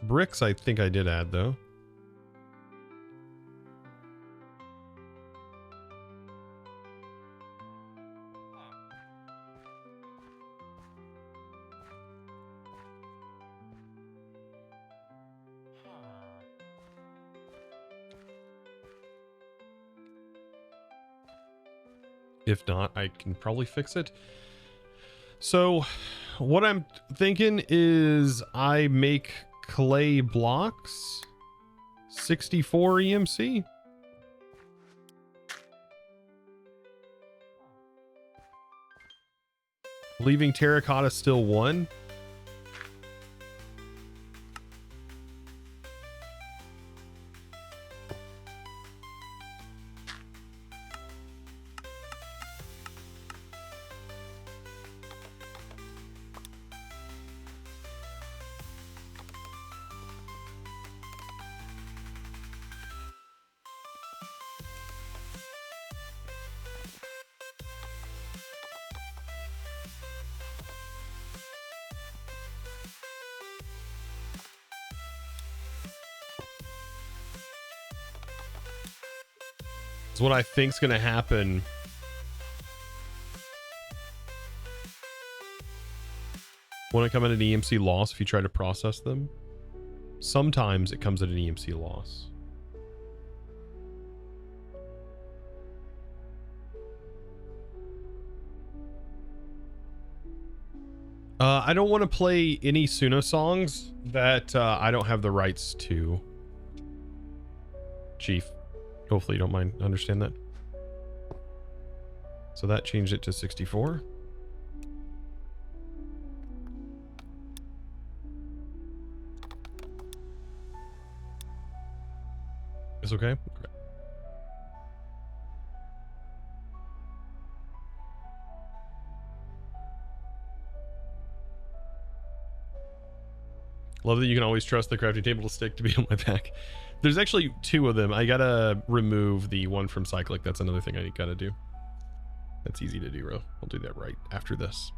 Bricks, I think I did add though. If not, I can probably fix it. So what I'm thinking is I make clay blocks 64 EMC. Leaving terracotta still 1. Is what I think's gonna happen. When it come at an EMC loss, if you try to process them, sometimes it comes at an EMC loss. I don't want to play any Suno songs that I don't have the rights to. Chief. Hopefully you don't mind, understand that. So that changed it to 64. It's okay? Okay. Love that you can always trust the crafting table to stick to be on my back. There's actually 2 of them. I gotta remove the one from Cyclic. That's another thing I gotta do. That's easy to do, bro. I'll do that right after this.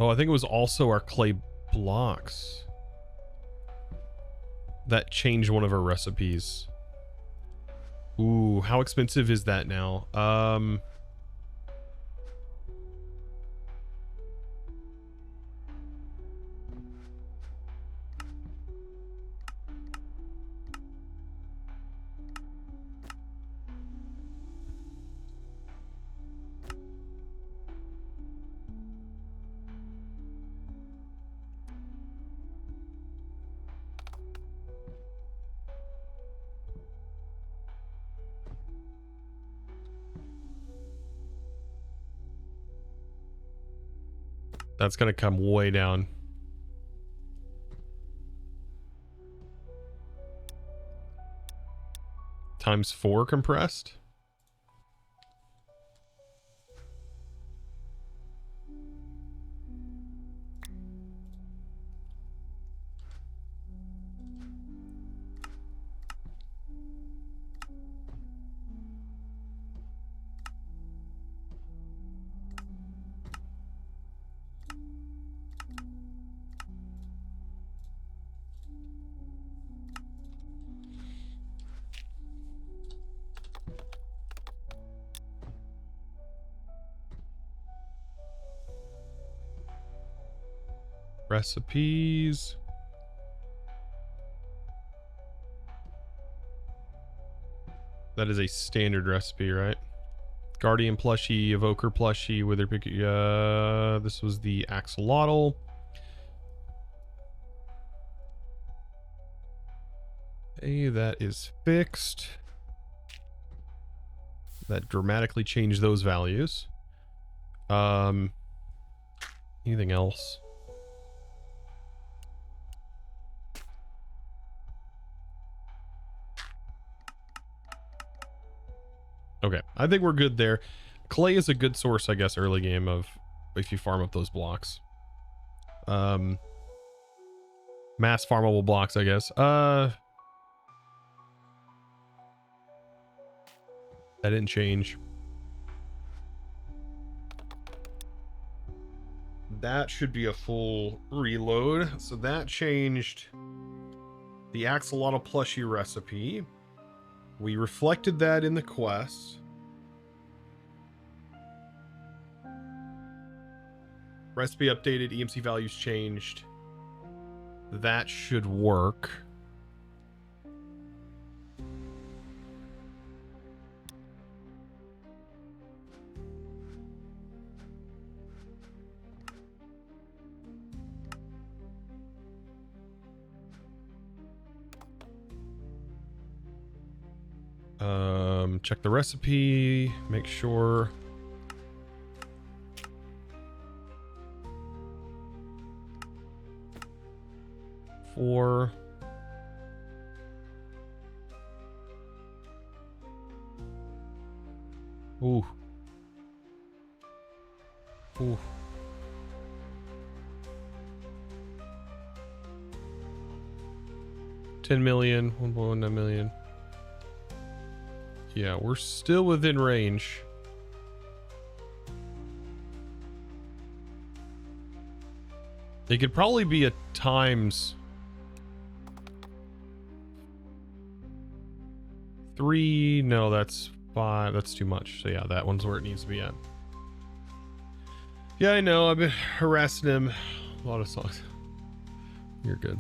Oh, I think it was also our clay blocks that changed one of our recipes. Ooh, how expensive is that now? That's gonna come way down. Times 4 compressed. Recipes. That is a standard recipe, right? Guardian plushie, Evoker plushie, Wither pick. This was the axolotl. Hey, that is fixed. That dramatically changed those values. Anything else? Okay, I think we're good there. Clay is a good source, I guess, early game of if you farm up those blocks. Mass farmable blocks, I guess. That didn't change. That should be a full reload. So that changed the axolotl plushie recipe. We reflected that in the quest. Recipe updated, EMC values changed. That should work. Check the recipe, make sure. Four. Ooh. Ooh. $10 million, 1.19 million. Yeah, we're still within range. It could probably be a times 3. No, that's 5. That's too much. So yeah, that one's where it needs to be at. Yeah, I know. I've been harassing him. A lot of songs. You're good.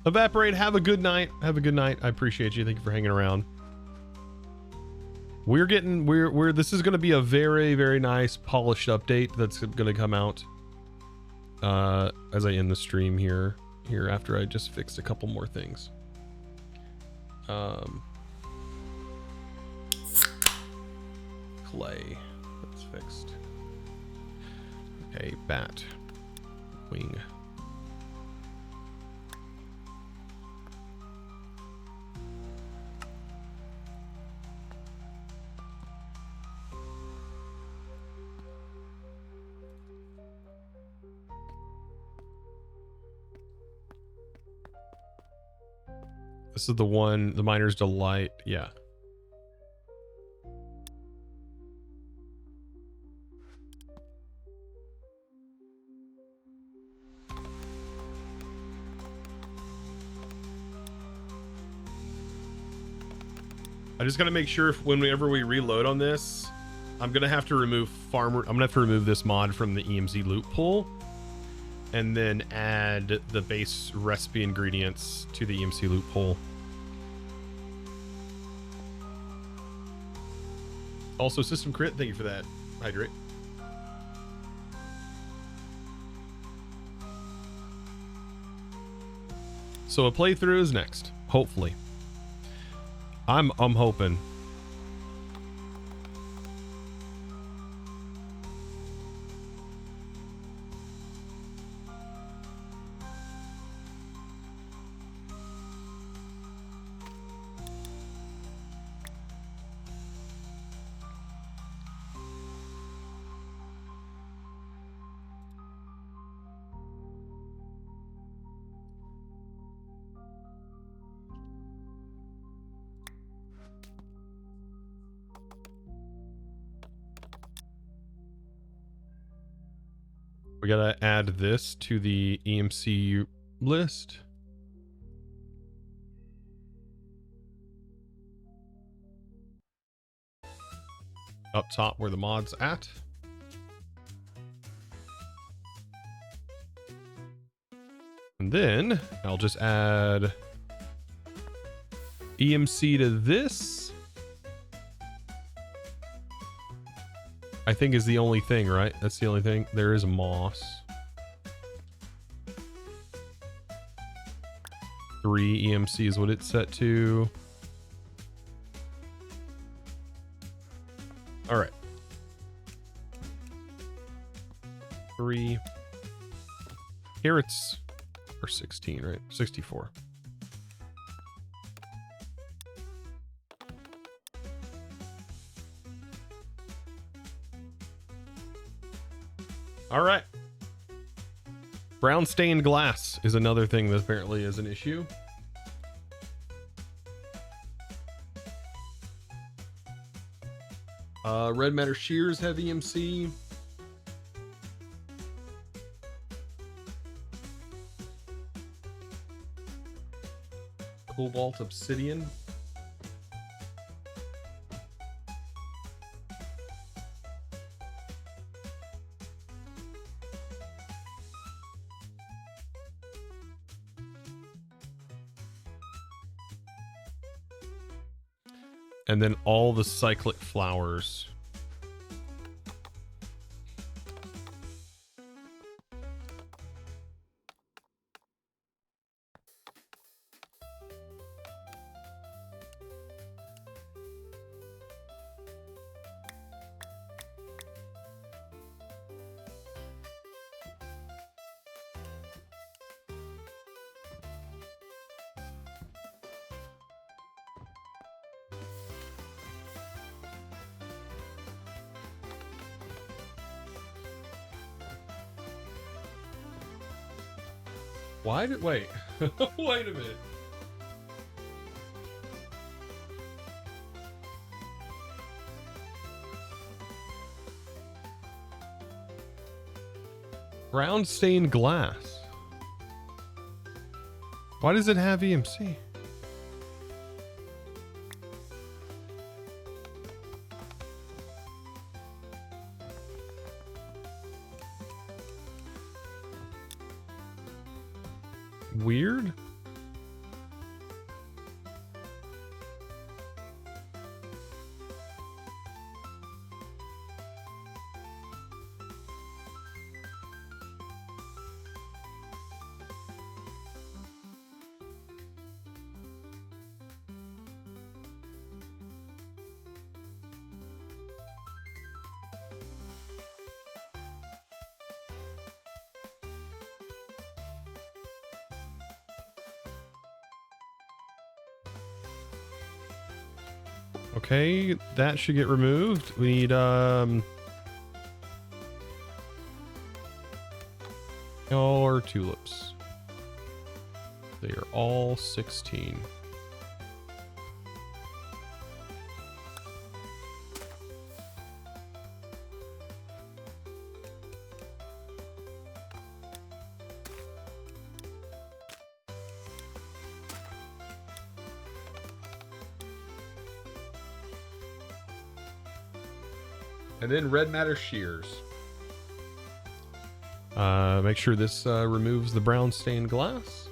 Evaporate, have a good night. Have a good night. I appreciate you. Thank you for hanging around. This is going to be a very, very nice polished update that's going to come out as I end the stream here after I just fixed a couple more things. Clay, that's fixed. Okay, bat, wing. This is the one, the Miner's Delight. Yeah. I just got to make sure whenever we reload on this, I'm going to have to remove I'm going to have to remove this mod from the EMZ loop pool and then add the base recipe ingredients to the EMC loop pool. Also, System Crit, thank you for that. Hydrate. So a playthrough is next, hopefully. I'm hoping. We gotta add this to the EMC list. up top where the mod's at. And then I'll just add EMC to this. I think is the only thing, right? That's the only thing. There is a moss. 3 EMC is what it's set to. All right. 3. Here it's or 16, right? 64. All right. Brown stained glass is another thing that apparently is an issue. Red matter shears have EMC. Cobalt obsidian. And then all the cyclic flowers. Why did, wait, wait a minute. Brown stained glass. Why does it have EMC? Weird. Okay, that should get removed. We need all our tulips. They are all 16. And then red matter shears. Make sure this removes the brown stained glass.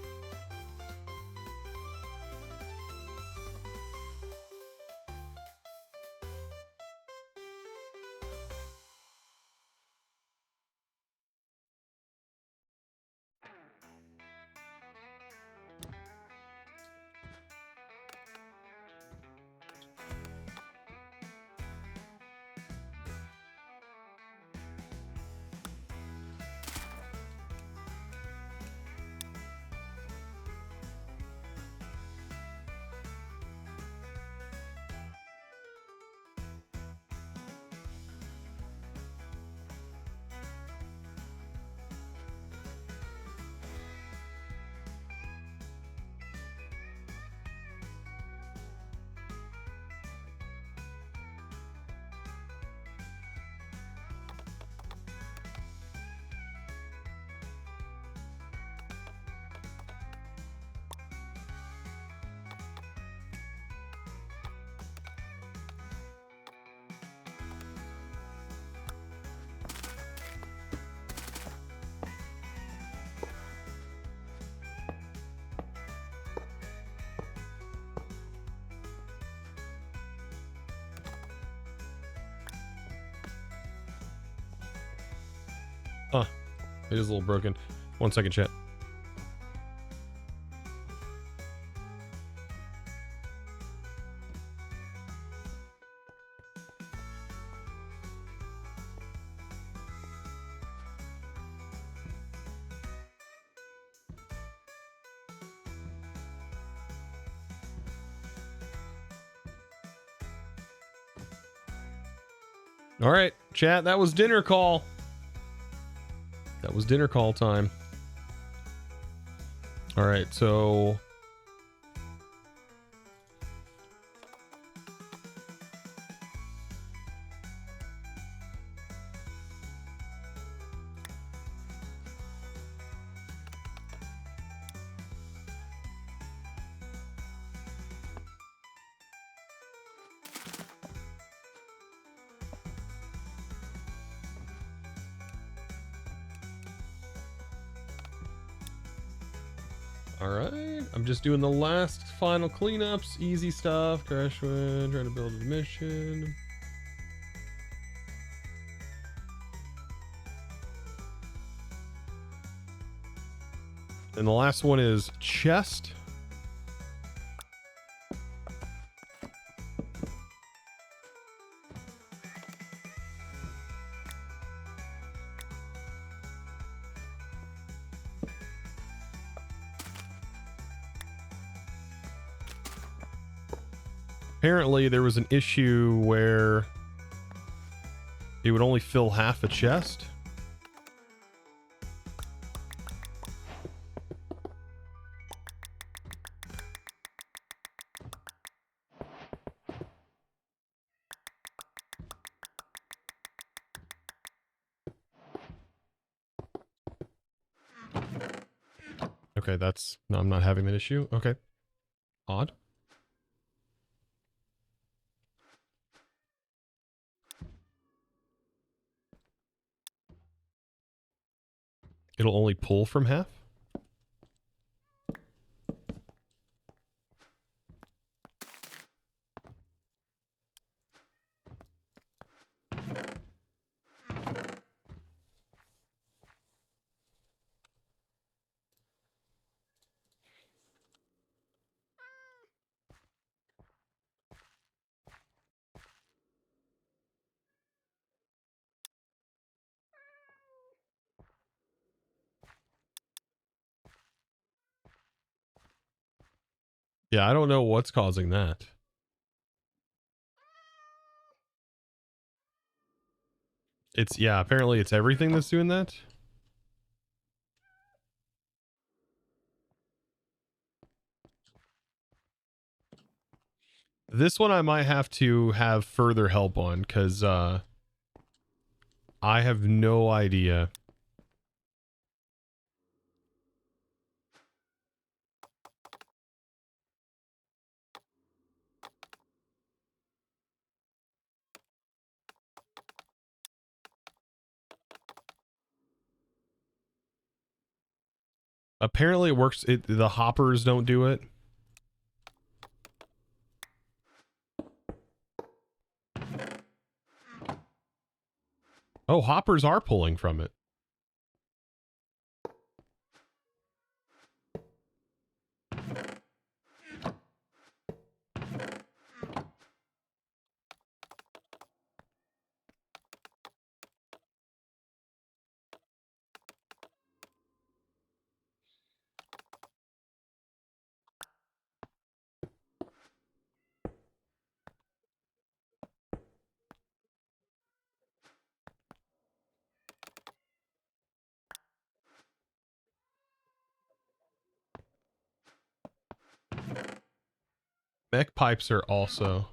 It is a little broken. 1 second, chat. All right, chat, that was dinner call. That was dinner call time. All right, so all right, I'm just doing the last final cleanups, easy stuff. Crash win, trying to build a mission. And the last one is chest. Apparently there was an issue where it would only fill half a chest. Okay, that's... No, I'm not having that issue. Okay. Odd. It'll only pull from half? Yeah, I don't know what's causing that. It's, yeah, apparently it's everything that's doing that. This one I might have to have further help on, because I have no idea. Apparently it works. The hoppers don't do it. Oh, hoppers are pulling from it. Mech pipes are also...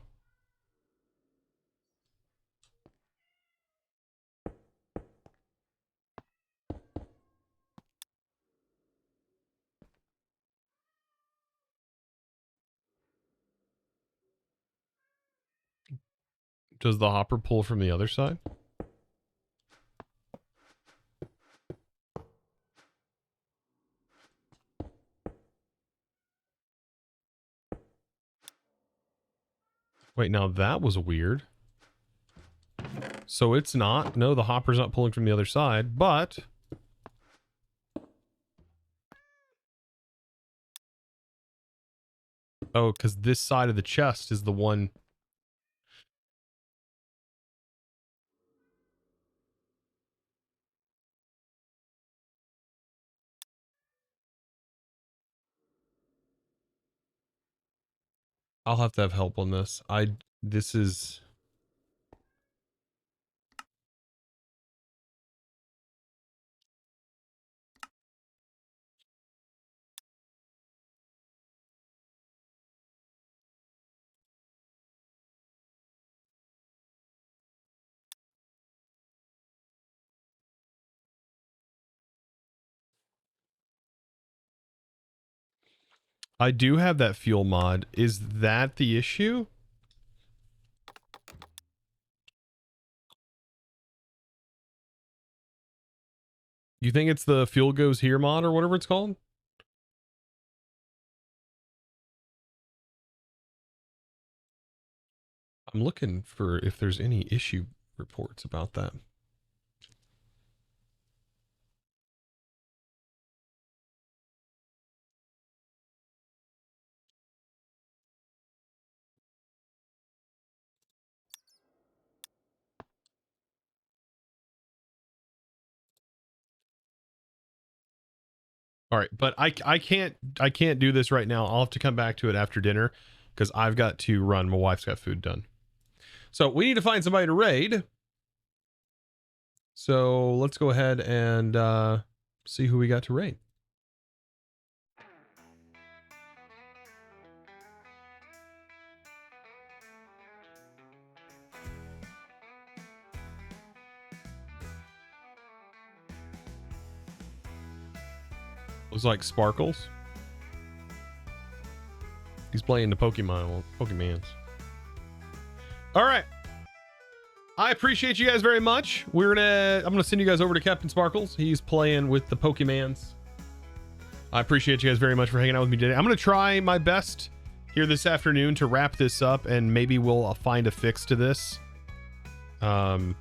Does the hopper pull from the other side? Wait, now that was weird. So it's not. No, the hopper's not pulling from the other side, but Oh, because this side of the chest is the one. I'll have to have help on this. This is... I do have that fuel mod. Is that the issue? You think it's the fuel goes here mod or whatever it's called? I'm looking for if there's any issue reports about that. All right, but I can't do this right now. I'll have to come back to it after dinner because I've got to run. My wife's got food done. So we need to find somebody to raid. So let's go ahead and see who we got to raid. Looks like Sparkles. He's playing the Pokemans. All right. I appreciate you guys very much. I'm gonna send you guys over to Captain Sparkles. He's playing with the Pokemans. I appreciate you guys very much for hanging out with me today. I'm gonna try my best here this afternoon to wrap this up, and maybe we'll find a fix to this. And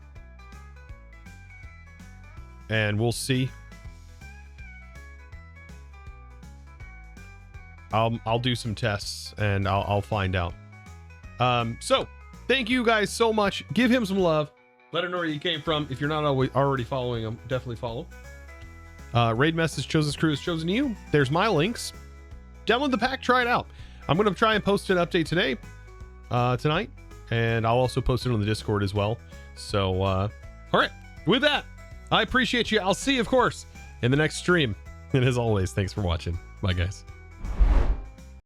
we'll see. I'll do some tests and I'll find out. So thank you guys so much. Give him some love. Let him know where you came from. If you're not already following him, definitely follow. Raid message Chosen's crew is chosen you. There's my links. Download the pack, try it out. I'm going to try and post an update today, tonight, and I'll also post it on the Discord as well. So, all right, with that, I appreciate you. I'll see you, of course, in the next stream. And as always, thanks for watching. Bye, guys.